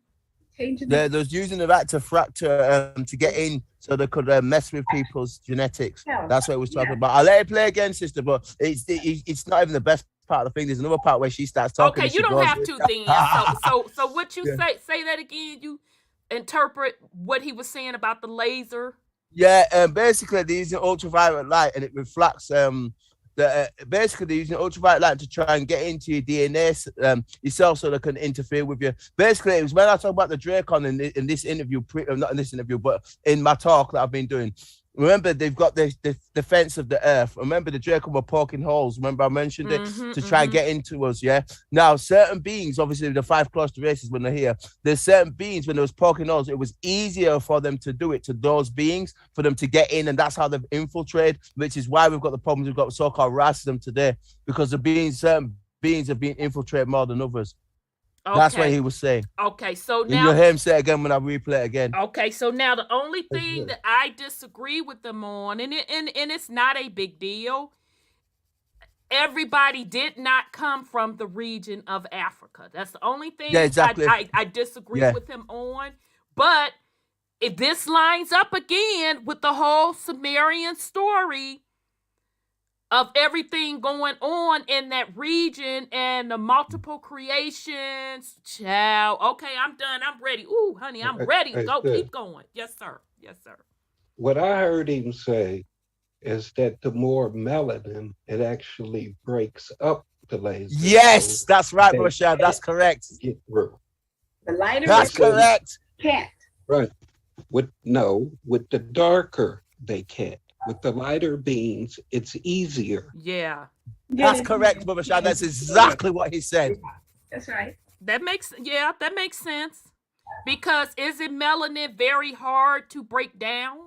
They was using that to fracture to get in so they could mess with people's genetics. That's what it was talking about. I'll let it play again, sister, but it's not even the best part of the thing. There's another part where she starts talking. Okay, you don't have to then. So what you say that again? You interpret what he was saying about the laser. Yeah, basically they're using ultraviolet light and it reflects basically they're using ultraviolet light to try and get into your DNA yourself so they can interfere with you. Basically, it was when I talk about the Dracon in this interview, not in this interview, but in my talk that I've been doing. Remember, they've got the defense of the earth. Remember, the Draco were poking holes. Remember, I mentioned it to try and get into us. Yeah. Now, certain beings, obviously, the 5 cluster races when they're here, there's certain beings when there was poking holes. It was easier for them to do it to those beings for them to get in, and that's how they've infiltrated. Which is why we've got the problems we've got with so-called racism today, because certain beings have been infiltrated more than others. Okay. That's what he was saying. Okay, so now you'll hear him say it again when I replay it again. Okay, so now the only thing that I disagree with them on, and it's not a big deal. Everybody did not come from the region of Africa. That's the only thing I disagree with him on. But if this lines up again with the whole Sumerian story of everything going on in that region and the multiple creations, child. Okay, I'm done. I'm ready. Ooh, honey, I'm ready. Go, keep going. Yes, sir. Yes, sir. What I heard him say is that the more melanin, it actually breaks up the laser. Yes, that's right, Rashad. That's correct. Get through. The lighter. That's correct. Can't. Right. With the darker, they can't. With the lighter beams, it's easier. Yeah. That's correct, Brother Shah. That's exactly what he said. That's right. That makes sense. Because isn't melanin very hard to break down?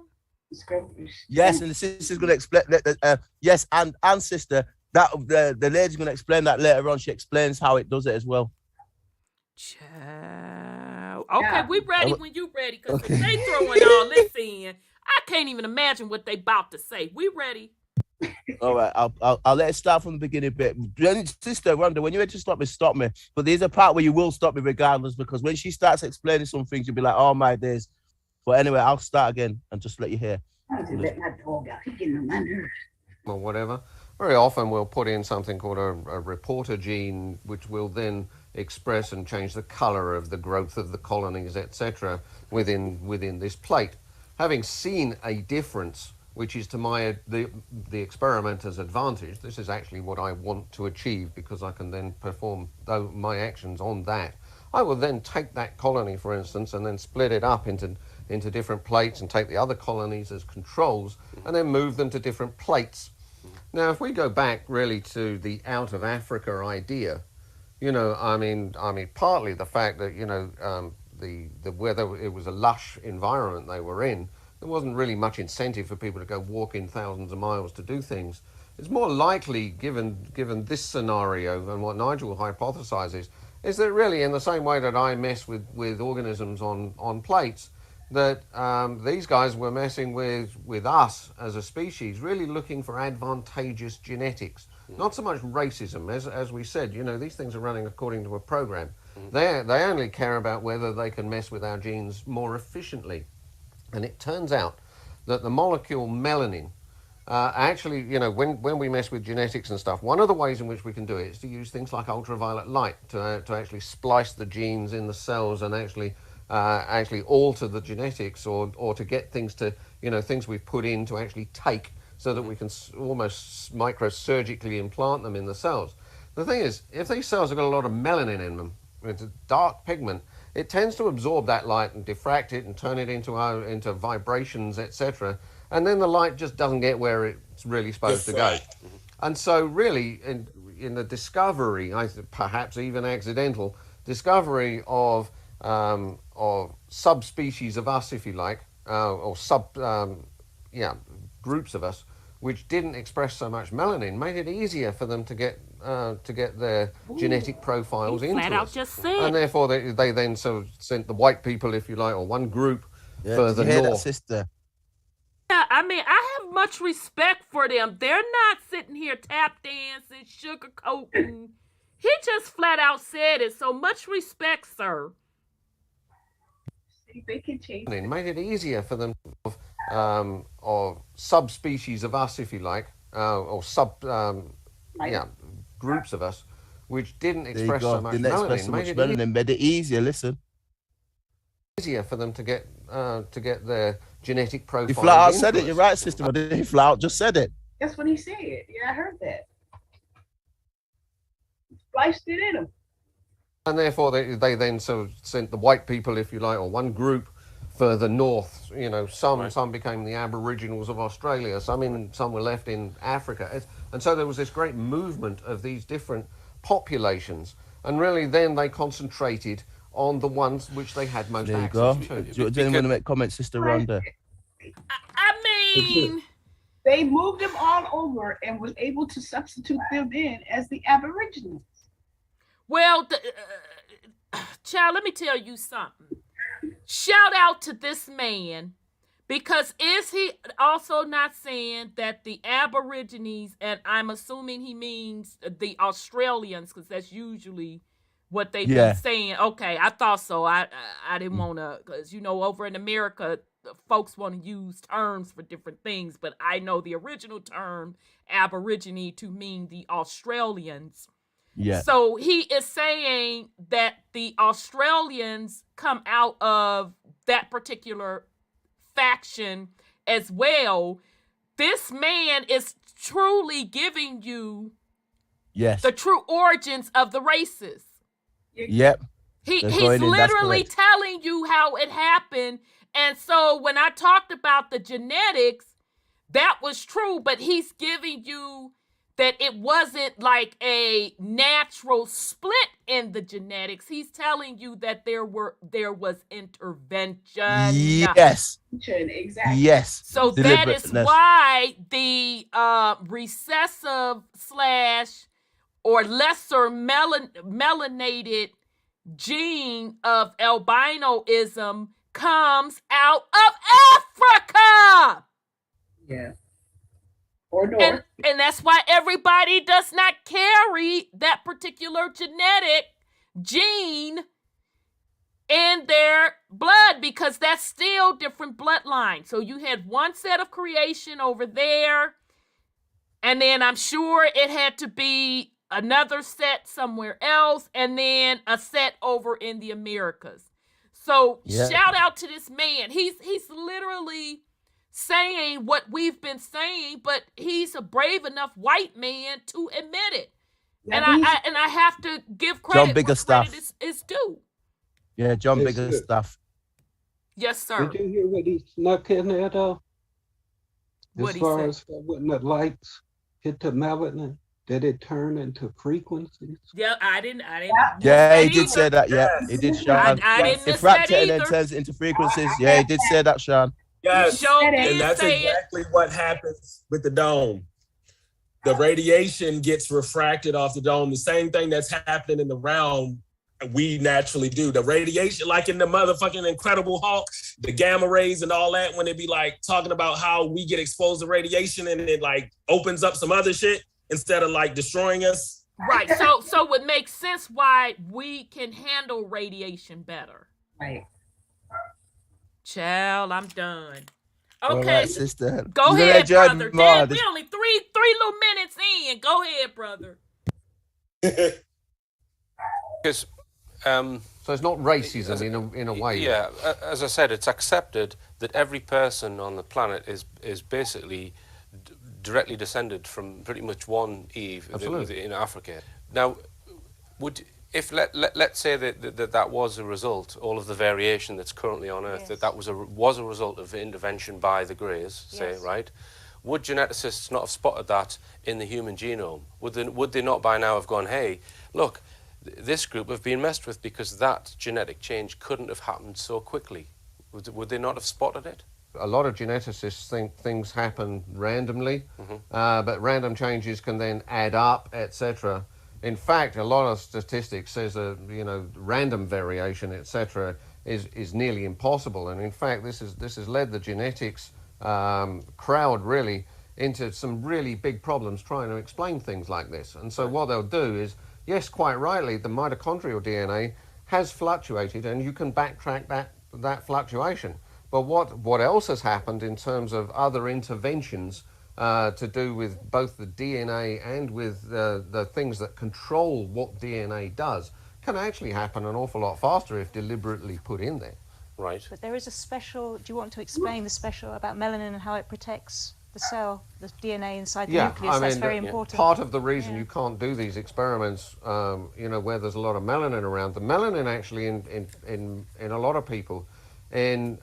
Yes, and the sister's going to explain that. Yes, and sister, that the lady's going to explain that later on. She explains how it does it as well. Child. Okay, we ready when you ready, because if they throwing all this in, I can't even imagine what they about to say. We ready? All right, I'll let it start from the beginning bit. Sister Rhonda, when you're ready to stop me. But there's a part where you will stop me regardless, because when she starts explaining some things, you'll be like, oh my days. But anyway, I'll start again and just let you hear. I'll just let my dog out. He's getting on my nerves. Or whatever. Very often we'll put in something called a reporter gene, which will then express and change the color of the growth of the colonies, etc., within this plate. Having seen a difference which is to the experimenter's advantage. This is actually what I want to achieve, because I can then perform my actions on that. I will then take that colony, for instance, and then split it up into different plates, and take the other colonies as controls, and then move them to different plates. Now, if we go back really to the out of Africa idea, I mean, partly the fact that the whether it was a lush environment they were in, there wasn't really much incentive for people to go walking thousands of miles to do things. It's more likely, given this scenario and what Nigel hypothesizes, is that really in the same way that I mess with organisms on plates, that these guys were messing with us as a species, really looking for advantageous genetics. Not so much racism, as we said, these things are running according to a program. They only care about whether they can mess with our genes more efficiently. And it turns out that the molecule melanin, actually, when we mess with genetics and stuff, one of the ways in which we can do it is to use things like ultraviolet light to actually splice the genes in the cells and actually alter the genetics, or to get things to, things we've put in to actually take, so that we can almost microsurgically implant them in the cells. The thing is, if these cells have got a lot of melanin in them, it's a dark pigment, it tends to absorb that light and diffract it and turn it into vibrations, etc. And then the light just doesn't get where it's really supposed to go. And so really, in the discovery, perhaps even accidental, discovery of subspecies of us, if you like, or groups of us, which didn't express so much melanin, made it easier for them to get their genetic profiles into us. And therefore they then sort of sent the white people, if you like, or one group further north. That, sister? Yeah, I mean, I have much respect for them. They're not sitting here tap dancing, sugarcoating. He just flat out said it. So much respect, sir. They can change. Made it easier for them of subspecies of us, if you like, or groups of us, which didn't express so much melanin. Made it easier. Listen, easier for them to get their genetic profile. He flat out said it. You're right, sister. But he flat out just said it. That's what he said. Yeah, I heard that. Spliced it in him. And therefore they then sort of sent the white people, if you like, or one group further north. Some became the Aboriginals of Australia. Some were left in Africa. And so there was this great movement of these different populations. And really then they concentrated on the ones which they had most access to. Do you want to make comments, Sister Rhonda? I mean, they moved them all over and was able to substitute them in as the Aboriginals. Well, child, let me tell you something. Shout out to this man, because is he also not saying that the Aborigines, and I'm assuming he means the Australians, because that's usually what they've been saying. Okay, I thought so. I didn't want to, because, over in America, folks want to use terms for different things, but I know the original term Aborigine to mean the Australians. Yeah. So he is saying that the Australians come out of that particular faction as well. This man is truly giving you the true origins of the races. Yep. He's literally telling you how it happened. And so when I talked about the genetics, that was true, but he's giving you that it wasn't like a natural split in the genetics. He's telling you that there was intervention. Yes. Exactly. Yes. So that is why the recessive / or lesser melanated gene of albinoism comes out of Africa. Yeah. Or north. And that's why everybody does not carry that particular genetic gene in their blood, because that's still different bloodline. So you had one set of creation over there, and then I'm sure it had to be another set somewhere else, and then a set over in the Americas. So shout out to this man. He's literally saying what we've been saying, but he's a brave enough white man to admit it. And I have to give credit John Bigger where stuff. credit is due. Yeah, John Yes, Bigger sir. stuff. Yes, sir. Did you hear what he snuck in there though? What'd As he far say? as when the lights hit the melanin, did it turn into frequencies? Yeah, I didn't Yeah, miss that he did either. say that. Yeah, he did, Sean. I didn't miss If that wrapped it and then either. turns it into frequencies. Yeah, he did say that, Sean. Yes, Sure and did that's say it. exactly what happens with the dome. The radiation gets refracted off the dome. The same thing that's happening in the realm, we naturally do. The radiation, like in the motherfucking Incredible Hulk, the gamma rays and all that, when they be like talking about how we get exposed to radiation and it like opens up some other shit instead of like destroying us. Right. So it makes sense why we can handle radiation better. Right. Child, I'm done. All Okay, right, sister. go You're ahead, gonna enjoy brother. more Damn, of we this. only three little minutes in. Go ahead, brother. Because So it's not racism in a way. yeah, as I said, it's accepted that every person on the planet is basically directly descended from pretty much one Eve in Africa. Now, if let's say that was a result, all of the variation that's currently on Earth, Yes. that was a result of intervention by the Greys, say, Yes. right? Would geneticists not have spotted that in the human genome? Would they not by now have gone, hey, look, this group have been messed with because that genetic change couldn't have happened so quickly? Would they not have spotted it? A lot of geneticists think things happen randomly, but random changes can then add up, etc. In fact, a lot of statistics says that random variation, etc., is nearly impossible. And in fact, this has led the genetics crowd really into some really big problems trying to explain things like this. And so what they'll do is, yes, quite rightly, the mitochondrial DNA has fluctuated, and you can backtrack that fluctuation. But what else has happened in terms of other interventions to do with both the DNA and with the things that control what DNA does can actually happen an awful lot faster if deliberately put in there. Right. But there is a special, do you want to explain the special about melanin and how it protects the cell, the DNA inside the nucleus? That's very important. Part of the reason you can't do these experiments, where there's a lot of melanin around, the melanin actually in a lot of people, in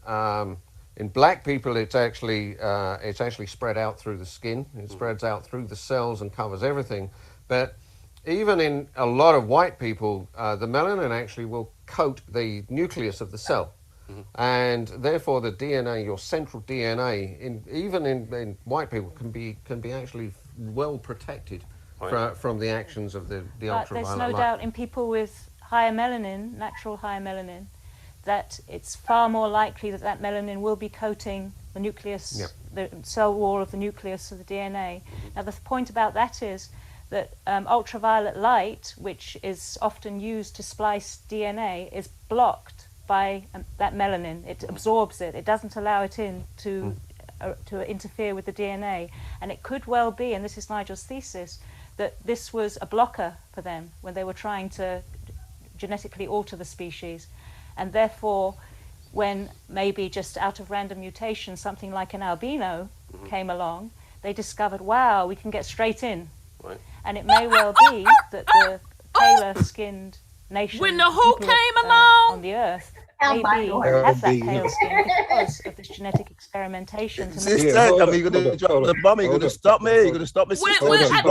black people, it's actually spread out through the skin. It spreads out through the cells and covers everything. But even in a lot of white people, the melanin actually will coat the nucleus of the cell. And therefore the DNA, your central DNA, even in white people, can be actually well protected from the actions of the ultraviolet light. There's no doubt in people with higher melanin, natural higher melanin, that it's far more likely that melanin will be coating the nucleus, the cell wall of the nucleus of the DNA. Now the point about that is that ultraviolet light, which is often used to splice DNA, is blocked by that melanin. It absorbs it. It doesn't allow it in to interfere with the DNA. And it could well be, and this is Nigel's thesis, that this was a blocker for them when they were trying to genetically alter the species. And therefore, when maybe just out of random mutation, something like an albino came along, they discovered, wow, we can get straight in. Right. And it may well be that the paler-skinned nations, when the who people came along on the earth, maybe have that pale skin because of this genetic experimentation. Sister, you're gonna drop the bomb. You're gonna stop me. You're gonna stop me. Sister. That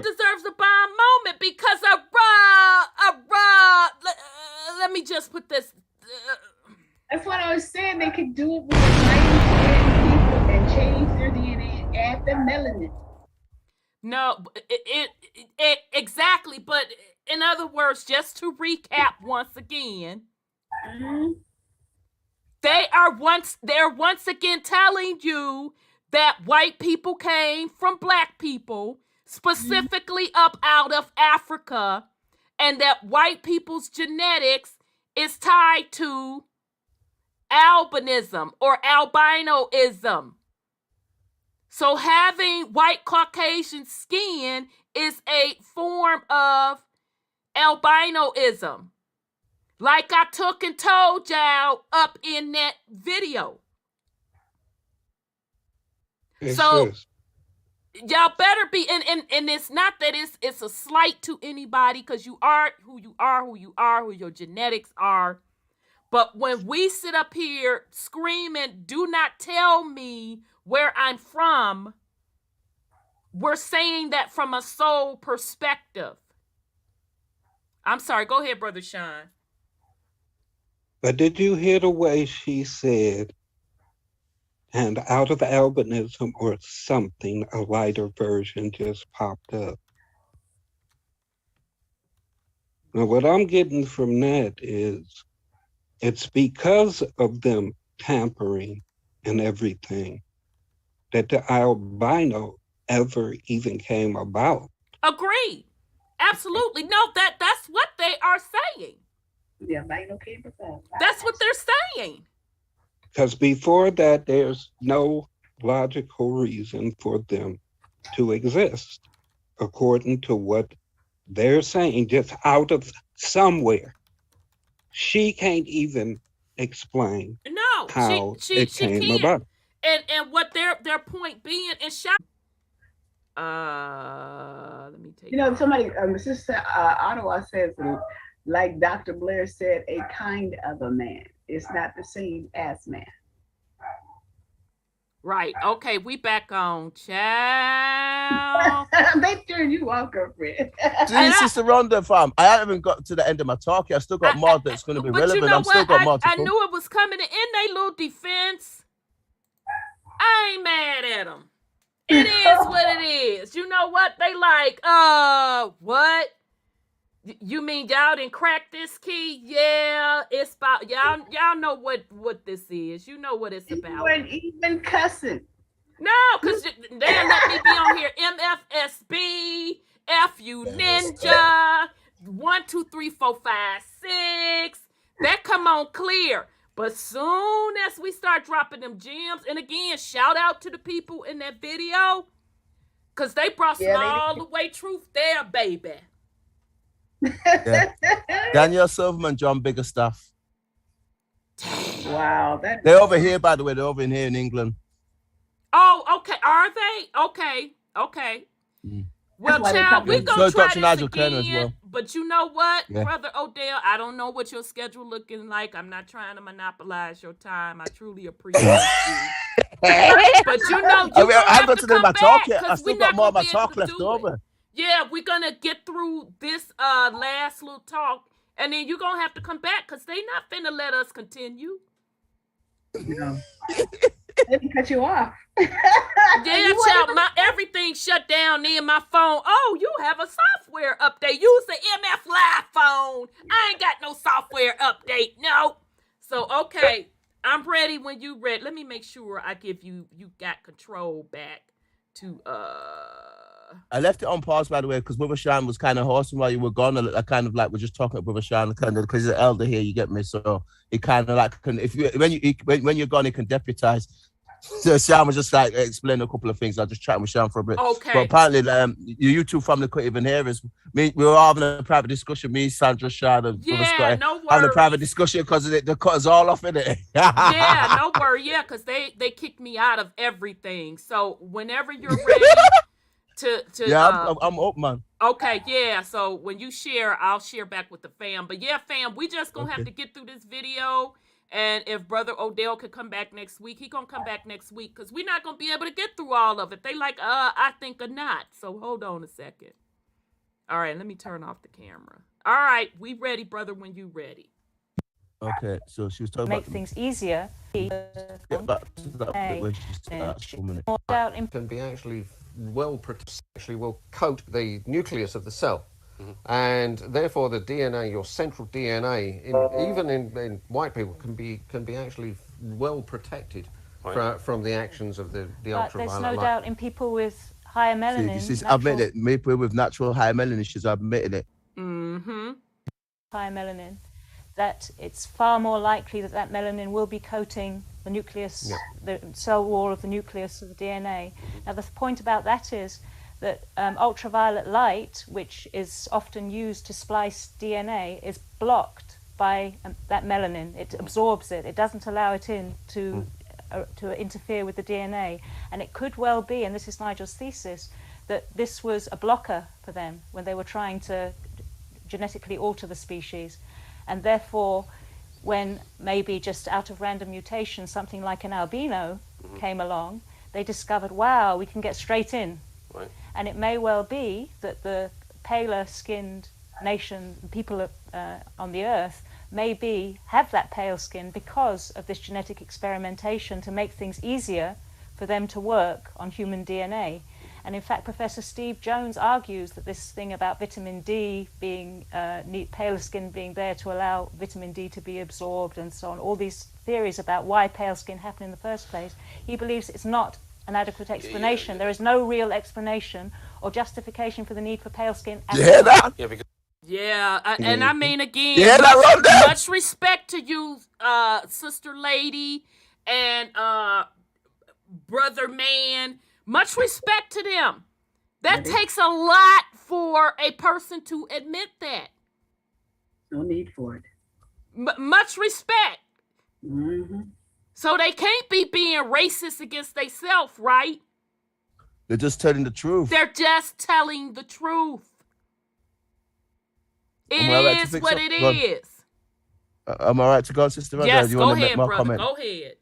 deserves a bomb moment because let me just put this. That's what I was saying. They could do it with light-skinned people and change their DNA and add the melanin. No, it exactly. But in other words, just to recap once again, they're once again telling you that white people came from black people, specifically up out of Africa, and that white people's genetics is tied to albinism or albinoism. So having white Caucasian skin is a form of albinoism. Like I took and told y'all up in that video. So y'all better be, and it's not that it's a slight to anybody, because you are who you are, who your genetics are. But when we sit up here screaming, do not tell me where I'm from, we're saying that from a soul perspective. I'm sorry, go ahead, Brother Sean. But did you hear the way she said, and out of albinism or something, a lighter version just popped up? Now, what I'm getting from that is it's because of them tampering and everything that the albino ever even came about. Agreed. Absolutely. No, that's what they are saying. The albino came about. That's what they're saying. Because before that, there's no logical reason for them to exist, according to what they're saying, just out of somewhere. She can't even explain how she came can't. about. And what their point being, and shout. Let me take. Somebody, Sister Ottawa says, like Dr. Blair said, a kind of a man. It's not the same as man. Right. Okay, we back on, child. They turned you off, girlfriend. See, Sister Rhonda, fam, I haven't got to the end of my talk yet. I still got more that's going to be relevant. You know I'm still got more to I knew it was coming in their little defense. I ain't mad at them. It is what it is. You know what? They like, what? You mean y'all didn't crack this key? Yeah, it's about y'all know what this is. You know what it's about. You weren't even cussing. No, because they let me be on here. MFSB, FU Ninja, 1, 2, 3, 4, 5, 6. That come on clear. But soon as we start dropping them gems, and again, shout out to the people in that video, because they brought some all the way truth there, baby. Yeah. Daniel Silverman, John Biggerstaff. Wow. They're over here, by the way. They're over in here in England. Oh, okay. Are they? Okay. Well, child, we're going to try this again. As well. But you know what, Brother Odel? I don't know what your schedule looking like. I'm not trying to monopolize your time. I truly appreciate you. But you know, I got to do my talk yet. I still got more of my talk left over. Yeah, we're going to get through this last little talk, and then you're going to have to come back, because they not finna let us continue. No. Let me cut you off. Yeah, child, my everything shut down in my phone. Oh, you have a software update. Use the MF Live phone. I ain't got no software update. No. So, okay, I'm ready when you ready. Let me make sure I give you got control back to I left it on pause, by the way, because Brother Sean was kind of horsing while you were gone. I kind of like, we're just talking to Brother Sean, kind of, because he's an elder here, you get me? So he kind of like, when you're gone, he can deputize. So Sean was just like explaining a couple of things. I was just chatting with Sean for a bit. Okay. But apparently, your YouTube family couldn't even hear us. We were having a private discussion. Me, Sandra, Sean, and Brother Scott, no worries. having a private discussion because they cut us all off in it. Yeah, no worry. Yeah, because they kicked me out of everything. So whenever you're ready to I'm up, man. Okay, yeah. So when you share, I'll share back with the fam. But yeah, fam, we just gonna have to get through this video. And if Brother Odel could come back next week, he gonna come back next week, because we're not gonna be able to get through all of it. They like, I think or not. So hold on a second. All right, let me turn off the camera. All right, we ready, brother, when you ready. Okay, so she was talking make about things easier. Can be actually will coat the nucleus of the cell. And therefore, the DNA, your central DNA, even in white people, can be actually well protected from the actions of the ultraviolet light. There's no doubt in people with higher melanin. I admit it. People with natural higher melanin issues, I admitted it. Higher melanin, that it's far more likely that melanin will be coating the nucleus, the cell wall of the nucleus of the DNA. Now, the point about that is that ultraviolet light, which is often used to splice DNA, is blocked by that melanin. It absorbs it. It doesn't allow it in to to interfere with the DNA. And it could well be, and this is Nigel's thesis, that this was a blocker for them when they were trying to genetically alter the species. And therefore, when maybe just out of random mutation, something like an albino came along, they discovered, wow, we can get straight in. Right. And it may well be that the paler skinned nation, people on the earth, maybe have that pale skin because of this genetic experimentation to make things easier for them to work on human DNA. And in fact, Professor Steve Jones argues that this thing about vitamin D being, paler skin being there to allow vitamin D to be absorbed and so on, all these theories about why pale skin happened in the first place, he believes it's not an adequate explanation. There is no real explanation or justification for the need for pale skin. Yeah, that. Yeah, because and I mean, again, much respect to you, sister lady, and brother man. Much respect to them. That takes a lot for a person to admit that. No need for it. Much respect. Mm-hmm. So they can't be being racist against themselves, right? They're just telling the truth. They're just telling the truth. It is what it is. Am I right to go, Sister? Yes, you go want to ahead, make my brother. comment? Go ahead.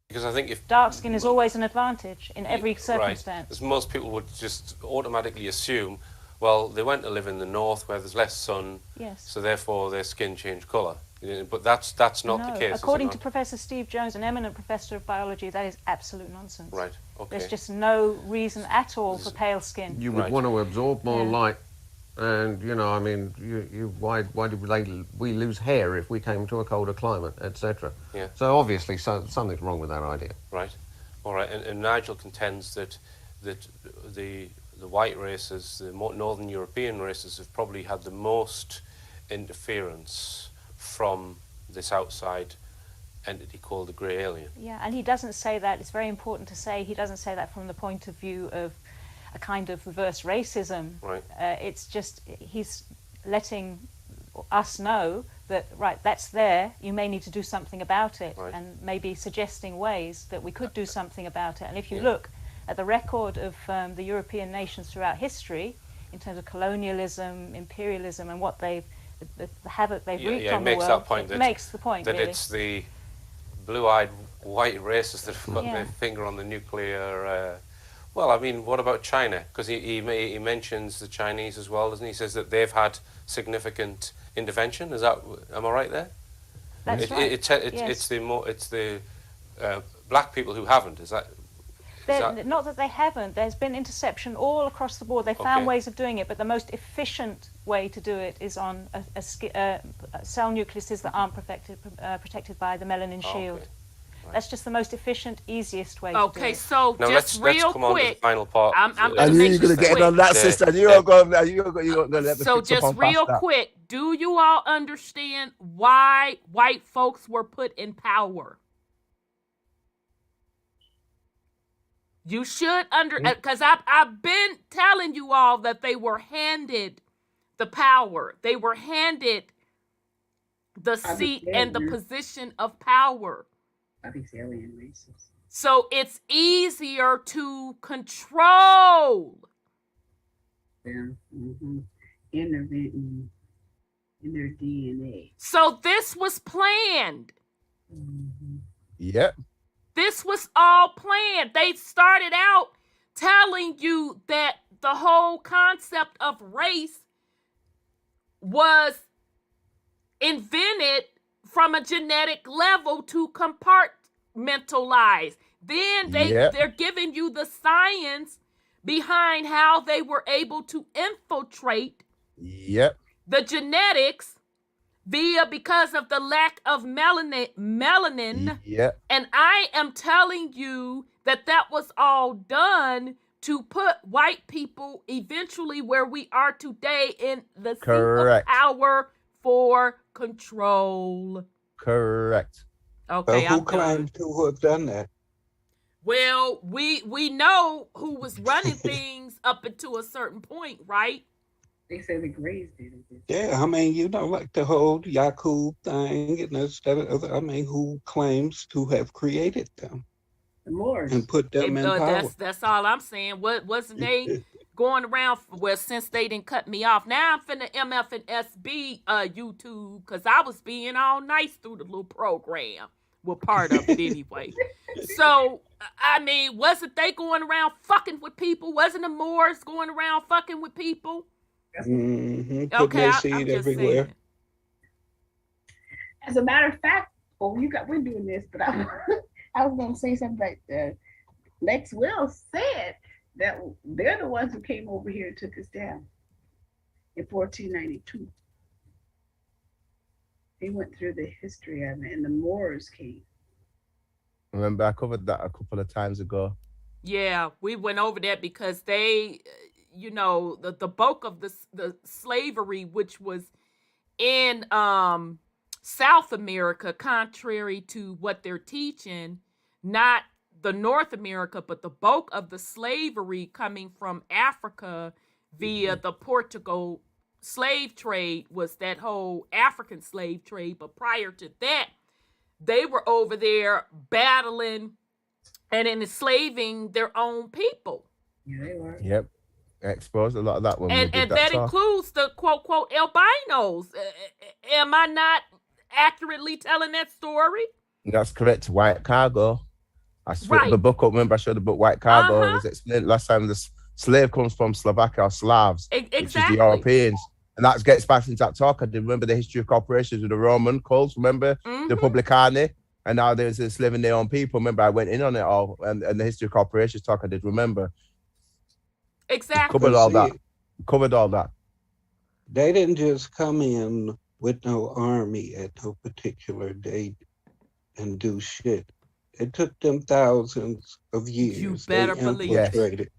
Because I think if dark skin is always an advantage in every circumstance. Right. As most people would just automatically assume, well, they went to live in the north where there's less sun, so therefore their skin changed colour. But that's not the case. According to Professor Steve Jones, an eminent professor of biology, that is absolute nonsense. Right. Okay. There's just no reason at all for pale skin. You would want to absorb more light. And, you know, I mean, why did we lose hair if we came to a colder climate, etc.? Yeah. So obviously something's wrong with that idea. Right. All right. And Nigel contends that the white races, the northern European races, have probably had the most interference from this outside entity called the grey alien. Yeah, and he doesn't say that. It's very important to say he doesn't say that from the point of view of a kind of reverse racism. Right. It's just he's letting us know that, right, that's there, you may need to do something about it, and maybe suggesting ways that we could do something about it. And if you look at the record of the European nations throughout history, in terms of colonialism, imperialism, and what the havoc they've wreaked on the world, it makes the point, that really. it's the blue-eyed white races that have got their finger on the nuclear... well, I mean, what about China? Because he mentions the Chinese as well, doesn't he? He says that they've had significant intervention. Am I right there? That's right. It's the black people who haven't. Is that? Not that they haven't. There's been interception all across the board. They found ways of doing it, but the most efficient way to do it is on cell nucleuses that aren't protected by the melanin shield. That's just the most efficient, easiest way to do it. Okay, so now just let's real come on to quick. the final part. I knew you were going to get on that, sister. You're going to let me So just real quick, do you all understand why white folks were put in power? You should because I've been telling you all that they were handed the power. They were handed the seat and the position of power. I think alien races. So it's easier to control them, interventing in their DNA. So this was planned. Yep. This was all planned. They started out telling you that the whole concept of race was invented from a genetic level to compartmentalize. Then they're giving you the science behind how they were able to infiltrate the genetics because of the lack of melanin. And I am telling you that was all done to put white people eventually where we are today in the seat of power for control. Correct. Okay. Who claims to have done that? Well, we know who was running things up until a certain point, right? They say the Greys did it. Yeah, I mean, like the whole Yakub thing and who claims to have created them? The Moors. And put them in power. That's all I'm saying. Wasn't they going around? Well, since they didn't cut me off, now I'm finna MF and SB YouTube because I was being all nice through the little program. Well, part of it anyway. So I mean, wasn't they going around fucking with people? Wasn't the Moors going around fucking with people? Putting Okay, their I'm seed just everywhere. saying. As a matter of fact, we're doing this, but I was going to say something like Lex Will said that they're the ones who came over here and took us down in 1492. They went through the history of it, and the Moors came. Remember, I covered that a couple of times ago. Yeah, we went over that because they, the bulk of the slavery, which was in South America, contrary to what they're teaching, not the North America, but the bulk of the slavery coming from Africa via the Portugal slave trade was that whole African slave trade. But prior to that, they were over there battling and enslaving their own people. Yeah, they were. Yep. Exposed a lot of that one. And that includes the quote, quote, albinos. Am I not accurately telling that story? That's correct. White Cargo. I split the book up. Remember, I showed the book White Cargo. It was explained last time the slave comes from Slovakia or Slavs, which is the Europeans. And that gets back into that talk. I did remember the history of corporations with the Roman cults, remember? The Publicani. And now there's enslaving their own people. Remember, I went in on it all. And the history of corporations talk I did remember. Exactly. Covered all that. They didn't just come in with no army at no particular date and do shit. It took them thousands of years. You better believe it.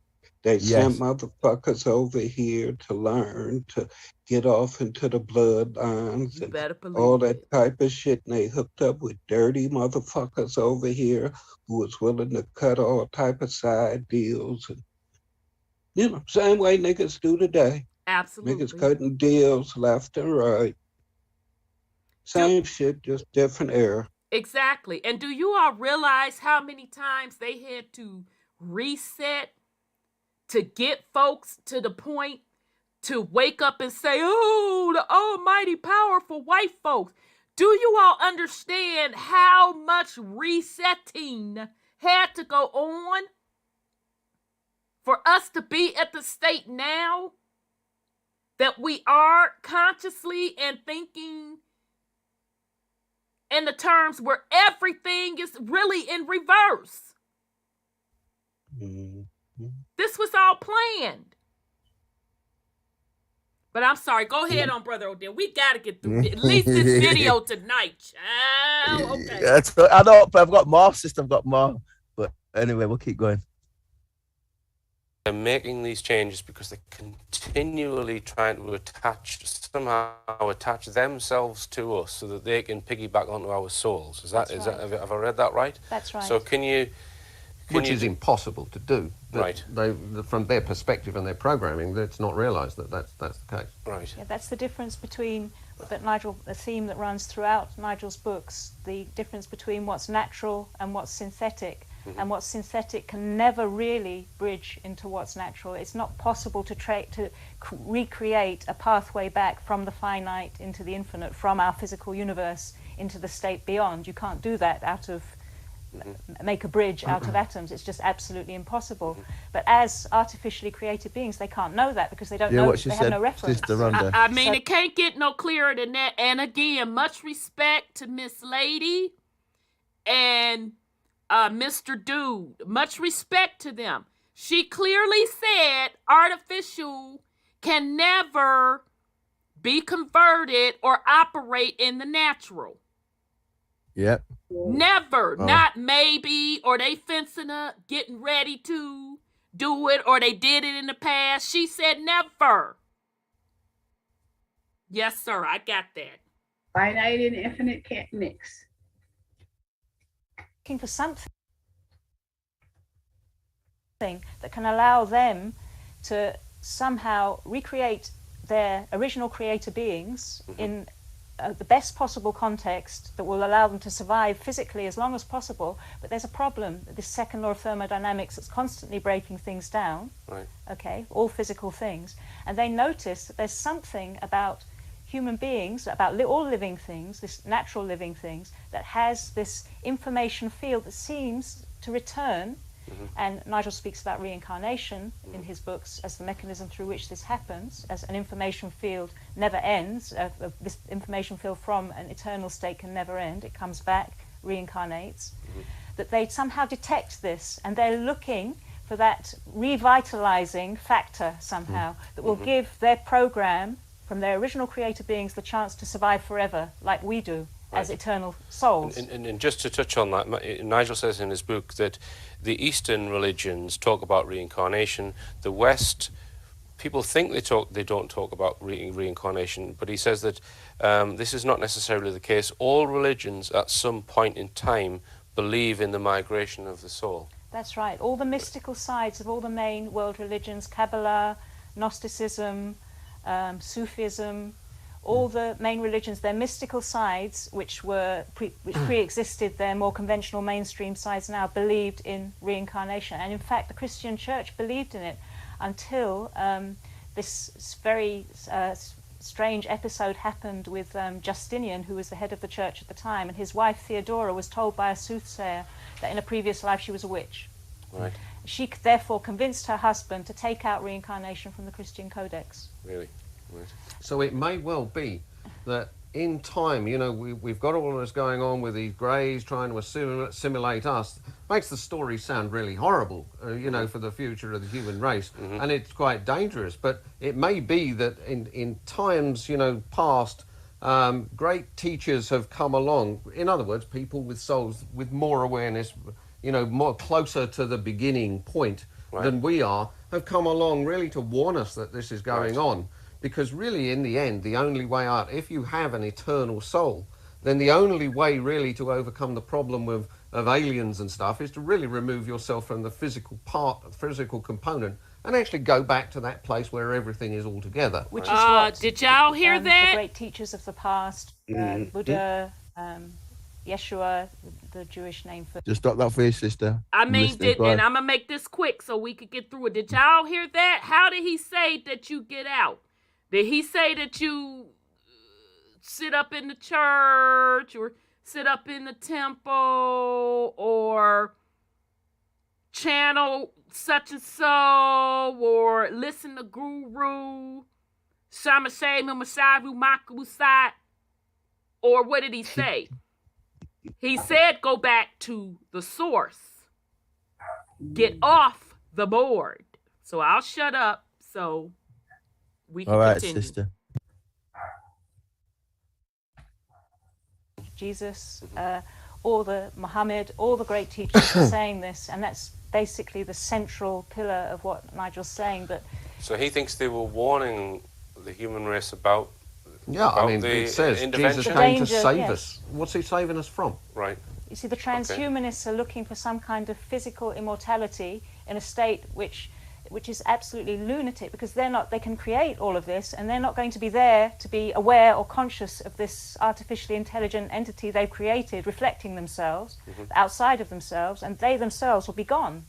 They sent motherfuckers over here to learn, to get off into the bloodlines and all that type of shit. And they hooked up with dirty motherfuckers over here who was willing to cut all type of side deals. And, same way niggas do today. Absolutely. Niggas cutting deals left and right. Same shit, just different era. Exactly. And do you all realize how many times they had to reset to get folks to the point to wake up and say, oh, the almighty powerful white folks? Do you all understand how much resetting had to go on for us to be at the state now that we are consciously and thinking in the terms where everything is really in reverse? This was all planned. But I'm sorry. Go ahead on, Brother Odel. We got to get through at least this video tonight, child. Okay. I know, but I've got more, sister. I've got more. But anyway, we'll keep going. They're making these changes because they're continually trying to somehow attach themselves to us so that they can piggyback onto our souls. Have I read that right? That's right. So which is impossible to do. Right. From their perspective and their programming, it's not realised that that's the case. Right. Yeah, that's the difference between Nigel, a theme that runs throughout Nigel's books, the difference between what's natural and what's synthetic. And what's synthetic can never really bridge into what's natural. It's not possible to recreate a pathway back from the finite into the infinite, from our physical universe into the state beyond. You can't do that make a bridge out of atoms. It's just absolutely impossible. But as artificially created beings, they can't know that because they don't know. They have no reference. I mean, it can't get no clearer than that. And again, much respect to Miss Lady and Mr. Dude. Much respect to them. She clearly said artificial can never be converted or operate in the natural. Yep. Never. Not maybe, or they fencing up, getting ready to do it, or they did it in the past. She said never. Yes, sir, I got that. Finite and infinite can't mix. Looking for something that can allow them to somehow recreate their original creator beings in the best possible context that will allow them to survive physically as long as possible. But there's a problem, this second law of thermodynamics that's constantly breaking things down, okay, all physical things. And they notice that there's something about human beings, about all living things, this natural living things, that has this information field that seems to return. And Nigel speaks about reincarnation in his books as the mechanism through which this happens, as an information field never ends. This information field from an eternal state can never end. It comes back, reincarnates. That they somehow detect this, and they're looking for that revitalizing factor somehow that will give their program from their original creator beings the chance to survive forever, like we do. As eternal souls. And just to touch on that, Nigel says in his book that the Eastern religions talk about reincarnation. The West, people think they don't talk about reincarnation, but he says that this is not necessarily the case. All religions at some point in time believe in the migration of the soul. That's right. All the mystical sides of all the main world religions, Kabbalah, Gnosticism, Sufism, all the main religions, their mystical sides, which pre-existed their more conventional mainstream sides now, believed in reincarnation. And in fact, the Christian church believed in it until this very strange episode happened with Justinian, who was the head of the church at the time, and his wife Theodora was told by a soothsayer that in a previous life she was a witch. Right. She therefore convinced her husband to take out reincarnation from the Christian Codex. Really? Right. So it may well be that in time, you know, we've got all of this going on with these greys trying to assimilate us. Makes the story sound really horrible, you know, for the future of the human race. And it's quite dangerous. But it may be that in times, you know, past, great teachers have come along. In other words, people with souls with more awareness, you know, more closer to the beginning point than we are, have come along really to warn us that this is going on. Because really, in the end, the only way out, if you have an eternal soul, then the only way really to overcome the problem of aliens and stuff is to really remove yourself from the physical part, the physical component, and actually go back to that place where everything is all together. Which is what did y'all hear that? The great teachers of the past, Buddha, Yeshua, the Jewish name for... Just stop that for your sister. I mean, and I'm going to make this quick so we could get through it. Did y'all hear that? How did he say that you get out? Did he say that you sit up in the church or sit up in the temple or channel such and so or listen to Guru, Shamashay, Masaru, Makusai? Or what did he say? He said go back to the source. Get off the board. So I'll shut up so we can continue. Sister. Jesus, all the Muhammad, all the great teachers are saying this, and that's basically the central pillar of what Nigel's saying. But so he thinks they were warning the human race about. Yeah, I mean, it says Jesus came to save us. What's he saving us from? Right. You see, the transhumanists are looking for some kind of physical immortality in a state which is absolutely lunatic, because they can create all of this, and they're not going to be there to be aware or conscious of this artificially intelligent entity they've created, reflecting themselves outside of themselves, and they themselves will be gone.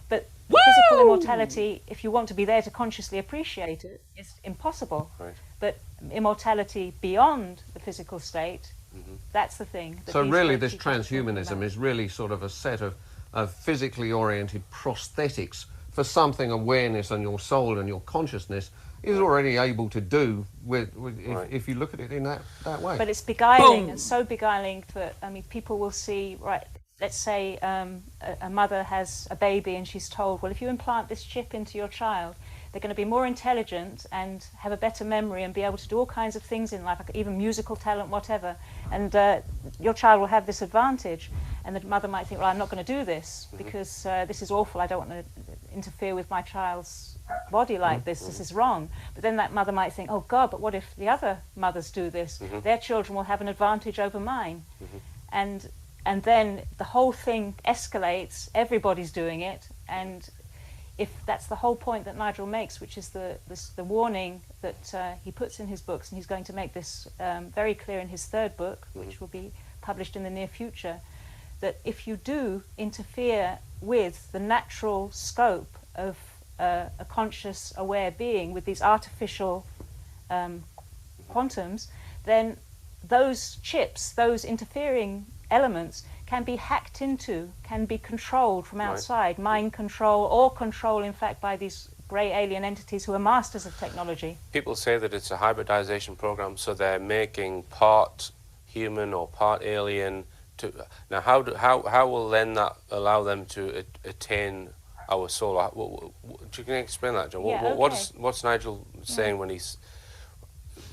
But physical immortality, if you want to be there to consciously appreciate it, is impossible. But immortality beyond the physical state, that's the thing. So really this transhumanism is really sort of a set of physically oriented prosthetics for something awareness and your soul and your consciousness is already able to do if you look at it in that way. But it's beguiling, and so beguiling that, I mean, people will see, right, let's say a mother has a baby and she's told, well, if you implant this chip into your child, they're going to be more intelligent and have a better memory and be able to do all kinds of things in life, like even musical talent, whatever. And your child will have this advantage. And the mother might think, well, I'm not going to do this because this is awful. I don't want to interfere with my child's body like this. This is wrong. But then that mother might think, oh, God, but what if the other mothers do this? Their children will have an advantage over mine. And then the whole thing escalates. Everybody's doing it. And if that's the whole point that Nigel makes, which is the warning that he puts in his books, and he's going to make this very clear in his third book, which will be published in the near future, that if you do interfere with the natural scope of a conscious, aware being with these artificial quantums, then those chips, those interfering elements, can be hacked into, can be controlled from outside, mind control, or control, in fact, by these grey alien entities who are masters of technology. People say that it's a hybridization program, so they're making part human or part alien. Now, how will then that allow them to attain our soul? Can you explain that, John? Yeah, What's Nigel saying when he's...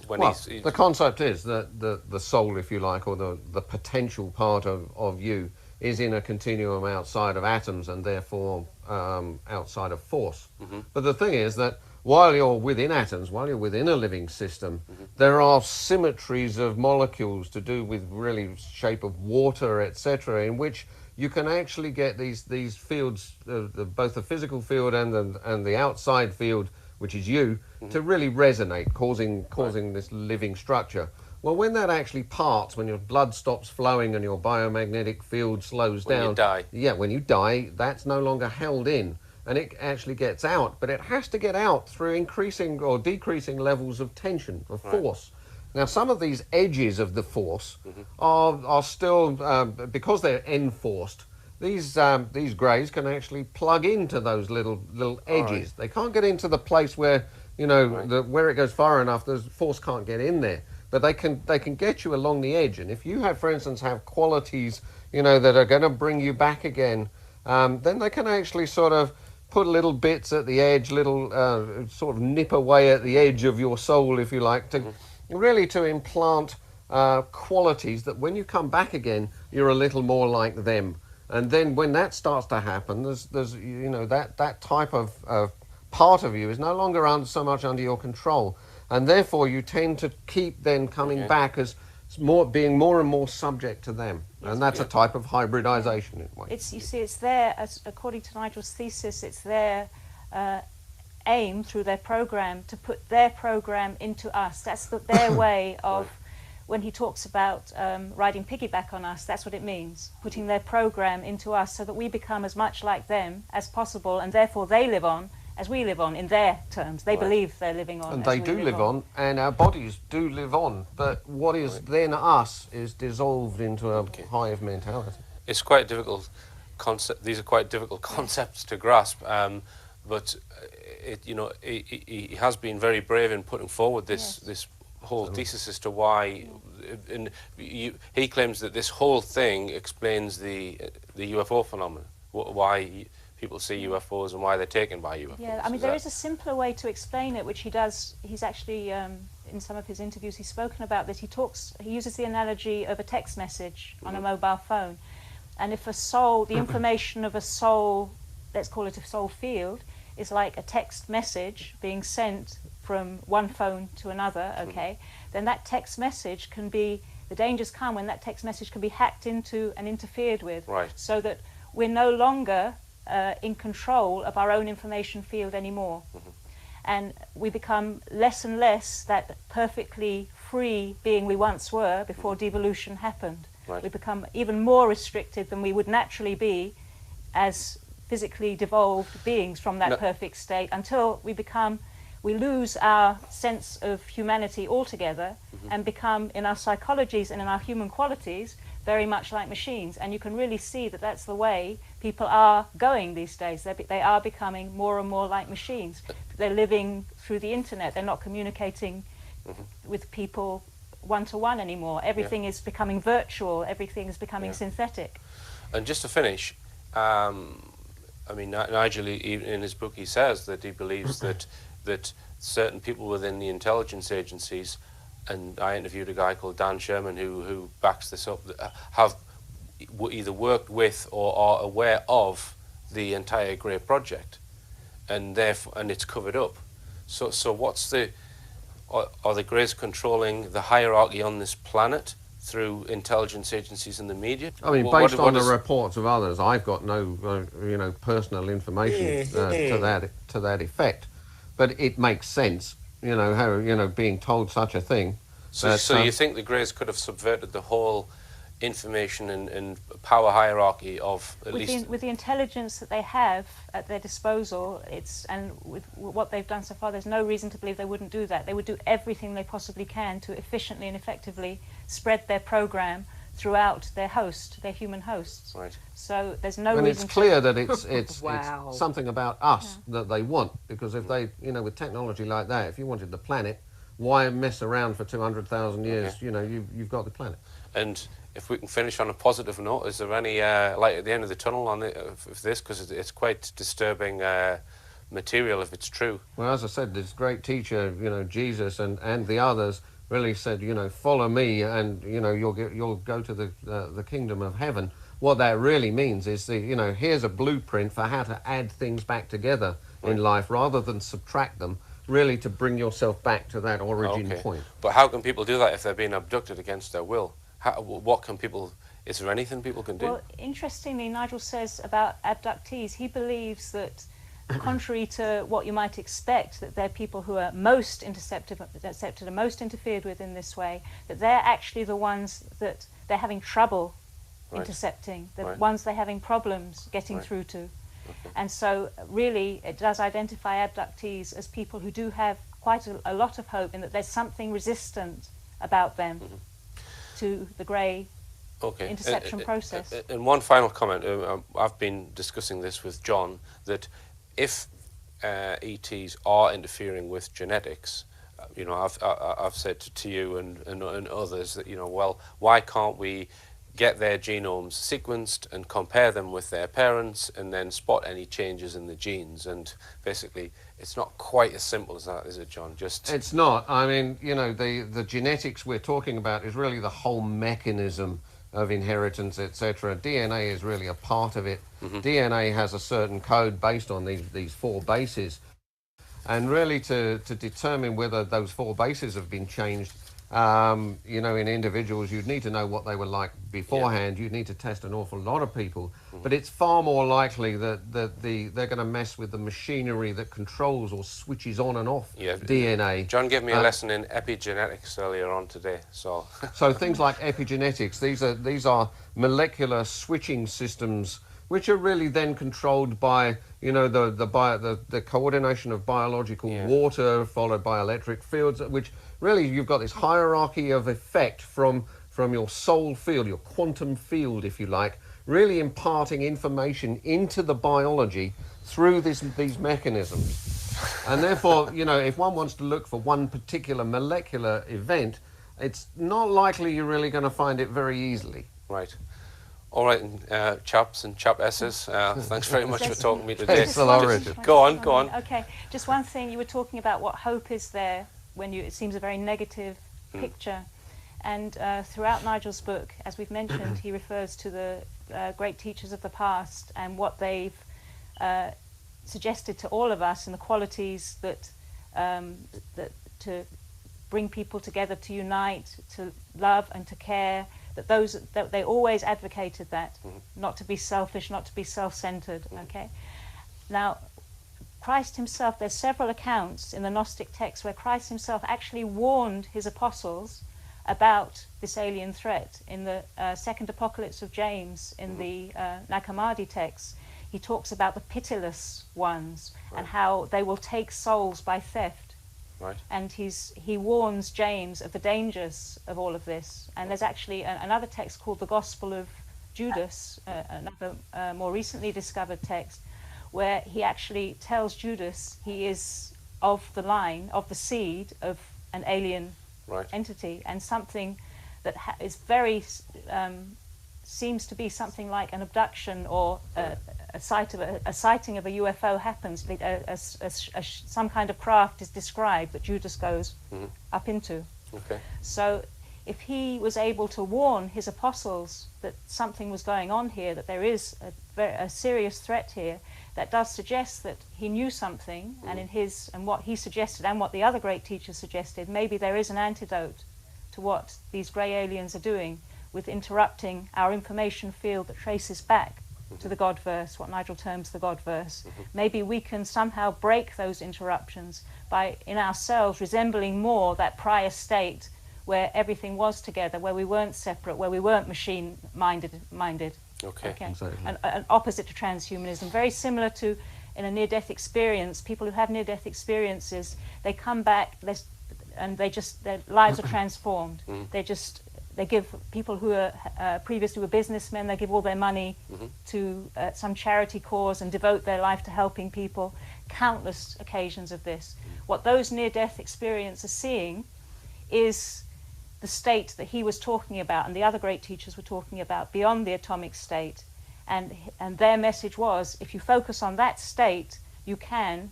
The concept is that the soul, if you like, or the potential part of you is in a continuum outside of atoms and therefore outside of force. But the thing is that while you're within atoms, while you're within a living system, there are symmetries of molecules to do with really shape of water, etc., in which you can actually get these fields, both the physical field and the outside field, which is you, to really resonate, causing this living structure. Well, when that actually parts, when your blood stops flowing and your biomagnetic field slows down... When you die. Yeah, when you die, that's no longer held in, and it actually gets out. But it has to get out through increasing or decreasing levels of tension, of force. Now, some of these edges of the force are still, because they're enforced, these greys can actually plug into those little edges. They can't get into the place where, where it goes far enough, the force can't get in there. But they can get you along the edge. And if you have, for instance, have qualities, that are going to bring you back again, then they can actually sort of put little bits at the edge, little sort of nip away at the edge of your soul, if you like, to really to implant qualities that when you come back again, you're a little more like them. And then when that starts to happen, there's that type of part of you is no longer so much under your control, and therefore you tend to keep then coming back as being more and more subject to them, and that's a type of hybridization in a way. It's their, according to Nigel's thesis, it's their aim through their program to put their program into us. That's their way of. When he talks about riding piggyback on us, that's what it means, putting their program into us so that we become as much like them as possible, and therefore they live on as we live on in their terms. They believe they're living on. And they do live on, and our bodies do live on, but what is then us is dissolved into a hive mentality. It's quite a difficult concept. These are quite difficult concepts to grasp, but he has been very brave in putting forward this whole thesis as to why, he claims that this whole thing explains the UFO phenomenon, why people see UFOs and why they're taken by UFOs. Yeah, I mean, there is a simpler way to explain it, which he does. He's actually, in some of his interviews, he's spoken about this. He uses the analogy of a text message on a mobile phone. And if a soul, the information of a soul, let's call it a soul field, is like a text message being sent from one phone to another, then that text message can be, the dangers come when that text message can be hacked into and interfered with, so that we're no longer in control of our own information field anymore. And we become less and less that perfectly free being we once were before devolution happened. We become even more restricted than we would naturally be as physically devolved beings from that perfect state, until we lose our sense of humanity altogether and become, in our psychologies and in our human qualities, very much like machines. And you can really see that that's the way people are going these days. They are becoming more and more like machines. They're living through the internet. They're not communicating with people one-to-one anymore. Everything is becoming virtual. Everything is becoming synthetic. And just to finish, I mean, Nigel, in his book, he says that he believes that certain people within the intelligence agencies, and I interviewed a guy called Dan Sherman who backs this up, have either worked with or are aware of the entire Grey Project, and it's covered up. So what's are the Greys controlling the hierarchy on this planet through intelligence agencies and the media? I mean, based on the reports of others, I've got no, personal information to that effect, but it makes sense. How being told such a thing. So you think the Greys could have subverted the whole information and power hierarchy of with the intelligence that they have at their disposal, and with what they've done so far, there's no reason to believe they wouldn't do that. They would do everything they possibly can to efficiently and effectively spread their program throughout their human hosts. Right. So there's no reason. And it's clear that it's wow. it's something about us that they want, because if they, with technology like that, if you wanted the planet, why mess around for 200,000 years? Okay. You've got the planet. And if we can finish on a positive note, is there any light at the end of the tunnel on this? Because it's quite disturbing material if it's true. Well, as I said, this great teacher, Jesus and the others really said, follow me, and you'll go to the kingdom of heaven. What that really means is here's a blueprint for how to add things back together in life rather than subtract them. Really, to bring yourself back to that origin point. But how can people do that if they're being abducted against their will? What can people? Is there anything people can do? Well, interestingly, Nigel says about abductees, he believes that, contrary to what you might expect, that they're people who are most intercepted and most interfered with in this way, that they're actually the ones that they're having trouble intercepting, the ones they're having problems getting through to. Okay. And so really it does identify abductees as people who do have quite a lot of hope in that there's something resistant about them to the grey interception process. And one final comment, I've been discussing this with John, that if ETs are interfering with genetics, I've said to you and others that, well, why can't we get their genomes sequenced and compare them with their parents and then spot any changes in the genes? And basically it's not quite as simple as that, is it, John? It's not. I mean, the genetics we're talking about is really the whole mechanism of inheritance, etc. DNA is really a part of it. DNA has a certain code based on these 4 bases, and really to determine whether those 4 bases have been changed, in individuals, you'd need to know what they were like beforehand. You'd need to test an awful lot of people. But it's far more likely that they're going to mess with the machinery that controls or switches on and off DNA. John gave me a lesson in epigenetics earlier on today. So things like epigenetics, these are molecular switching systems which are really then controlled by, the coordination of biological water followed by electric fields, which really you've got this hierarchy of effect from your soul field, your quantum field, if you like, really imparting information into the biology through these mechanisms. And therefore, if one wants to look for one particular molecular event, it's not likely you're really going to find it very easily. Right. All right, chaps and chapesses, thanks very much for talking to me today. Go on. Okay, just one thing. You were talking about what hope is there when it seems a very negative picture. And throughout Nigel's book, as we've mentioned, he refers to the great teachers of the past and what they've suggested to all of us, and the qualities that to bring people together, to unite, to love and to care. That they always advocated that, not to be selfish, not to be self-centered. Okay. Now, Christ himself, there's several accounts in the Gnostic texts where Christ himself actually warned his apostles about this alien threat. In the second Apocalypse of James, in the Nag Hammadi texts, he talks about the pitiless ones and how they will take souls by theft. Right. And he warns James of the dangers of all of this. And there's actually another text called the Gospel of Judas, another more recently discovered text, where he actually tells Judas he is of the line, of the seed of an alien entity, and something that is very seems to be something like an abduction or a sighting of a UFO happens. Some kind of craft is described that Judas goes up into. Okay. So if he was able to warn his apostles that something was going on here, that there is a serious threat here, that does suggest that he knew something, and in his and what he suggested and what the other great teachers suggested, maybe there is an antidote to to what these grey aliens are doing with interrupting our information field that traces back to the Godverse, what Nigel terms the Godverse. Maybe we can somehow break those interruptions by, in ourselves, resembling more that prior state where everything was together, where we weren't separate, where we weren't machine-minded. Okay. Exactly. An opposite to transhumanism, very similar to in a near-death experience. People who have near-death experiences, they come back and their lives are transformed. They give people who are previously were businessmen, they give all their money to some charity cause and devote their life to helping people. Countless occasions of this. What those near-death experiences are seeing is the state that he was talking about and the other great teachers were talking about, beyond the atomic state. And their message was, if you focus on that state, you can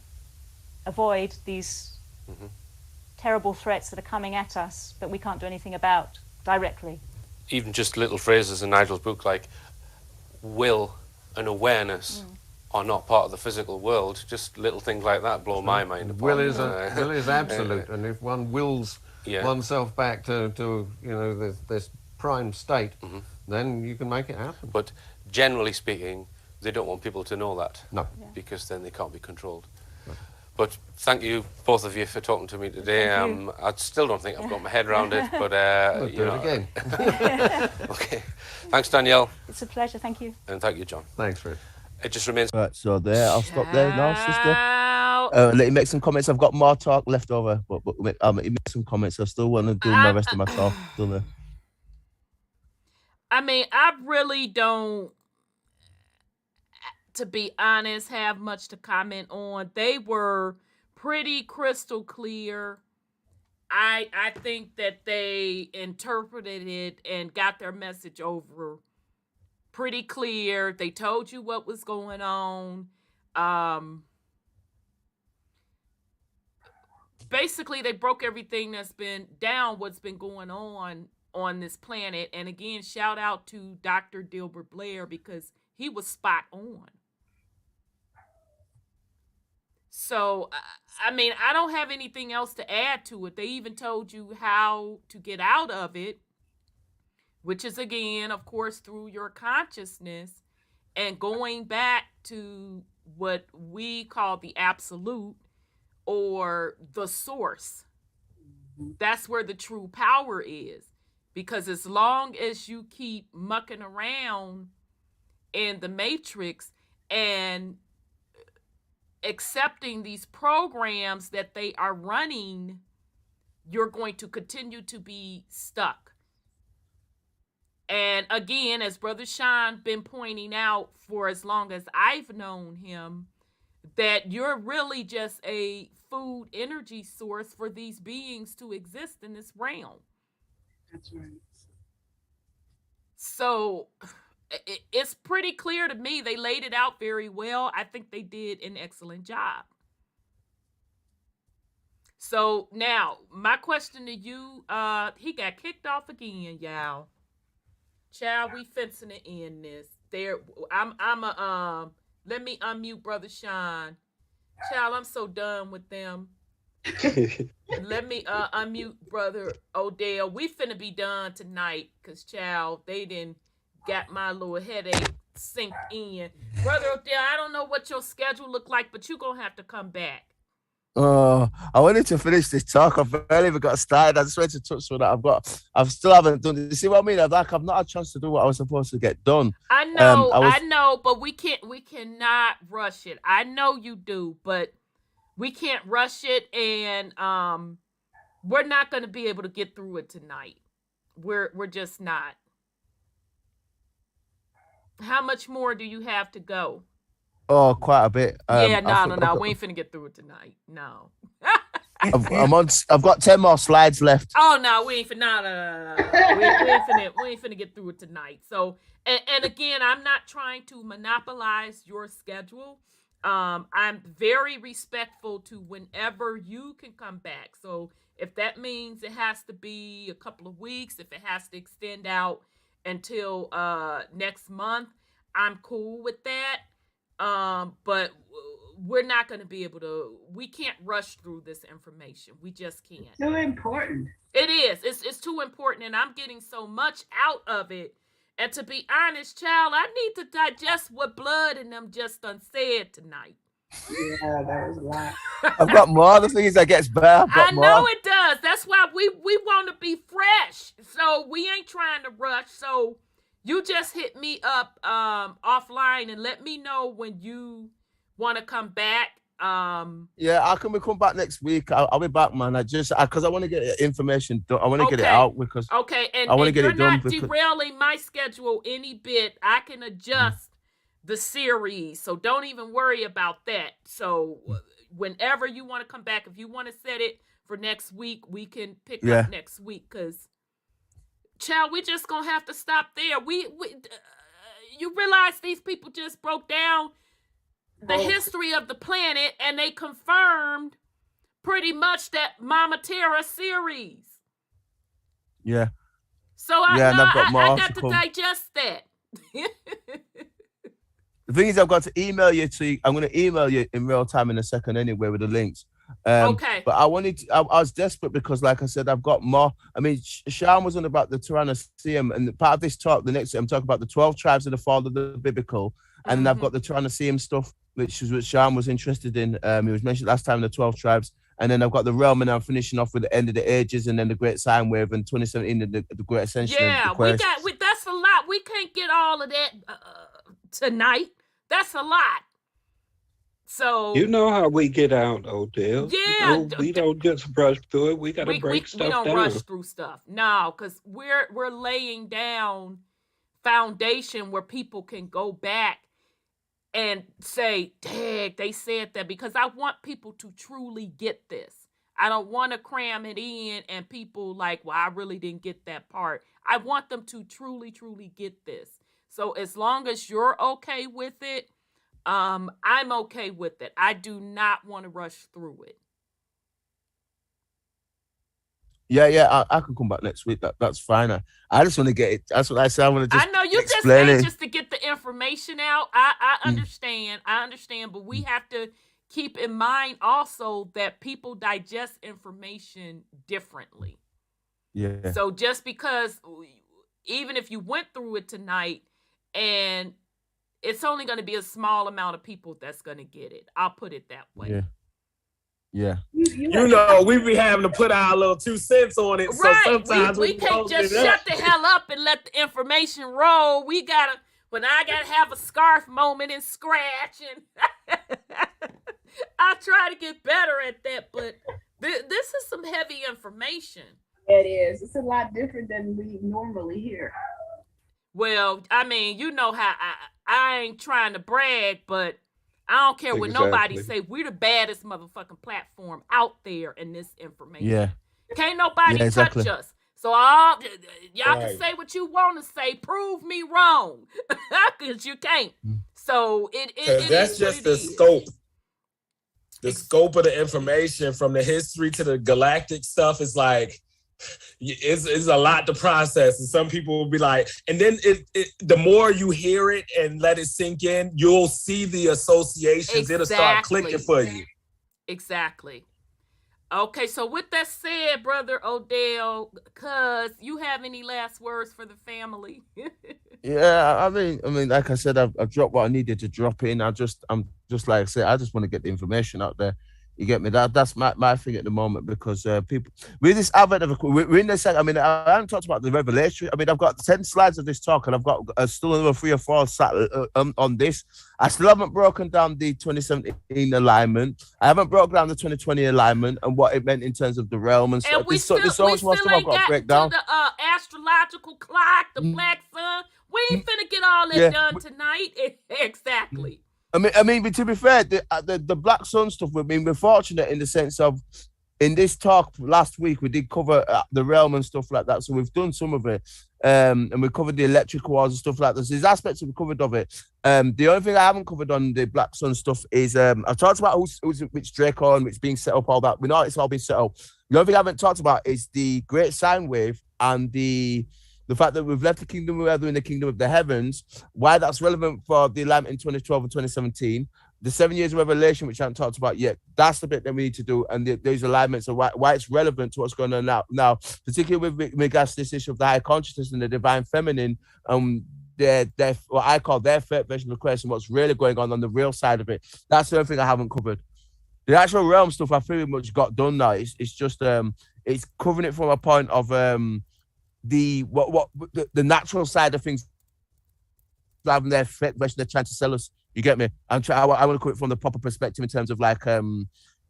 avoid these terrible threats that are coming at us that we can't do anything about directly. Even just little phrases in Nigel's book like will and awareness are not part of the physical world. Just little things like that blow my mind. Will is absolute, and if one wills Yeah. oneself back to this prime state, then you can make it happen. But generally speaking, they don't want people to know that. No. Because then they can't be controlled. But thank you, both of you, for talking to me today. I still don't think I've got my head around it, but We'll do it again. Okay. Thanks, Danielle. It's a pleasure, thank you. And thank you, John. Thanks, Ruth. It just remains... Right, so there, I'll stop there now, sister. Let you make some comments. I've got more talk left over, but I'll let you make some comments. I still want to do my rest of my talk. I mean, I really don't, to be honest, have much to comment on. They were pretty crystal clear. I think that they interpreted it and got their message over pretty clear. They told you what was going on. Basically, they broke everything that's been down, what's been going on this planet. And again, shout out to Dr. Dilbert Blair, because he was spot on. So, I mean, I don't have anything else to add to it. They even told you how to get out of it, which is, again, of course, through your consciousness and going back to what we call the absolute or the source. That's where the true power is. Because as long as you keep mucking around in the matrix and accepting these programs that they are running, you're going to continue to be stuck. And again, as Brother Sean been pointing out for as long as I've known him, that you're really just a food energy source for these beings to exist in this realm. That's right. So it's pretty clear to me. They laid it out very well. I think they did an excellent job. So now, my question to you, he got kicked off again, y'all. Child, we fencing to end this. There, let me unmute Brother Sean. Child, I'm so done with them. Let me unmute Brother Odel. We finna be done tonight, cause child, they didn't got my little headache synced in. Brother Odel, I don't know what your schedule look like, but you gonna have to come back. I wanted to finish this talk. I've barely even got started. I just wanted to touch on that. I still haven't done it. You see what I mean? I've not had a chance to do what I was supposed to get done. I know, I know, but we cannot rush it. I know you do, but we can't rush it, and we're not going to be able to get through it tonight. We're just not. How much more do you have to go? Oh, quite a bit. Yeah, no. We ain't finna get through it tonight. No. I've got 10 more slides left. Oh no, we ain't finna. We ain't finna get through it tonight. So, and again, I'm not trying to monopolize your schedule. I'm very respectful to whenever you can come back. So if that means it has to be a couple of weeks, if it has to extend out until next month, I'm cool with that. But we're not going to be able to. We can't rush through this information. We just can't. So important. It is. It's too important, and I'm getting so much out of it. And to be honest, child, I need to digest what Blood and them just unsaid tonight. Yeah, that was a lot. I've got more. The thing is, that gets better. I know it does. That's why we want to be fresh. So we ain't trying to rush. So you just hit me up offline and let me know when you want to come back. Yeah, how can we come back next week? I'll be back, man. Because I want to get information done. I want to get it out because and I want to get it done. You're not derailing my schedule any bit. I can adjust the series, so don't even worry about that. So whenever you want to come back, if you want to set it for next week, we can pick up next week. Because, child, we're just gonna have to stop there. You realize these people just broke down the history of the planet, and they confirmed pretty much that Mama Terra series. Yeah. So I got to digest that. The thing is, I've got to email you I'm going to email you in real time in a second anyway with the links. Okay. But I was desperate because, like I said, I've got more. I mean, Sean was on about the Tyrannosaurus, and part of this talk, the next, I'm talking about the 12 tribes of the fall of the biblical, and then I've got the Tyrannosaurus stuff, which is what Sean was interested in. He was mentioned last time, the 12 tribes. And then I've got the realm, and I'm finishing off with the end of the ages, and then the great sine wave, and 2017, the great ascension. Yeah, that's a lot. We can't get all of that tonight. That's a lot. So you know how we get out, Odel. Yeah, we don't just brush through it. We got to break stuff down. We don't rush through stuff. No, because we're laying down foundation where people can go back and say, "Dang, they said that," because I want people to truly get this. I don't want to cram it in and people like, "Well, I really didn't get that part." I want them to truly, truly get this. So as long as you're okay with it, I'm okay with it. I do not want to rush through it. Yeah, I can come back next week. That's fine. I just want to get it. That's what I said. I want to just. I know you just anxious to get the information out. I understand. I understand, but we have to keep in mind also that people digest information differently. Yeah. So just because, even if you went through it tonight, and it's only going to be a small amount of people that's going to get it. I'll put it that way. Yeah. You know, we be having to put our little 2 cents on it. Right. So sometimes we can't just shut the hell up and let the information roll. We got to, when I got to have a scarf moment and scratch, and I try to get better at that, but this is some heavy information. It is. It's a lot different than we normally hear. Well, I mean, you know how I ain't trying to brag, but I don't care what nobody say. We're the baddest motherfucking platform out there in this information. Yeah. Can't nobody touch us. So y'all can say what you want to say. Prove me wrong, because you can't. So that's just the scope. The scope of the information from the history to the galactic stuff is like, it's a lot to process, and some people will be like, and then the more you hear it and let it sink in, you'll see the associations. It'll start clicking for you. Exactly. Okay, so with that said, Brother Odel, cuz you have any last words for the family? Yeah, I mean, like I said, I've dropped what I needed to drop in. I'm just like I said, I just want to get the information out there. You get me? That's my thing at the moment, because people with this advent of we're in this. I mean, I haven't talked about the revelation. I mean, I've got 10 slides of this talk, and I've got still another 3 or 4 on this. I still haven't broken down the 2017 alignment. I haven't broken down the 2020 alignment and what it meant in terms of the realm and stuff. There's so much more stuff I've got to break down. The astrological clock, the black sun. We ain't finna get all that done tonight. Exactly. I mean, to be fair, the Black Sun stuff, we're fortunate in the sense of, in this talk last week, we did cover the realm and stuff like that. So we've done some of it, and we covered the electric wars and stuff like that. So there's aspects we covered of it. The only thing I haven't covered on the Black Sun stuff is I've talked about who's which Draco and which being set up, all that. We know it's all been set up. The only thing I haven't talked about is the Great Sine Wave and the fact that we've left the kingdom of earth in the kingdom of the heavens, why that's relevant for the alignment in 2012 and 2017, the 7 years of revelation, which I haven't talked about yet, that's the bit that we need to do. And those alignments are why it's relevant to what's going on now, particularly with regards to this issue of the high consciousness and the divine feminine, their what I call their third version of the question, what's really going on the real side of it. That's the only thing I haven't covered. The actual realm stuff I pretty much got done now. It's just it's covering it from a point of the natural side of things, rather than their third version they're trying to sell us. You get me? I want to come it from the proper perspective in terms of like us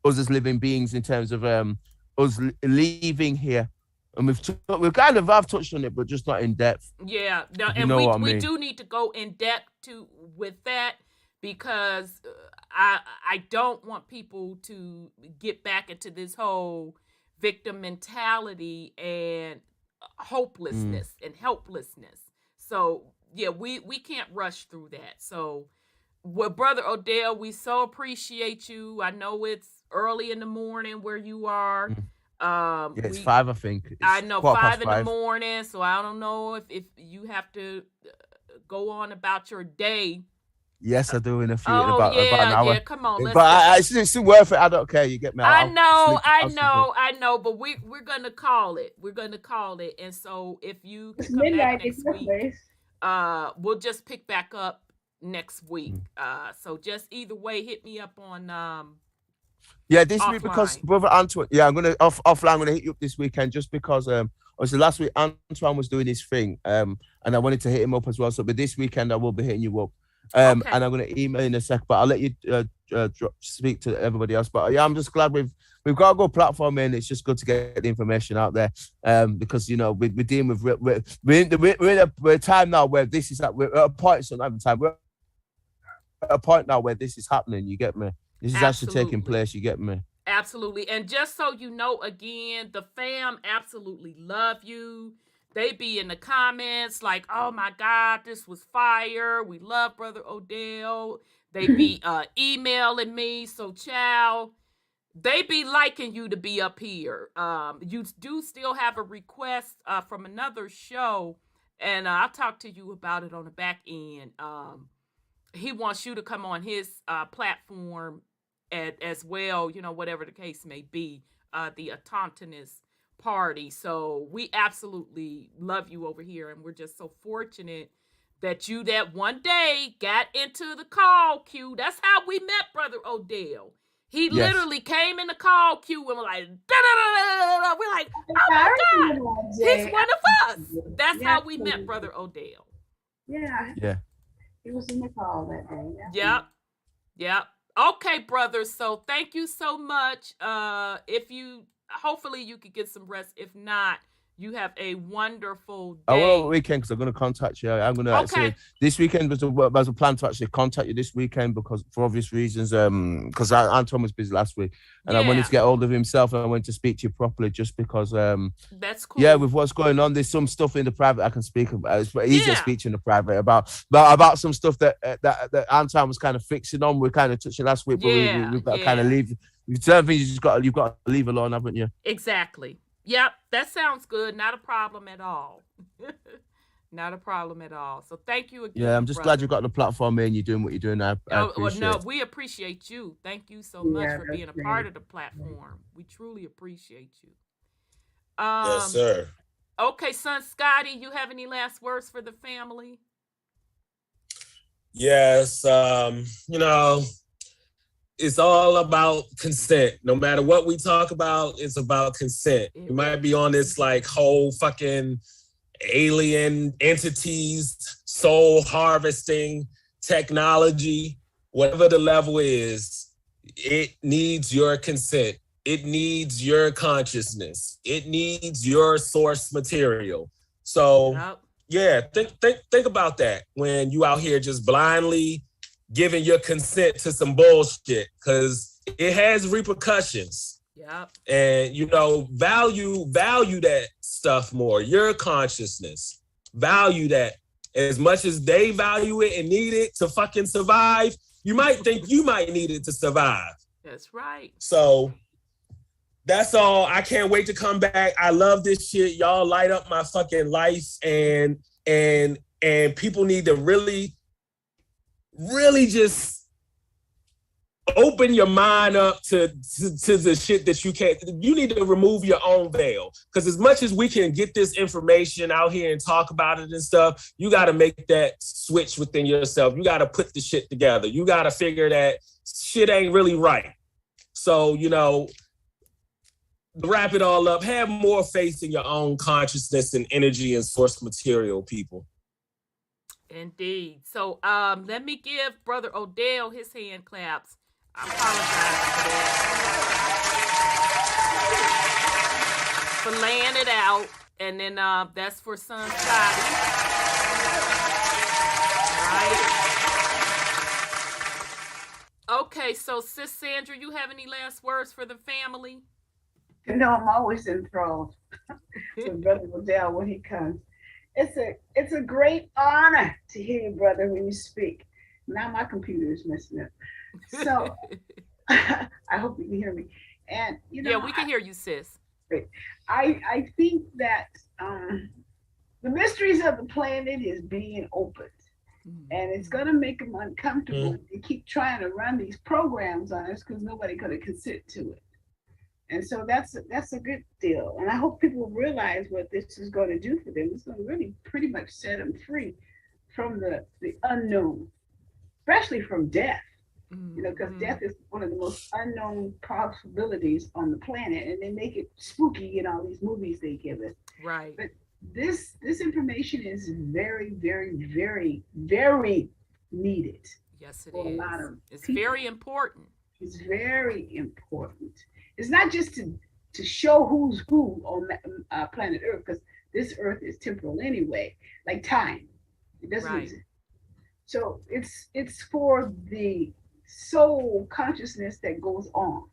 as living beings, in terms of us leaving here. And we've kind of I've touched on it, but just not in depth. Yeah, no, and we do need to go in depth with that, because I don't want people to get back into this whole victim mentality and hopelessness and helplessness. So yeah, we can't rush through that. So, well, Brother Odel, we so appreciate you. I know it's early in the morning where you are. It's 5, I think. I know 5 in the morning, so I don't know if you have to go on about your day. Yes, I do in about an hour. Yeah, come on. But it's still worth it. I don't care. You get me? I know, but we're gonna call it. We're gonna call it, and so if you come back next week, we'll just pick back up next week. So just either way, hit me up on this offline. Week, because Brother Antoine, I'm gonna offline. I'm gonna hit you up this weekend just because obviously last week Antoine was doing his thing, and I wanted to hit him up as well. So, but this weekend I will be hitting you up. And I'm going to email in a sec, but I'll let you speak to everybody else. But yeah, I'm just glad we've got a good platform, and it's just good to get the information out there. Because we're dealing with we're at a time now where this is we're at a point. So not time. We're at a point now where this is happening. You get me? This is actually taking place. You get me? Absolutely. And just so you know, again, the fam absolutely love you. They be in the comments like, oh my God, this was fire. We love Brother Odel. They be emailing me. So, child, they be liking you to be up here. You do still have a request from another show, and I'll talk to you about it on the back end. He wants you to come on his platform as well, whatever the case may be, the autonomous party. So we absolutely love you over here, and we're just so fortunate that you that one day got into the call queue. That's how we met Brother Odel. He literally came in the call queue and was like, da-da-da-da-da-da. We're like, oh my God, he's one of us. That's how we met Brother Odel. Yeah. He was in the call that day. Yep. Okay, brothers. So thank you so much. Hopefully you could get some rest. If not, you have a wonderful day. I will weekend because I'm going to contact you. I'm going to actually, this weekend was a plan to actually contact you this weekend because for obvious reasons, because Anton was busy last week and I wanted to get hold of himself and I wanted to speak to you properly just because, that's cool. Yeah, with what's going on, there's some stuff in the private I can speak about. It's easier to speak to in the private about some stuff that Anton was kind of fixing on. We're kind of touching last week, but we've got to kind of leave. Certain things you've got to leave alone, haven't you? Exactly. Yep, that sounds good. Not a problem at all. Not a problem at all. So thank you again. Yeah, I'm just glad you've got the platform and you're doing what you're doing. I appreciate it. We appreciate you. Thank you so much for being a part of the platform. We truly appreciate you. Yes, sir. Okay, son Scotty, you have any last words for the family? Yes, it's all about consent. No matter what we talk about, it's about consent. You might be on this like whole fucking alien entities, soul harvesting technology, whatever the level is, it needs your consent. It needs your consciousness. It needs your source material. So think about that when you out here just blindly giving your consent to some bullshit, because it has repercussions. Yep. And value that stuff more. Your consciousness. Value that as much as they value it and need it to fucking survive. You might think you might need it to survive. That's right. So that's all. I can't wait to come back. I love this shit. Y'all light up my fucking life, and people need to really just open your mind up to the shit that you can't. You need to remove your own veil, because as much as we can get this information out here and talk about it and stuff, you got to make that switch within yourself. You got to put the shit together. You got to figure that shit ain't really right. So, you know, wrap it all up. Have more faith in your own consciousness and energy and source material, people. Indeed. So let me give Brother Odel his hand claps. I apologize for that. For laying it out. And then that's for Son Scotty. Right. Okay, so Sis Sandra, you have any last words for the family? You know, I'm always enthralled with Brother Odel when he comes. It's a great honor to hear you, brother, when you speak. Now my computer is messing up. So I hope you can hear me. And you know, yeah, we can hear you, sis. I think that the mysteries of the planet is being opened. And it's going to make them uncomfortable to keep trying to run these programs on us because nobody's going to consent to it. And so that's a good deal. And I hope people realize what this is going to do for them. It's going to really pretty much set them free from the unknown, especially from death. You know, because death is one of the most unknown possibilities on the planet, and they make it spooky in all these movies they give us. Right. But this information is very, very, very, very needed. Yes, it for is. A lot of it's people. Very important. It's very important. It's not just to show who's who on planet Earth, because this Earth is temporal anyway, like time. It doesn't exist. So it's for the soul consciousness that goes on.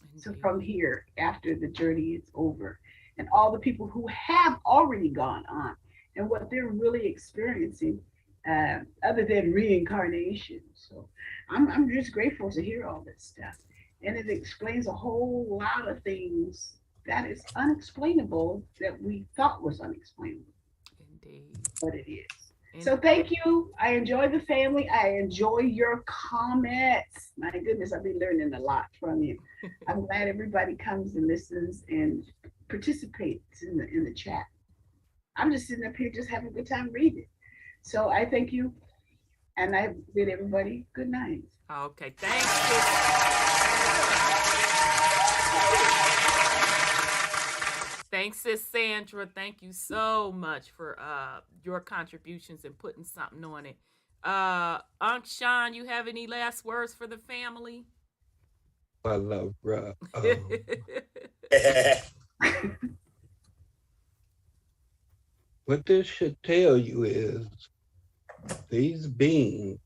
Indeed. So from here, after the journey is over, and all the people who have already gone on, and what they're really experiencing, other than reincarnation. So I'm just grateful to hear all this stuff. And it explains a whole lot of things that is unexplainable that we thought was unexplainable. Indeed. But it is. So thank you. I enjoy the family. I enjoy your comments. My goodness, I've been learning a lot from you. I'm glad everybody comes and listens and participates in the chat. I'm just sitting up here just having a good time reading. So I thank you. And I bid everybody good night. Okay, thanks. Thanks, Sis Sandra. Thank you so much for your contributions and putting something on it. Unc Sean, you have any last words for the family? I love Rob. What this should tell you is these beings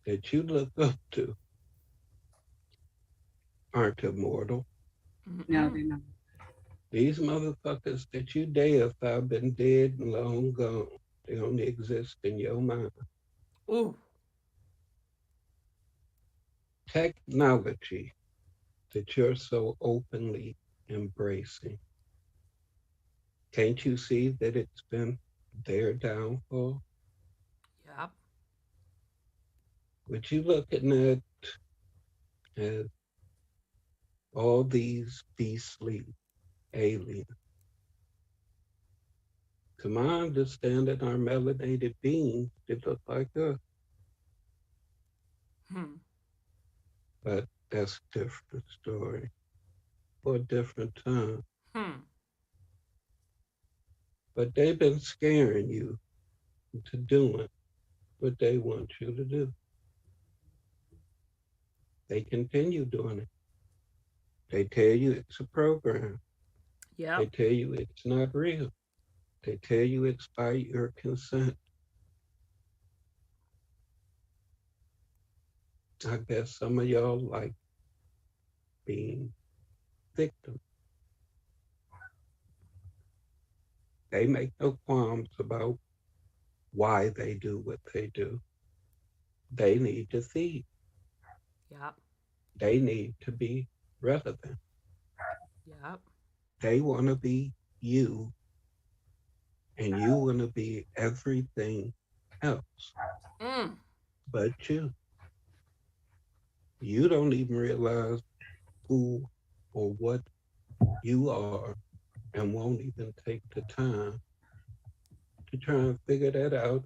that you look up to aren't immortal. No, they're not. These motherfuckers that you deify have been dead and long gone. They only exist in your mind. Ooh. Technology that you're so openly embracing. Can't you see that it's been their downfall? Yep. What you looking at all these beastly aliens. To my understanding, our melanated beings, they look like us. But that's a different story for a different time. But they've been scaring you into doing what they want you to do. They continue doing it. They tell you it's a program. Yeah. They tell you it's not real. They tell you it's by your consent. I guess some of y'all like being victims. They make no qualms about why they do what they do. They need to feed. Yep. They need to be relevant. Yep. They want to be you, and you want to be everything else but you. You don't even realize who or what you are and won't even take the time to try and figure that out.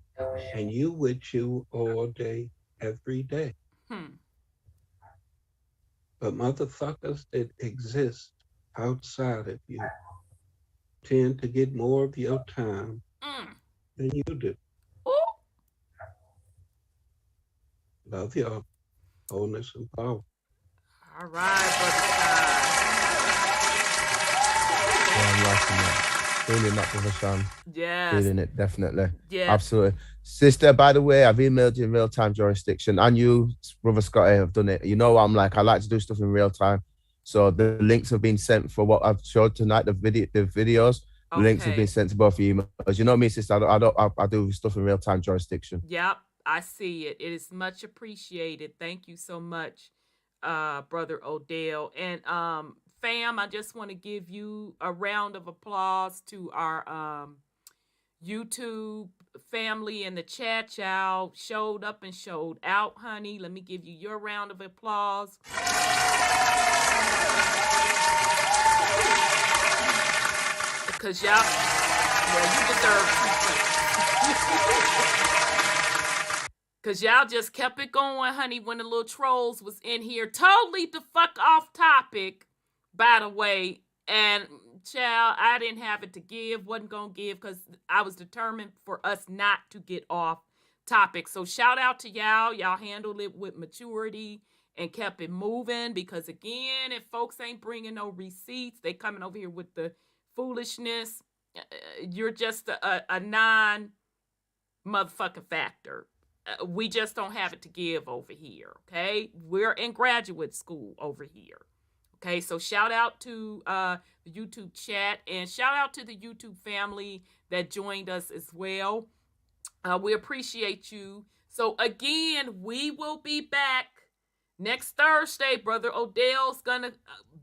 And you with you all day, every day. But motherfuckers that exist outside of you tend to get more of your time than you do. Love y'all. Wholeness and power. All right, brother Yeah, I'm liking that. Feeling that, Brother Sean. Yes. Feeling it, definitely. Yeah. Absolutely. Sister, by the way, I've emailed you in real-time jurisdiction, and you, Brother Scotty, have done it. You know what I'm like. I like to do stuff in real time. So the links have been sent for what I've showed tonight, the videos. The links have been sent to both of you. You know me, sister, I do stuff in real-time jurisdiction. Yep, I see it. It is much appreciated. Thank you so much, Brother Odel. And fam, I just want to give you a round of applause to our YouTube family in the chat. Y'all showed up and showed out, honey. Let me give you your round of applause. Because y'all, well, you deserve because y'all just kept it going, honey, when the little trolls was in here. Totally the fuck off topic, by the way. And child, I didn't have it to give, wasn't gonna give, because I was determined for us not to get off topic. So shout out to y'all. Y'all handled it with maturity and kept it moving, because again, if folks ain't bringing no receipts, they coming over here with the foolishness. You're just a non-motherfucking factor. We just don't have it to give over here, okay? We're in graduate school over here. Okay, so shout out to the YouTube chat, and shout out to the YouTube family that joined us as well. We appreciate you. So again, we will be back next Thursday. Brother Odel's gonna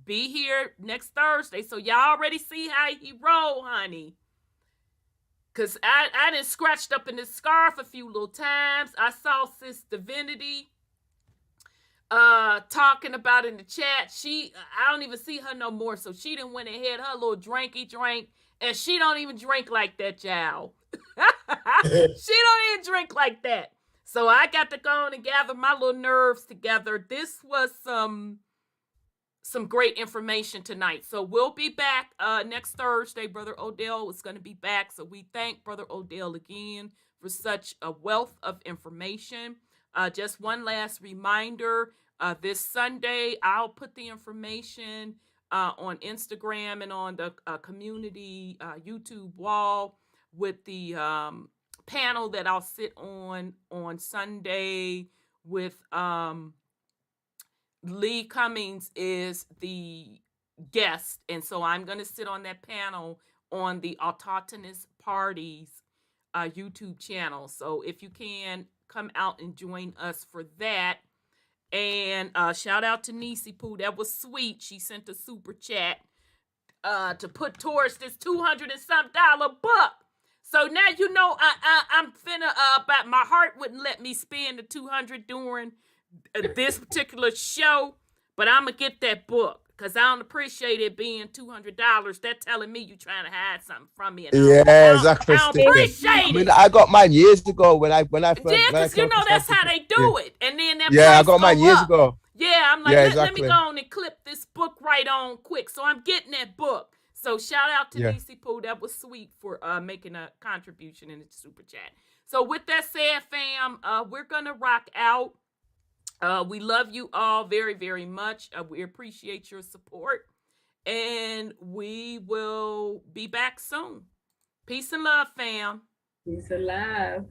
be here next Thursday. So y'all already see how he roll, honey. Because I done scratched up in this scarf a few little times. I saw Sis Divinity talking about in the chat. I don't even see her no more. So she done went and had her little drinky drink. And she don't even drink like that, y'all. She don't even drink like that. So I got to go on and gather my little nerves together. This was some great information tonight. So we'll be back next Thursday. Brother Odel is going to be back. So we thank Brother Odel again for such a wealth of information. Just one last reminder. This Sunday, I'll put the information on Instagram and on the community YouTube wall with the panel that I'll sit on Sunday with Lee Cummings is the guest. And so I'm going to sit on that panel on the Autonomous Parties YouTube channel. So if you can, come out and join us for that. And shout out to Nisi Poo. That was sweet. She sent a super chat to put towards this $200 and some book. So now you know I'm finna but my heart wouldn't let me spend the $200 during this particular show, but I'm gonna get that book because I don't appreciate it being $200. They're telling me you trying to hide something from me. Yeah, exactly. I don't appreciate it. I mean, I got mine years ago when I first. Yeah, because you know that's how they do it, and then that I got mine years ago. Yeah, I'm like, let me go on and clip this book right on quick. So I'm getting that book. So shout out to Nisi Poo. That was sweet for making a contribution in the super chat. So with that said, fam, we're gonna rock out. We love you all very, very much. We appreciate your support, and we will be back soon. Peace and love, fam. Peace and love.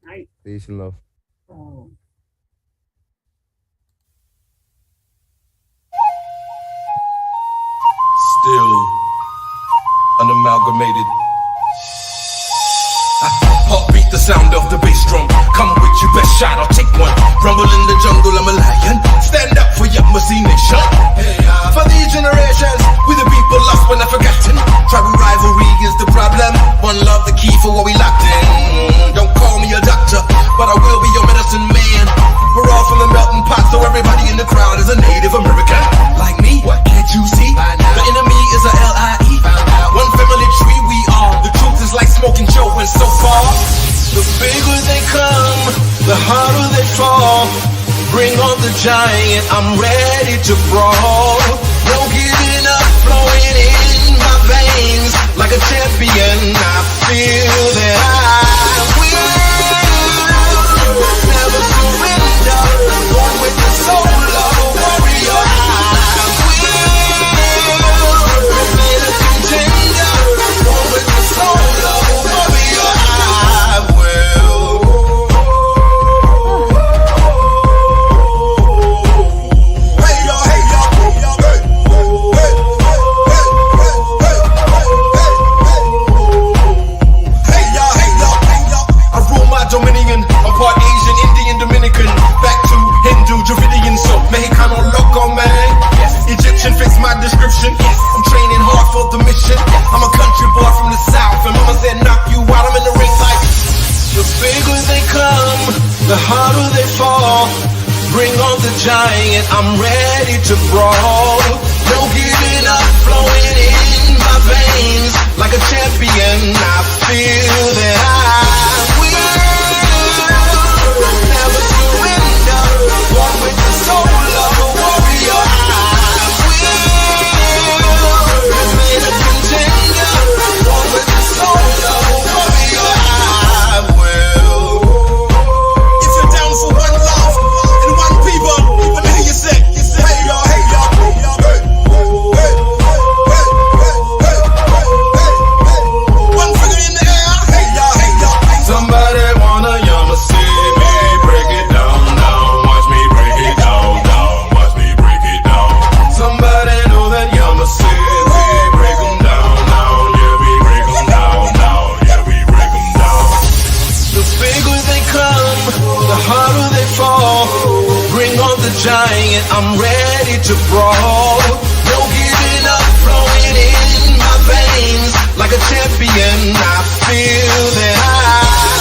Right. Peace and love. Oh. Still unamalgamated. Heartbeat, the sound of the bass drum. Come with your best shot, I'll take one. Rumble in the jungle, I'm a lion. Stand up for your Muslim nation. For these generations, we the people lost but not forgotten. Tribal rivalry is the problem. One love, the key for what we locked in. Don't call me a doctor, but I will be your medicine man. We're all from the melting pot Bring on the giant, I'm ready to brawl. No giving up, flowing in my veins. Like a champion, I feel that I will never surrender. Born with the soul of a warrior, I will remain a contender. Born with the soul of a warrior, I will. Dominion, I'm part Asian, Indian, Dominican, back to Hindu, Dravidian, so Mexicano, loco, man. Egyptian fits my description. I'm training hard for the mission. I'm a country boy from the south, and mama said knock you out. I'm in the ring like the bigger they come, the harder they fall. Bring on the giant, I'm ready to brawl. No giving up, flowing in my veins. Like a champion, I feel that I will never surrender. Born with the soul of a warrior, I will remain a contender. Born with the soul of a warrior, I will. If you're down for one love and one people, let me hear you say, hey y'all, hey y'all, hey y'all, hey, hey, hey, hey, hey, hey. One finger in the air, hey y'all, hey y'all. Somebody wanna yama see me break it down, down. Watch me break it down, down. Watch me break it down. Somebody know that yama see me break 'em down, down. Yeah, we break 'em down, down. Yeah, we break 'em down. The bigger they come, the harder they fall. Bring on the giant, I'm ready to brawl. No giving up, flowing in my veins. Like a champion, I feel that I